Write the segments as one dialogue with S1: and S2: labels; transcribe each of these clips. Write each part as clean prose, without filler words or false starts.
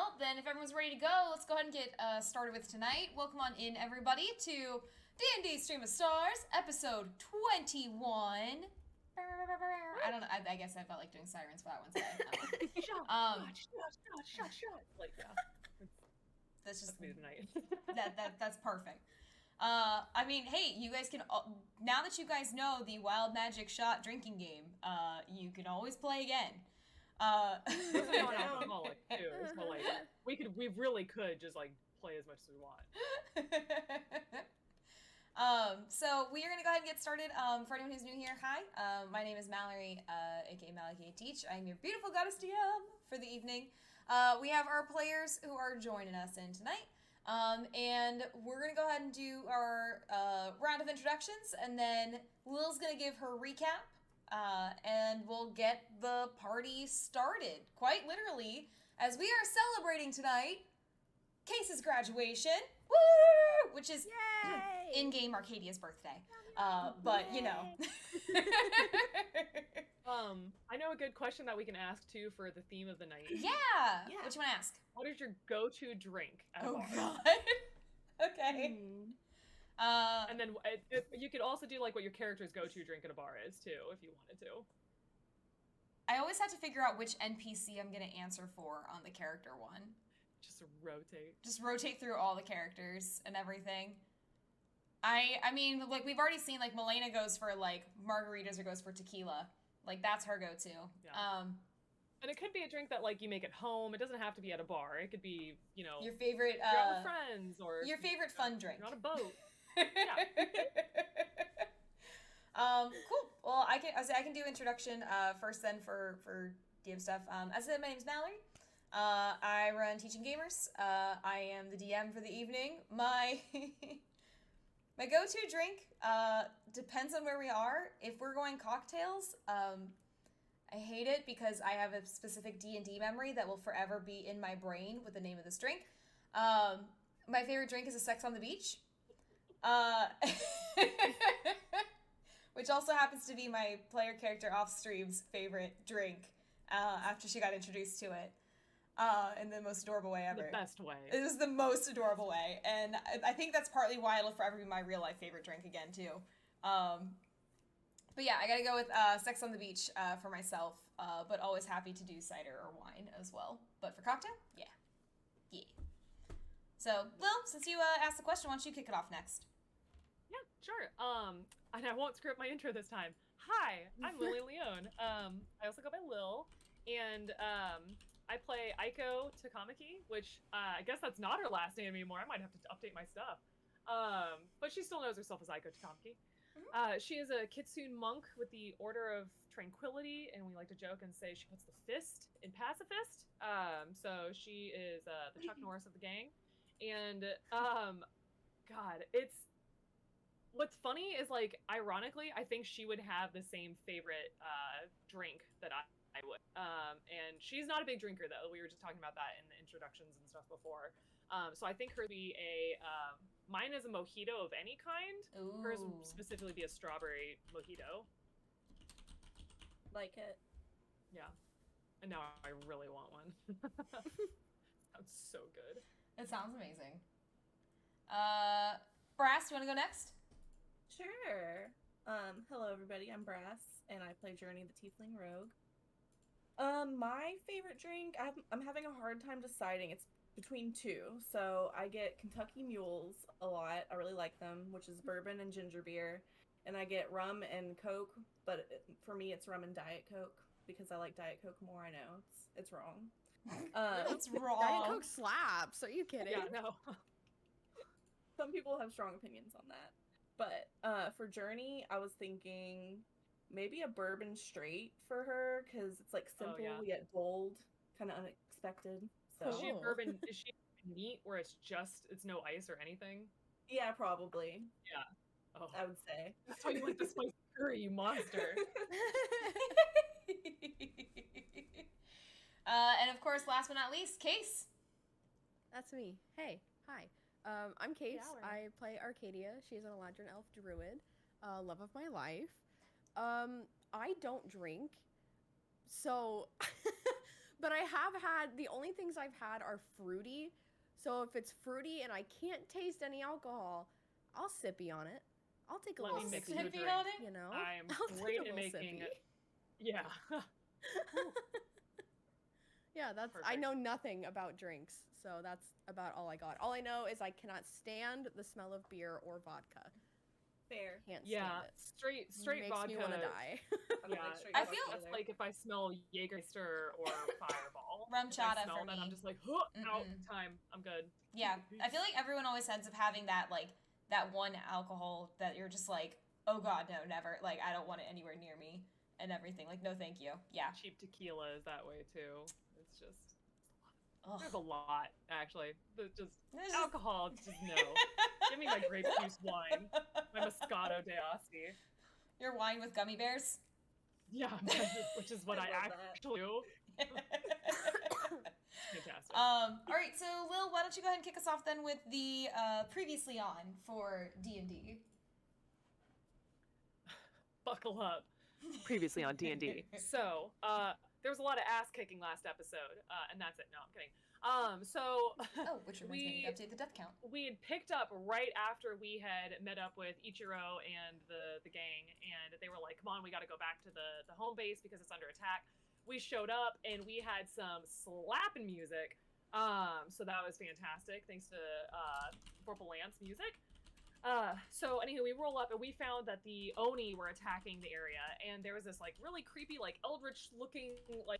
S1: Well, then if everyone's ready to go, let's go ahead and get started with tonight. Welcome on in, everybody, to D&D Stream of Stars, episode 21. I don't know. I guess I felt like doing sirens for that one today.
S2: Shut. Like, yeah.
S1: That's just
S2: me tonight.
S1: that's perfect. I mean, hey, you guys can now that you guys know the Wild Magic Shot drinking game, you can always play again.
S2: It's not alcoholic too, so like we really could just like play as much as we want.
S1: So we are gonna go ahead and get started. For anyone who's new here, hi. My name is Mallory, aka Mallory Teach. I'm your beautiful goddess DM for the evening. We have our players who are joining us in tonight. And we're gonna go ahead and do our round of introductions, and then Lil's gonna give her recap, and we'll get the party started. Quite literally, as we are celebrating tonight, Case's graduation, woo! Which is in-game Arcadia's birthday. But you know.
S2: I know a good question that we can ask too for the theme of the night.
S1: Yeah. What you want to ask?
S2: What is your go-to drink at a bar?
S1: God. Okay.
S2: And then you could also do like what your character's go-to drink at a bar is too, if you wanted to.
S1: I always have to figure out which NPC I'm gonna answer for on the character one.
S2: Just
S1: rotate through all the characters and everything. I mean, like, we've already seen, like, Milena goes for, like, margaritas or goes for tequila. Like, that's her go-to.
S2: Yeah. And it could be a drink that, like, you make at home. It doesn't have to be at a bar. It could be, you know...
S1: Your favorite,
S2: you're with friends, or...
S1: Your favorite fun drink.
S2: You're on a boat. Yeah.
S1: Cool. Well, I can do introduction first then for DM stuff. As I said, my name's Mallory. I run Teaching Gamers. I am the DM for the evening. My my go-to drink depends on where we are. If we're going cocktails, I hate it because I have a specific D&D memory that will forever be in my brain with the name of this drink. My favorite drink is a Sex on the Beach. Which also happens to be my player character off stream's favorite drink after she got introduced to it. In the most adorable way ever.
S2: The best way.
S1: It was the most adorable way. And I think that's partly why it'll forever be my real life favorite drink again, too. But yeah, I gotta go with Sex on the Beach for myself. But always happy to do cider or wine as well. But for cocktail, yeah. So, Lil, since you asked the question, why don't you kick it off next?
S2: Yeah, sure. And I won't script my intro this time. Hi, I'm Lily Leone. I also go by Lil. And I play Aiko Takamaki, which I guess that's not her last name anymore. I might have to update my stuff. But she still knows herself as Aiko Takamaki. Mm-hmm. She is a Kitsune monk with the Order of Tranquility, and we like to joke and say she puts the fist in pacifist. So she is the Chuck Norris of the gang. And God, what's funny is, like, ironically, I think she would have the same favorite drink that I would. And she's not a big drinker, though. We were just talking about that in the introductions and stuff before. So I think her would be mine is a mojito of any kind.
S1: Ooh.
S2: Hers would specifically be a strawberry mojito.
S3: Like it.
S2: Yeah. And now I really want one. Sounds so good.
S1: It sounds amazing. Brass, do you want to go next?
S3: Sure. Hello everybody, I'm Brass, and I play Journey the Tiefling Rogue. My favorite drink, I'm having a hard time deciding. It's between two. So I get Kentucky Mules a lot. I really like them, which is bourbon and ginger beer. And I get rum and Coke, but for me it's rum and Diet Coke because I like Diet Coke more. I know it's wrong.
S1: It's wrong.
S4: Diet Coke slaps. Are you kidding?
S2: Yeah, no.
S3: Some people have strong opinions on that. But for Journey, I was thinking maybe a bourbon straight for her because it's like simple yet bold, kind of unexpected. So
S2: Is she a bourbon? Is she neat where it's no ice or anything?
S3: Yeah, probably.
S2: Yeah. Oh.
S3: I would say.
S2: That's why you like the spicy curry, you monster.
S1: And of course, last but not least, Case.
S4: That's me. Hey, hi. I'm Case. I play Arcadia. She's an Eladrin elf druid. Love of my life. I don't drink. So But I have had, the only things I've had are fruity. So if it's fruity and I can't taste any alcohol, I'll sippy on it. I'll take a
S2: Let
S4: little
S2: me mix
S4: sippy,
S2: you a
S1: Sippy
S2: drink.
S1: on it?
S4: you know?
S2: I am
S4: I'll
S2: great
S4: take a
S2: at
S4: little
S2: making.
S4: sippy.
S2: Yeah.
S4: Yeah, that's, I
S2: Perfect.
S4: know nothing about drinks, so that's about all I got. All I know is I cannot stand the smell of beer or vodka.
S3: Fair.
S4: Can't
S2: Yeah,
S4: stand it.
S2: straight
S4: Makes
S2: vodka.
S4: me want to die.
S3: I don't
S2: Yeah,
S3: like straight
S1: I
S3: vodka
S1: feel-
S2: that's
S3: either.
S2: like if I smell Jägermeister or Fireball.
S1: Rum
S2: If I
S1: chata
S2: smell
S1: for
S2: that,
S1: me.
S2: I'm just like, huh, out,
S1: Mm-mm.
S2: time, I'm good.
S1: Yeah, I feel like everyone always ends up having that like that one alcohol that you're just like, oh god, no, never. Like I don't want it anywhere near me and everything. Like no, thank you. Yeah.
S2: Cheap tequila is that way too. It's just
S1: Ugh.
S2: there's a lot actually. But just
S1: There's just-
S2: alcohol, just no. Give me my grape juice wine, my Moscato d'Asti.
S1: Your wine with gummy bears.
S2: Yeah, which is what
S3: I
S2: I
S3: love that.
S2: actually do. Fantastic.
S1: All right, so Lil, why don't you go ahead and kick us off then with the previously on for D&D.
S2: Buckle up. Previously on D&D. So, there was a lot of ass kicking last episode, and that's it. No, I'm kidding. So
S1: Oh, which reminds me, I need to update the death count.
S2: we had picked up right after we had met up with Ichiro and the gang, and they were like, "Come on, we got to go back to the home base because it's under attack." We showed up and we had some slapping music. So that was fantastic, thanks to Vorpal Lance music. So anywho, we roll up and we found that the Oni were attacking the area, and there was this like really creepy, like eldritch looking like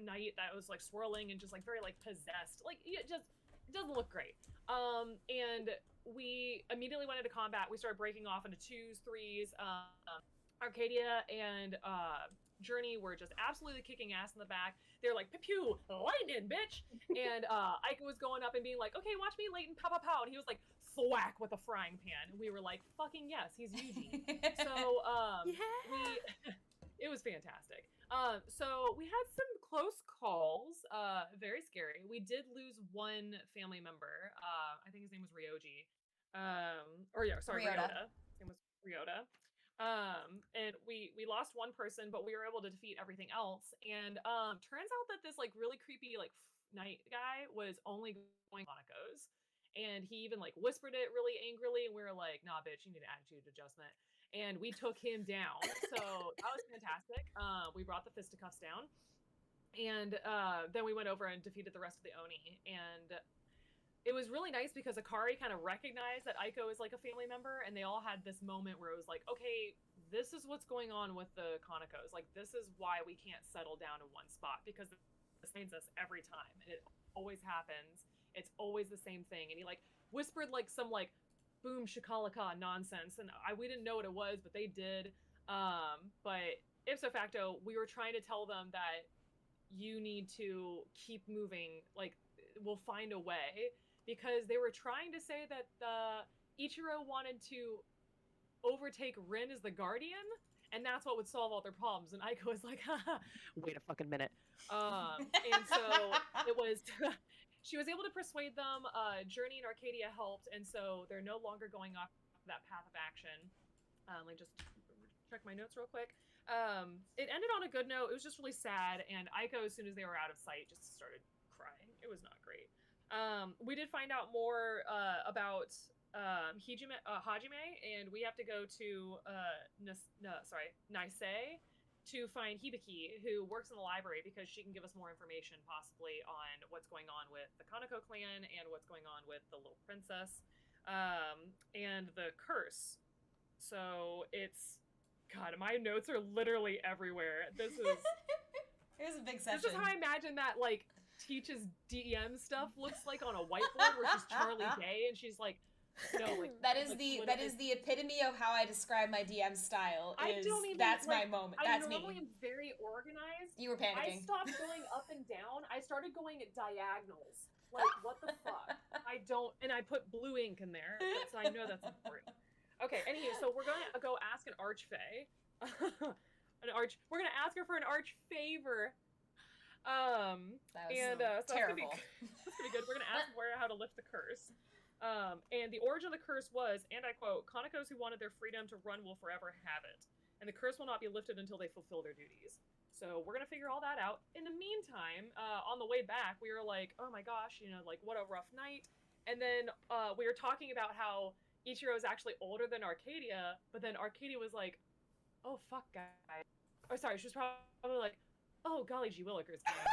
S2: knight that was like swirling and just like very like possessed. Like it doesn't look great. And we immediately went into combat. We started breaking off into 2s, 3s. Arcadia and Journey were just absolutely kicking ass in the back. They're like, pew, lightning, bitch. And Ika was going up and being like, okay, watch me, Leighton, pow, pow, pow. And he was like, thwack with a frying pan. And we were like, fucking yes, he's Eugene. So it was fantastic. So we had some close calls, very scary. We did lose one family member. I think his name was Ryoji. Ryota. His name was Ryota. And we lost one person, but we were able to defeat everything else. And turns out that this like really creepy like night guy was only going Monaco's. And he even like whispered it really angrily, and we were like, nah, bitch, you need an attitude adjustment. And we took him down. So that was fantastic. We brought the fisticuffs down. And then we went over and defeated the rest of the Oni. And it was really nice because Akari kind of recognized that Aiko is like a family member, and they all had this moment where it was like, okay, this is what's going on with the Konakos. Like, this is why we can't settle down in one spot, because this finds us every time. And it always happens. It's always the same thing. And he like whispered like some like boom shakalaka nonsense, and we didn't know what it was, but they did. But ipso facto, we were trying to tell them that you need to keep moving, like we'll find a way, because they were trying to say that Ichiro wanted to overtake Rin as the guardian, and that's what would solve all their problems. And Aiko was like, haha, wait a fucking minute. And so it was she was able to persuade them. Journey and Arcadia helped, and so they're no longer going off that path of action. Let me just check my notes real quick. It ended on a good note. It was just really sad, and Aiko, as soon as they were out of sight, just started crying. It was not great. We did find out more about Hajime, and we have to go to Nisei to find Hibiki, who works in the library, because she can give us more information possibly on what's going on with the Kanako clan and what's going on with the little princess, and the curse. So it's, God, my notes are literally everywhere. This is
S1: It was a big session.
S2: this is how I imagine that like Teach's DM stuff looks like on a whiteboard, where she's Charlie Day and she's like, no, like
S1: that is
S2: like,
S1: the epitome of how I describe my DM style. That's my moment. That's me.
S2: I normally am very organized.
S1: You were panicking.
S2: I stopped going up and down. I started going at diagonals. Like, what the fuck? I don't, and I put blue ink in there, so I know that's important. Okay, anyway, so we're gonna go ask an archfey. We're gonna ask her for an arch favor.
S1: That was
S2: so
S1: terrible.
S2: That's gonna be good. We're gonna ask her how to lift the curse. And the origin of the curse was, and I quote, Konakos who wanted their freedom to run will forever have it, and the curse will not be lifted until they fulfill their duties. So we're gonna figure all that out. In the meantime, on the way back, we were like, oh my gosh, like what a rough night. And then we were talking about how Ichiro is actually older than Arcadia, but then Arcadia was like, oh fuck, guys. Or sorry, she was probably like, oh golly gee willikers, guys.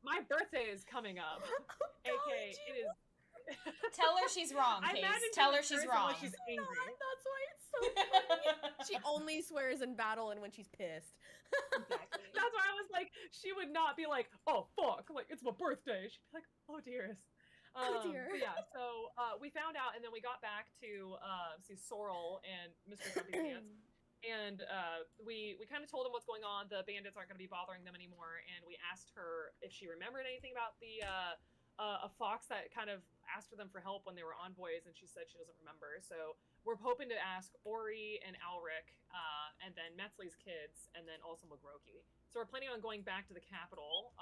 S2: My birthday is coming up. AKA, it is.
S1: Tell her she's wrong,
S2: I
S1: Case.
S2: imagine
S1: Tell
S2: she
S1: her she's
S2: curses
S1: wrong.
S2: Like she's angry.
S4: That's why it's so funny. She only swears in battle and when she's pissed.
S3: Exactly.
S2: That's why I was like, she would not be like, oh fuck, like it's my birthday. She'd be like, oh dearest.
S4: Oh dear.
S2: But yeah, so we found out, and then we got back to see Sorrel and Mr. Grumpy Pants, and we kind of told them what's going on. The bandits aren't going to be bothering them anymore, and we asked her if she remembered anything about the a fox that kind of asked for them for help when they were envoys, and she said she doesn't remember. So we're hoping to ask Ori and Alric, and then Metzley's kids, and then also Magroki. So we're planning on going back to the capital,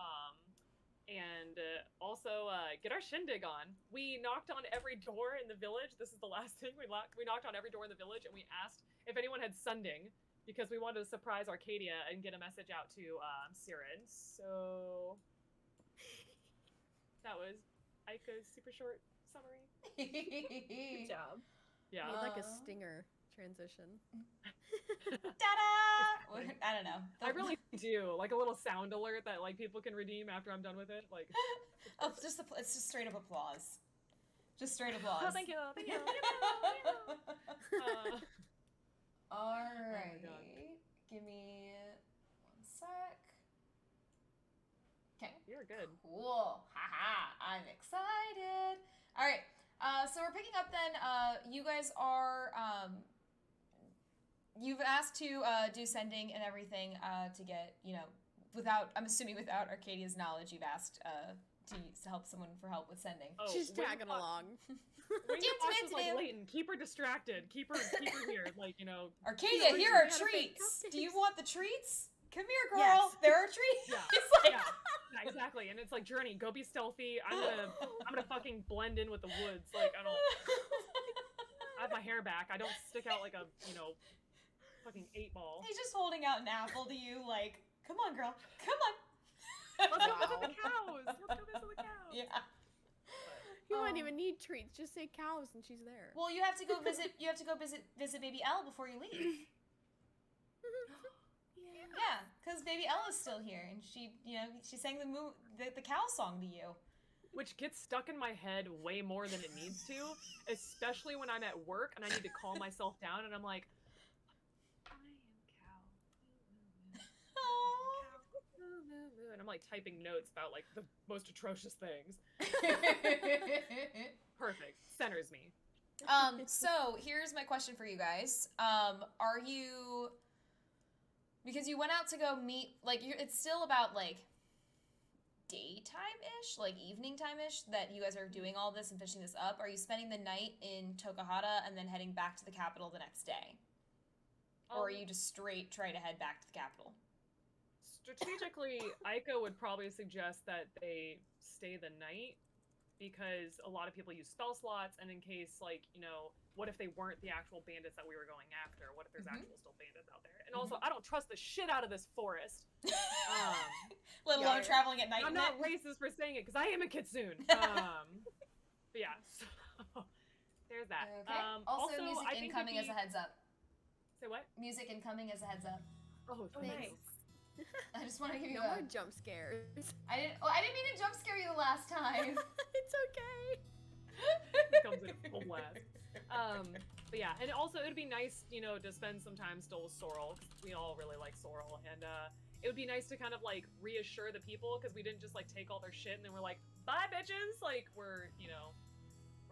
S2: and also get our shindig on. We knocked on every door in the village. This is the last thing. We knocked on every door in the village, and we asked if anyone had sunding, because we wanted to surprise Arcadia and get a message out to Siren. So that was Aika's super short summary.
S3: Good job.
S2: Yeah.
S4: Need like a stinger transition.
S1: Ta-da! I don't know.
S2: I really do. Like a little sound alert that like people can redeem after I'm done with it. Like,
S1: Oh, it's just straight up applause. Just straight applause.
S2: oh, thank you. Thank you.
S1: Alright.
S2: God.
S1: Give me 1 sec. Okay.
S2: You're good.
S1: Cool. Haha. I'm excited. Alright. So we're picking up then. You guys are you've asked to do sending and everything to get, I'm assuming without Arcadia's knowledge, you've asked to help someone for help with sending.
S2: Oh,
S4: She's tagging along.
S2: Wing Fox was like, Leighton, keep her distracted. Keep her here. Like,
S1: Arcadia, here are treats. Do you want the treats? Come here, girl.
S4: Yes.
S1: There are treats.
S2: Yeah.
S1: It's like,
S2: Yeah, exactly. And it's like, Journey, go be stealthy. I'm gonna fucking blend in with the woods. Like, I have my hair back. I don't stick out like a, fucking 8-ball.
S1: He's just holding out an apple to you, like, come on, girl. Come on.
S2: Let's go visit the cows. Let's go visit the cows.
S1: Yeah.
S4: You wouldn't even need treats. Just say cows and she's there.
S1: Well, you have to go visit baby Elle before you leave. Yeah, because baby Elle is still here, and she sang the cow song to you.
S2: Which gets stuck in my head way more than it needs to, especially when I'm at work and I need to calm myself down, and I'm like, I am cow. And I'm like typing notes about like the most atrocious things. Perfect. Centers me.
S1: So here's my question for you guys. Because you went out to go meet, it's still about, daytime-ish, evening time-ish, that you guys are doing all this and finishing this up. Are you spending the night in Tokahata and then heading back to the capital the next day? Or are you just straight try to head back to the capital?
S2: Strategically, Aika would probably suggest that they stay the night, because a lot of people use spell slots, and in case, what if they weren't the actual bandits that we were going after? What if there's actual still bandits out there? And also, I don't trust the shit out of this forest.
S1: Let alone traveling at night.
S2: I'm not racist for saying it, because I am a kitsune. But yeah, so there's that.
S1: Okay. Also, music
S2: I think
S1: incoming as a heads up.
S2: Say what?
S1: Music incoming as a heads up.
S2: Oh,
S3: Nice.
S1: I just want to give you
S4: No more jump scares.
S1: I didn't mean to jump scare you the last time.
S4: It's okay.
S2: It comes in full blast. But yeah, and also it would be nice, to spend some time still with Sorrel, because we all really like Sorrel, and it would be nice to kind of reassure the people, because we didn't just take all their shit and then we're like, bye bitches, we're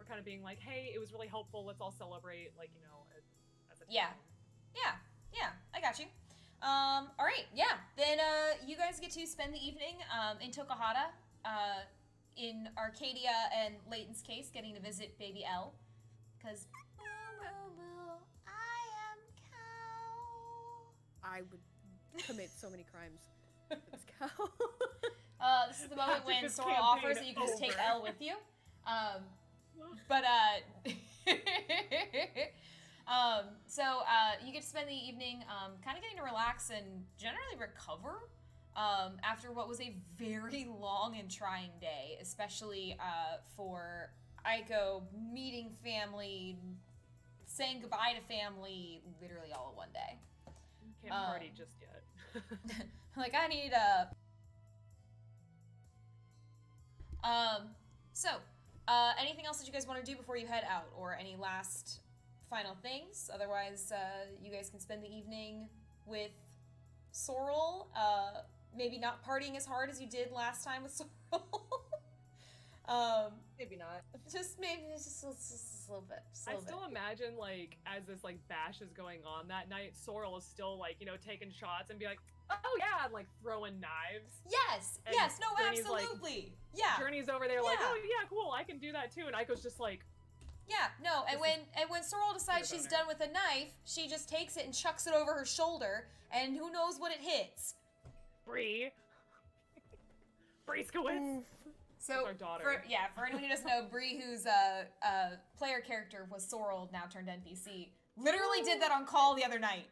S2: kind of being like, hey, it was really helpful, let's all celebrate, as a team.
S1: Yeah, I got you. All right, yeah. Then you guys get to spend the evening in Tokahata, in Arcadia and Leighton's case, getting to visit baby Elle, because I am cow.
S4: I would commit so many crimes for this cow.
S1: This is the moment when
S2: Pacifist
S1: Sorrel
S2: campaign
S1: offers that you can just take
S2: over.
S1: Elle with you. But You get to spend the evening kind of getting to relax and generally recover after what was a very long and trying day, especially for Aiko meeting family, saying goodbye to family, literally all in one day.
S2: Can't party just yet.
S1: Like, I need anything else that you guys want to do before you head out, or any last final things? Otherwise, you guys can spend the evening with Sorrel. Maybe not partying as hard as you did last time with Sorrel.
S3: Maybe not.
S1: Just a little bit.
S2: I still imagine, like, as this, like, bash is going on that night, Sorrel is still, like, you know, taking shots and be like, oh yeah, and, like, throwing knives.
S1: Yes,
S2: And
S1: yes, no,
S2: Journey's
S1: absolutely.
S2: Like,
S1: yeah.
S2: Journey's over there like,
S1: Yeah.
S2: oh yeah, cool, I can do that too. And Aiko's just like,
S1: yeah, no, and when Sorrel decides she's done with a knife, she just takes it and chucks it over her shoulder, and who knows what it hits.
S2: Bree. Brieskowitz.
S1: So,
S2: our daughter.
S1: For anyone who doesn't know, Bree, whose player character was Sorrel, now turned NPC, literally did that on call the other night.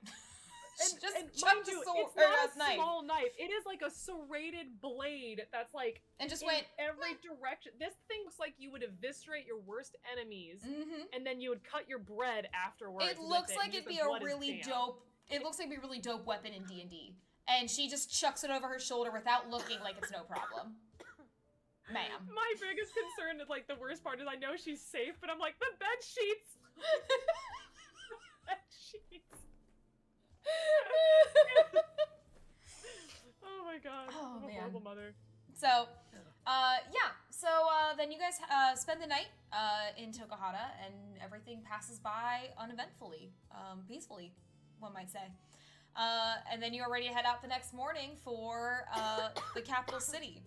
S2: And
S1: chucked
S2: mind you,
S1: a
S2: it's not a small knife. It is like a serrated blade that's like
S1: and just
S2: in
S1: went
S2: every direction. This thing looks like you would eviscerate your worst enemies,
S1: Mm-hmm.
S2: and then you would cut your bread afterwards.
S1: It looks like it'd
S2: because
S1: be
S2: the
S1: a
S2: blood is
S1: really
S2: damp.
S1: dope. It looks like it'd be a really dope weapon in D&D, and she just chucks it over her shoulder without looking, like it's no problem. Ma'am.
S2: My biggest concern is, like, the worst part is I know she's safe, but I'm like, the bed sheets. Bed sheets. Oh my god.
S1: Oh,
S2: I'm a
S1: man.
S2: horrible mother.
S1: So, then you guys spend the night in Tokuhara, and everything passes by uneventfully, peacefully, one might say. And then you are ready to head out the next morning for the capital city.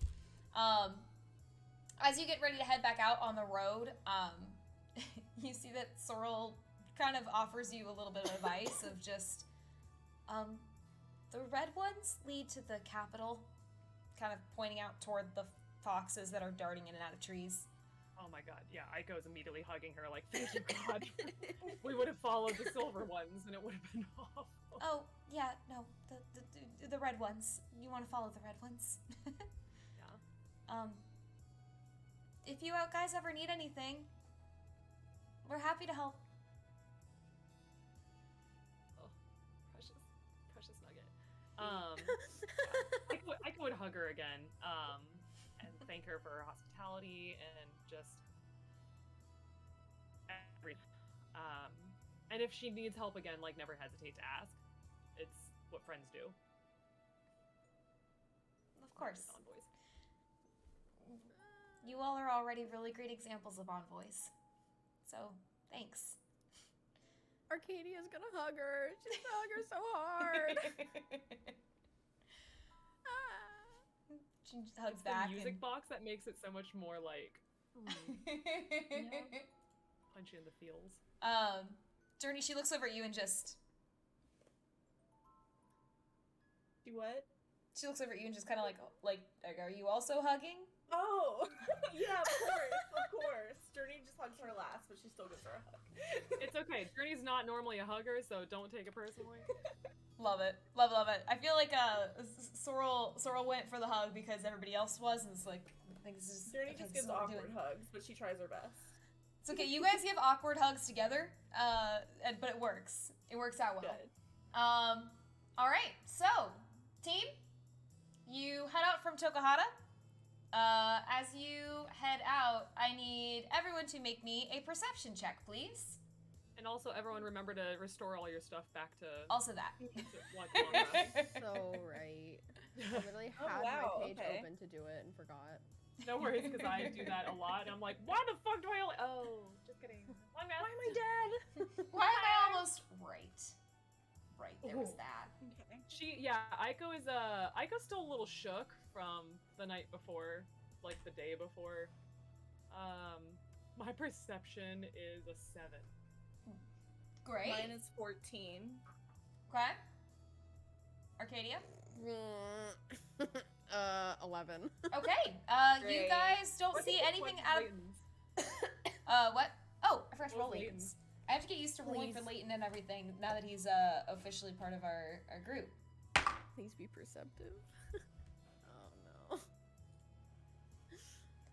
S1: As you get ready to head back out on the road, you see that Sorrel kind of offers you a little bit of advice of just, the red ones lead to the capital, kind of pointing out toward the foxes that are darting in and out of trees.
S2: Oh my god, yeah, Aiko's immediately hugging her like, thank you god. We would have followed the silver ones and it would have been awful.
S1: Oh, yeah, no, the red ones. You want to follow the red ones.
S2: Yeah.
S1: If you guys ever need anything, we're happy to help.
S2: Oh, precious nugget. Aiko would hug her again, and thank her for her hospitality and just everything. And if she needs help again, like, never hesitate to ask. It's what friends do.
S1: Of course.
S2: Envoys.
S1: You all are already really great examples of envoys. So, thanks.
S4: Arcadia's gonna hug her. She's gonna hug her so hard.
S1: She just hugs
S2: It's
S1: back.
S2: the music box that makes it so much more like punch you in the feels.
S1: Journey, she looks over at you and just...
S3: Do what?
S1: She looks over at you and just kind of like, are you also hugging?
S3: Oh, yeah, of course. Journey just hugs her last, but she still gives her a hug.
S2: It's okay. Journey's not normally a hugger, so don't take it personally.
S1: Love it. Love it. I feel like Sorrel went for the hug because everybody else was, and it's like, I think this is...
S3: Journey just gives awkward hugs, but she tries her best.
S1: It's okay. You guys give awkward hugs together, but it works. It works out well.
S3: Good.
S1: All right. So, team, you head out from Tokuhara. As you head out, I need everyone to make me a perception check, please.
S2: And also, everyone remember to restore all your stuff back to...
S1: Also that.
S4: So right. I literally had my page open to do it and forgot.
S2: No worries, because I do that a lot, and I'm like, why the fuck do I only... Oh, just kidding. Why am I dead?
S1: Why am I almost right? Right, there was that.
S3: Okay.
S2: Aiko's still a little shook from the night before, like the day before. My perception is a 7.
S1: Great.
S3: Mine is 14.
S1: Okay. Arcadia?
S4: 11.
S1: Okay. You guys don't see anything out of... What? Oh, I forgot to roll
S2: Rolls
S1: Layton's. I have to get used to rolling for
S4: Please.
S1: Leighton and everything now that he's officially part of our group.
S4: Please be perceptive. Oh no.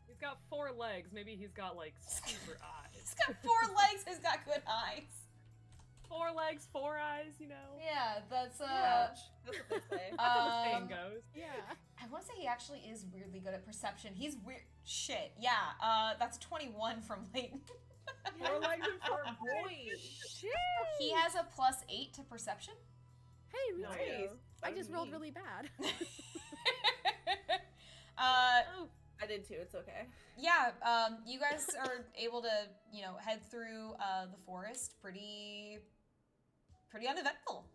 S2: He's got 4 legs. Maybe he's got like super eyes.
S1: He's got 4 legs. He's got good eyes.
S2: 4 legs, 4 eyes. You know.
S1: Yeah, that's
S3: Yeah, that's what they say.
S2: That's how the saying goes.
S4: Yeah.
S1: I want to say he actually is weirdly good at perception. He's weird. Shit. Yeah. That's 21 from Leighton.
S3: 4 legs and 4 boys.
S4: Shit.
S1: He has a +8 to perception.
S4: Hey, me
S2: Nice.
S4: too. I
S3: So
S4: just
S3: do
S4: rolled
S3: me.
S4: really bad.
S2: Oh,
S3: I did too. It's okay.
S1: Yeah, you guys are able to, you know, head through the forest pretty uneventful,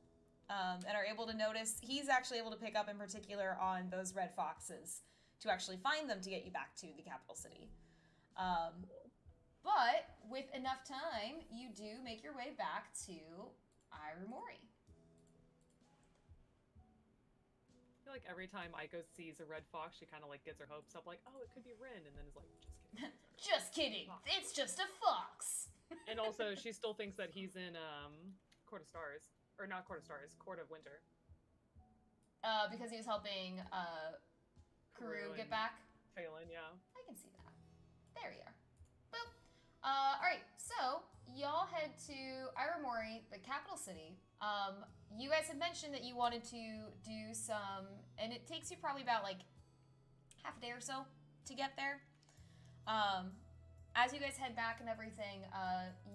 S1: and are able to notice. He's actually able to pick up in particular on those red foxes to actually find them to get you back to the capital city. But with enough time, you do make your way back to Irumori.
S2: I feel like every time Aiko sees a red fox, she kind of like gets her hopes up, like, oh, it could be Rin, and then is like, just kidding.
S1: Just kidding. It's just a fox.
S2: And also, she still thinks that he's in Court of Stars, or not Court of Stars, Court of Winter.
S1: Because he was helping Karu get
S2: and
S1: back.
S2: Phelan, yeah.
S1: I can see that. There you are. Boop. Alright, so y'all head to Irumori, the capital city. You guys had mentioned that you wanted to do some, and it takes you probably about like half a day or so to get there. As you guys head back and everything,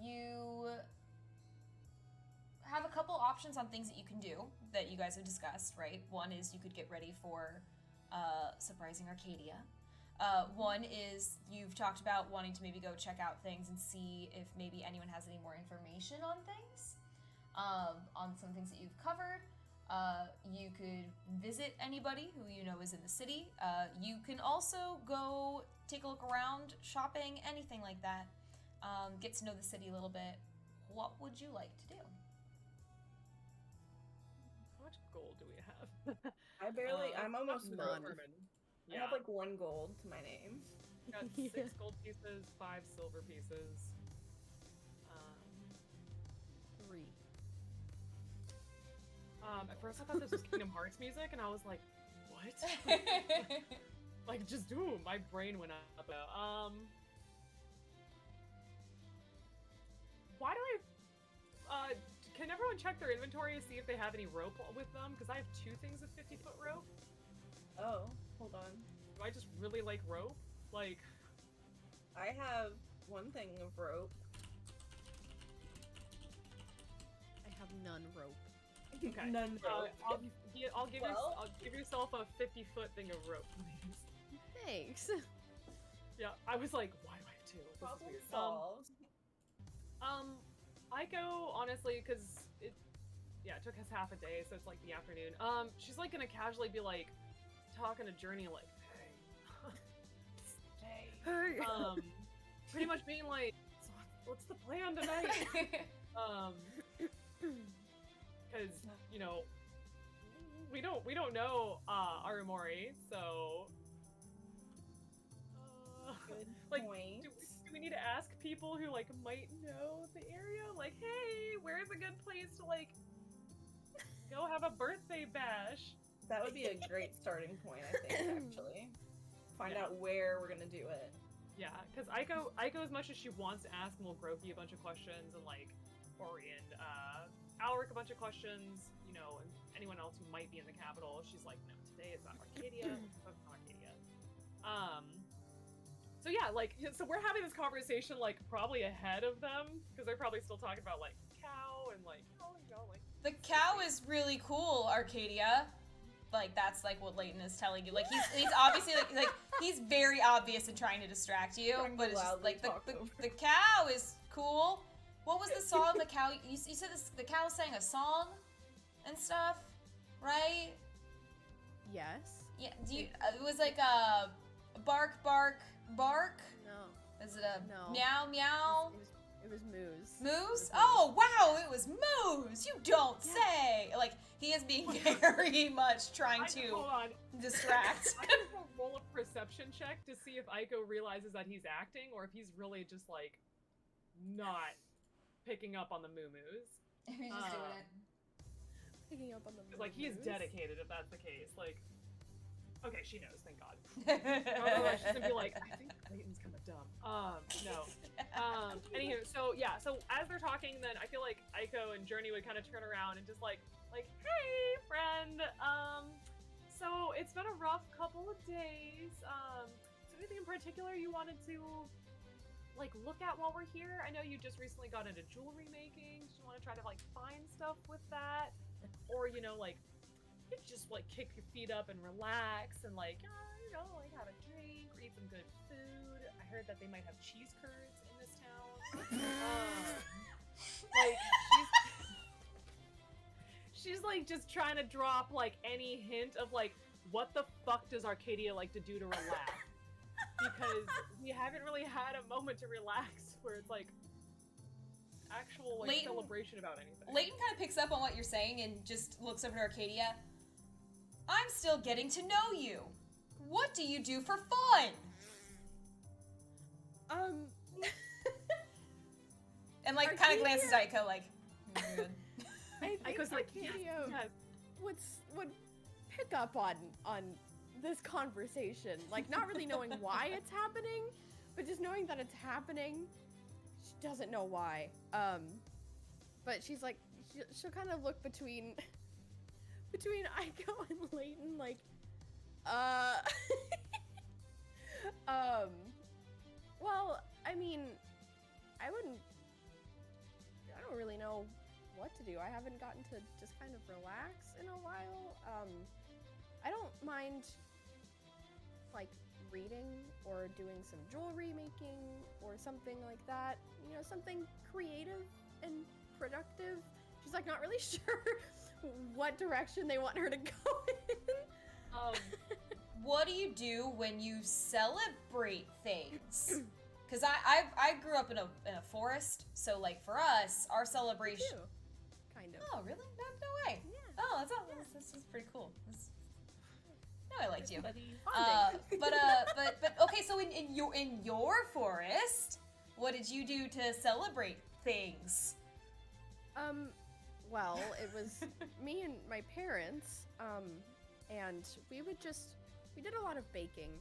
S1: you have a couple options on things that you can do that you guys have discussed, right? One is you could get ready for surprising Arcadia. One is you've talked about wanting to maybe go check out things and see if maybe anyone has any more information on things, on some things that you've covered. You could visit anybody who you know is in the city. You can also go take a look around, shopping, anything like that. Get to know the city a little bit. What would you like to do?
S2: How much gold do we have?
S3: I barely. I'm almost
S4: none.
S3: none. I
S2: Yeah.
S3: have like 1 gold to my name.
S2: Got 6
S4: Yeah.
S2: gold pieces, 5 silver pieces.
S4: 3.
S2: At first I thought this was Kingdom Hearts music, and I was like, what? Like, just ooh, my brain went up. Why do I? Can everyone check their inventory to see if they have any rope with them? Because I have 2 things of 50-foot rope.
S3: Oh, hold on.
S2: Do I just really like rope? Like,
S3: I have 1 thing of rope.
S4: I have none rope.
S2: okay.
S3: None rope.
S2: I'll give
S3: Well-
S2: I'll give yourself a 50-foot thing of rope, please.
S4: Thanks.
S2: Yeah, I was like, why do I have 2? This is
S3: Problem
S2: weird.
S3: solved.
S2: Aiko, honestly, because it took us half a day, so it's like the afternoon. She's like gonna casually be like, talking to Journey, like, hey,
S4: Hey.
S2: pretty much being like, so what's the plan tonight? Because you know, we don't know Arumori, so
S3: Good
S2: like,
S3: point.
S2: do we need to ask people who like might know the area? Like, hey, where's a good place to like go have a birthday bash?
S3: That would be a great starting point, I think, actually. Find
S2: Yeah.
S3: out where we're gonna do it.
S2: Yeah, because Aiko, as much as she wants to ask Mulgroki a bunch of questions and like Ori and Alric a bunch of questions, you know, and anyone else who might be in the capital, she's like, no, today is about Arcadia. Focus on Arcadia. So yeah, like, so we're having this conversation like probably ahead of them because they're probably still talking about like cow and like, oh, you know, like
S1: The cow is really cool, Arcadia. Like, that's like what Leighton is telling you. Like, he's obviously like he's very obvious in trying to distract you,
S3: Trying to
S1: but it's just
S3: loudly
S1: like
S3: talk over.
S1: the cow is cool. What was the song the cow? You said the cow sang a song and stuff, right?
S4: Yes.
S1: Yeah. Do you? It was like bark, bark, bark.
S4: No.
S1: Is it a
S4: No.
S1: meow, meow?
S4: It was moose.
S1: Moose? Oh, wow, it was Moose! You don't say! Like, he is being very much trying
S2: hold
S1: to
S2: on.
S1: distract.
S2: I'm gonna go roll a perception check to see if Aiko realizes that he's acting or if he's really just like not picking up on the moo-moos.
S1: You're just doing it.
S4: Picking up on the
S2: Like, he's
S4: moo-moos.
S2: dedicated if that's the case. Like, okay, she knows, thank God. Otherwise, she's gonna be like, I think Clayton's kind of dumb. No. Anywho, so yeah, so as they're talking, then I feel like Aiko and Journey would kind of turn around and just like, hey, friend. So it's been a rough couple of days. Is there anything in particular you wanted to like look at while we're here? I know you just recently got into jewelry making. Do you want to try to like find stuff with that, or you know, like you just like kick your feet up and relax and like you know, like have a drink or eat some good food? I heard that they might have cheese curds in this town. Like she's like just trying to drop like any hint of like what the fuck does Arcadia like to do to relax? Because we haven't really had a moment to relax where it's like actual like
S1: Leighton-
S2: celebration about anything.
S1: Leighton kind of picks up on what you're saying and just looks over to Arcadia. I'm still getting to know you. What do you do for fun? And like kind of glances at Aiko like, good.
S4: I think
S2: Aiko's like,
S4: Arcadia
S2: yes.
S4: would pick up on this conversation, like not really knowing why it's happening, but just knowing that it's happening. She doesn't know why. But she's like, she'll kind of look between Aiko and Leighton, like, well, I mean, I don't really know what to do. I haven't gotten to just kind of relax in a while. I don't mind like reading or doing some jewelry making or something like that. You know, something creative and productive. She's like not really sure what direction they want her to go in.
S1: What do you do when you celebrate things? Because I grew up in a forest, so like for us, our celebration.
S4: Too, kind of.
S1: Oh, really? No way.
S4: Yeah.
S1: Oh, that's pretty cool. No, I liked you.
S4: Bonding.
S1: But okay. So in your forest, what did you do to celebrate things?
S4: Well, it was me and my parents, and we did a lot of baking,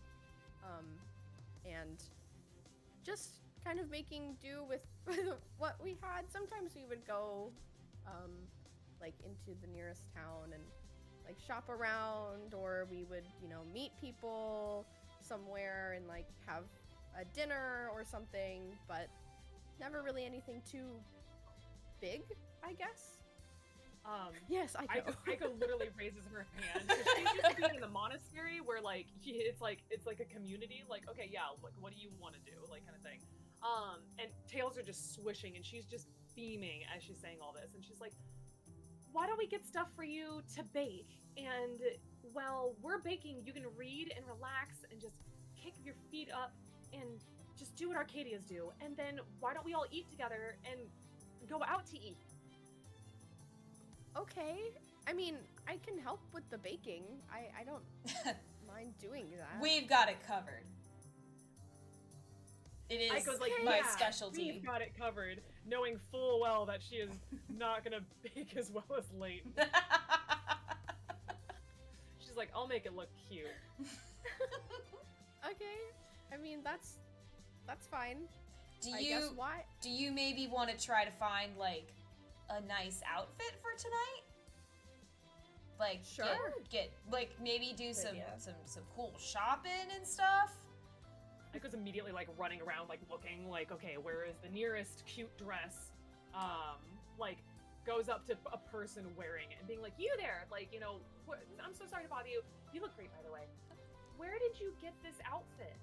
S4: and just kind of making do with what we had. Sometimes we would go, like into the nearest town and like shop around, or we would, you know, meet people somewhere and like have a dinner or something, but never really anything too big, I guess. Yes,
S2: Aiko literally raises her hand. So she's used to being in the monastery where like it's like a community. Like, okay, yeah, like what do you want to do, like kind of thing. And tails are just swishing, and she's just beaming as she's saying all this. And she's like, "Why don't we get stuff for you to bake? And while we're baking, you can read and relax and just kick your feet up and just do what Arcadias do. And then why don't we all eat together and go out to eat?"
S4: Okay. I mean, I can help with the baking. I don't mind doing that.
S1: We've got it covered. It is
S2: Aiko's like,
S1: my
S2: yeah,
S1: specialty.
S2: We've got it covered, knowing full well that she is not gonna bake as well as Leighton. She's like, I'll make it look cute.
S4: Okay. I mean, that's fine.
S1: Do
S4: I
S1: you
S4: guess why?
S1: do you maybe want to try to find like a nice outfit for tonight? Like
S4: Sure.
S1: get like maybe do some
S3: idea.
S1: some cool shopping and stuff.
S2: Aiko's immediately like running around, like looking, like, okay, where is the nearest cute dress? Like goes up to a person wearing it and being like, "You there? Like, you know, I'm so sorry to bother you. You look great, by the way. Where did you get this outfit?"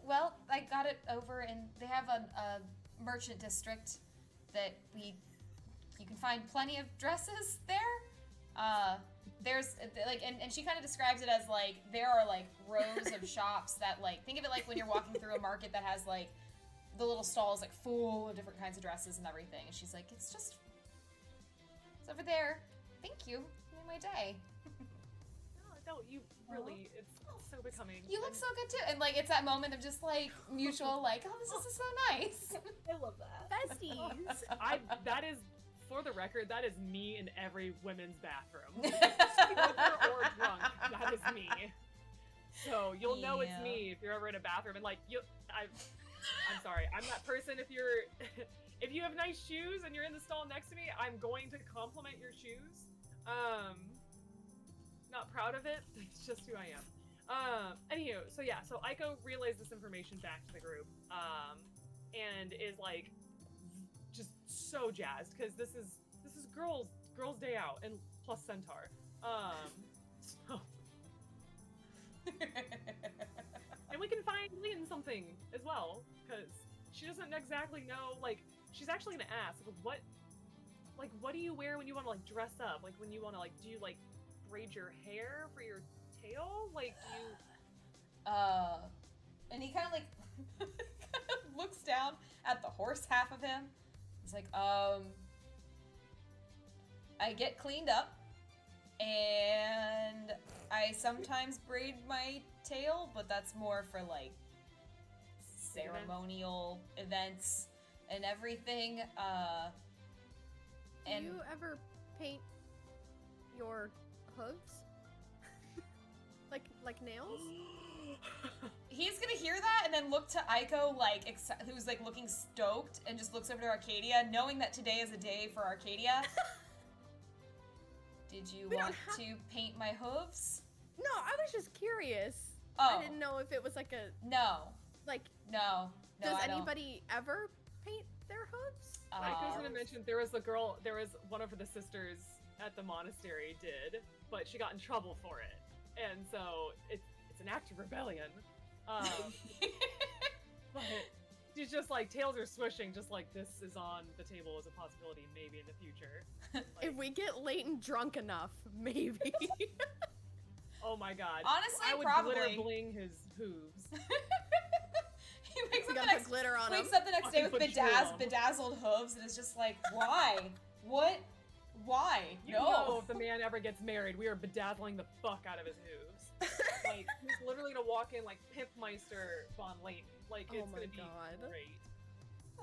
S1: Well, I got it over and they have a merchant district that you can find plenty of dresses there. There's like, and she kind of describes it as like, there are like rows of shops that like, think of it like when you're walking through a market that has like the little stalls like full of different kinds of dresses and everything. And she's like, it's over there. Thank you. You made my day.
S2: No, no, you really, it's so becoming.
S1: You look
S2: And
S1: so good too. And like it's that moment of just like mutual like, oh, this is so nice.
S3: I love that.
S4: Besties.
S2: that is, for the record, that is me in every women's bathroom. Sober or drunk, that is me. So you'll know it's
S1: Yeah.
S2: me if you're ever in a bathroom and like I'm sorry, I'm that person. If you have nice shoes and you're in the stall next to me, I'm going to compliment your shoes. Not proud of it. It's just who I am. Anywho, so yeah, so Aiko relayed this information back to the group, and is like just so jazzed because this is girls' day out and plus Centaur. So and we can find Leon something as well because she doesn't exactly know. Like she's actually gonna ask what do you wear when you want to like dress up? Like when you want to like do you like braid your hair for your tail? Like do you
S1: and he kind of like looks down at the horse half of him. He's like, I get cleaned up and I sometimes braid my tail, but that's more for like ceremonial events and everything.
S4: Do you ever paint your hooves? like nails?
S1: He's gonna hear that and then look to Aiko, like, who's like looking stoked, and just looks over to Arcadia, knowing that today is a day for Arcadia. Did you want to paint my hooves?
S4: No, I was just curious.
S1: Oh.
S4: I didn't know if it was like a
S1: No.
S4: like.
S1: No.
S4: Does
S1: I don't.
S4: anybody ever paint their hooves?
S2: Aiko's gonna mention there was one of the sisters at the monastery did, but she got in trouble for it, and so it's an act of rebellion. But she's just like, tails are swishing, just like this is on the table as a possibility maybe in the future. Like,
S4: If we get Leighton drunk enough, maybe.
S2: oh my god.
S1: Honestly,
S2: I would
S1: probably.
S2: glitter bling his hooves.
S1: He wakes
S4: We
S1: up,
S4: gotta put glitter on him.
S1: wakes up the next day with
S2: Fucking put jewel on.
S1: bedazzled hooves, and is just like, why? What? Why?
S2: You
S1: No.
S2: know if the man ever gets married, we are bedazzling the fuck out of his hooves. Like, he's literally gonna walk in like Pimpmeister von Leighton. Like,
S4: Oh
S2: it's
S4: my
S2: gonna be
S4: God.
S2: great.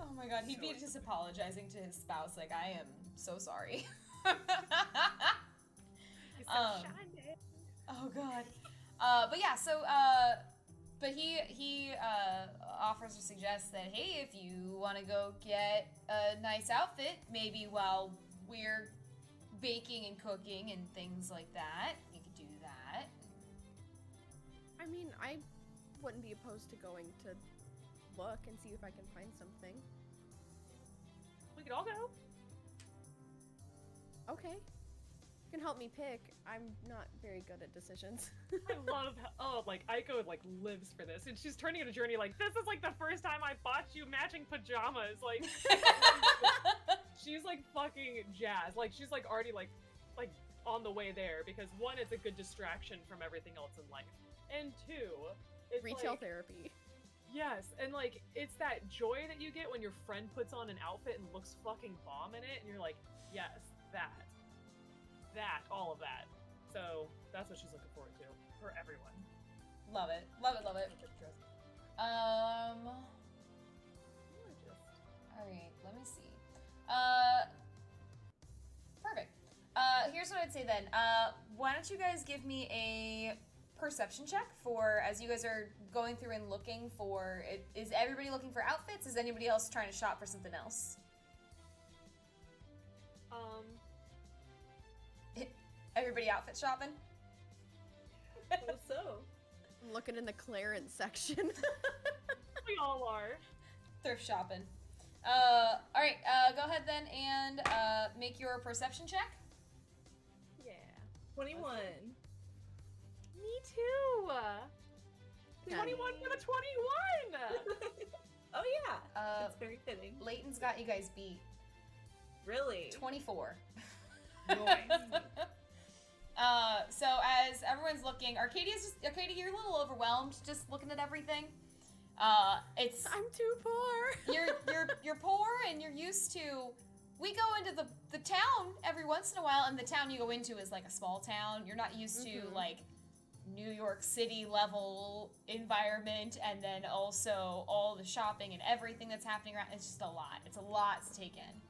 S1: Oh my god, he'd
S2: So
S1: be
S2: excited.
S1: just apologizing to his spouse, like, I am so sorry.
S2: He's so shiny.
S1: Oh god. But yeah, so but he offers or suggests that, hey, if you want to go get a nice outfit, maybe while we're baking and cooking and things like that, you could do that.
S4: I mean, I wouldn't be opposed to going to look and see if I can find something.
S2: We could all go.
S4: Okay. You can help me pick. I'm not very good at decisions.
S2: I love how, like, Aiko, like, lives for this. And she's turning it a journey, like, this is, like, the first time I bought you matching pajamas. Like, she's, like, fucking jazzed. Like, she's, like, already, like, on the way there. Because, one, it's a good distraction from everything else in life. And two, it's,
S4: Retail
S2: like,
S4: therapy.
S2: yes, and, like, it's that joy that you get when your friend puts on an outfit and looks fucking bomb in it. And you're like, yes, that, all of that. So that's what she's looking forward to for everyone.
S1: Love it. Love it, love it. Alright, let me see. Perfect. Here's what I'd say then. Why don't you guys give me a perception check for, as you guys are going through and looking for, is everybody looking for outfits? Is anybody else trying to shop for something else? Everybody outfit shopping?
S3: So.
S4: I'm looking in the clearance section.
S2: We all are.
S1: Thrift shopping. Alright, go ahead then and make your perception check.
S2: Yeah.
S3: 21.
S2: Me too.
S4: 10.
S2: 21 for the 21.
S3: Oh yeah. That's very fitting.
S1: Leighton's got you guys beat.
S3: Really?
S1: 24.
S3: Nice.
S1: So as everyone's looking, Arcadia, you're a little overwhelmed just looking at everything. It's
S4: I'm too poor.
S1: you're poor and you're used to. We go into the town every once in a while, and the town you go into is like a small town. You're not used to like New York City level environment, and then also all the shopping and everything that's happening around. It's just a lot. It's a lot to take in.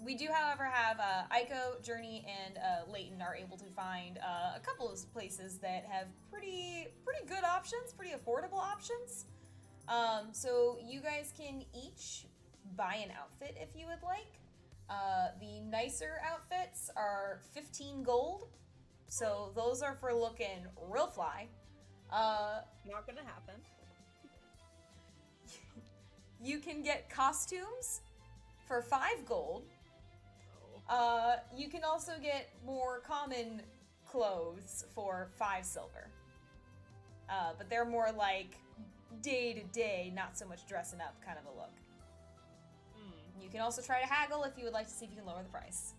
S1: We do, however, have Aiko, Journey, and Leighton are able to find a couple of places that have pretty good options, pretty affordable options. So you guys can each buy an outfit if you would like. The nicer outfits are 15 gold, so those are for looking real fly.
S3: Not gonna happen.
S1: You can get costumes for 5 gold. You can also get more common clothes for 5 silver. But they're more like day-to-day, not so much dressing up kind of a look. You can also try to haggle if you would like to see if you can lower the price.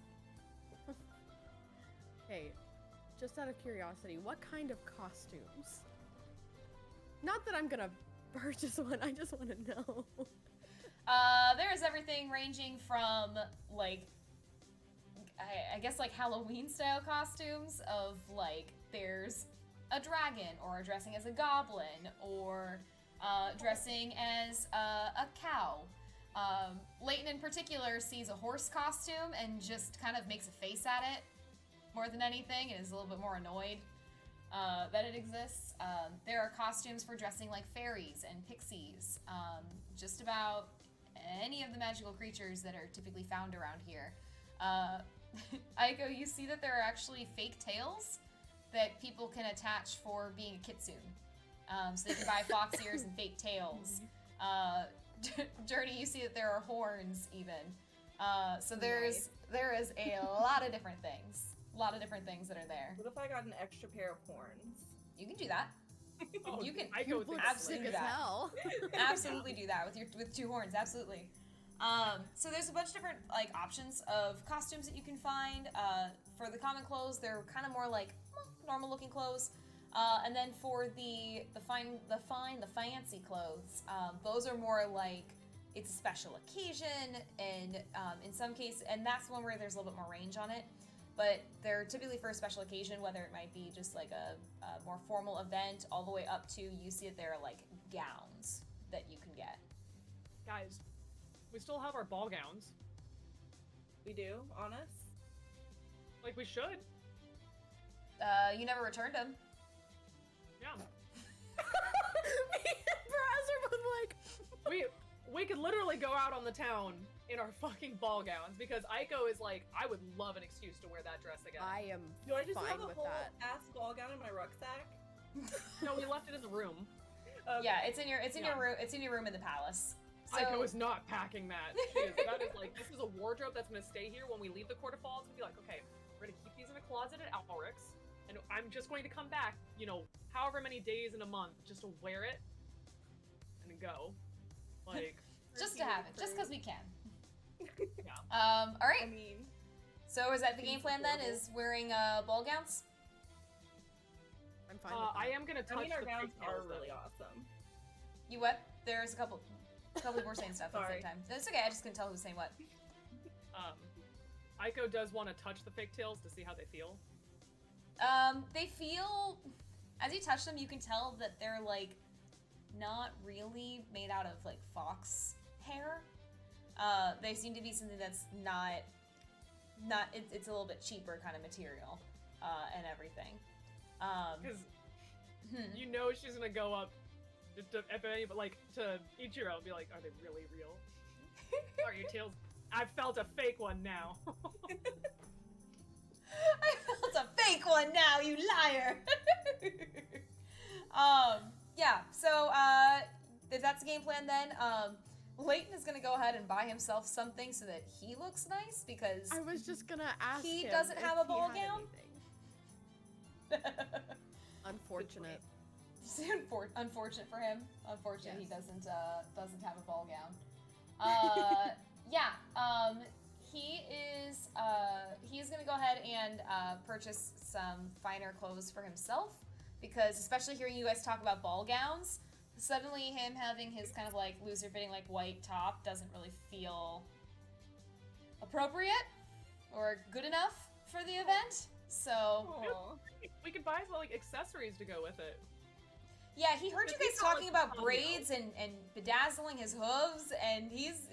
S4: Hey, just out of curiosity, what kind of costumes? Not that I'm gonna purchase one, I just want to know.
S1: There is everything ranging from, like, I guess, like, Halloween-style costumes of, like, there's a dragon, or dressing as a goblin, or dressing as a cow. Leighton in particular sees a horse costume and just kind of makes a face at it more than anything, and is a little bit more annoyed that it exists. There are costumes for dressing like fairies and pixies, just about any of the magical creatures that are typically found around here. Aiko, you see that there are actually fake tails that people can attach for being a kitsune. So they can buy fox ears and fake tails. Journey, you see that there are horns even. So there is a lot of different things. A lot of different things that are there.
S3: What if I got an extra pair of horns?
S1: You can do that.
S2: Oh,
S1: You can
S2: Aiko would think that's
S1: absolutely
S4: Sick
S1: do
S4: as
S1: that.
S4: hell.
S1: Absolutely do that with 2 horns. Absolutely. So there's a bunch of different like options of costumes that you can find. For the common clothes, they're kind of more like normal looking clothes. And then for the fancy clothes, those are more like it's a special occasion, and in some cases, and that's one where there's a little bit more range on it. But they're typically for a special occasion, whether it might be just like a more formal event, all the way up to you see that there are like gowns that you can get.
S2: Guys, we still have our ball gowns.
S3: We do, on us?
S2: Like we should.
S1: You never returned them.
S2: Yeah.
S4: Me and Braz are both like,
S2: We could literally go out on the town in our fucking ball gowns, because Aiko is like, I would love an excuse to wear that dress again.
S4: I am
S3: Do I just
S4: fine
S3: have a
S4: with
S3: whole
S4: that.
S3: ass ball gown in my rucksack?
S2: No, we left it in the room.
S3: Okay.
S1: Yeah, it's in your
S2: Yeah.
S1: room. It's in your room in the palace. So,
S2: Aiko is not packing that. That is like, this is a wardrobe that's gonna stay here when we leave the Court of Falls. We'll be like, okay, we're gonna keep these in a closet at Alric's, and I'm just going to come back, however many days in a month, just to wear it and go. Like,
S1: just to have it, just because we can.
S2: yeah.
S1: All
S3: I
S1: right.
S3: mean,
S1: So is that the game
S3: Seems
S1: plan then?
S3: affordable.
S1: Is wearing ball gowns?
S4: I'm fine with that.
S2: I am gonna touch
S3: our
S2: the
S3: gowns
S2: pigtails,
S3: are
S2: though.
S3: really awesome.
S1: You what? There's a couple more saying stuff at the
S3: Sorry.
S1: same time. It's okay. I just couldn't tell who's saying what.
S2: Aiko does want to touch the fake tails to see how they feel.
S1: They feel, as you touch them, you can tell that they're like not really made out of like fox hair. They seem to be something that's not. It's a little bit cheaper kind of material, and everything.
S2: Because she's gonna go up to Ichiro and be like, are they really real? Are your tails? I felt a fake one now.
S1: I felt a fake one now, you liar. Yeah, so if that's the game plan then, Leighton is gonna go ahead and buy himself something so that he looks nice, because
S4: I was just gonna ask
S1: He
S4: him
S1: doesn't
S4: if
S1: have a
S4: he
S1: ball
S4: had
S1: gown?
S4: anything. Unfortunate.
S1: Unfortunate for him. Unfortunate he
S4: Yes.
S1: doesn't have a ball gown. He is gonna go ahead and purchase some finer clothes for himself, because especially hearing you guys talk about ball gowns, suddenly him having his kind of like looser fitting like white top doesn't really feel appropriate or good enough for the event. So
S3: Aw.
S2: buys like accessories to go with it.
S1: Yeah, he heard you
S2: Because
S1: guys
S2: he's got,
S1: talking
S2: like,
S1: about
S2: a
S1: braids and bedazzling his hooves, and he's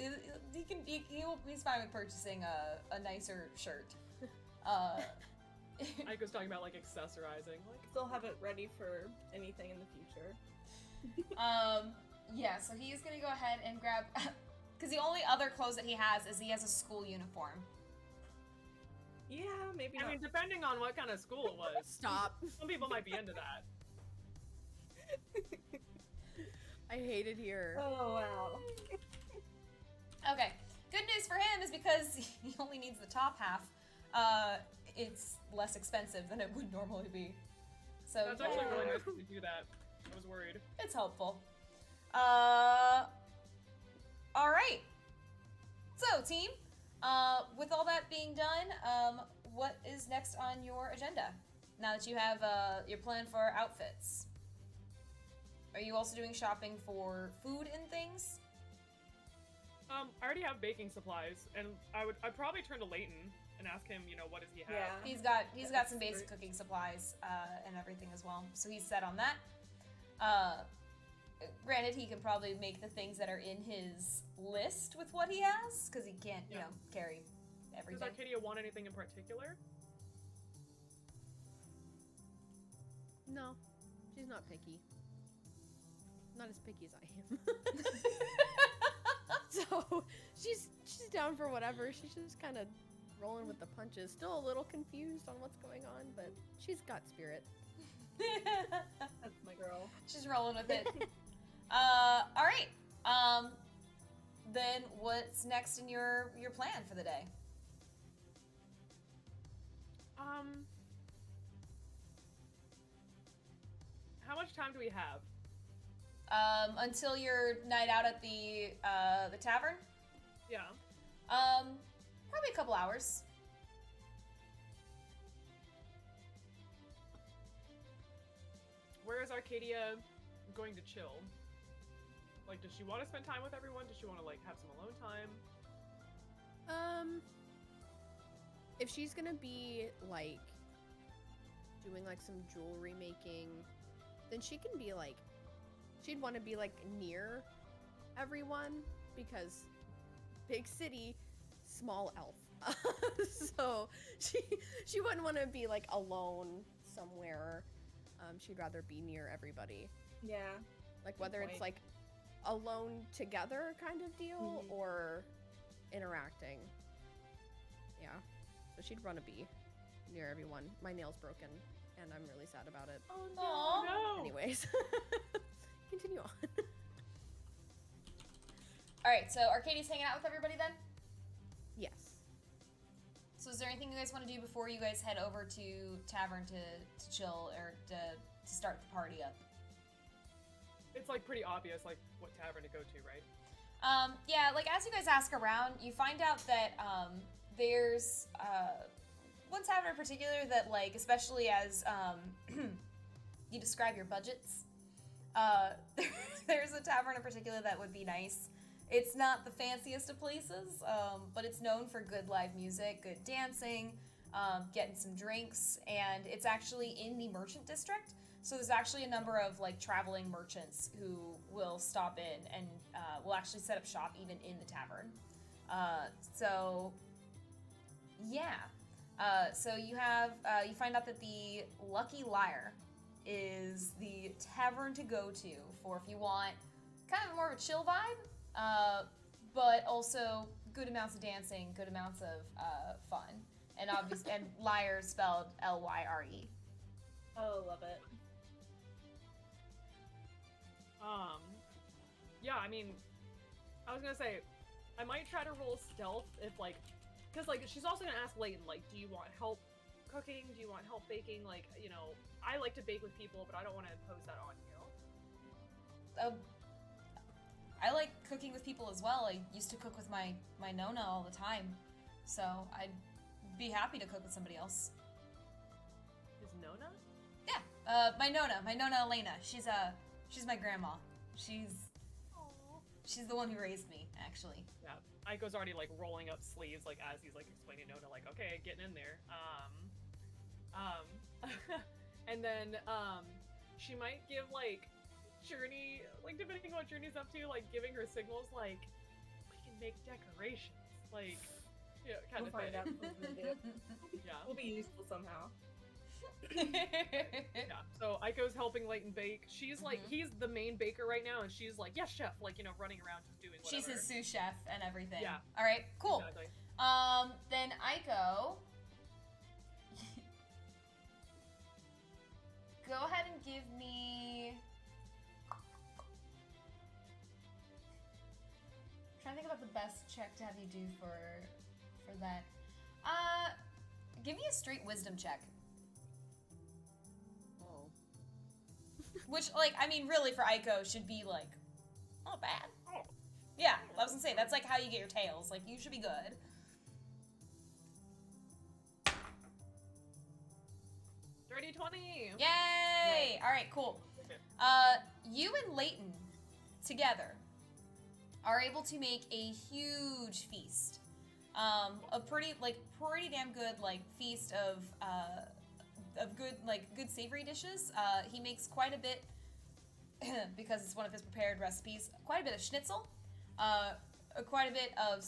S1: fine with purchasing a nicer shirt.
S2: Aiko's talking about like accessorizing, like.
S3: Still have it ready for anything in the future.
S1: Yeah, so he's gonna go ahead and grab, because the only other clothes that he has is he has a school uniform.
S3: Yeah, maybe not.
S2: I mean, depending on what kind of school it was.
S4: Stop.
S2: Some people might be into that.
S4: I hate it here.
S3: Oh, wow.
S1: Okay, good news for him is because he only needs the top half. It's less expensive than it would normally be. So
S2: That's actually really nice to do that. I was worried.
S1: it's helpful. All right. So, team, with all that being done, what is next on your agenda? Now that you have your plan for outfits, are you also doing shopping for food and things?
S2: I already have baking supplies, and I'd probably turn to Leighton and ask him, you know, what does he have?
S3: Yeah.
S1: He's got some basic cooking supplies and everything as well, so he's set on that. Granted, he can probably make the things that are in his list with what he has, because he can't, you know, carry everything.
S2: Does Arcadia want anything in particular?
S4: No, she's not picky. Not as picky as I am. So she's down for whatever. She's just kind of rolling with the punches. Still a little confused on what's going on, but she's got spirit.
S3: That's my girl.
S1: She's rolling with it. All right. Then what's next in your plan for the day?
S2: How much time do we have?
S1: Until your night out at the tavern?
S2: Yeah.
S1: Probably a couple hours.
S2: Where is Arcadia going to chill? Like, does she want to spend time with everyone? Does she want to, like, have some alone time?
S4: If she's gonna be, like, doing, like, some jewelry making, then she can be, like, she'd want to be, like, near everyone, because big city, small elf. So she wouldn't want to be, like, alone somewhere. She'd rather be near everybody.
S3: Yeah.
S4: Like, whether
S3: point.
S4: it's, like, alone together kind of deal, or interacting. Yeah. So she'd want to be near everyone. My nail's broken, and I'm really sad about it.
S2: Oh
S1: Aw.
S2: no!
S4: Anyways. Continue on.
S1: All right, so Arcadia's hanging out with everybody then?
S4: Yes.
S1: So is there anything you guys want to do before you guys head over to tavern to chill or to start the party up?
S2: It's, like, pretty obvious, like, what tavern to go to, right?
S1: Yeah, like, as you guys ask around, you find out that, there's, one tavern in particular that, like, especially as, you describe your budgets, there's a tavern in particular that would be nice. It's not the fanciest of places, but it's known for good live music, good dancing, getting some drinks, and it's actually in the merchant district. So there's actually a number of like traveling merchants who will stop in and will actually set up shop even in the tavern. So yeah, so you have you find out that the Lucky Liar is the tavern to go to for if you want kind of more of a chill vibe, but also good amounts of dancing, good amounts of fun, and obviously and liar spelled Lyre.
S3: Oh, love it.
S2: Yeah, I mean, I was gonna say, I might try to roll stealth if, like, because, like, she's also gonna ask Leighton, like, do you want help cooking? Do you want help baking? Like, you know, I like to bake with people, but I don't want to impose that on you.
S1: I like cooking with people as well. I used to cook with my Nona all the time, so I'd be happy to cook with somebody else.
S2: Is Nona?
S1: Yeah, my Nona Elena. She's my grandma. She's the one who raised me, actually.
S2: Yeah, Aiko's already, like, rolling up sleeves, like, as he's, like, explaining Nona, like, okay, getting in there. and then she might give like Journey, like depending on what Journey's up to, like giving her signals like we can make decorations, like kind
S3: We'll
S2: of
S3: find
S2: thing.
S3: out what we're gonna do.
S2: Yeah.
S3: We'll be useful somehow.
S2: Yeah. So Aiko's helping Leighton bake. She's like, he's the main baker right now, and she's like, yes, chef, like running around just doing whatever.
S1: She's his sous chef and everything.
S2: Yeah.
S1: All right. Cool.
S2: Exactly.
S1: Then Aiko, go ahead and give me. I'm trying to think about the best check to have you do for that. Give me a straight wisdom check.
S4: Oh.
S1: Which, like, I mean, really for Aiko should be like, not bad.
S2: Oh.
S1: Yeah, I was gonna say that's like how you get your tails. Like, you should be good.
S2: Dirty 20.
S1: Yay!
S3: Nice.
S1: All right, cool.
S2: Okay.
S1: You and Leighton together are able to make a huge feast. A pretty damn good like feast of good savory dishes. He makes quite a bit because it's one of his prepared recipes. Quite a bit of schnitzel. Quite a bit of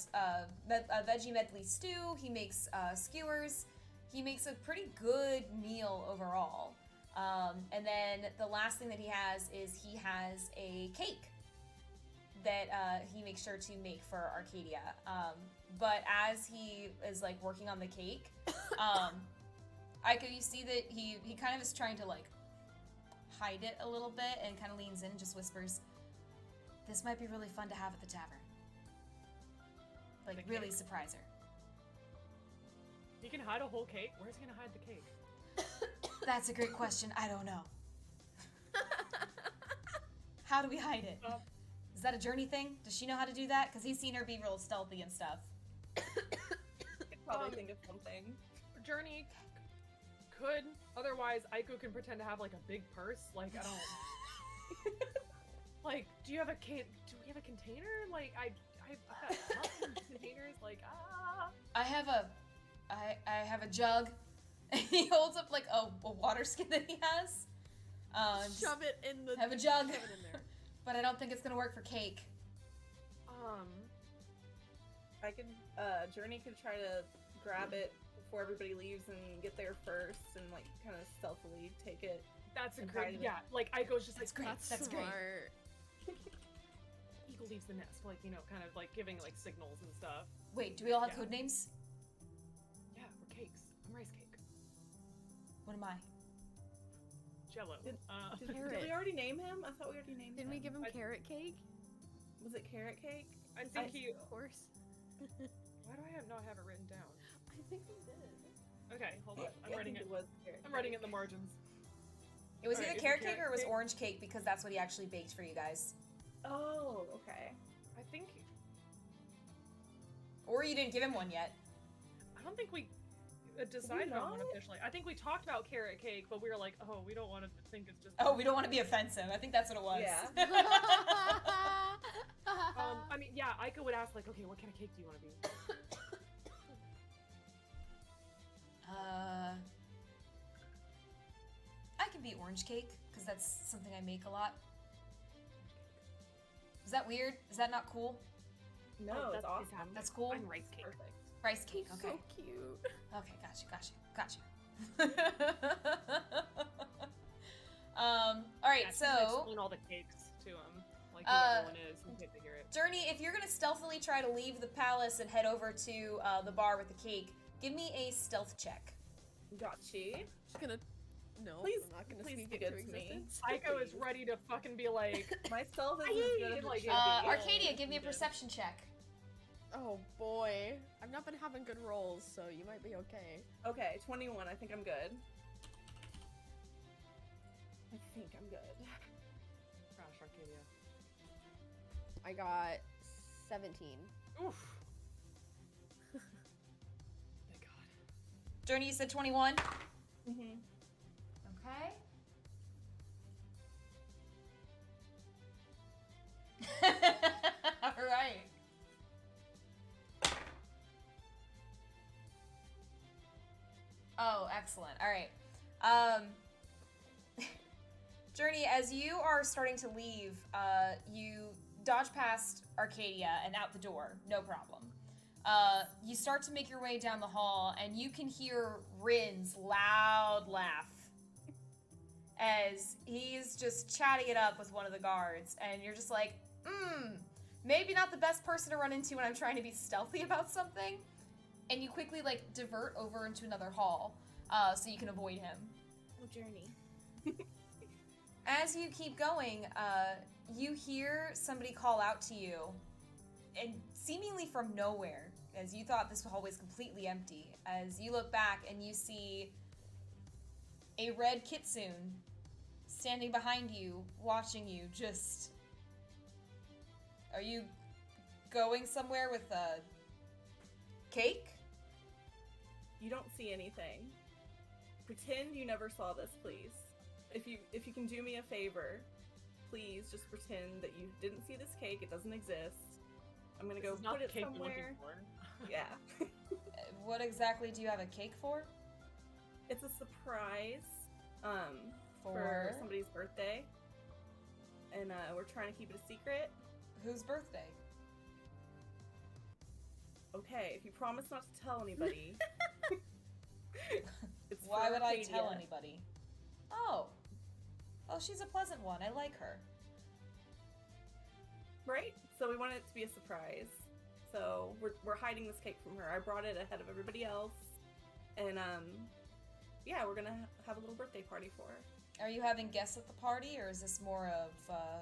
S1: veggie medley stew. He makes skewers. He makes a pretty good meal overall. And then the last thing that he has is he has a cake that he makes sure to make for Arcadia. But as he is like working on the cake, Aiko, you see that he kind of is trying to like hide it a little bit and kind of leans in and just whispers, "This might be really fun to have at the tavern. Like,
S2: The
S1: really
S2: cake?
S1: surprise her."
S2: He can hide a whole cake. Where's he gonna hide the cake?
S1: That's a great question. I don't know. How do we hide it? Is that a Journey thing? Does she know how to do that? Because he's seen her be real stealthy and stuff.
S3: Could probably think of something.
S2: Journey could. Otherwise, Aiko can pretend to have like a big purse. Like I don't. Like, do we have a container? Like I've got cups and containers. Like
S1: I have a jug. And he holds up like a water skin that he has.
S4: Shove it in the.
S1: have a jug.
S4: Shove it in there.
S1: But I don't think it's gonna work for cake.
S3: I could, Journey could try to grab it before everybody leaves and get there first and, like, kind of stealthily take it.
S2: That's a
S3: And
S2: great.
S3: hide it.
S2: Yeah, like Aiko's just
S1: That's
S2: like
S1: great. That's great.
S4: Smart.
S2: Eagle leaves the nest, like kind of like giving like signals and stuff.
S1: Wait, do we all have
S2: Yeah.
S1: code names?
S2: Yeah, we're cakes. I'm rice cake.
S1: What am I?
S2: Jello.
S3: Did we
S4: Carrot.
S3: already name him? I thought we already named
S4: Didn't we
S3: him.
S4: give him
S2: I-
S4: carrot cake?
S3: Was it carrot cake?
S2: I think he.
S4: Of course.
S2: Why do I not have it written down?
S4: I think we did.
S2: Okay, hold on. I'm
S3: I
S2: writing
S3: think
S2: it.
S3: was carrot
S2: I'm writing it
S3: cake.
S2: in the margins.
S1: It was
S2: Alright,
S1: either
S2: is it
S1: carrot cake
S2: carrot
S1: or it was
S2: cake?
S1: orange cake because that's what he actually baked for you guys.
S3: Oh, okay.
S2: I think.
S1: Or you didn't give him one yet.
S2: I don't think we decided on one
S3: not?
S2: officially. I think we talked about carrot cake, but we were like, oh, we don't want to think it's just.
S1: Oh, we don't want to be offensive. I think that's what it was.
S3: Yeah.
S2: I mean, yeah, Aiko would ask like, okay, what kind of cake do you want to be?
S1: I can be orange cake because that's something I make a lot. Is that weird? Is that not cool?
S3: No,
S2: Oh,
S3: it's
S2: that's
S3: awesome.
S2: fantastic.
S1: That's cool.
S2: I'm rice cake.
S3: Perfect.
S1: Rice cake.
S4: He's
S1: Okay.
S4: so cute.
S1: Okay. Gotcha. All right.
S2: Yeah, she's
S1: So,
S2: gonna explain all the cakes to him, like who everyone is, in case they hear it.
S1: Journey, if you're gonna stealthily try to leave the palace and head over to the bar with the cake, give me a stealth check.
S3: Gotcha.
S4: Just gonna. No,
S3: Please-
S4: I'm not gonna
S3: please
S4: speak
S3: be
S4: it
S3: good
S4: to
S3: to me.
S4: existence.
S2: Aiko is ready to fucking be like,
S3: My stealth is
S2: Aye,
S3: as good as it
S2: like,
S3: should be.
S1: Arcadia, give me a
S2: Okay.
S1: perception check.
S4: Oh boy, I've not been having good rolls, so you might be okay.
S3: Okay, 21. I think I'm good. I think I'm good.
S2: gosh, Arcadia.
S4: I got 17.
S2: Oof. Thank God.
S1: Journey, you said 21.
S3: Mm-hmm.
S1: Okay. All right. Oh, excellent. All right. as you are starting to leave, you dodge past Arcadia and out the door, no problem. You start to make your way down the hall, and you can hear Rin's loud laugh as he's just chatting it up with one of the guards, and you're just like, maybe not the best person to run into when I'm trying to be stealthy about something. And you quickly, like, divert over into another hall, so you can avoid him.
S3: Oh, Journey.
S1: As you keep going, you hear somebody call out to you, and seemingly from nowhere, as you thought this hallway was completely empty. As you look back and you see a red kitsune standing behind you, watching you, just... Are you going somewhere with a cake?
S3: You don't see anything. Pretend you never saw this, please. If you can do me a favor, please just pretend that you didn't see this cake. It doesn't exist. I'm gonna go put it somewhere. Yeah.
S1: What exactly do you have a cake for?
S3: It's a surprise. For somebody's birthday. And we're trying to keep it a secret.
S1: Whose birthday?
S3: Okay, if you promise not to tell anybody. It's
S1: Why
S3: for
S1: would I
S3: Arcadia.
S1: tell anybody? Oh, she's a pleasant one. I like her.
S3: Right? So we want it to be a surprise. So we're hiding this cake from her. I brought it ahead of everybody else. And yeah, we're gonna have a little birthday party for her.
S1: Are you having guests at the party, or is this more of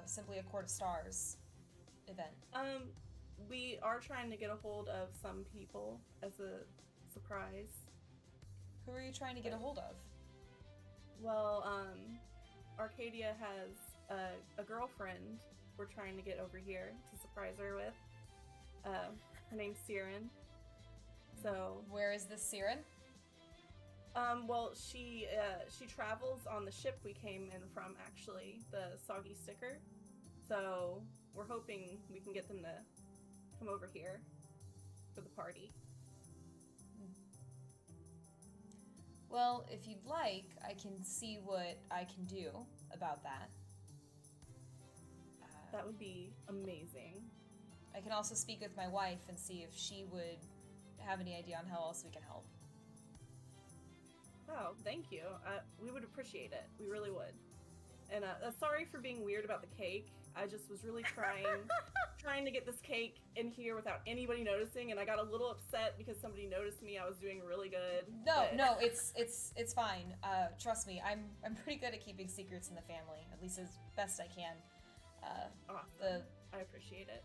S1: simply a Court of Stars event?
S3: We are trying to get a hold of some people as a surprise.
S1: Who are you trying to get a hold of?
S3: Well, Arcadia has a girlfriend we're trying to get over here to surprise her with. Her name's Siren. So,
S1: Where is this Siren?
S3: well, she travels on the ship we came in from, actually, the Soggy Sticker. So, we're hoping we can get them to come over here for the party.
S1: Well, if you'd like, I can see what I can do about that.
S3: That would be amazing.
S1: I can also speak with my wife and see if she would have any idea on how else we can help.
S3: Oh, thank you. We would appreciate it. We really would. And sorry for being weird about the cake. I just was really trying to get this cake in here without anybody noticing, and I got a little upset because somebody noticed me. I was doing really good.
S1: No, it's fine. Trust me, I'm pretty good at keeping secrets in the family, at least as best I can.
S3: Awesome. I appreciate it.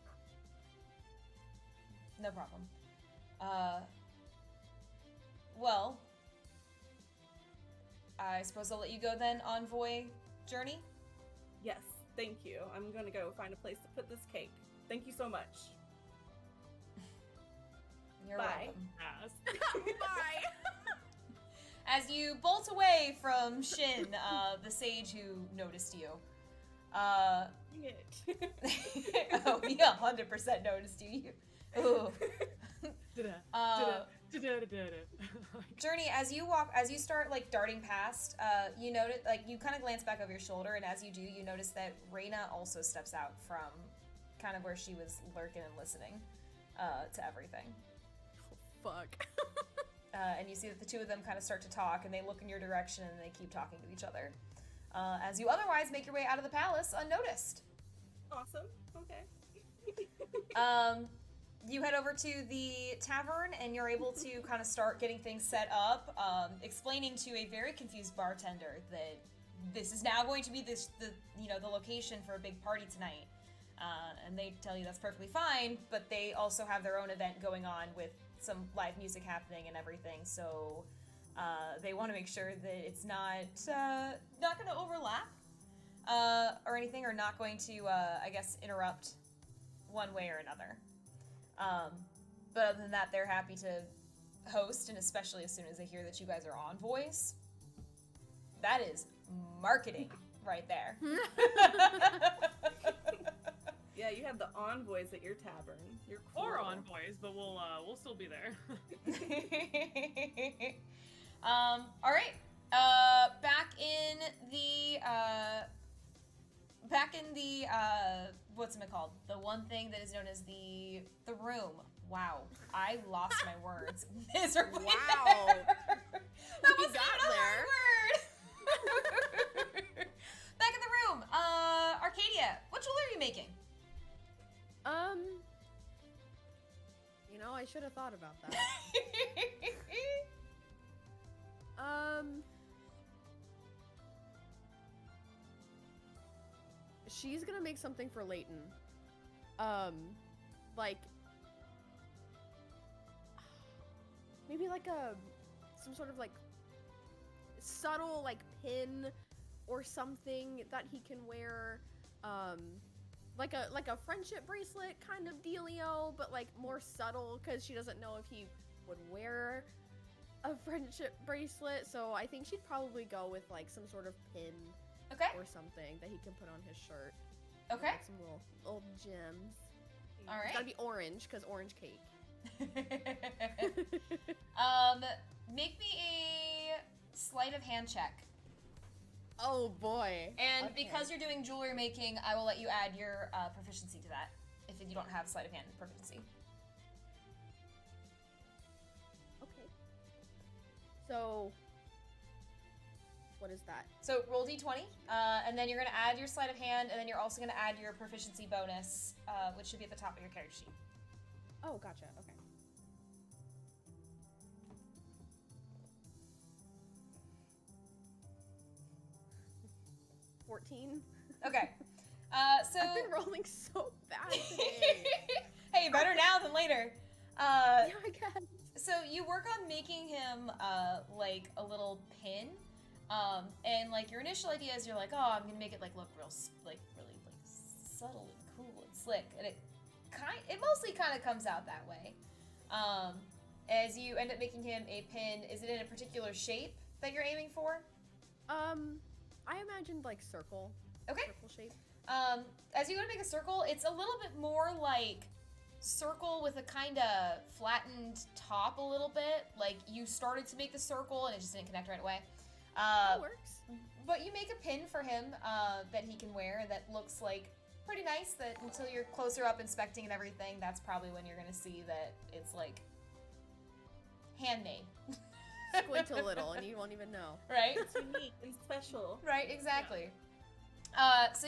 S1: No problem. Well, I suppose I'll let you go then, Envoy Journey?
S3: Yes, thank you. I'm gonna go find a place to put this cake. Thank you so much.
S1: You're
S3: Bye.
S1: welcome.
S2: Yes.
S4: Bye.
S1: As you bolt away from Shin, the sage who noticed you.
S3: Dang it.
S1: Oh, he 100% noticed you. Ooh. Journey, as you start like darting past, you notice, like, you kind of glance back over your shoulder, and as you do, you notice that Reyna also steps out from kind of where she was lurking and listening to everything.
S4: Fuck.
S1: And you see that the two of them kind of start to talk, and they look in your direction, and they keep talking to each other. As you otherwise make your way out of the palace unnoticed.
S3: Awesome. Okay.
S1: You head over to the tavern, and you're able to kind of start getting things set up, explaining to a very confused bartender that this is now going to be the location for a big party tonight. And they tell you that's perfectly fine, but they also have their own event going on with some live music happening and everything, so they want to make sure that it's not going to overlap or anything, or not going to, I guess, interrupt one way or another. But other than that, they're happy to host, and especially as soon as they hear that you guys are Envoys. That is marketing right there.
S3: Yeah, you have the Envoys at your tavern. You're cool.
S2: Or Envoys, but we'll still be there.
S1: All right. Back in the back in the what's it called? The one thing that is known as the room. Wow, I lost my words miserably.
S4: Wow.
S1: That
S4: We
S1: was
S4: got
S1: not a hard word. Back in the room. Arcadia, what jewelry are you making?
S4: You know, I should have thought about that. She's gonna make something for Leighton. Like maybe like some sort of like subtle like pin or something that he can wear. Like a friendship bracelet kind of dealio, but like more subtle because she doesn't know if he would wear a friendship bracelet. So I think she'd probably go with like some sort of pin
S1: Okay.
S4: or something that he can put on his shirt.
S1: Okay.
S4: Like some little gems.
S1: All
S4: It's
S1: right.
S4: gotta be orange because orange cake.
S1: Make me a sleight of hand check.
S4: Oh boy.
S1: And
S4: Okay.
S1: because you're doing jewelry making, I will let you add your proficiency to that if you don't have sleight of hand proficiency.
S4: Okay. So what is that?
S1: So roll d20, and then you're going to add your sleight of hand, and then you're also going to add your proficiency bonus, which should be at the top of your character sheet.
S4: Oh, gotcha. Okay. $14.
S1: Okay. So
S4: I've been rolling so bad today.
S1: hey, better now than later.
S4: Yeah, I guess.
S1: So you work on making him like a little pin, and like your initial idea is you're like, oh, I'm gonna make it like look real, like really like subtle and cool and slick, and it mostly kind of comes out that way. As you end up making him a pin, is it in a particular shape that you're aiming for?
S4: I imagined like circle.
S1: Okay.
S4: Circle shape.
S1: As you go to make a circle, it's a little bit more like circle with a kind of flattened top a little bit. Like you started to make the circle and it just didn't connect right away.
S4: That works.
S1: But you make a pin for him that he can wear that looks like pretty nice. That until you're closer up inspecting and everything, that's probably when you're gonna see that it's like handmade.
S4: Squint a little and you won't even know.
S1: Right?
S3: It's unique and special.
S1: Right, exactly. So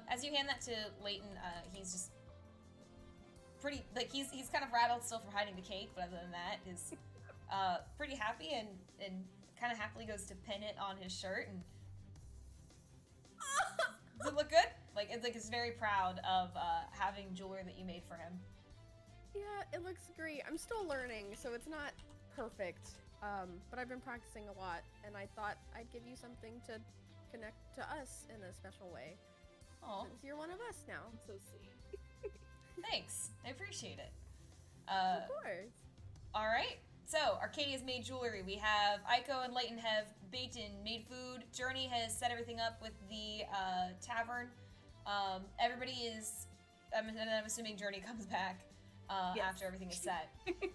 S1: as you hand that to Leighton, he's just pretty, like, he's kind of rattled still from hiding the cake, but other than that, is pretty happy and kind of happily goes to pin it on his shirt. And does it look good? Like, it's very proud of having jewelry that you made for him.
S4: Yeah, it looks great. I'm still learning, so it's not perfect. But I've been practicing a lot, and I thought I'd give you something to connect to us in a special way.
S1: Oh,
S4: Since you're one of us now.
S3: So sweet.
S1: thanks. I appreciate it.
S4: Of course.
S1: All right. So, Arcadia's made jewelry. We have Aiko and Leighton have baked and made food. Journey has set everything up with the tavern. Everybody is, I'm assuming Journey comes back
S3: Yes.
S1: after everything is set.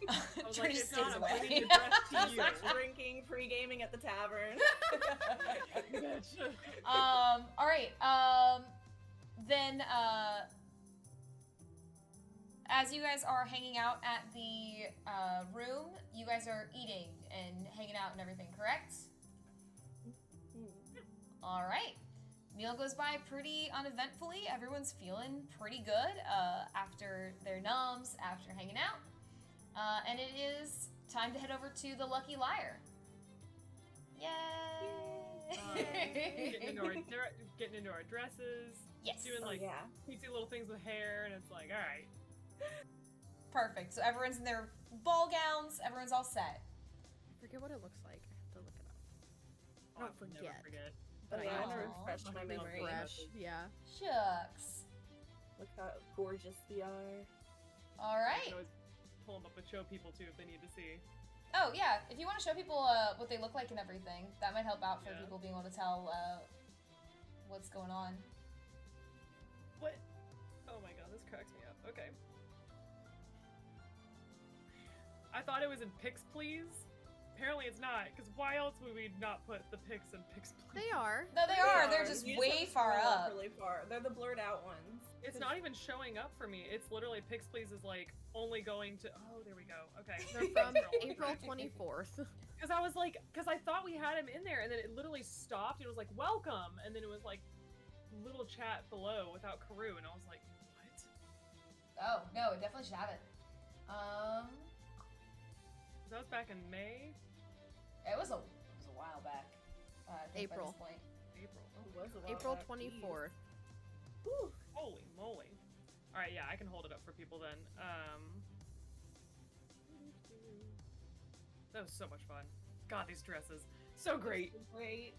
S2: I was
S1: Journey
S2: like,
S1: just
S2: if not,
S1: stays
S2: I'm
S1: away.
S2: bringing the dress to you.
S3: Drinking, pre-gaming at the tavern.
S2: Bitch.
S1: All right. Then, as you guys are hanging out at the room, you guys are eating and hanging out and everything, correct? All right. Meal goes by pretty uneventfully. Everyone's feeling pretty good after their numbs, after hanging out. And it is time to head over to the Lucky Liar. Yay!
S2: Getting into our dresses.
S1: Yes.
S2: Doing like
S3: yeah.
S2: cutesy little things with hair, and it's like, all right.
S1: Perfect. So everyone's in their ball gowns. Everyone's all set.
S4: I forget what it looks like. I have to look it up.
S2: Oh,
S4: Don't
S2: I'll never
S4: forget.
S2: forget.
S4: But
S3: yeah,
S4: I
S3: I'm
S1: Aw.
S3: refreshed my
S2: Something
S3: memory.
S2: fresh.
S4: Yeah.
S1: Shucks.
S3: Look how gorgeous we are.
S1: All
S2: I
S1: right.
S2: can always pull them up and show people too if they need to see.
S1: Oh yeah, if you want to show people what they look like and everything, that might help out for
S2: Yeah.
S1: people being able to tell what's going on.
S2: What? Oh my god, this cracks me up. Okay. I thought it was in Pix Please, apparently it's not, because why else would we not put the pics in Pix Please?
S4: They are.
S1: No, they are. They're just
S3: You
S1: way
S3: have to
S1: far
S3: scroll
S1: up.
S3: Really far. They're the blurred out ones.
S2: It's not even showing up for me. It's literally Pix Please is like only going to. Oh, there we go. Okay.
S4: They're from April 24th.
S2: Because I was like, because I thought we had him in there, and then it literally stopped. It was like welcome, and then it was like little chat below without Karoo, and I was like, what?
S1: Oh no, it definitely should have it.
S2: That was back in May,
S1: It was a while back. I think by
S4: April.
S1: this point.
S2: April. Oh,
S3: It was a while
S4: April
S3: back,
S4: 24th.
S3: Whew.
S2: holy moly! All right, yeah, I can hold it up for people then. That was so much fun. God, these dresses, so great.
S3: Great.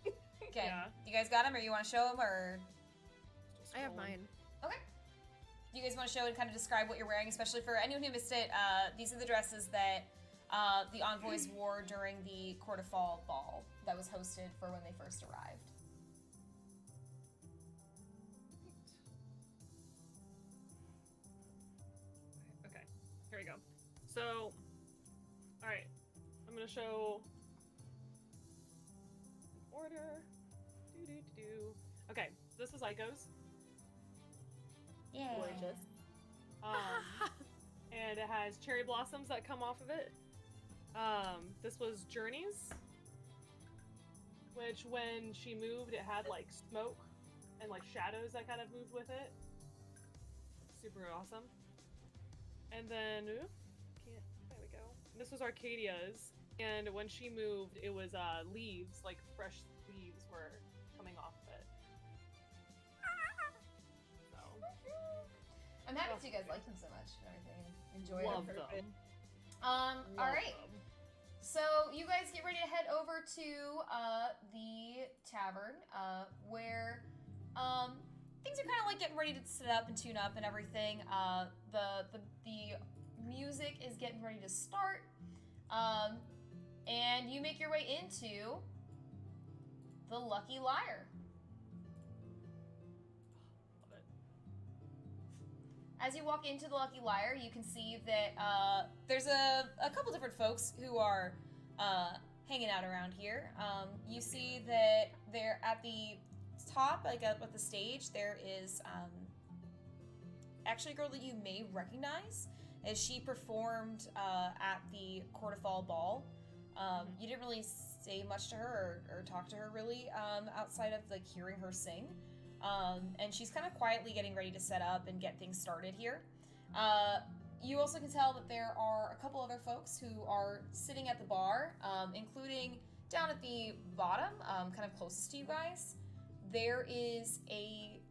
S1: Okay,
S2: Yeah.
S1: you guys got them, or you want to show them, or
S4: I have
S2: Scrolling.
S4: mine.
S1: okay? Do you guys want to show and kind of describe what you're wearing, especially for anyone who missed it? These are the dresses that the Envoys wore during the Court of Fall ball that was hosted for when they first arrived.
S2: Okay, here we go. So, all right, I'm gonna show order. Okay, this is Aiko's.
S1: Yeah.
S3: Gorgeous.
S2: And it has cherry blossoms that come off of it. This was Journey's, which when she moved, it had like smoke and like shadows that kind of moved with it. Super awesome. And then, there we go. This was Arcadia's, and when she moved, it was leaves, like fresh leaves were coming off of it. So,
S1: I'm happy that you guys like them so much and everything. Enjoy
S2: love
S1: them.
S2: them.
S1: All
S2: Love
S1: right.
S2: them.
S1: So you guys get ready to head over to the tavern, where things are kind of like getting ready to set up and tune up and everything. The music is getting ready to start, and you make your way into the Lucky Liar.
S2: Love it.
S1: As you walk into the Lucky Liar, you can see that there's a couple different folks who are hanging out around here. You see that they're at the top, like up at the stage, there is actually a girl that you may recognize, as she performed at the Court of Fall ball. You didn't really say much to her or talk to her really outside of like hearing her sing. And she's kind of quietly getting ready to set up and get things started here. You also can tell that there are a couple other folks who are sitting at the bar, including down at the bottom, kind of closest to you guys. There is a,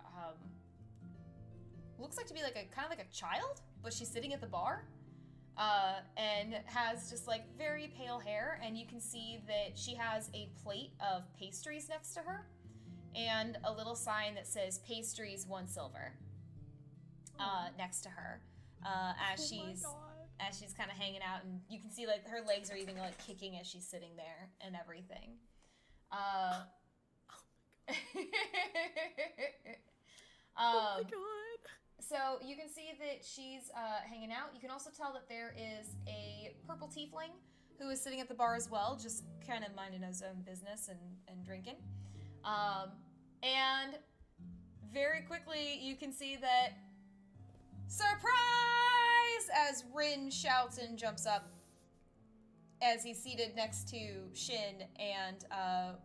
S1: looks like to be like a kind of like a child, but she's sitting at the bar, and has just like very pale hair, and you can see that she has a plate of pastries next to her, and a little sign that says "Pastries 1 silver" next to her, as she's kind of hanging out, and you can see like her legs are even like kicking as she's sitting there and everything.
S4: Oh my god.
S1: So you can see that she's hanging out. You can also tell that there is a purple tiefling who is sitting at the bar as well, just kind of minding his own business and drinking. And very quickly you can see that surprise as Rin shouts and jumps up as he's seated next to Shin and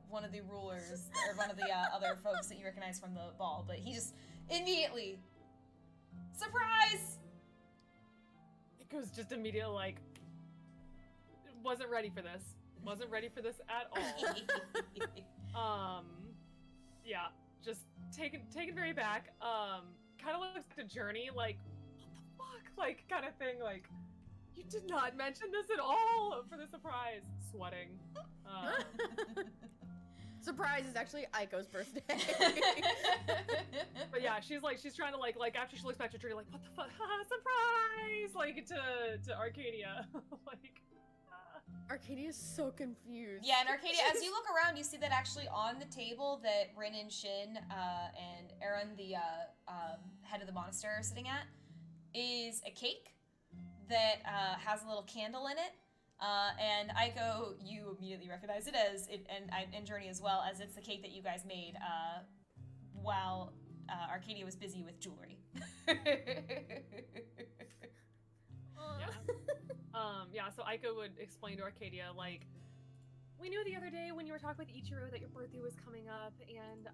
S1: one of the rulers, or one of the other folks that you recognize from the ball. But he just immediately, surprise!
S2: It goes just immediately like, wasn't ready for this. Wasn't ready for this at all. Yeah, just taken very back. Kind of looks like a journey, like, what the fuck, like, kind of thing, like, you did not mention this at all for the surprise. Sweating.
S4: Surprise is actually Aiko's birthday.
S2: But yeah, she's trying to like after she looks back to Journey, like, what the fuck, surprise, like to Arcadia, like.
S4: Arcadia's so confused.
S1: Yeah, and Arcadia, as you look around, you see that actually on the table that Rin and Shin and Aaron, the head of the monastery, are sitting at, is a cake that has a little candle in it. And Aiko, you immediately recognize it as it, and Journey as well, as it's the cake that you guys made while Arcadia was busy with jewelry.
S2: Yeah, so Aiko would explain to Arcadia, like, we knew the other day when you were talking with Ichiro that your birthday was coming up, and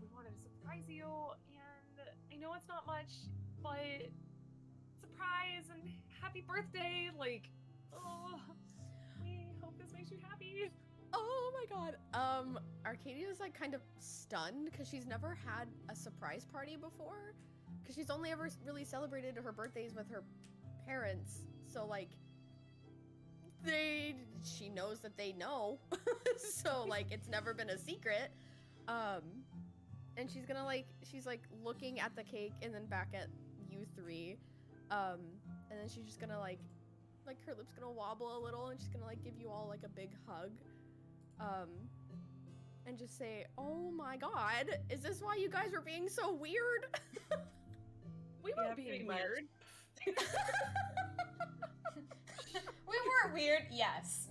S2: we wanted to surprise you, and I know it's not much, but surprise and happy birthday, like, oh, we hope this makes you happy.
S4: Oh my god. Arcadia's like kind of stunned because she's never had a surprise party before. Because she's only ever really celebrated her birthdays with her parents. So like, she knows that they know. So like, it's never been a secret. And she's gonna she's like looking at the cake and then back at you three. And then she's just gonna like her lips gonna wobble a little and she's gonna like give you all like a big hug. And just say, oh my god, is this why you guys were being so weird?
S2: We weren't being weird.
S1: We weren't weird, yes.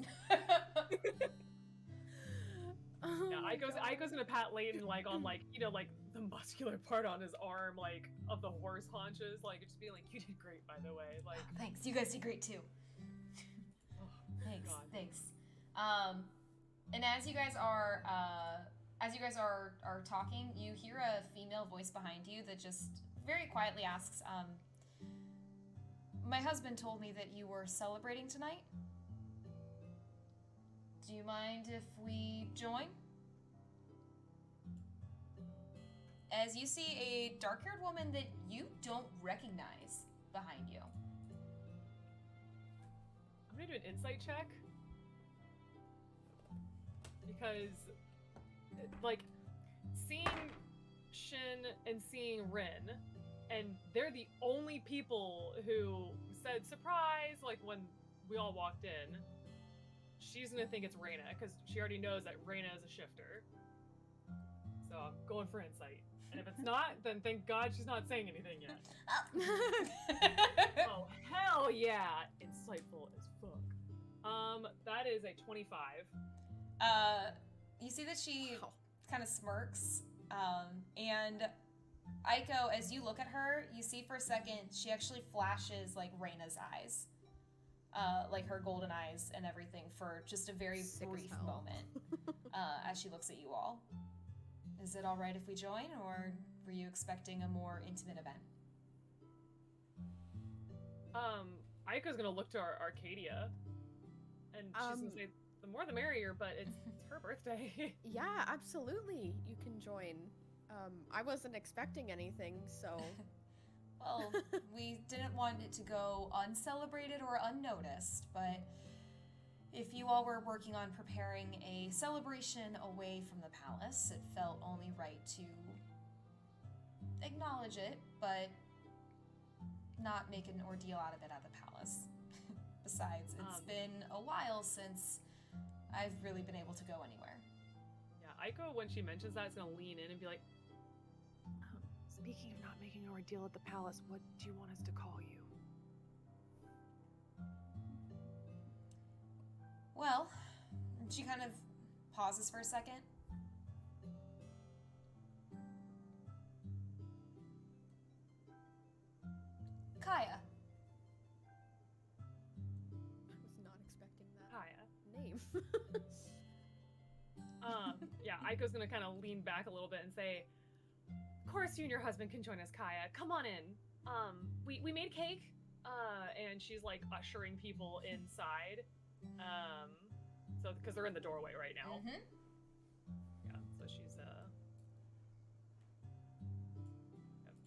S2: Yeah, Aiko's gonna pat Layton like on like, you know, like the muscular part on his arm, like of the horse haunches, like just being like, you did great by the way. Like
S1: Thanks, you guys did great too. Thanks,
S2: God.
S1: thanks. And as you guys are talking, you hear a female voice behind you that just very quietly asks, my husband told me that you were celebrating tonight. Do you mind if we join? As you see a dark-haired woman that you don't recognize behind you.
S2: I'm gonna do an insight check. Because, like, seeing Shin and seeing Rin, and they're the only people who said surprise, like, when we all walked in, she's gonna think it's Reyna, because she already knows that Reyna is a shifter. So I'm going for insight. And if it's not, then thank God she's not saying anything yet. Oh, hell yeah! Insightful as fuck. That is a 25.
S1: You see that she kind of smirks, and Aiko, as you look at her, you see for a second she actually flashes like Reyna's eyes, like her golden eyes and everything for just a very brief moment, as she looks at you all. Is it all right if we join, or were you expecting a more intimate event?
S2: Aiko's gonna look to Arcadia, and she's gonna say, the more the merrier, but it's her birthday.
S4: Yeah, absolutely. You can join. I wasn't expecting anything, so...
S1: Well, we didn't want it to go uncelebrated or unnoticed, but if you all were working on preparing a celebration away from the palace, it felt only right to acknowledge it, but not make an ordeal out of it at the palace. Besides, it's been a while since I've really been able to go anywhere.
S2: Yeah, Aiko, when she mentions that, is gonna lean in and be like, speaking of not making an ordeal at the palace, what do you want us to call you?
S1: Well, she kind of pauses for a second. Kaya.
S4: I was not expecting that
S2: Kaya.
S4: name.
S2: Yeah, Aiko's gonna kind of lean back a little bit and say, of course you and your husband can join us, Kaya. Come on in. We made cake, and she's like ushering people inside. So because they're in the doorway right now.
S1: Mm-hmm.
S2: Yeah, so she's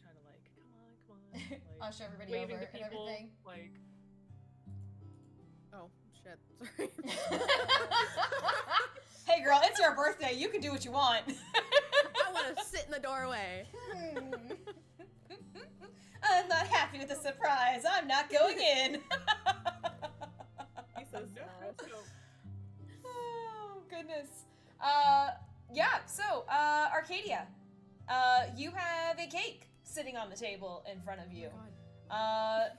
S2: trying to like, come on, like,
S1: Usher everybody
S2: waving
S1: over
S2: to people,
S1: and everything.
S2: like.
S4: Oh, shit. Sorry.
S1: Hey girl, it's your birthday. You can do what you want.
S4: I want to sit in the doorway.
S1: I'm not happy with the surprise. I'm not going in.
S3: He's so sad.
S1: Oh, goodness. Yeah, so, Arcadia, you have a cake sitting on the table in front of you.
S4: Oh my God.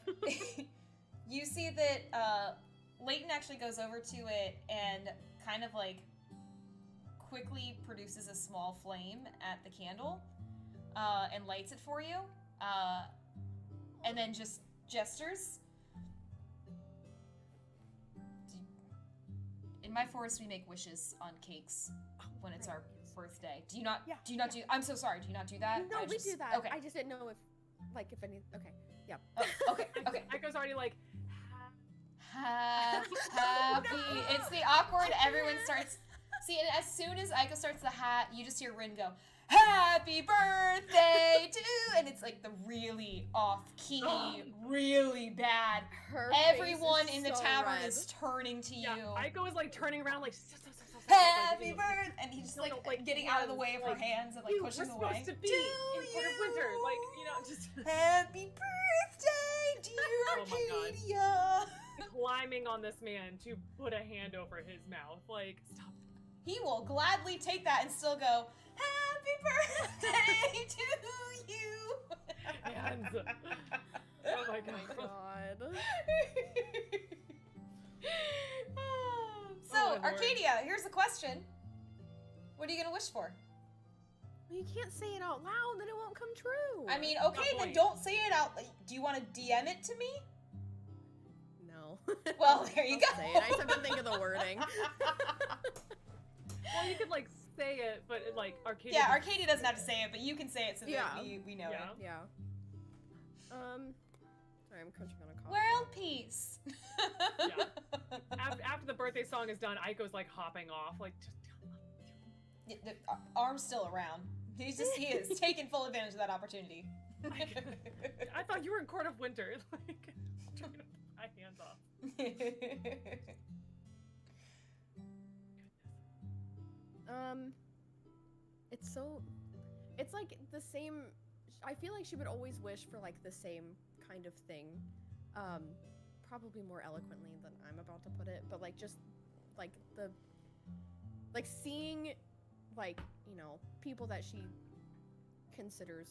S1: You see that, Leighton actually goes over to it and kind of like quickly produces a small flame at the candle and lights it for you, and then just gestures. In my forest, we make wishes on cakes when it's our birthday. Do you not?
S4: Yeah,
S1: do you not do? I'm so sorry. Do you not do that?
S4: No, we do that.
S1: Okay.
S4: I just didn't know if any. Okay, yeah.
S1: Oh, okay. Okay.
S2: Echo's already like,
S1: Happy. It's the awkward. Everyone starts. See, and as soon as Aiko starts the hat, you just hear Rin go, "Happy birthday to," and it's like the really off-key, really bad.
S4: Her
S1: Everyone
S4: face is
S1: in the
S4: so
S1: tavern
S4: red.
S1: is turning to you.
S2: yeah. Aiko is like turning around like,
S1: Happy birthday, and he's just
S2: No,
S1: like,
S2: no, like,
S1: getting out of the
S2: yes,
S1: way of her
S2: like,
S1: hands and like
S2: you
S1: pushing
S2: were
S1: away.
S2: supposed to be
S1: To
S2: in Court of Winter,
S1: you.
S2: like, you know, just
S1: Happy birthday, dear
S2: Oh my God.
S1: Arcadia.
S2: climbing on this man to put a hand over his mouth. Like, stop.
S1: He will gladly take that and still go, "Happy birthday to you."
S2: Hands. Oh my
S4: Oh
S2: god.
S4: my god.
S1: So,
S2: Oh, Lord.
S1: Arcadia, here's the question. What are you gonna wish for?
S4: Well, you can't say it out loud, then it won't come true.
S1: I mean, okay,
S2: Good
S1: then
S2: point.
S1: don't say it out. Do you want to DM it to me?
S4: no.
S1: Well, there you
S4: Don't
S1: go.
S4: say it. I just have to think of the wording.
S2: Well, you could like say it, but like Arcadia.
S1: Yeah, Arcadia doesn't have to say it, but you can say it so that
S4: Yeah.
S1: we know
S2: Yeah.
S1: it.
S4: Yeah. Sorry, I'm crunching on a coffee.
S1: World peace.
S2: After the birthday song is done, Aiko's like hopping off, like.
S1: Yeah, the arm's still around. He is taking full advantage of that opportunity.
S2: I thought you were in Court of Winter. Like, trying to put my hands off.
S4: It's like the same. I feel like she would always wish for like the same kind of thing, probably more eloquently than I'm about to put it, but like just like seeing like, you know, people that she considers,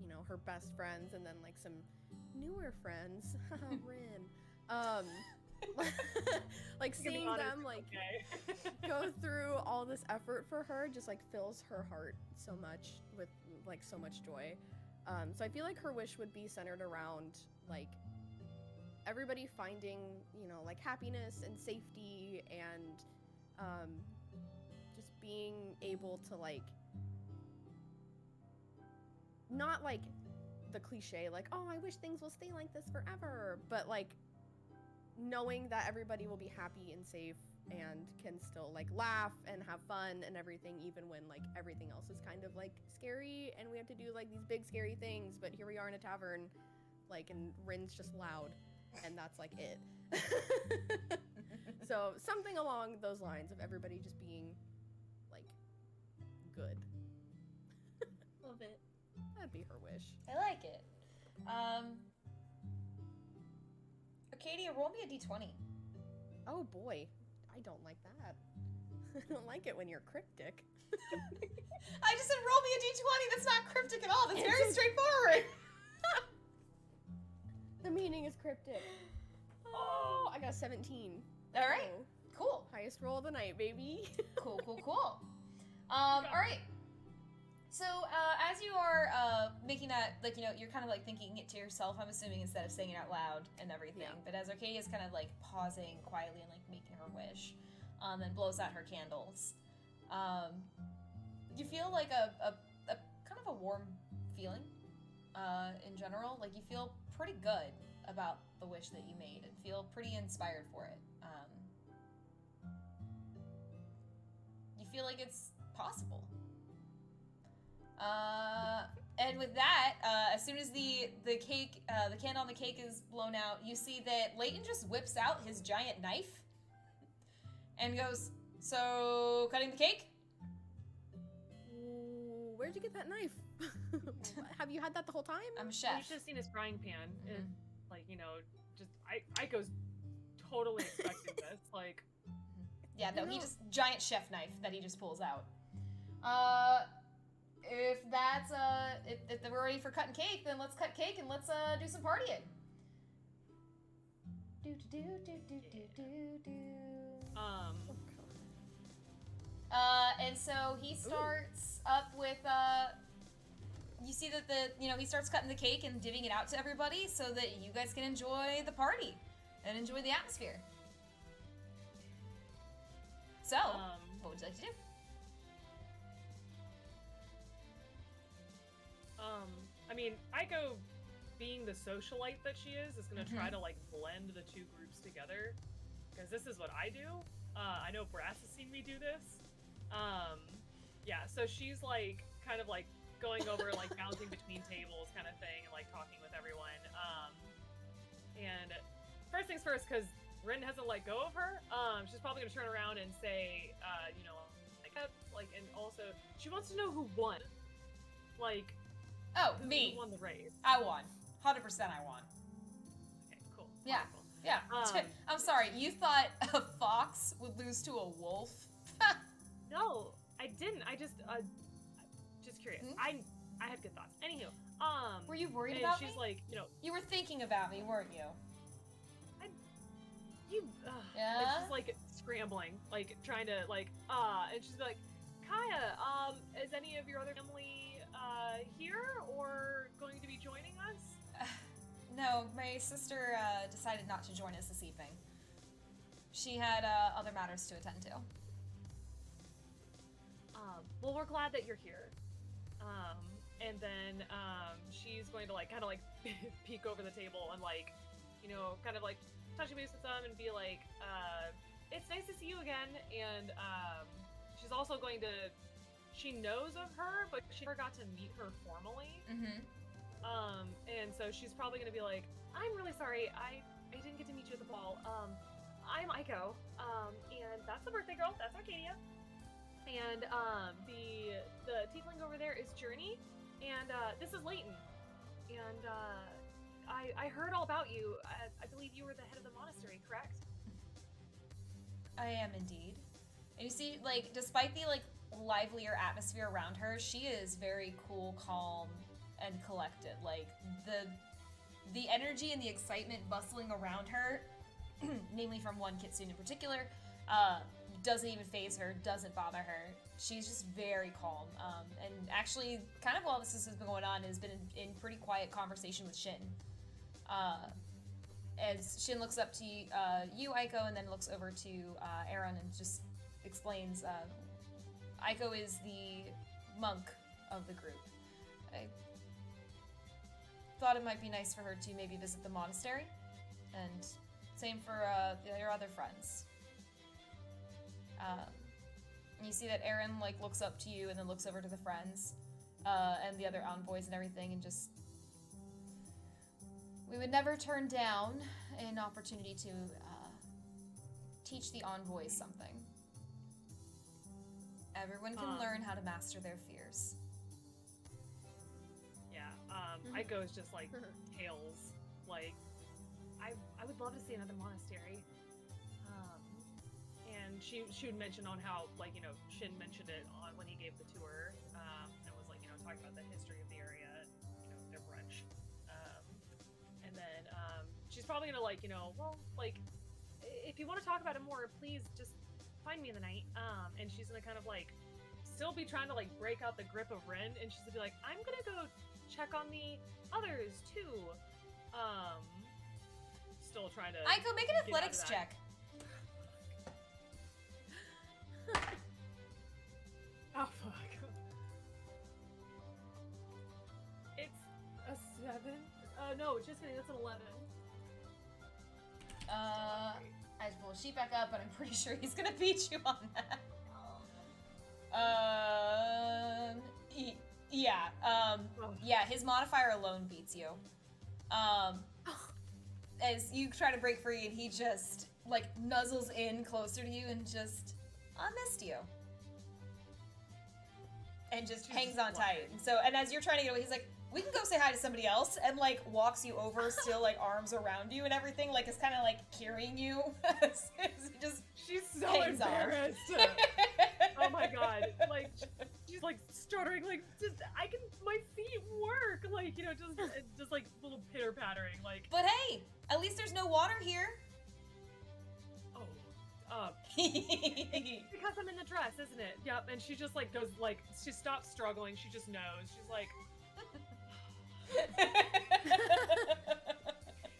S4: you know, her best friends, and then like some newer friends, Rin, like
S2: To be
S4: seeing
S2: honest,
S4: them like
S2: okay.
S4: go through all this effort for her just like fills her heart so much with like so much joy. So I feel like her wish would be centered around like everybody finding, you know, like happiness and safety, and just being able to like not like the cliche like, oh, I wish things will stay like this forever, but like knowing that everybody will be happy and safe and can still like laugh and have fun and everything, even when like everything else is kind of like scary and we have to do like these big scary things, but here we are in a tavern, like, and Rin's just loud and that's like it. So something along those lines of everybody just being like good.
S3: Love it.
S4: That'd be her wish.
S1: I like it. Arcadia, roll me a d20.
S4: Oh boy, I don't like that. I don't like it when you're cryptic.
S1: I just said roll me a d20. That's not cryptic at all. That's very straightforward.
S4: The meaning is cryptic. Oh, I got a 17.
S1: All right.
S4: Oh,
S1: Cool.
S4: highest roll of the night, baby.
S1: Cool. All right. So, as you are making that, like, you know, you're kind of like thinking it to yourself, I'm assuming, instead of saying it out loud and everything.
S4: Yeah.
S1: But as Arcadia is kind of like pausing quietly and like making her wish, and blows out her candles, you feel like a kind of a warm feeling in general. Like, you feel pretty good about the wish that you made and feel pretty inspired for it. You feel like it's possible. And with that, as soon as the cake, the candle on the cake is blown out, you see that Leighton just whips out his giant knife and goes, "So, cutting the cake?"
S4: Ooh, where'd you get that knife? Have you had that the whole time?
S1: I'm a
S2: You
S1: chef.
S2: should have seen his frying pan.
S1: Mhm.
S2: And, like, you know, just Aiko's totally expecting this. Like,
S1: Yeah, no, he
S4: No.
S1: just giant chef knife that he just pulls out. If that's if we're ready for cutting cake, then let's cut cake and let's do some partying. Do do do do do do do do. And so he starts up with you see that he starts cutting the cake and divvying it out to everybody so that you guys can enjoy the party and enjoy the atmosphere. So, what would you like to do?
S2: I mean, Aiko, being the socialite that she is gonna try to like blend the two groups together, because this is what I do. I know Brass has seen me do this. Yeah, so she's like kind of like going over, like bouncing between tables kind of thing, and like talking with everyone. And first things first, because Rin hasn't let go of her, she's probably gonna turn around and say, and also she wants to know who won. Like,
S1: Me.
S2: Who won the race?
S1: I won. 100% I won.
S2: Okay, cool.
S1: Yeah.
S2: Wonderful.
S1: Yeah. I'm sorry, you thought a fox would lose to a wolf?
S2: No, I didn't. I just curious. I had good thoughts. Anywho,
S1: were you worried
S2: and
S1: about
S2: she's
S1: me?
S2: like,
S1: You were thinking about me, weren't you?
S2: Yeah? And she's like scrambling, like trying to and she's like, Kaya, is any of your other family here or going to be joining us?
S1: No, my sister decided not to join us this evening. She had other matters to attend to.
S2: Well, we're glad that you're here. And then she's going to kind of peek over the table and kind of touching base with them and be like, it's nice to see you again. And she's also going to, she knows of her, but she never got to meet her formally. And so she's probably going to be like, I'm really sorry, I didn't get to meet you at the ball. I'm Aiko, and that's the birthday girl, that's Arcadia. And the tiefling over there is Journey, and this is Leighton. And I heard all about you. I believe you were the head of the monastery, correct?
S1: I am indeed. And you see, despite the livelier atmosphere around her, she is very cool, calm, and collected. The energy and the excitement bustling around her, namely from one kitsune in particular, doesn't even faze her, doesn't bother her. She's just very calm. And actually, kind of while this has been going on, has been in pretty quiet conversation with Shin. As Shin looks up to you, Aiko, and then looks over to Aaron and just explains, Aiko is the monk of the group. I thought it might be nice for her to maybe visit the monastery, and same for your other friends. And you see that Aaron looks up to you and then looks over to the friends and the other envoys and everything, and just, we would never turn down an opportunity to teach the envoys something. Everyone can learn how to master their fears.
S2: Yeah, Aiko is just tails. I would love to see another monastery. And she would mention on how, Shin mentioned it on when he gave the tour, and was talking about the history of the area, their brunch. And then she's probably gonna if you want to talk about it more, please just find me in the night. And she's gonna kind of still be trying to break out the grip of Rin, and she's gonna be like, I'm gonna go check on the others too. Still trying to.
S1: Aiko, make an athletics check.
S2: Oh fuck. It's a 7. No, just kidding, that's an 11.
S1: I just pull a sheet back up, but I'm pretty sure he's gonna beat you on that. Yeah, his modifier alone beats you. As you try to break free, and he just nuzzles in closer to you and just, I missed you. And just hangs on tight. And as you're trying to get away, he's like, we can go say hi to somebody else, and walks you over, still arms around you and everything, is kind of carrying you. He just
S2: she's so
S1: hangs
S2: embarrassed. Oh my god. She's stuttering, I can, my feet work, just little pitter pattering,
S1: But hey, at least there's no water here.
S2: Because I'm in the dress, isn't it? Yep. And she just like goes like she stops struggling. She just knows. She's like,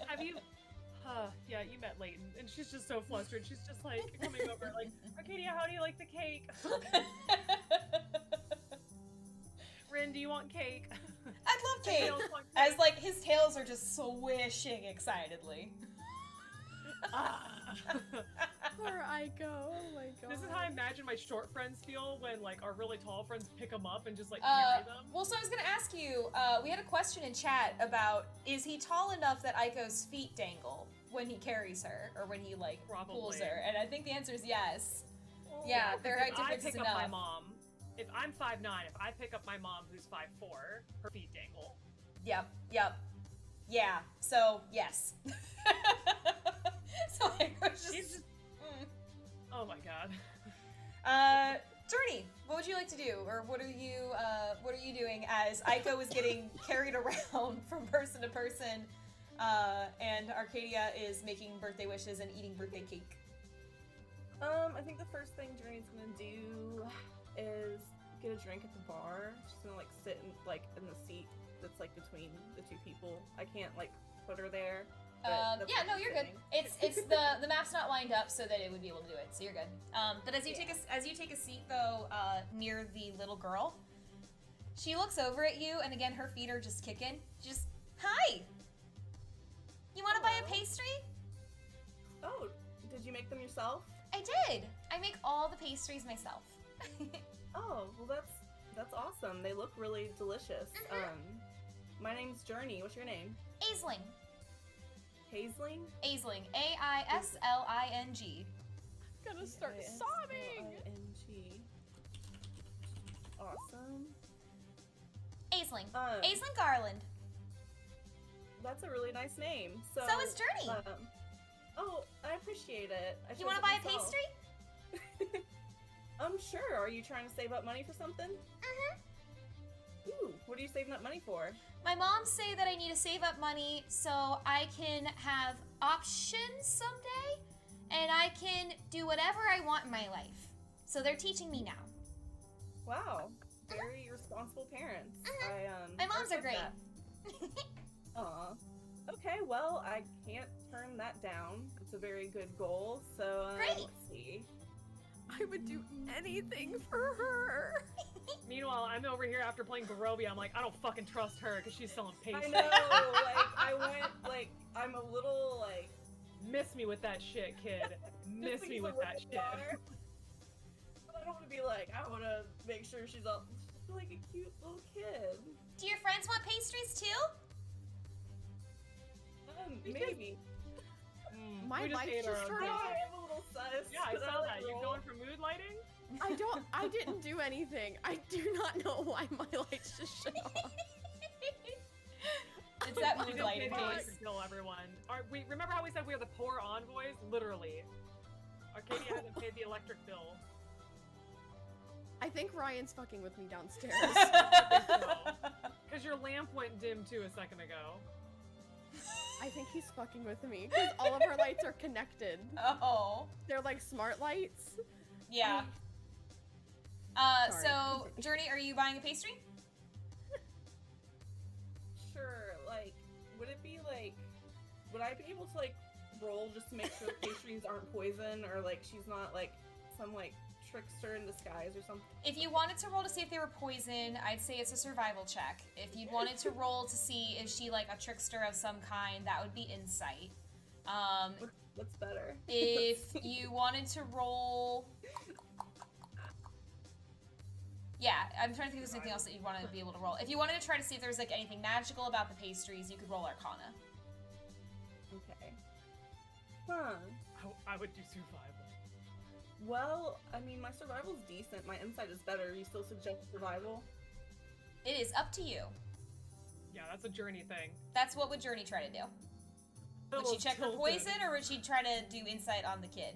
S2: have you? Yeah, you met Leighton, and she's just so flustered. She's just like coming over, like, Arcadia, how do you like the cake? Rin, do you want cake?
S1: I'd love cake.
S2: Tails want cake.
S1: As like his tails are just swishing excitedly.
S4: Poor Aiko. Oh my god.
S2: This is how I imagine my short friends feel when like our really tall friends pick them up and just like carry them.
S1: Well, so I was gonna ask you. We had a question in chat about: is he tall enough that Aiko's feet dangle when he carries her, or when he like pulls
S2: Probably.
S1: her? And I think the answer is yes.
S3: Oh,
S1: Yeah, their height
S2: If I
S1: difference is
S2: pick up my
S1: enough.
S2: mom, if I'm 5'9", if I pick up my mom who's 5'4", her feet dangle.
S1: Yep. Yeah. So yes. So Aiko's just.
S2: She's just- Oh my god.
S1: Journey, what would you like to do, or what are you doing as Aiko is getting carried around from person to person, and Arcadia is making birthday wishes and eating birthday cake?
S3: I think the first thing Journey's gonna do is get a drink at the bar. She's gonna like sit in the seat that's like between the two people. I can't like put her there. but that's
S1: Yeah,
S3: where
S1: no,
S3: she's
S1: you're good.
S3: sitting.
S1: It's the map's not lined up so that it would be able to do it, so you're good. But as you take a seat though, near the little girl, she looks over at you, and again her feet are just kicking. Just hi. You want to buy a
S3: Hello.
S1: pastry?
S3: Oh, did you make them yourself?
S1: I did. I make all the pastries myself.
S3: Oh, well that's awesome. They look really delicious.
S1: Mhm.
S3: My name's Journey. What's your name?
S1: Aisling.
S3: Aisling?
S1: Aisling. A-I-S-L-I-N-G.
S4: Gonna start sobbing.
S3: A-I-S-L-I-N-G. Awesome.
S1: Aisling.
S3: Um,
S1: Aisling Garland.
S3: That's a really nice name. So
S1: is Journey.
S3: Oh, I appreciate it. I
S1: You want to
S3: chose
S1: buy
S3: it
S1: a
S3: myself.
S1: pastry?
S3: Sure. Are you trying to save up money for something?
S1: Mm-hmm.
S3: Ooh, what are you saving up money for?
S1: My mom say that I need to save up money so I can have options someday, and I can do whatever I want in my life. So they're teaching me now.
S3: Wow, very responsible parents.
S1: My moms
S3: I
S1: are great.
S3: respect that. Aw. Okay, well, I can't turn that down. It's a very good goal. So
S1: Great.
S3: let's see.
S4: I would do anything for her.
S2: Meanwhile, I'm over here after playing Barovia. I'm like, I don't fucking trust her because she's selling
S3: I
S2: pastries.
S3: know, like I went like I'm a little like
S2: Miss me with that shit, kid. Miss
S3: just
S2: me
S3: because
S2: with
S3: I
S2: that
S3: live
S2: shit.
S3: daughter. But I don't want to be like I want to make sure she's like a cute little kid.
S1: Do your friends want pastries too?
S3: Maybe.
S4: My
S2: we just
S4: lights
S2: ate our
S4: just
S2: own
S4: turned
S3: No,
S4: off.
S2: pastry.
S3: I am a little sus.
S2: Yeah, I
S3: but
S2: saw
S3: like
S2: that. You
S3: roll.
S2: going for mood lighting?
S4: I didn't do anything. I do not know why my lights just shut off.
S1: It's that
S2: We
S1: mood
S2: don't
S1: lighting
S2: pay the
S1: face.
S2: electric bill, everyone. We remember how we said we are the poor envoys? Literally. Arcadia hasn't paid the electric bill.
S4: I think Ryan's fucking with me downstairs.
S2: Because your lamp went dim too a second ago.
S4: I think he's fucking with me because all of our lights are connected.
S1: Oh.
S4: They're like smart lights.
S1: Yeah.
S4: Sorry,
S1: So,
S4: continue.
S1: Journey, are you buying a pastry?
S3: Sure, like, would it be like, would I be able to like roll just to make sure the pastries aren't poison or like she's not like some like trickster in disguise or something?
S1: If you wanted to roll to see if they were poison, I'd say it's a survival check. If you wanted to roll to see is she like a trickster of some kind, that would be insight.
S3: What's better?
S1: If you wanted to roll... Yeah, I'm trying to think if there's anything else that you'd want to be able to roll. If you wanted to try to see if there's like anything magical about the pastries, you could roll Arcana.
S3: Okay. Huh.
S2: I would do survival.
S3: Well, I mean, my survival's decent. My insight is better. You still suggest survival?
S1: It is up to you.
S2: Yeah, that's a journey thing.
S1: That's what would Journey try to do. Would she check for poison, or would she try to do insight on the kid?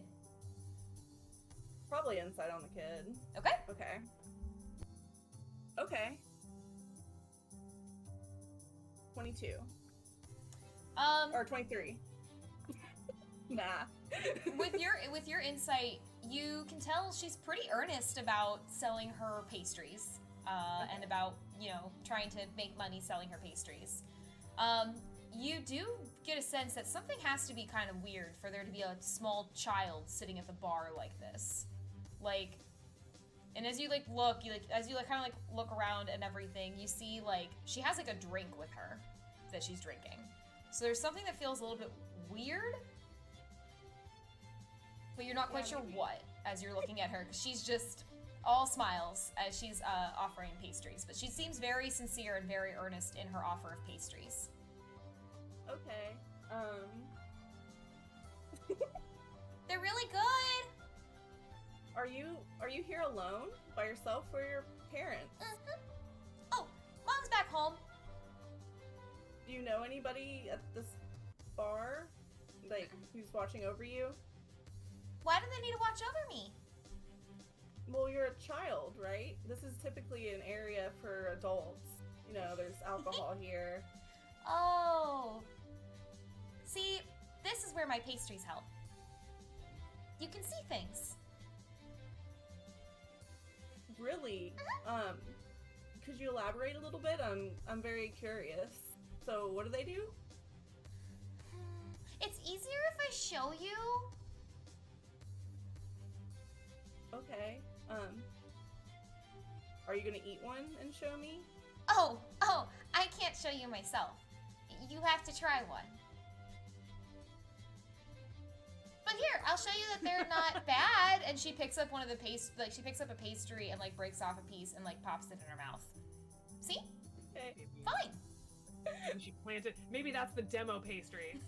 S3: Probably insight on the kid.
S1: Okay.
S3: Okay. Okay. 22. Or 23. Nah.
S1: with your insight, you can tell she's pretty earnest about selling her pastries, and about trying to make money selling her pastries. You do get a sense that something has to be kind of weird for there to be a small child sitting at the bar like this, like. And as you look, look around and everything, you see she has a drink with her that she's drinking. So there's something that feels a little bit weird, but you're not quite sure what as you're looking at her, because she's just all smiles as she's offering pastries. But she seems very sincere and very earnest in her offer of pastries.
S3: Okay.
S1: They're really good.
S3: Are you here alone by yourself? Where are your parents?
S1: Oh, Mom's back home.
S3: Do you know anybody at this bar, who's watching over you?
S1: Why do they need to watch over me?
S3: Well, you're a child, right? This is typically an area for adults. There's alcohol here.
S1: Oh. See, this is where my pastries help. You can see things.
S3: Really? Could you elaborate a little bit? I'm very curious. So, what do they do?
S1: It's easier if I show you.
S3: Okay. Are you gonna eat one and show me?
S1: Oh, I can't show you myself. You have to try one. But here, I'll show you that they're not bad. And she picks up one of the she picks up a pastry and breaks off a piece and pops it in her mouth. See?
S3: Okay.
S1: Fine.
S2: And she planted. Maybe that's the demo pastry.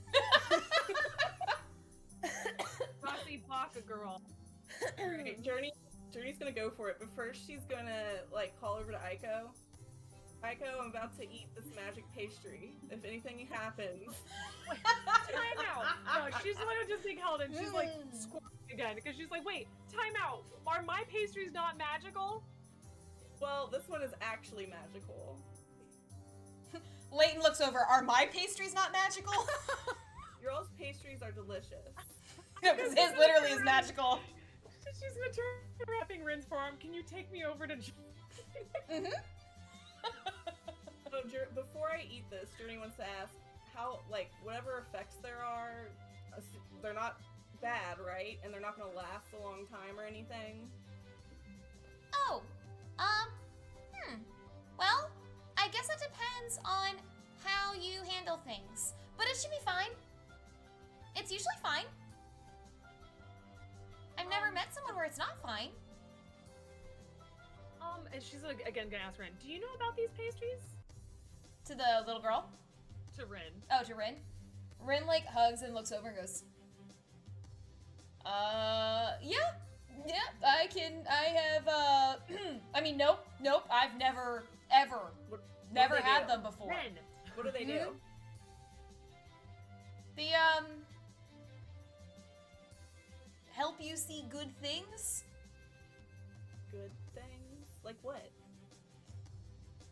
S2: Bossy Baka girl.
S3: Alright, Journey's gonna go for it, but first she's gonna call over to Aiko. Aiko, I'm about to eat this magic pastry. If anything happens,
S2: Time out. No, she's the one who just being held and she's squirming again because she's like, wait, time out. Are my pastries not magical?
S3: well, this one is actually magical.
S1: Leighton looks over. Are my pastries not magical?
S3: Your all's pastries are delicious.
S1: No, because his literally is magical.
S2: She's gonna turn wrapping Rin's forearm. Can you take me over to?
S1: Mm-hmm.
S3: So, before I eat this, Journey wants to ask how, whatever effects there are, they're not bad, right? And they're not gonna last a long time or anything?
S1: Oh, well, I guess it depends on how you handle things. But it should be fine. It's usually fine. I've never met someone where it's not fine.
S2: And she's again gonna ask Rin, do you know about these pastries?
S1: To the little girl?
S2: To Rin.
S1: Oh, to Rin? Rin, hugs and looks over and goes, yeah, I have, I mean, nope, I've never, ever, never
S3: do they
S1: had
S3: do?
S1: them before.
S2: Rin.
S3: What do they do?
S1: The, help you see good things?
S3: Good things? Like what?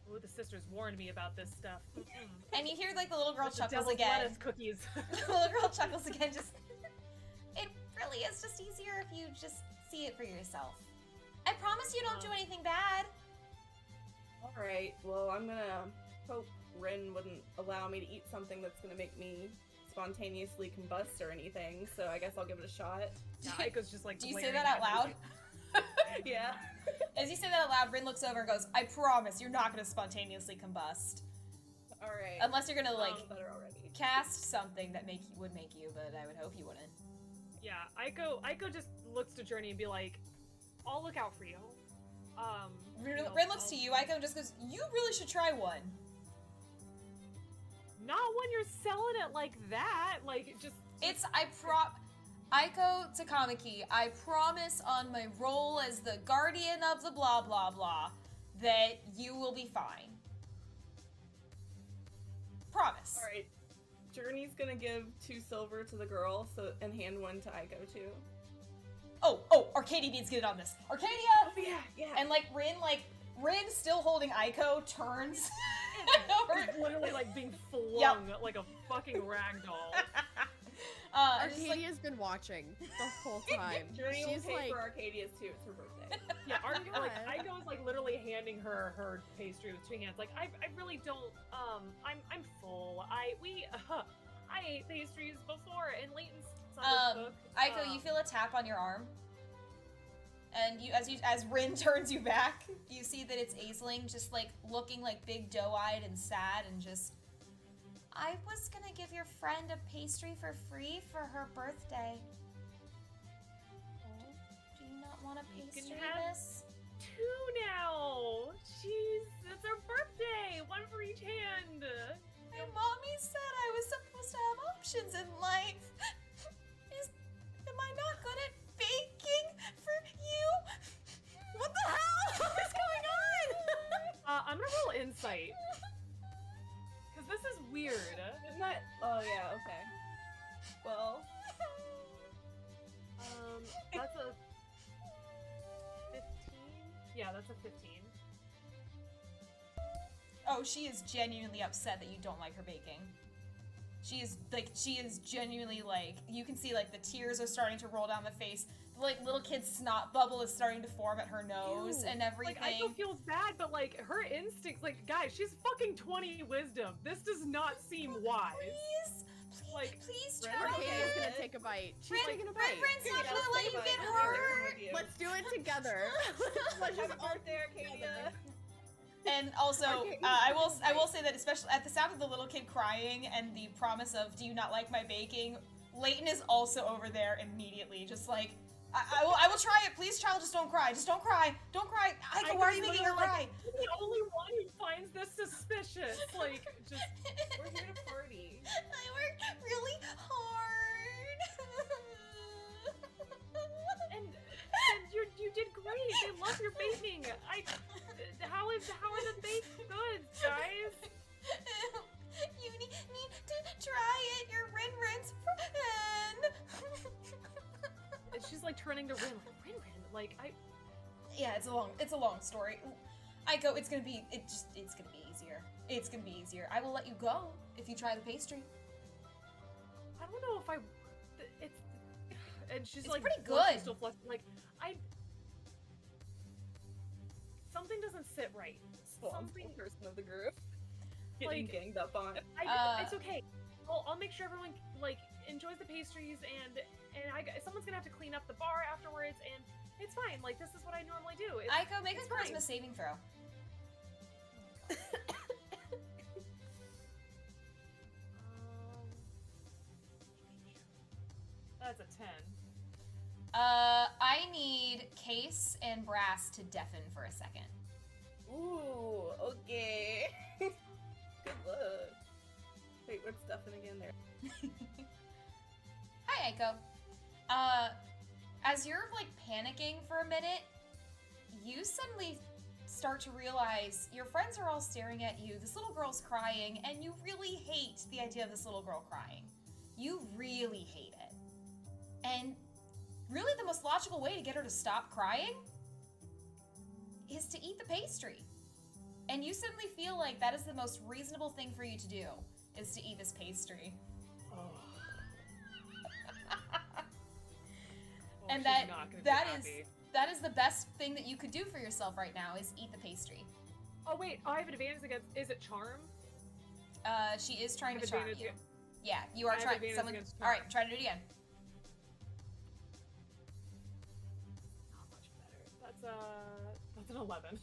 S2: Ooh, the sisters warned me about this stuff.
S1: And you hear, the little girl
S2: The
S1: chuckles
S2: devil's
S1: again.
S2: lettuce cookies.
S1: The little girl chuckles again, it really is just easier if you just see it for yourself. I promise you don't do anything bad.
S3: Alright, well, I'm gonna hope Rin wouldn't allow me to eat something that's gonna make me spontaneously combust or anything, so I guess I'll give it a shot.
S2: Yeah, Aiko's just
S1: Do you say
S2: glaring
S1: that
S2: at
S1: out
S2: me.
S1: loud?
S3: Yeah.
S1: As you say that out loud, Rin looks over and goes, I promise you're not going to spontaneously combust.
S3: Alright.
S1: Unless you're going to,
S3: better already.
S1: cast something that would make you, but I would hope you wouldn't.
S2: Yeah, Aiko just looks to Journey and be like, I'll look out for you.
S1: Rin looks to you, Aiko, and just goes, you really should try one.
S2: Not when you're selling it like that.
S1: Aiko Takamaki, I promise on my role as the guardian of the blah blah blah that you will be fine. Promise.
S3: Alright. Journey's gonna give 2 silver to the girl and hand 1 to Aiko too.
S1: Oh, Arcadia needs to get on this. Arcadia!
S3: Oh yeah.
S1: And Rin still holding Aiko turns over.
S2: It's literally being flung like a fucking rag doll.
S1: I'm just like,
S4: Arcadia's been watching the whole time.
S3: Journey will
S4: She's
S3: pay
S4: like,
S3: for Arcadia's too. It's her birthday.
S2: Yeah,
S4: Oh my
S2: like
S4: God.
S2: Aiko is like literally handing her pastry with 2 hands. Like I really don't. I'm full. I ate pastries before, and Leighton's son cook.
S1: Aiko, you feel a tap on your arm. And as Rin turns you back, you see that it's Aisling, just like looking like big doe-eyed and sad and just, I was gonna give your friend a pastry for free for her birthday. Do you not want a
S2: You can
S1: pastry,
S2: have-
S1: miss?
S2: 2 now. Jeez, it's her birthday. 1 for each hand.
S1: My mommy said I was supposed to have options in life. Am I not good at baking for you? What the hell is going on?
S2: I'm gonna roll insight. Because this is weird.
S3: Isn't that? Oh yeah. Okay. Well.
S2: That's a 15? Yeah, that's a 15.
S1: Oh, she is genuinely upset that you don't like her baking. She is genuinely like, you can see like the tears are starting to roll down the face. The like little kid's snot bubble is starting to form at her nose
S2: Ew.
S1: and everything.
S2: Like, Aiko feels bad, but like her instincts, like, guys, she's fucking 20 wisdom. This does not seem wise.
S1: Please try
S4: Arcadia's
S1: it.
S4: gonna take a bite. She's
S1: Rin,
S4: taking a
S1: Rin,
S4: bite.
S1: Rin's not
S3: Yeah,
S1: gonna let
S3: let's
S1: you
S3: say
S1: get
S3: bye.
S1: hurt.
S4: Let's do it together. Let's
S3: Happy
S4: just all
S3: birthday, Arcadia.
S1: And also,
S4: Okay,
S1: I will say that especially at the sound of the little kid crying and the promise of "Do you not like my baking?" Leighton is also over there immediately, just like, I will try it. Please, child, just don't cry. Just don't cry. Don't cry. Aiko, why are you making her cry?
S2: I'm the only one who finds this suspicious. Like, just
S3: We're here to party.
S1: I worked really hard.
S2: and you did great. They love your baking. How are the baked goods, guys?
S1: You need to try it. You're Rin's friend.
S2: And she's like turning to Rin, like
S1: Yeah, it's a long story. Aiko, it's gonna be easier. It's gonna be easier. I will let you go if you try the pastry.
S2: I don't know if it's and she's
S1: It's
S2: like
S1: pretty
S2: flushing,
S1: good.
S2: still flushing, like something doesn't sit right.
S3: Responsible person of the group. Getting
S2: Like-
S3: ganged up on.
S2: It's okay. I'll make sure everyone like enjoys the pastries and someone's gonna have to clean up the bar afterwards and it's fine. Like this is what I normally do.
S1: Aiko, make a
S2: it's
S1: charisma
S2: fine.
S1: saving throw.
S2: That's a 10.
S1: I need Case and Brass to deafen for a second.
S3: Ooh, okay. Good luck. Wait, what's stuffing again there?
S1: Hi, Aiko. As you're like panicking for a minute, you suddenly start to realize your friends are all staring at you. This little girl's crying, and you really hate the idea of this little girl crying. You really hate it. And really, the most logical way to get her to stop crying is to eat the pastry. And you suddenly feel like that is the most reasonable thing for you to do, is to eat this pastry.
S2: Oh.
S1: And
S2: she's not gonna be happy.
S1: that is the best thing that you could do for yourself right now, is eat the pastry.
S2: Oh wait, I have an advantage against. Is it charm?
S1: She is trying
S2: I
S1: to
S2: have
S1: charm
S2: advantage
S1: you.
S2: ag-
S1: Yeah, you are
S2: I have
S1: trying.
S2: advantage
S1: Someone.
S2: against
S1: All right,
S2: charm.
S1: try to do it again.
S2: Not much better. That's an 11.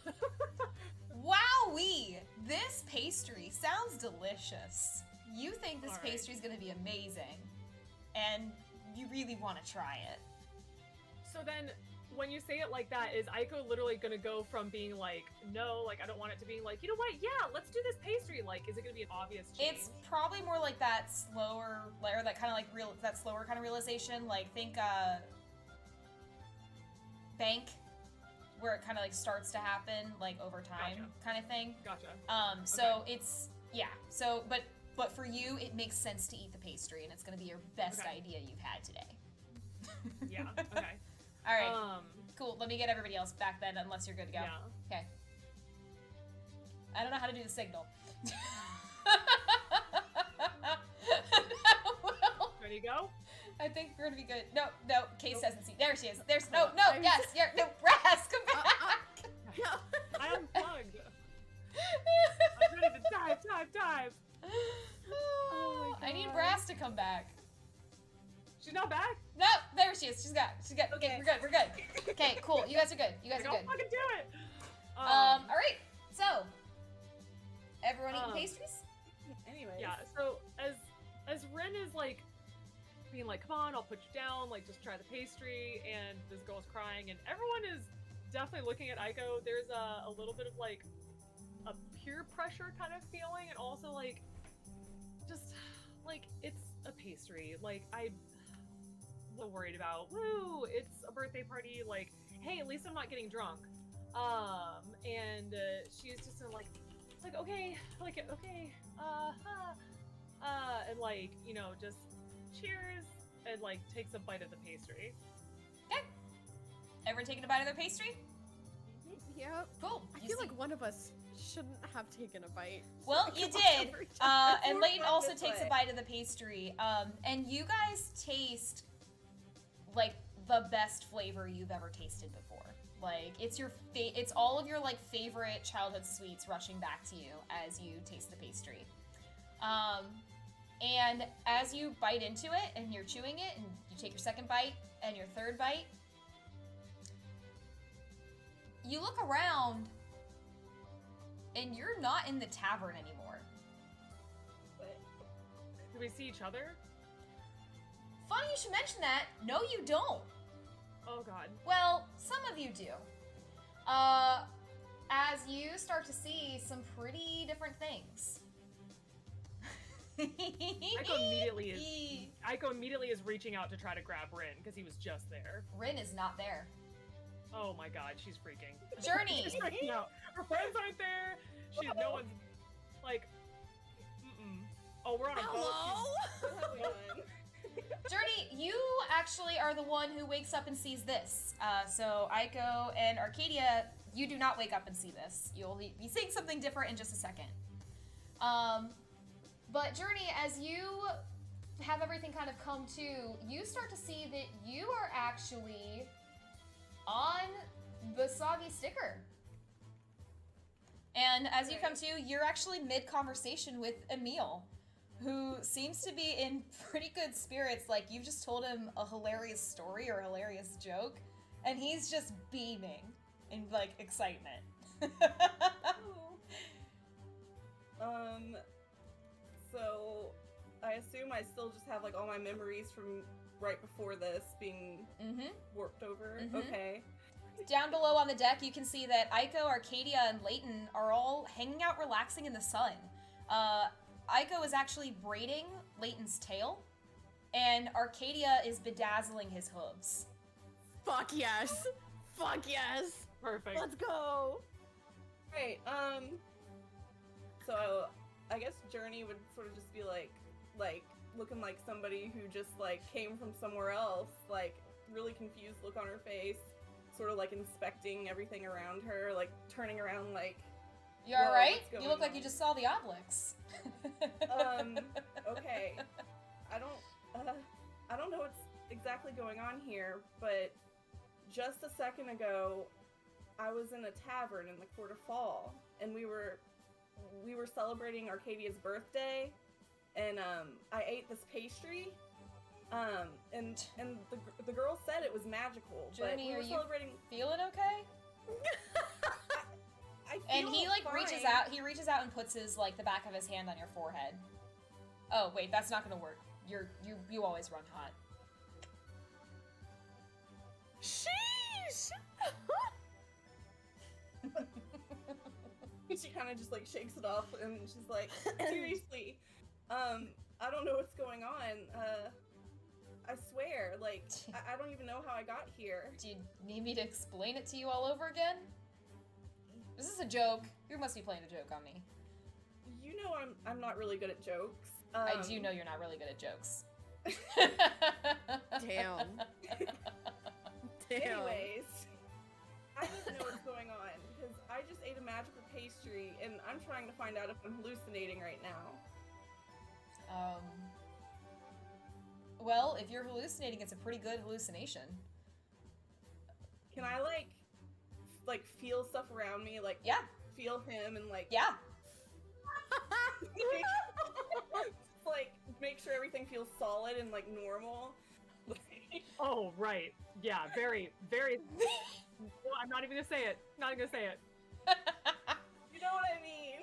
S1: Wowee! This pastry sounds delicious. You think this
S2: All right.
S1: pastry is going to be amazing, and you really want to try it.
S2: So then, when you say it like that, is Aiko literally gonna go from being like, no, like I don't want it, to being like, you know what? Yeah, let's do this pastry. Like, is it gonna be an obvious change?
S1: It's probably more like that slower, or that kind of like that slower kind of realization. Like think bank, where it kind of like starts to happen like over time,
S2: Gotcha.
S1: kind of thing.
S2: Gotcha.
S1: So it's So but for you, it makes sense to eat the pastry, and it's gonna be your best
S2: Okay.
S1: idea you've had today.
S2: Yeah. Okay.
S1: All right. Cool. Let me get everybody else back then, unless you're good to go.
S2: Yeah.
S1: Okay. I don't know how to do the signal.
S2: Ready to go?
S1: I think we're gonna be good. No, Case doesn't see. There she is. There's
S4: I'm
S1: yes, no, Brass, come back.
S4: No.
S2: I unplugged. I'm ready to dive.
S1: Oh,
S4: my
S1: I need
S4: God.
S1: Brass to come back.
S2: She's not back?
S1: No, there she is. She's good. Okay,
S3: Okay.
S1: we're good. Okay, cool. You guys are good. You guys are
S2: Don't
S1: good.
S2: fucking do it!
S1: All right. So, everyone eating
S2: Um,
S1: pastries?
S3: Anyways.
S2: Yeah, so as Ren is like being like, come on, I'll put you down, like just try the pastry, and this girl's crying, and everyone is definitely looking at Aiko. There's a little bit of like a peer pressure kind of feeling, and also like just like it's a pastry. Like I'm so worried about, woo, it's a birthday party, like, hey, at least I'm not getting drunk. And she's just like okay, and like, you know, just cheers, and like takes a bite of the pastry.
S1: Everyone taking a bite of their pastry?
S4: Yep.
S1: Cool.
S4: I
S1: You
S4: feel
S1: see-
S4: like one of us shouldn't have taken a bite.
S1: Well, you
S4: Come on,
S1: did.
S4: every time.
S1: And
S3: We're
S1: Leighton
S3: fine
S1: also
S3: this
S1: takes a
S3: way.
S1: bite of the pastry. And you guys taste like the best flavor you've ever tasted before. Like it's it's all of your like favorite childhood sweets rushing back to you as you taste the pastry. And as you bite into it and you're chewing it and you take your second bite and your third bite, you look around and you're not in the tavern anymore.
S3: But
S2: Do we see each other?
S1: Funny you should mention that. No, you don't.
S2: Oh god.
S1: Well, some of you do. As you start to see some pretty different things.
S2: Aiko immediately is reaching out to try to grab Rin because he was just there.
S1: Rin is not there.
S2: Oh my god, she's freaking.
S1: Journey.
S2: She's freaking out. Her friends aren't there. No one's like. Oh, we're on a boat.
S4: Hello?
S3: what have we done?
S1: Journey, you actually are the one who wakes up and sees this. So Aiko and Arcadia, you do not wake up and see this. You'll be seeing something different in just a second. But Journey, as you have everything kind of come to, you start to see that you are actually on the soggy sticker. And as you come to, you're actually mid-conversation with Emil, who seems to be in pretty good spirits. Like, you've just told him a hilarious story or a hilarious joke, and he's just beaming in, like, excitement.
S3: So I assume I still just have like all my memories from right before this being
S1: Mm-hmm.
S3: warped over.
S1: Mhm.
S3: Okay.
S1: Down below on the deck, you can see that Aiko, Arcadia, and Leighton are all hanging out relaxing in the sun. Aiko is actually braiding Leighton's tail, and Arcadia is bedazzling his hooves.
S4: Fuck yes. Fuck yes.
S2: Perfect.
S4: Let's go.
S3: Right. So I guess Journey would sort of just be like looking like somebody who just like came from somewhere else, like really confused look on her face, sort of like inspecting everything around her, like turning around like.
S1: You
S3: Whoa,
S1: alright?
S3: what's going
S1: You look like
S3: on?
S1: you just saw the Obelix.
S3: Okay. I don't know what's exactly going on here, but just a second ago, I was in a tavern in the Court of Fall, and we were celebrating Arcadia's birthday, and I ate this pastry, and the girl said it was magical, but
S1: Journey,
S3: we
S1: are
S3: were
S1: you
S3: celebrating.
S1: feeling okay?
S3: I
S1: And he
S3: feel
S1: like
S3: fine.
S1: reaches out and puts his like the back of his hand on your forehead. Oh wait, that's not gonna work. You always run hot.
S4: Sheesh.
S3: She kind of just like shakes it off, and she's like, seriously, I don't know what's going on. I swear, like, I don't even know how I got here.
S1: Do you need me to explain it to you all over again? Is this a joke? You must be playing a joke on me.
S3: You know I'm not really good at jokes.
S1: I do know you're not really good at jokes.
S4: Damn. Damn.
S3: Anyways, I don't know what's going on because I just ate a magical pastry, and I'm trying to find out if I'm hallucinating right now.
S1: Well, if you're hallucinating, it's a pretty good hallucination.
S3: Can I like feel stuff around me? Like
S1: Yeah.
S3: feel him and like
S1: Yeah.
S3: like make sure everything feels solid and like normal.
S2: Oh, right. Yeah, very, very. Well, I'm not even gonna say it. Not even gonna say it.
S3: You know what I mean?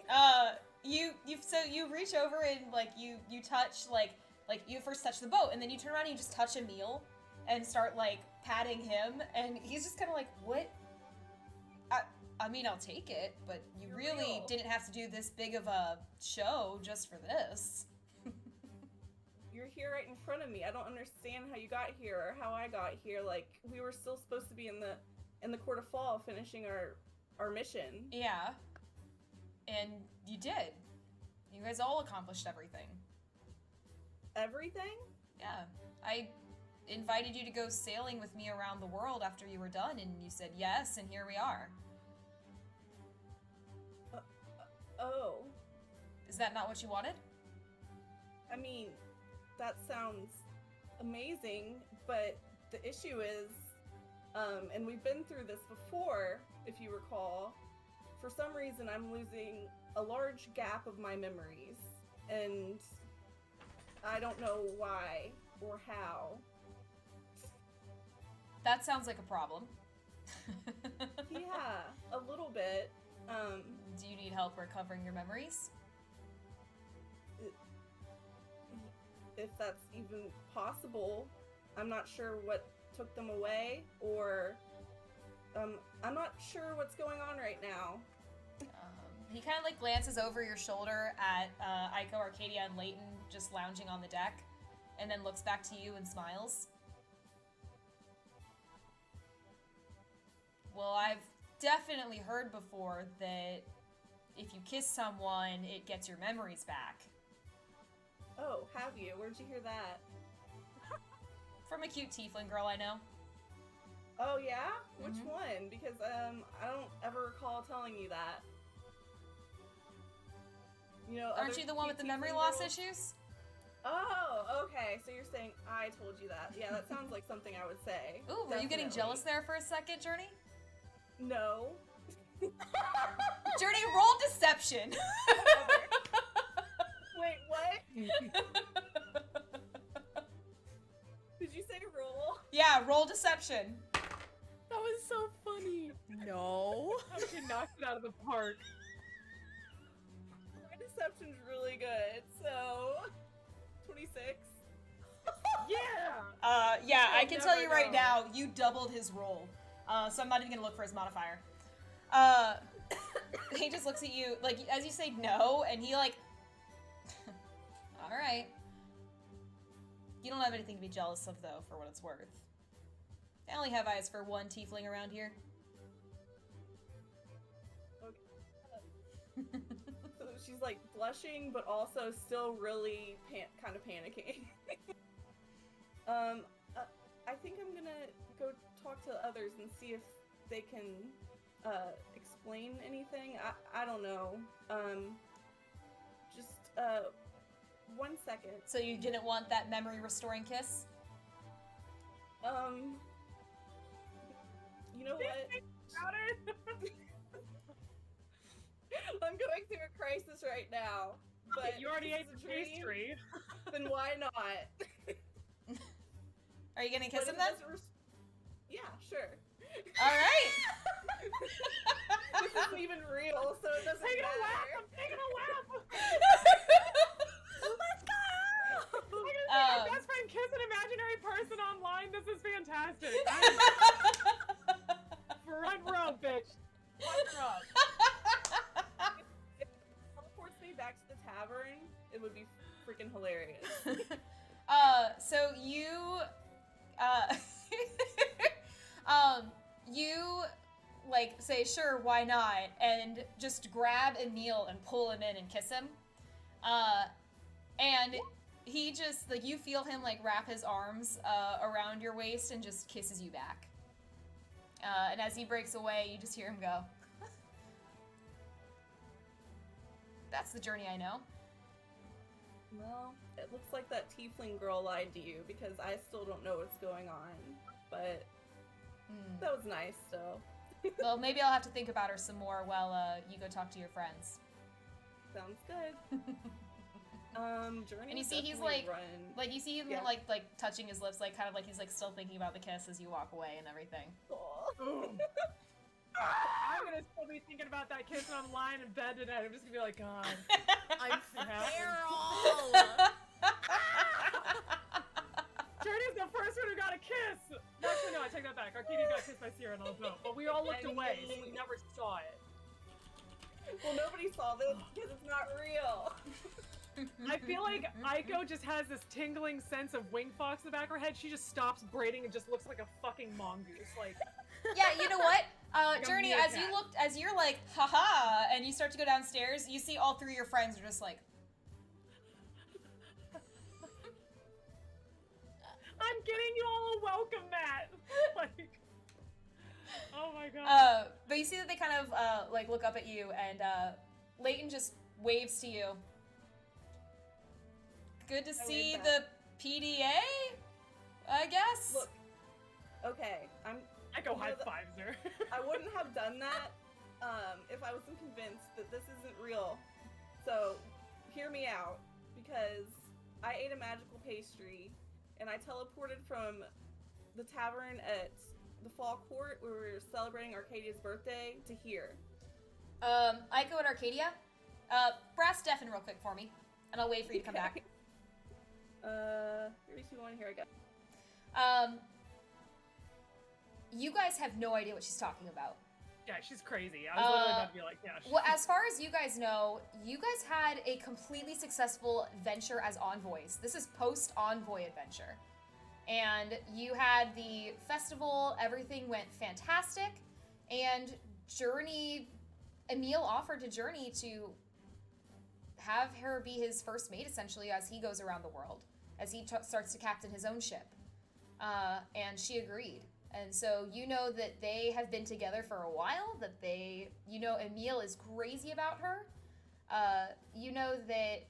S1: You reach over and like you touch like you first touch the boat and then you turn around and you just touch Emil and start like patting him and he's just kind of like, what? I mean, I'll take it, but you
S3: You're
S1: really
S3: real.
S1: didn't have to do this big of a show just for this.
S3: You're here right in front of me. I don't understand how you got here or how I got here. Like we were still supposed to be in the Court of Fall finishing our mission.
S1: Yeah. And you did. You guys all accomplished everything.
S3: Everything?
S1: Yeah. I invited you to go sailing with me around the world after you were done, and you said yes, and here we are.
S3: Oh.
S1: Is that not what you wanted?
S3: I mean, that sounds amazing, but the issue is, and we've been through this before, if you recall, for some reason I'm losing a large gap of my memories, and I don't know why or how.
S1: That sounds like a problem.
S3: Yeah, a little bit.
S1: Do you need help recovering your memories?
S3: If that's even possible. I'm not sure what took them away, or I'm not sure what's going on right now.
S1: He kind of like glances over your shoulder at Aiko, Arcadia, and Leighton just lounging on the deck, and then looks back to you and smiles. Well, I've definitely heard before that if you kiss someone, it gets your memories back.
S3: Oh, have you? Where'd you hear that?
S1: From a cute tiefling girl I know.
S3: Oh yeah? Which
S1: Mhm.
S3: one? Because I don't ever recall telling you that. You know,
S1: Aren't
S3: other
S1: you the one with the
S3: cute
S1: memory
S3: tiefling
S1: loss
S3: girls-
S1: issues?
S3: Oh, okay. So you're saying I told you that. Yeah, that sounds like something I would say.
S1: Ooh, were you getting
S3: Definitely.
S1: jealous there for a second, Journey?
S3: No.
S1: Journey, roll deception.
S3: Wait, what? Did you say roll?
S1: Yeah, roll deception.
S4: That was so funny. No.
S2: She knocked it out of the park.
S3: My deception's really good, so 26.
S2: Yeah!
S1: Yeah, I
S3: You'll
S1: can tell
S3: never
S1: you right
S3: know.
S1: now, you doubled his roll. So I'm not even gonna look for his modifier. He just looks at you, like, as you say no, and he, like, alright. You don't have anything to be jealous of, though, for what it's worth. I only have eyes for one tiefling around here.
S3: So she's like blushing, but also still really kind of panicking. I think I'm gonna go talk to others and see if they can explain anything. I don't know. Just 1 second.
S1: So you didn't want that memory restoring kiss?
S3: You know what?
S2: Got it?
S3: I'm going through a crisis right now. But
S2: You already
S3: if
S2: ate
S3: it's
S2: the
S3: a dream,
S2: pastry.
S3: Then why not?
S1: Are you gonna kiss
S3: But
S1: him
S3: if
S1: then?
S3: it doesn't yeah, sure.
S1: Alright!
S3: This isn't even real, so it doesn't
S2: Taking a
S3: matter.
S2: lap! I'm taking a lap!
S4: Let's go!
S2: My best friend kiss an imaginary person online. This is fantastic. Front row, bitch. Front row.
S3: If it teleports me back to the tavern, it would be freaking hilarious.
S1: So you, you, like, say, sure, why not, and just grab Emil and pull him in and kiss him. And he just, like, you feel him, like, wrap his arms, around your waist and just kisses you back. And as he breaks away, you just hear him go, that's the journey I know.
S3: Well, it looks like that tiefling girl lied to you because I still don't know what's going on. But that was nice still.
S1: Well, maybe I'll have to think about her some more while you go talk to your friends.
S3: Sounds good. Journey.
S1: And you see he's
S3: definitely
S1: like you see him
S3: Yeah.
S1: like touching his lips, like kind of like he's like still thinking about the kiss as you walk away and everything.
S2: I'm gonna still be thinking about that kiss when I'm lying in bed tonight. I'm just gonna be like, God.
S4: I'm
S2: happened.
S4: feral.
S2: Journey's the first one who got a kiss! Actually, no, I take that back. Arcadia got kissed by Sierra on the boat, but we all looked away, so we never saw it.
S3: Well, nobody saw this because it's not real.
S2: I feel like Aiko just has this tingling sense of wing fox in the back of her head. She just stops braiding and just looks like a fucking mongoose. Like,
S1: Yeah, you know what?
S2: Like a
S1: Journey,
S2: meerkat.
S1: as you're like, haha, and you start to go downstairs, you see all three of your friends are just like,
S2: I'm getting you all a welcome mat! Like, oh my god.
S1: but you see that they kind of, like, look up at you, and, Leighton just waves to you. Good to see
S3: wave
S1: the PDA, I guess?
S3: Look, okay,
S2: Aiko high
S3: you know,
S2: fives her.
S3: I wouldn't have done that if I wasn't convinced that this isn't real. So, hear me out, because I ate a magical pastry, and I teleported from the tavern at the Fall Court, where we were celebrating Arcadia's birthday, to here.
S1: Aiko and Arcadia, brass deafen real quick for me, and I'll wait for you to come back.
S3: 3, 2, 1, here I go.
S1: You guys have no idea what she's talking about.
S2: Yeah, she's crazy. I was literally about to be like, yeah.
S1: Well, as far as you guys know, you guys had a completely successful venture as envoys. This is post-envoy adventure. And you had the festival, everything went fantastic, and Emil offered to Journey to have her be his first mate, essentially, as he goes around the world, as he starts to captain his own ship. And she agreed. And so you know that they have been together for a while, that Emil is crazy about her. You know that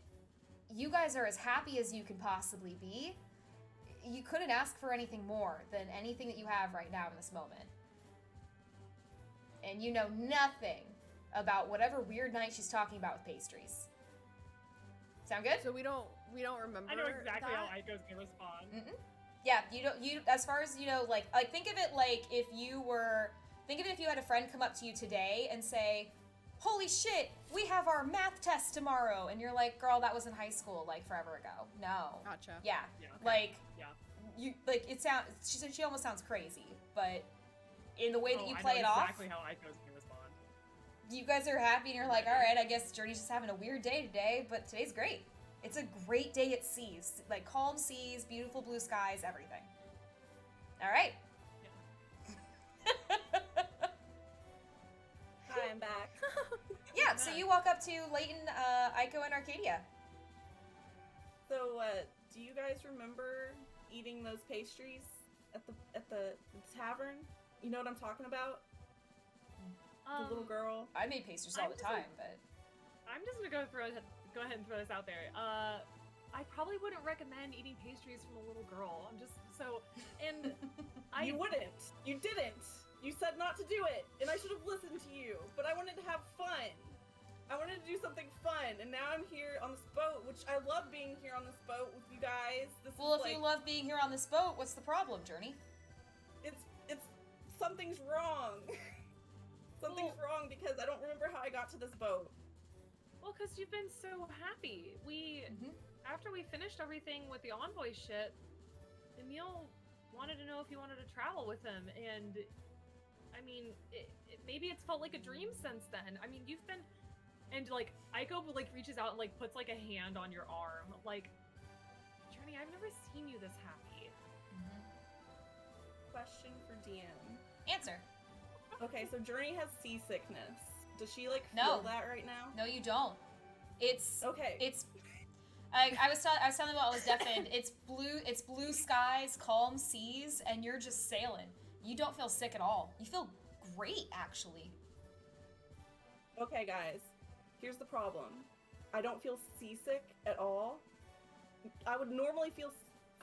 S1: you guys are as happy as you can possibly be. You couldn't ask for anything more than anything that you have right now in this moment. And you know nothing about whatever weird night she's talking about with pastries. Sound good?
S4: So we don't remember.
S2: I know exactly
S4: that?
S2: how Aiko's gonna respond.
S1: Mm-mm. Yeah, you as far as you know, like think of it like if you had a friend come up to you today and say, "Holy shit, we have our math test tomorrow," and you're like, "Girl, that was in high school, like forever ago." No.
S4: Gotcha.
S1: Yeah.
S2: Yeah.
S1: Like
S2: Yeah.
S1: you like it sounds. She almost sounds crazy, but in the way that you
S2: I
S1: play
S2: know
S1: it off,
S2: exactly how Aiko's gonna respond.
S1: you guys are happy and you're like, "All right, I guess Journey's just having a weird day today, but today's great." It's a great day at seas. Like calm seas, beautiful blue skies, everything. All right.
S3: Hi, I'm back.
S1: Yeah, so you walk up to Leighton, Aiko, and Arcadia.
S3: So, do you guys remember eating those pastries at the tavern? You know what I'm talking about? The little girl.
S1: I made pastries all
S2: I'm
S1: the
S2: just
S1: time, but
S2: I'm just gonna go ahead and throw this out there. I probably wouldn't recommend eating pastries from a little girl. I'm just so, and
S3: You wouldn't. You didn't. You said not to do it, and I should have listened to you. But I wanted to have fun. I wanted to do something fun, and now I'm here on this boat, which I love being here on this boat with you guys.
S1: well, if you love being here on this boat, what's the problem, Journey?
S3: it's something's wrong. Something's wrong because I don't remember how I got to this boat.
S2: well, because you've been so happy. After we finished everything with the envoy ship, Emil wanted to know if you wanted to travel with him, and I mean, maybe it's felt like a dream since then. I mean, you've been, and like Aiko like reaches out and like puts like a hand on your arm, like, Journey, I've never seen you this happy.
S3: Question for DM.
S1: Answer.
S3: Okay, so Journey has seasickness. Does she like
S1: No.
S3: feel that right now?
S1: No, you don't. It's
S3: Okay.
S1: I was telling them what I was deafened. It's blue skies, calm seas, and you're just sailing. You don't feel sick at all. You feel great, actually.
S3: Okay, guys. Here's the problem. I don't feel seasick at all, I would normally feel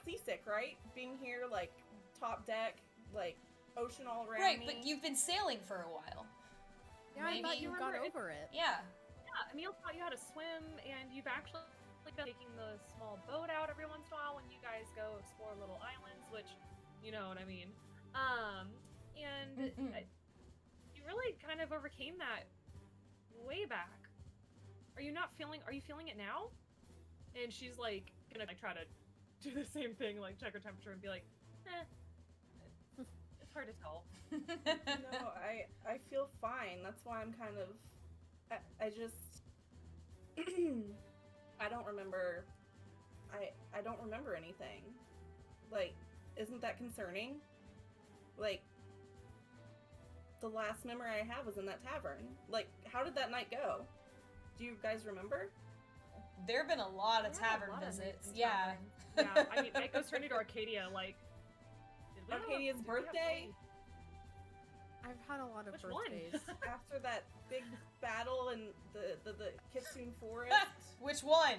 S3: seasick, right? Being here, like, top deck, like, ocean all around
S1: Right,
S3: me.
S1: but you've been sailing for a while.
S4: Yeah, I thought
S1: Maybe-
S4: you got over it.
S1: Yeah.
S2: Yeah, Emil taught you how to swim, and you've actually been taking the small boat out every once in a while when you guys go explore little islands, which, you know what I mean. And you really kind of overcame that way back. Are you feeling it now? And she's like, gonna like try to do the same thing, like check her temperature and be like, it's hard to tell.
S3: No, I feel fine. That's why I'm kind of... I just... I don't remember... I don't remember anything. Like, isn't that concerning? Like, the last memory I have was in that tavern. Like, how did that night go? Do you guys remember?
S1: There have been a lot of
S2: Yeah, a
S1: tavern
S2: lot of
S1: visits.
S2: nights in
S1: Yeah.
S2: taverns. Yeah, I mean, Echo's turned into Arcadia, like... did we have
S3: Arcadia's
S2: did we have
S3: birthday?
S2: any-
S4: I've had a lot of
S2: Which one?
S4: birthdays.
S3: After that big battle in the Kitsune Forest?
S1: Which one?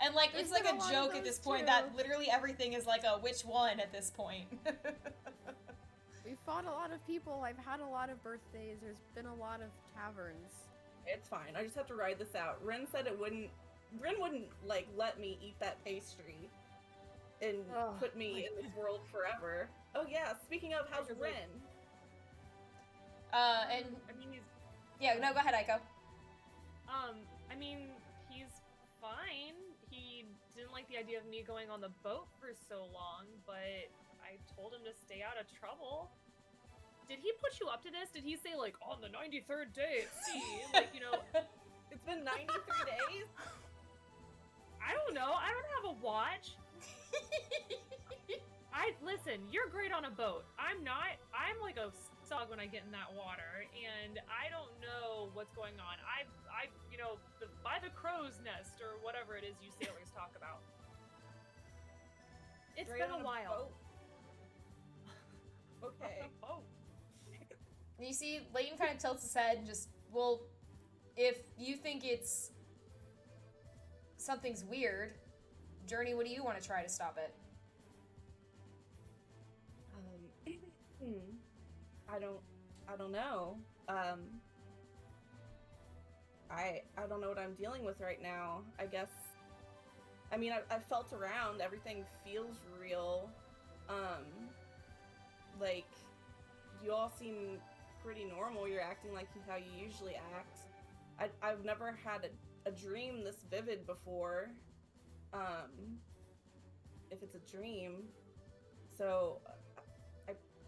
S1: And like
S4: There's
S1: it's like
S4: been
S1: a
S4: a lot of
S1: joke at
S4: those
S1: this point
S4: too.
S1: that literally everything is like a which one at this point.
S4: We've fought a lot of people. I've had a lot of birthdays. There's been a lot of taverns.
S3: It's fine. I just have to ride this out. Ren said Ren wouldn't like let me eat that pastry and
S4: Ugh,
S3: put me in this world forever. Oh yeah, speaking of, how's
S2: Like-
S3: Ren?
S1: And
S2: I mean, he's
S1: yeah, no, go ahead, Aiko.
S2: I mean, he's fine. He didn't like the idea of me going on the boat for so long, but I told him to stay out of trouble. Did he put you up to this? Did he say, like, on the 93rd day at sea? Like, you know,
S3: It's been 93 days?
S2: I don't know. I don't have a watch. Listen, you're great on a boat. I'm not. I'm like a sog when I get in that water, and I don't know what's going on. You know, by the crow's nest or whatever it is you sailors talk about. It's
S3: Straight
S2: been
S3: on
S2: a while.
S3: boat? Okay.
S2: Oh,
S1: You see, Layton kind of tilts his head and just, well, if you think it's something's weird, Journey, what do you want to try to stop it?
S3: I don't know. I don't know what I'm dealing with right now. I guess. I mean, I've felt around. Everything feels real. Like, you all seem pretty normal. You're acting like how you usually act. I've never had a dream this vivid before. If it's a dream. So,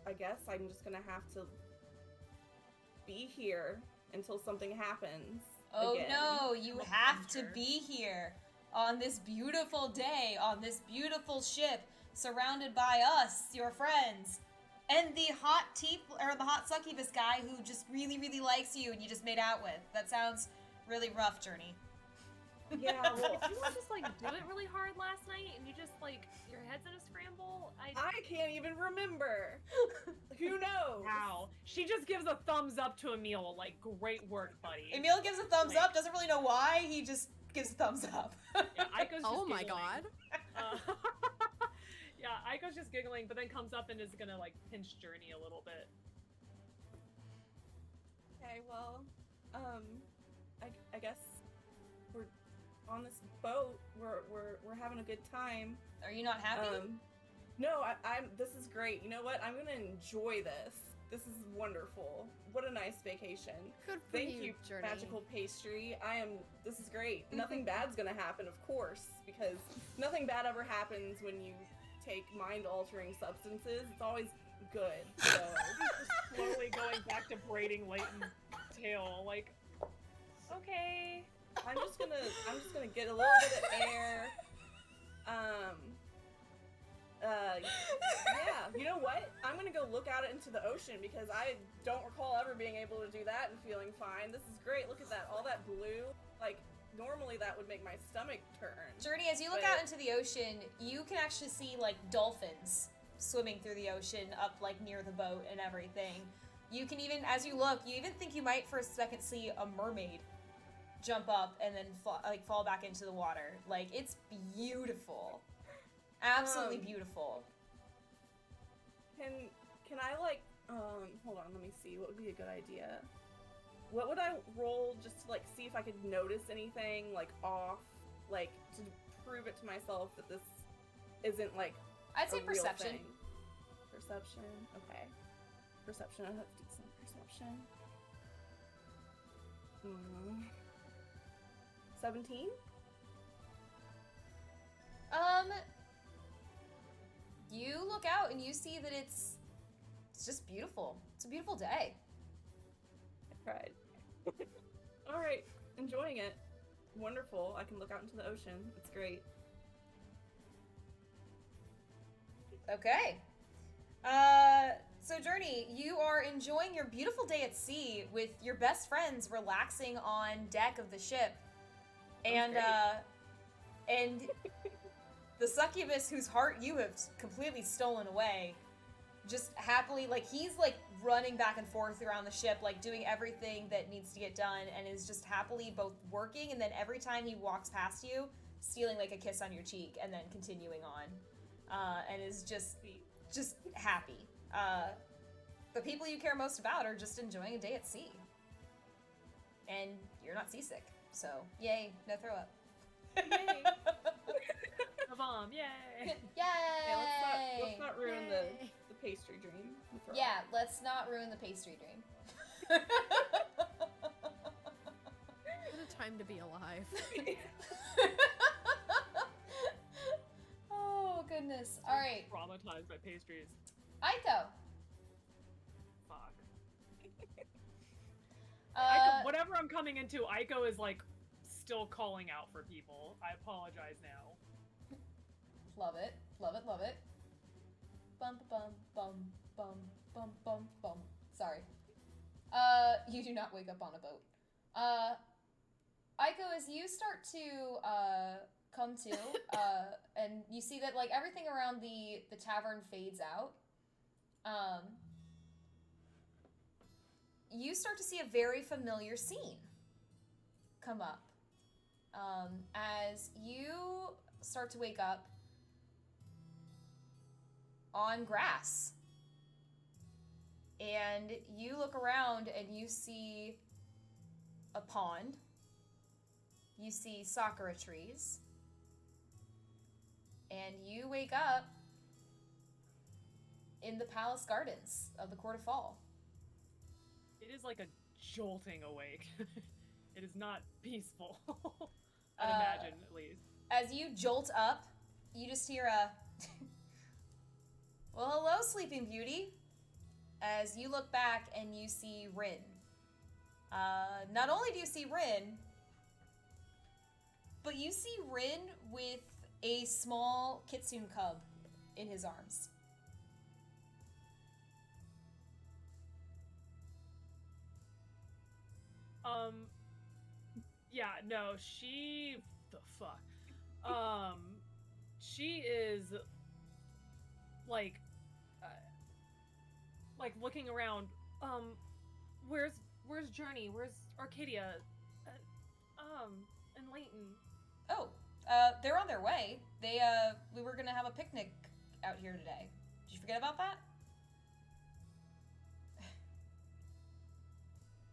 S3: I guess I'm just gonna have to be here until something happens.
S1: Oh
S3: again.
S1: no, you have to
S2: Adventure.
S1: be here on this beautiful day, on this beautiful ship, surrounded by us, your friends, and the hot the hot succubus guy who just really, really likes you and you just made out with. That sounds really rough, Journey.
S3: Yeah, well,
S2: did you all just like do it really hard last night, and you just like your head's in a scramble?
S3: I can't even remember. Who knows?
S2: Wow. She just gives a thumbs up to Emil, like, great work, buddy.
S1: Emil gives a thumbs up, doesn't really know why, he just gives a thumbs up.
S2: Yeah, Aiko's just
S4: Oh my
S2: giggling.
S4: god.
S2: Yeah, Aiko's just giggling, but then comes up and is gonna, like, pinch Journey a little bit.
S3: Okay, well, I guess we're on this boat. We're having a good time.
S1: Are you not happy?
S3: No, I'm. This is great. You know what? I'm gonna enjoy this. This is wonderful. What a nice vacation.
S4: Good for
S3: Thank
S4: you,
S3: you,
S4: Journey.
S3: magical pastry. This is great. Nothing bad's gonna happen, of course, because nothing bad ever happens when you take mind-altering substances. It's always good. So,
S2: Slowly going back to braiding Leighton's tail, like, okay.
S3: I'm just gonna get a little bit of air. Yeah, you know what? I'm gonna go look out into the ocean because I don't recall ever being able to do that and feeling fine. This is great. Look at that, all that blue. Like, normally that would make my stomach turn.
S1: Journey, as you look
S3: But-
S1: out into the ocean, you can actually see like dolphins swimming through the ocean up like near the boat and everything. You can even, as you look, you even think you might for a second see a mermaid jump up and then fall back into the water. Like, it's beautiful. Absolutely beautiful.
S3: Can I like hold on, let me see what would be a good idea. What would I roll just to like see if I could notice anything like off, like to prove it to myself that this isn't like
S1: I'd say
S3: a real
S1: perception.
S3: thing. Perception. Okay. Perception. I have decent perception. 17?
S1: You look out and you see that it's just beautiful. It's a beautiful day.
S3: I cried. Alright, enjoying it. Wonderful. I can look out into the ocean. It's great.
S1: Okay. So Journey, you are enjoying your beautiful day at sea with your best friends relaxing on deck of the ship. And the succubus whose heart you have completely stolen away, just happily, like, he's like running back and forth around the ship, like doing everything that needs to get done, and is just happily both working, and then every time he walks past you, stealing like a kiss on your cheek, and then continuing on, and is just happy. The people you care most about are just enjoying a day at sea, and you're not seasick, so yay, no throw up.
S3: Yay!
S2: The bomb, yay!
S1: Yay!
S3: Yeah, let's not ruin the pastry dream.
S1: Yeah, let's not ruin the pastry dream.
S4: What a time to be alive.
S1: Oh, goodness. All right.
S2: Traumatized by pastries.
S1: Aiko.
S2: Fuck.
S1: Uh,
S2: Whatever I'm coming into, Aiko is like still calling out for people. I apologize now.
S1: love it. Love it, love it. Bum, bum, bum, bum, bum, bum, bum. Sorry. You do not wake up on a boat. Aiko, as you start to, come to, and you see that, like, everything around the tavern fades out, you start to see a very familiar scene come up. As you start to wake up on grass, and you look around and you see a pond, you see sakura trees, and you wake up in the palace gardens of the Court of Fall.
S2: It is like a jolting awake. It is not peaceful. I'd imagine, at least.
S1: As you jolt up, you just hear a, well, hello, Sleeping Beauty. As you look back and you see Rin. Not only do you see Rin, but you see Rin with a small kitsune cub in his arms.
S2: Yeah, no, the fuck. She is, like looking around, where's Journey? Where's Arcadia? And Leighton?
S1: Oh, they're on their way. We were gonna have a picnic out here today. Did you forget about that?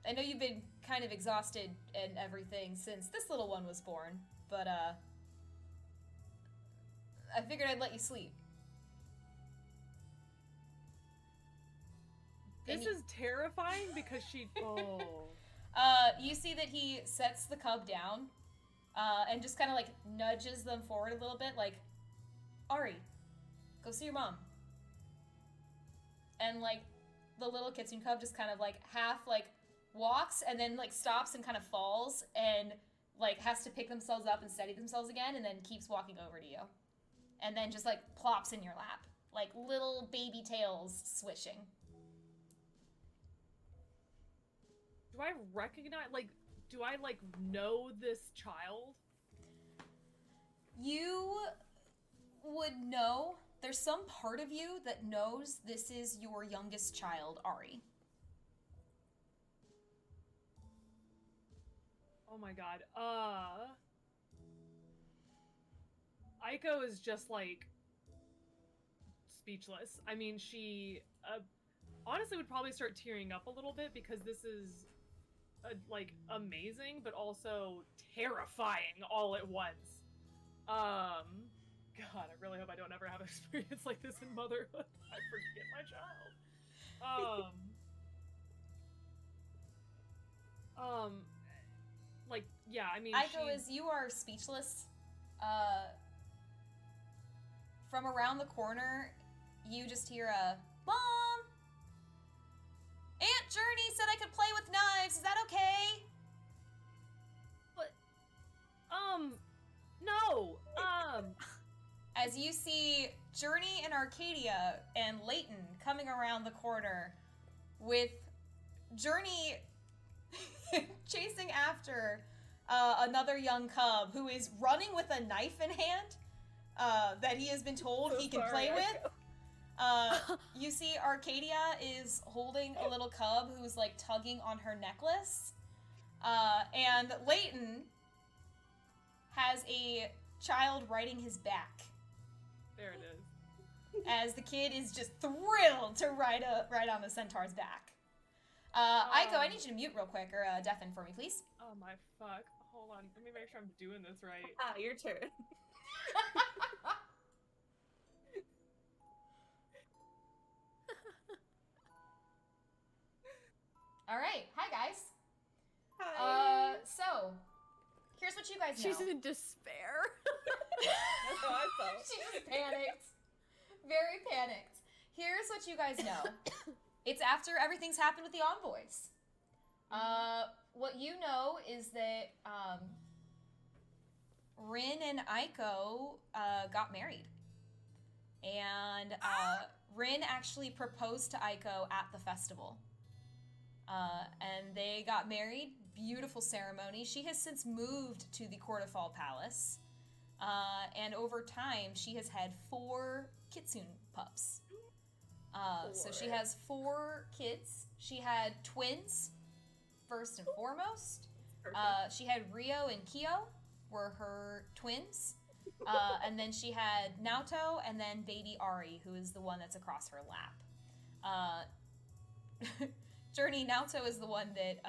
S1: I know you've been kind of exhausted and everything since this little one was born, but, I figured I'd let you sleep.
S2: This is terrifying because
S1: You see that he sets the cub down, and just kind of, like, nudges them forward a little bit, like, Ari, go see your mom. And, like, the little kitsune cub just kind of, like, half, like, walks and then, like, stops and kind of falls and, like, has to pick themselves up and steady themselves again, and then keeps walking over to you. And then just, like, plops in your lap, like little baby tails swishing.
S2: Do I recognize, do I know this child?
S1: You would know. There's some part of you that knows this is your youngest child, Ari.
S2: Oh my god. Aiko is just like speechless. I mean, she honestly would probably start tearing up a little bit because this is like amazing, but also terrifying all at once. God, I really hope I don't ever have an experience like this in motherhood. I forget my child. Like, yeah, I mean,
S1: Aiko, as you are speechless, from around the corner, you just hear a, Mom! Aunt Journey said I could play with knives, is that okay?
S2: What? No,
S1: As you see Journey and Arcadia and Leighton coming around the corner with Journey chasing after another young cub who is running with a knife in hand that he has been told he can play with. You see Arcadia is holding a little cub who's like tugging on her necklace. And Leighton has a child riding his back.
S2: there it is.
S1: As the kid is just thrilled to ride on the centaur's back. Aiko, I need you to mute real quick, or deafen for me, please.
S2: Oh my fuck. Hold on, let me make sure I'm doing this right.
S3: Your turn.
S1: All right, hi guys.
S3: Hi.
S1: So here's what you guys know.
S4: She's in despair.
S3: That's how I felt.
S1: She just panicked. Very panicked. Here's what you guys know. It's after everything's happened with the Envoys. What you know is that Rin and Aiko got married. And Rin actually proposed to Aiko at the festival. And they got married. Beautiful ceremony. She has since moved to the Courtefall Palace. And over time, she has had 4 kitsune pups. So she has 4 kids. She had twins, first and foremost. She had Rio and Kyo were her twins. And then she had Naoto and then baby Ari, who is the one that's across her lap. Journey, Naoto is the one that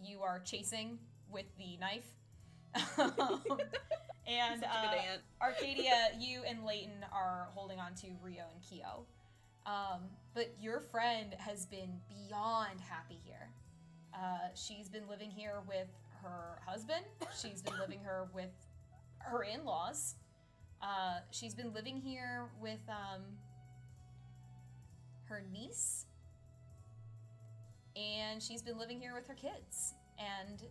S1: you are chasing with the knife. And
S3: Such a good aunt.
S1: Arcadia, you and Leighton are holding on to Rio and Kyo. But your friend has been beyond happy here. She's been living here with her husband. She's been living here with her in-laws. She's been living here with her niece. And she's been living here with her kids. And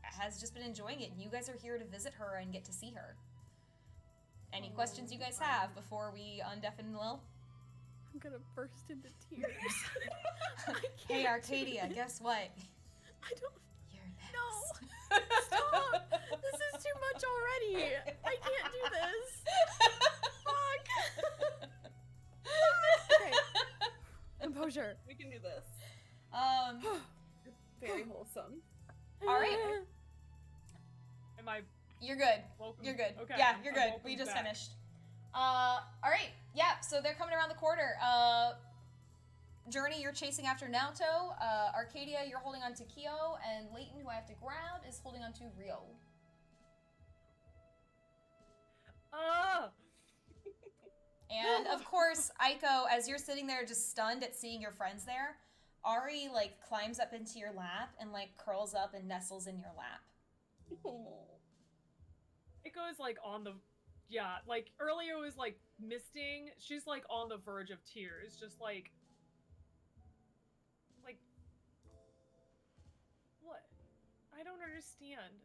S1: has just been enjoying it. And you guys are here to visit her and get to see her. Any questions you guys have before we undeafen Lil?
S4: I'm gonna burst into tears. I can't
S1: Hey Arcadia, guess what?
S4: I don't.
S1: You're next.
S4: No. Stop! This is too much already. I can't do this. Fuck. Okay. Composure.
S3: We can do this. Very wholesome.
S1: All right.
S2: Am I
S1: You're good.
S2: welcome?
S1: You're good.
S2: Okay.
S1: Yeah, you're
S2: I'm
S1: good.
S2: welcome
S1: We just
S2: back.
S1: finished. All right. Yeah, so they're coming around the corner. Journey, you're chasing after Naoto. Arcadia, you're holding on to Kyo. And Leighton, who I have to grab, is holding on to Rio. And of course, Aiko, as you're sitting there just stunned at seeing your friends there, Ari, like, climbs up into your lap and, like, curls up and nestles in your lap.
S2: It goes like on the, yeah, like earlier it was like misting. She's like on the verge of tears, just like what? I don't understand.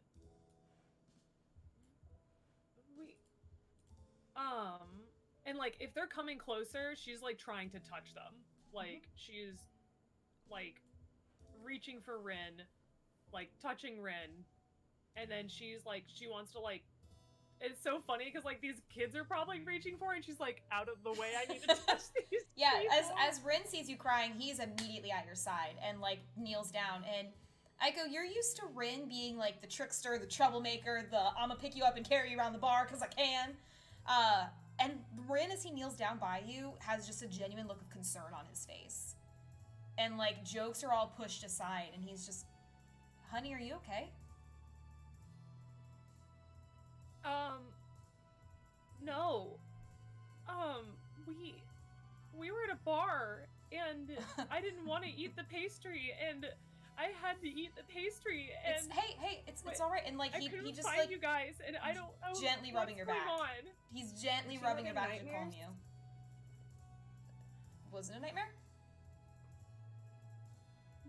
S2: And like if they're coming closer, she's like trying to touch them. Like she's like reaching for Rin, like touching Rin, and then she's like she wants to like. It's so funny because like these kids are probably reaching for her, and she's like out of the way. I need to touch these.
S1: Yeah,
S2: people.
S1: as Rin sees you crying, he's immediately at your side and like kneels down. And Aiko, you're used to Rin being like the trickster, the troublemaker, the I'm gonna pick you up and carry you around the bar because I can. And Rin, as he kneels down by you, has just a genuine look of concern on his face. And like jokes are all pushed aside, and he's just, honey, are you okay?
S2: No. We were at a bar, and I didn't want to eat the pastry, and I had to eat the pastry, and
S1: it's all right. And like he just
S2: find
S1: like
S2: you guys, and I don't know
S1: gently rubbing your back.
S2: On.
S1: He's gently
S3: Is she
S1: rubbing your
S3: having
S1: back to calm
S3: nightmares?
S1: you. Was it a nightmare?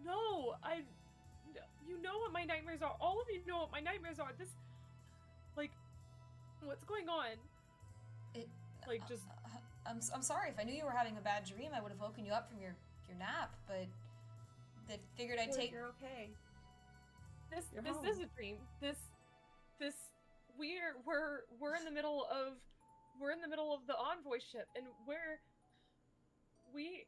S2: No, you know what my nightmares are. All of you know what my nightmares are. This, like, what's going on? Just.
S1: I'm sorry. If I knew you were having a bad dream, I would have woken you up from your nap. But I figured I'd take.
S3: You're okay.
S2: This
S3: home.
S2: is a dream. We're in the middle of the Envoy ship, and we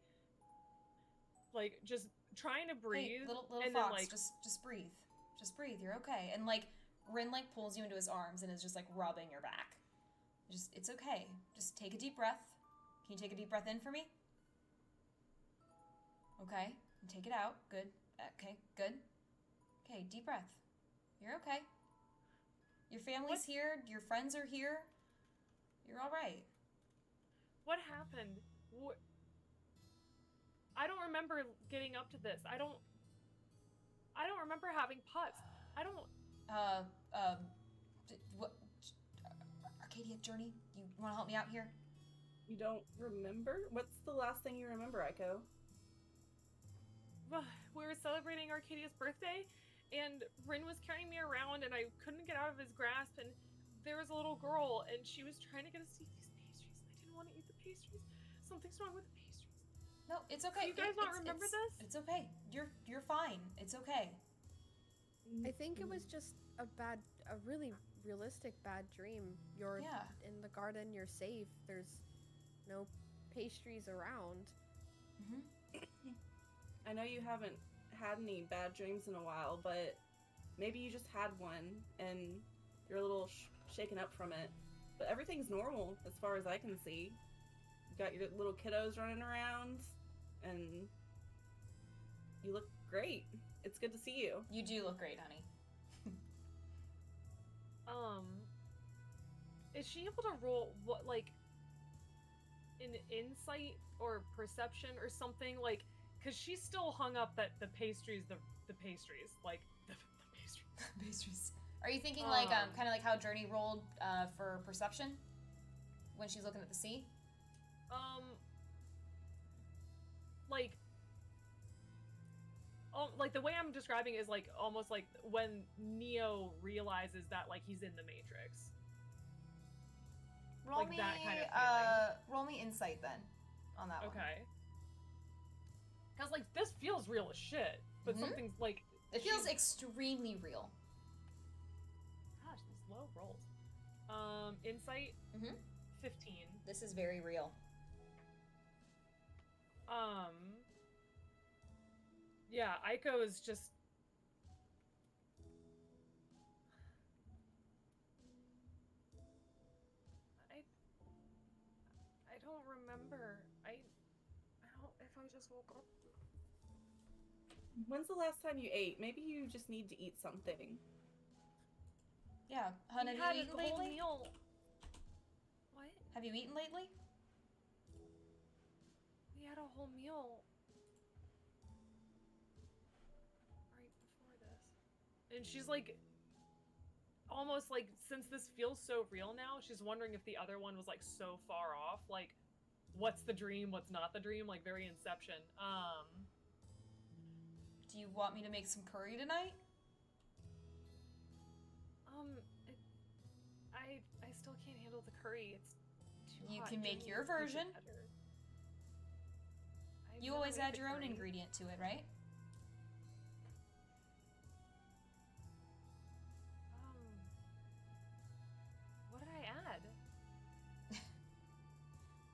S2: like just trying to breathe.
S1: Hey, little
S2: and
S1: fox,
S2: then, like,
S1: just breathe. Just breathe. You're okay. And like Rin like pulls you into his arms and is just like rubbing your back. It's okay. Just take a deep breath. Can you take a deep breath in for me? Okay. And take it out. Good. Okay. Good. Okay. Deep breath. You're okay. Your family's here. Your friends are here. You're all right.
S2: What happened? I don't remember getting up to this. I don't remember having putts. I don't.
S1: What? Arcadia Journey, you want to help me out here?
S3: You don't remember? What's the last thing you remember, Aiko?
S2: We were celebrating Arcadia's birthday, and Rin was carrying me around, and I couldn't get out of his grasp, and there was a little girl, and she was trying to get us to eat these pastries. I didn't want to eat the pastries. Something's wrong with the pastries.
S1: No, it's okay.
S2: Do you guys not remember this?
S1: It's okay. You're fine. It's okay.
S4: I think it was just a really realistic bad dream. You're in the garden, you're safe, there's no pastries around.
S1: Mm-hmm.
S3: I know you haven't had any bad dreams in a while, but maybe you just had one and you're a little shaken up from it. But everything's normal as far as I can see. You got your little kiddos running around, and you look great. It's good to see you.
S1: You do look great, honey.
S2: Is she able to roll an insight or perception or something, because she's still hung up that the pastries.
S1: Pastries. Are you thinking kind of like how Journey rolled for perception when she's looking at the sea?
S2: The way I'm describing it is almost like when Neo realizes that he's in the Matrix.
S1: Roll me
S2: that kind of feeling.
S1: Roll me insight then on that one.
S2: Okay. Because this feels real as shit, but something's
S1: it feels extremely real.
S2: Gosh, these low rolls. Insight. 15.
S1: This is very real.
S2: Yeah, Aiko is just. I don't remember. I don't. If I just woke up.
S3: When's the last time you ate? Maybe you just need to eat something.
S1: Yeah, hun, have you eaten
S2: whole
S1: lately?
S2: Meal. What?
S1: Have you eaten lately?
S2: We had a whole meal right before this. And she's almost since this feels so real now, she's wondering if the other one was so far off. What's the dream, what's not the dream, very Inception.
S1: Do you want me to make some curry tonight?
S2: I still can't handle the curry. It's too
S1: You
S2: hot.
S1: can make your version. You always add your own ingredient to it, right?
S2: What did I add?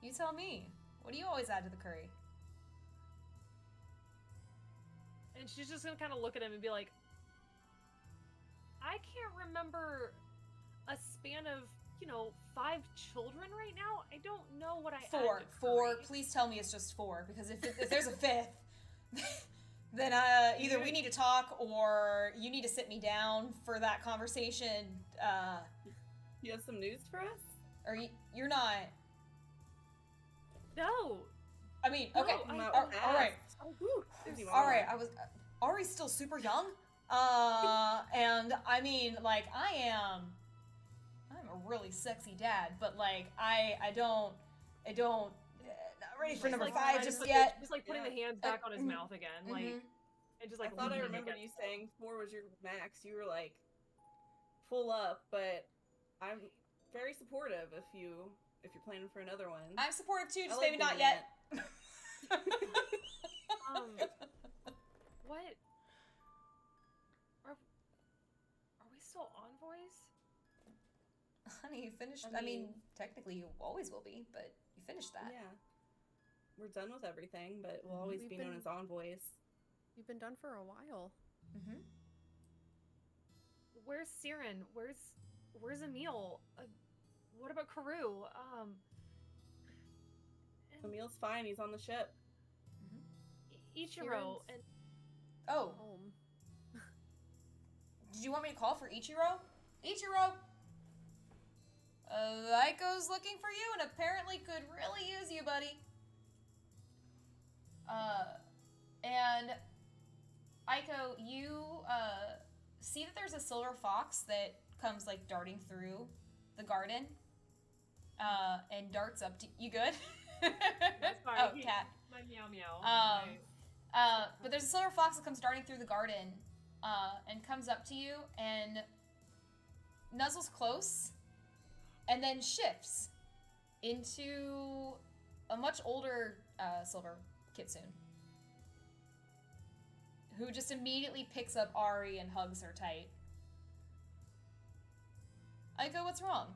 S1: You tell me. What do you always add to the curry?
S2: And she's just gonna kind of look at him and be like, I can't remember a span of, 5 children right now. I don't know what I added to
S1: Four.
S2: three.
S1: Please tell me it's just 4, because if there's a 5th, then either we need to talk or you need to sit me down for that conversation.
S3: You have some news for us?
S1: Or you're not.
S2: No.
S1: I mean, okay.
S2: No,
S1: all right. All right. I was Ari's still super young. And I mean, like, I'm a really sexy dad, but like, I don't, not ready for number 5 just yet.
S2: Just like putting the hands back on his mouth again, like, and just like.
S3: I thought I
S2: leaning
S3: remembered you
S2: against
S3: saying 4 was your max. You were like full up, but I'm very supportive if you're planning for another one.
S1: I'm supportive too, just
S3: I like
S1: maybe not
S3: doing
S1: yet.
S2: What? Are we still envoys?
S1: Honey, you finished.
S3: I
S1: I mean,
S3: mean,
S1: technically you always will be, but you finished that.
S3: Yeah. We're done with everything, but we'll always
S4: We've
S3: be known
S4: been-
S3: as envoys.
S4: You've been done for a while.
S1: Mm-hmm.
S2: Where's Siren? Where's Emil? What about Karu? And
S3: Emil's fine. He's on the ship.
S2: Ichiro
S4: Siren's-
S2: and
S1: Oh,
S4: Home.
S1: did you want me to call for Ichiro? Ichiro! Aiko's looking for you and apparently could really use you, buddy. And Aiko, you, see that there's a silver fox that comes, like, darting through the garden, and darts up to you. Good?
S2: Sorry,
S1: Oh, cat.
S2: my meow meow.
S1: But there's a silver fox that comes darting through the garden, and comes up to you and nuzzles close, and then shifts into a much older silver kitsune, who just immediately picks up Ari and hugs her tight. Aiko, what's wrong?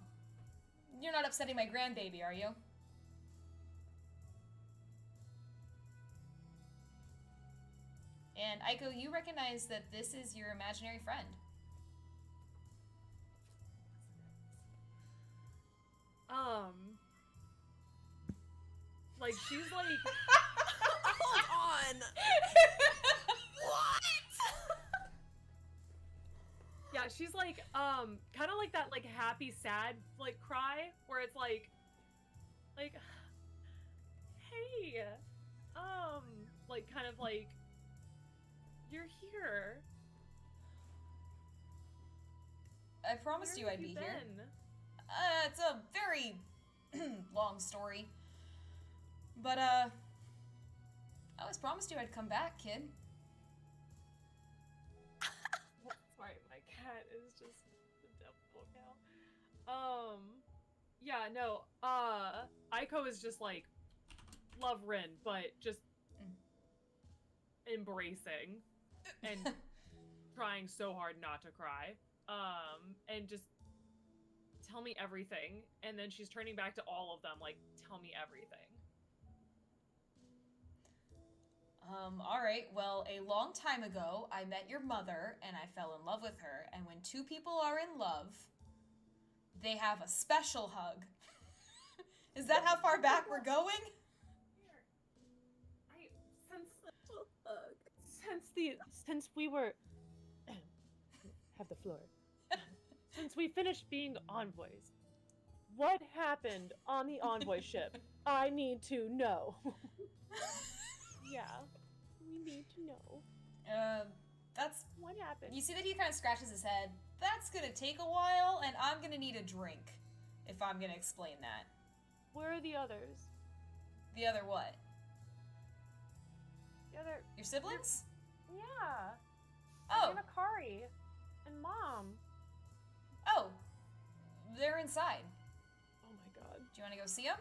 S1: You're not upsetting my grandbaby, are you? And Aiko, you recognize that this is your imaginary friend.
S2: Like she's like.
S4: Hold on.
S2: Yeah, she's like, kind of like that, like happy, sad, like cry, where it's like, hey, like kind of like, you're here.
S1: I promised
S2: Where
S1: you
S2: have
S1: I'd be here.
S2: been?
S1: It's a very long story. But, I always promised you I'd come back, kid.
S2: Sorry, my cat is just the devil now. Yeah, no, Aiko is just like, love Rin, but just embracing and trying so hard not to cry. And just tell me everything. And then she's turning back to all of them, like, tell me everything.
S1: Alright, well, a long time ago, I met your mother, and I fell in love with her, and when two people are in love, they have a special hug. Is that how far back we're going?
S2: Since we were have the floor. Since we finished being envoys, what happened on the envoy ship? I need to know. Yeah, we need to know.
S1: That's...
S2: What happened?
S1: You see that he kind of scratches his head. That's gonna take a while, and I'm gonna need a drink, if I'm gonna explain that.
S2: Where are the others?
S1: The other what?
S2: The other...
S1: Your siblings?
S2: Yeah.
S1: Oh.
S2: And Akari. And Mom.
S1: Oh. They're inside.
S2: Oh my god.
S1: Do you want to go see them?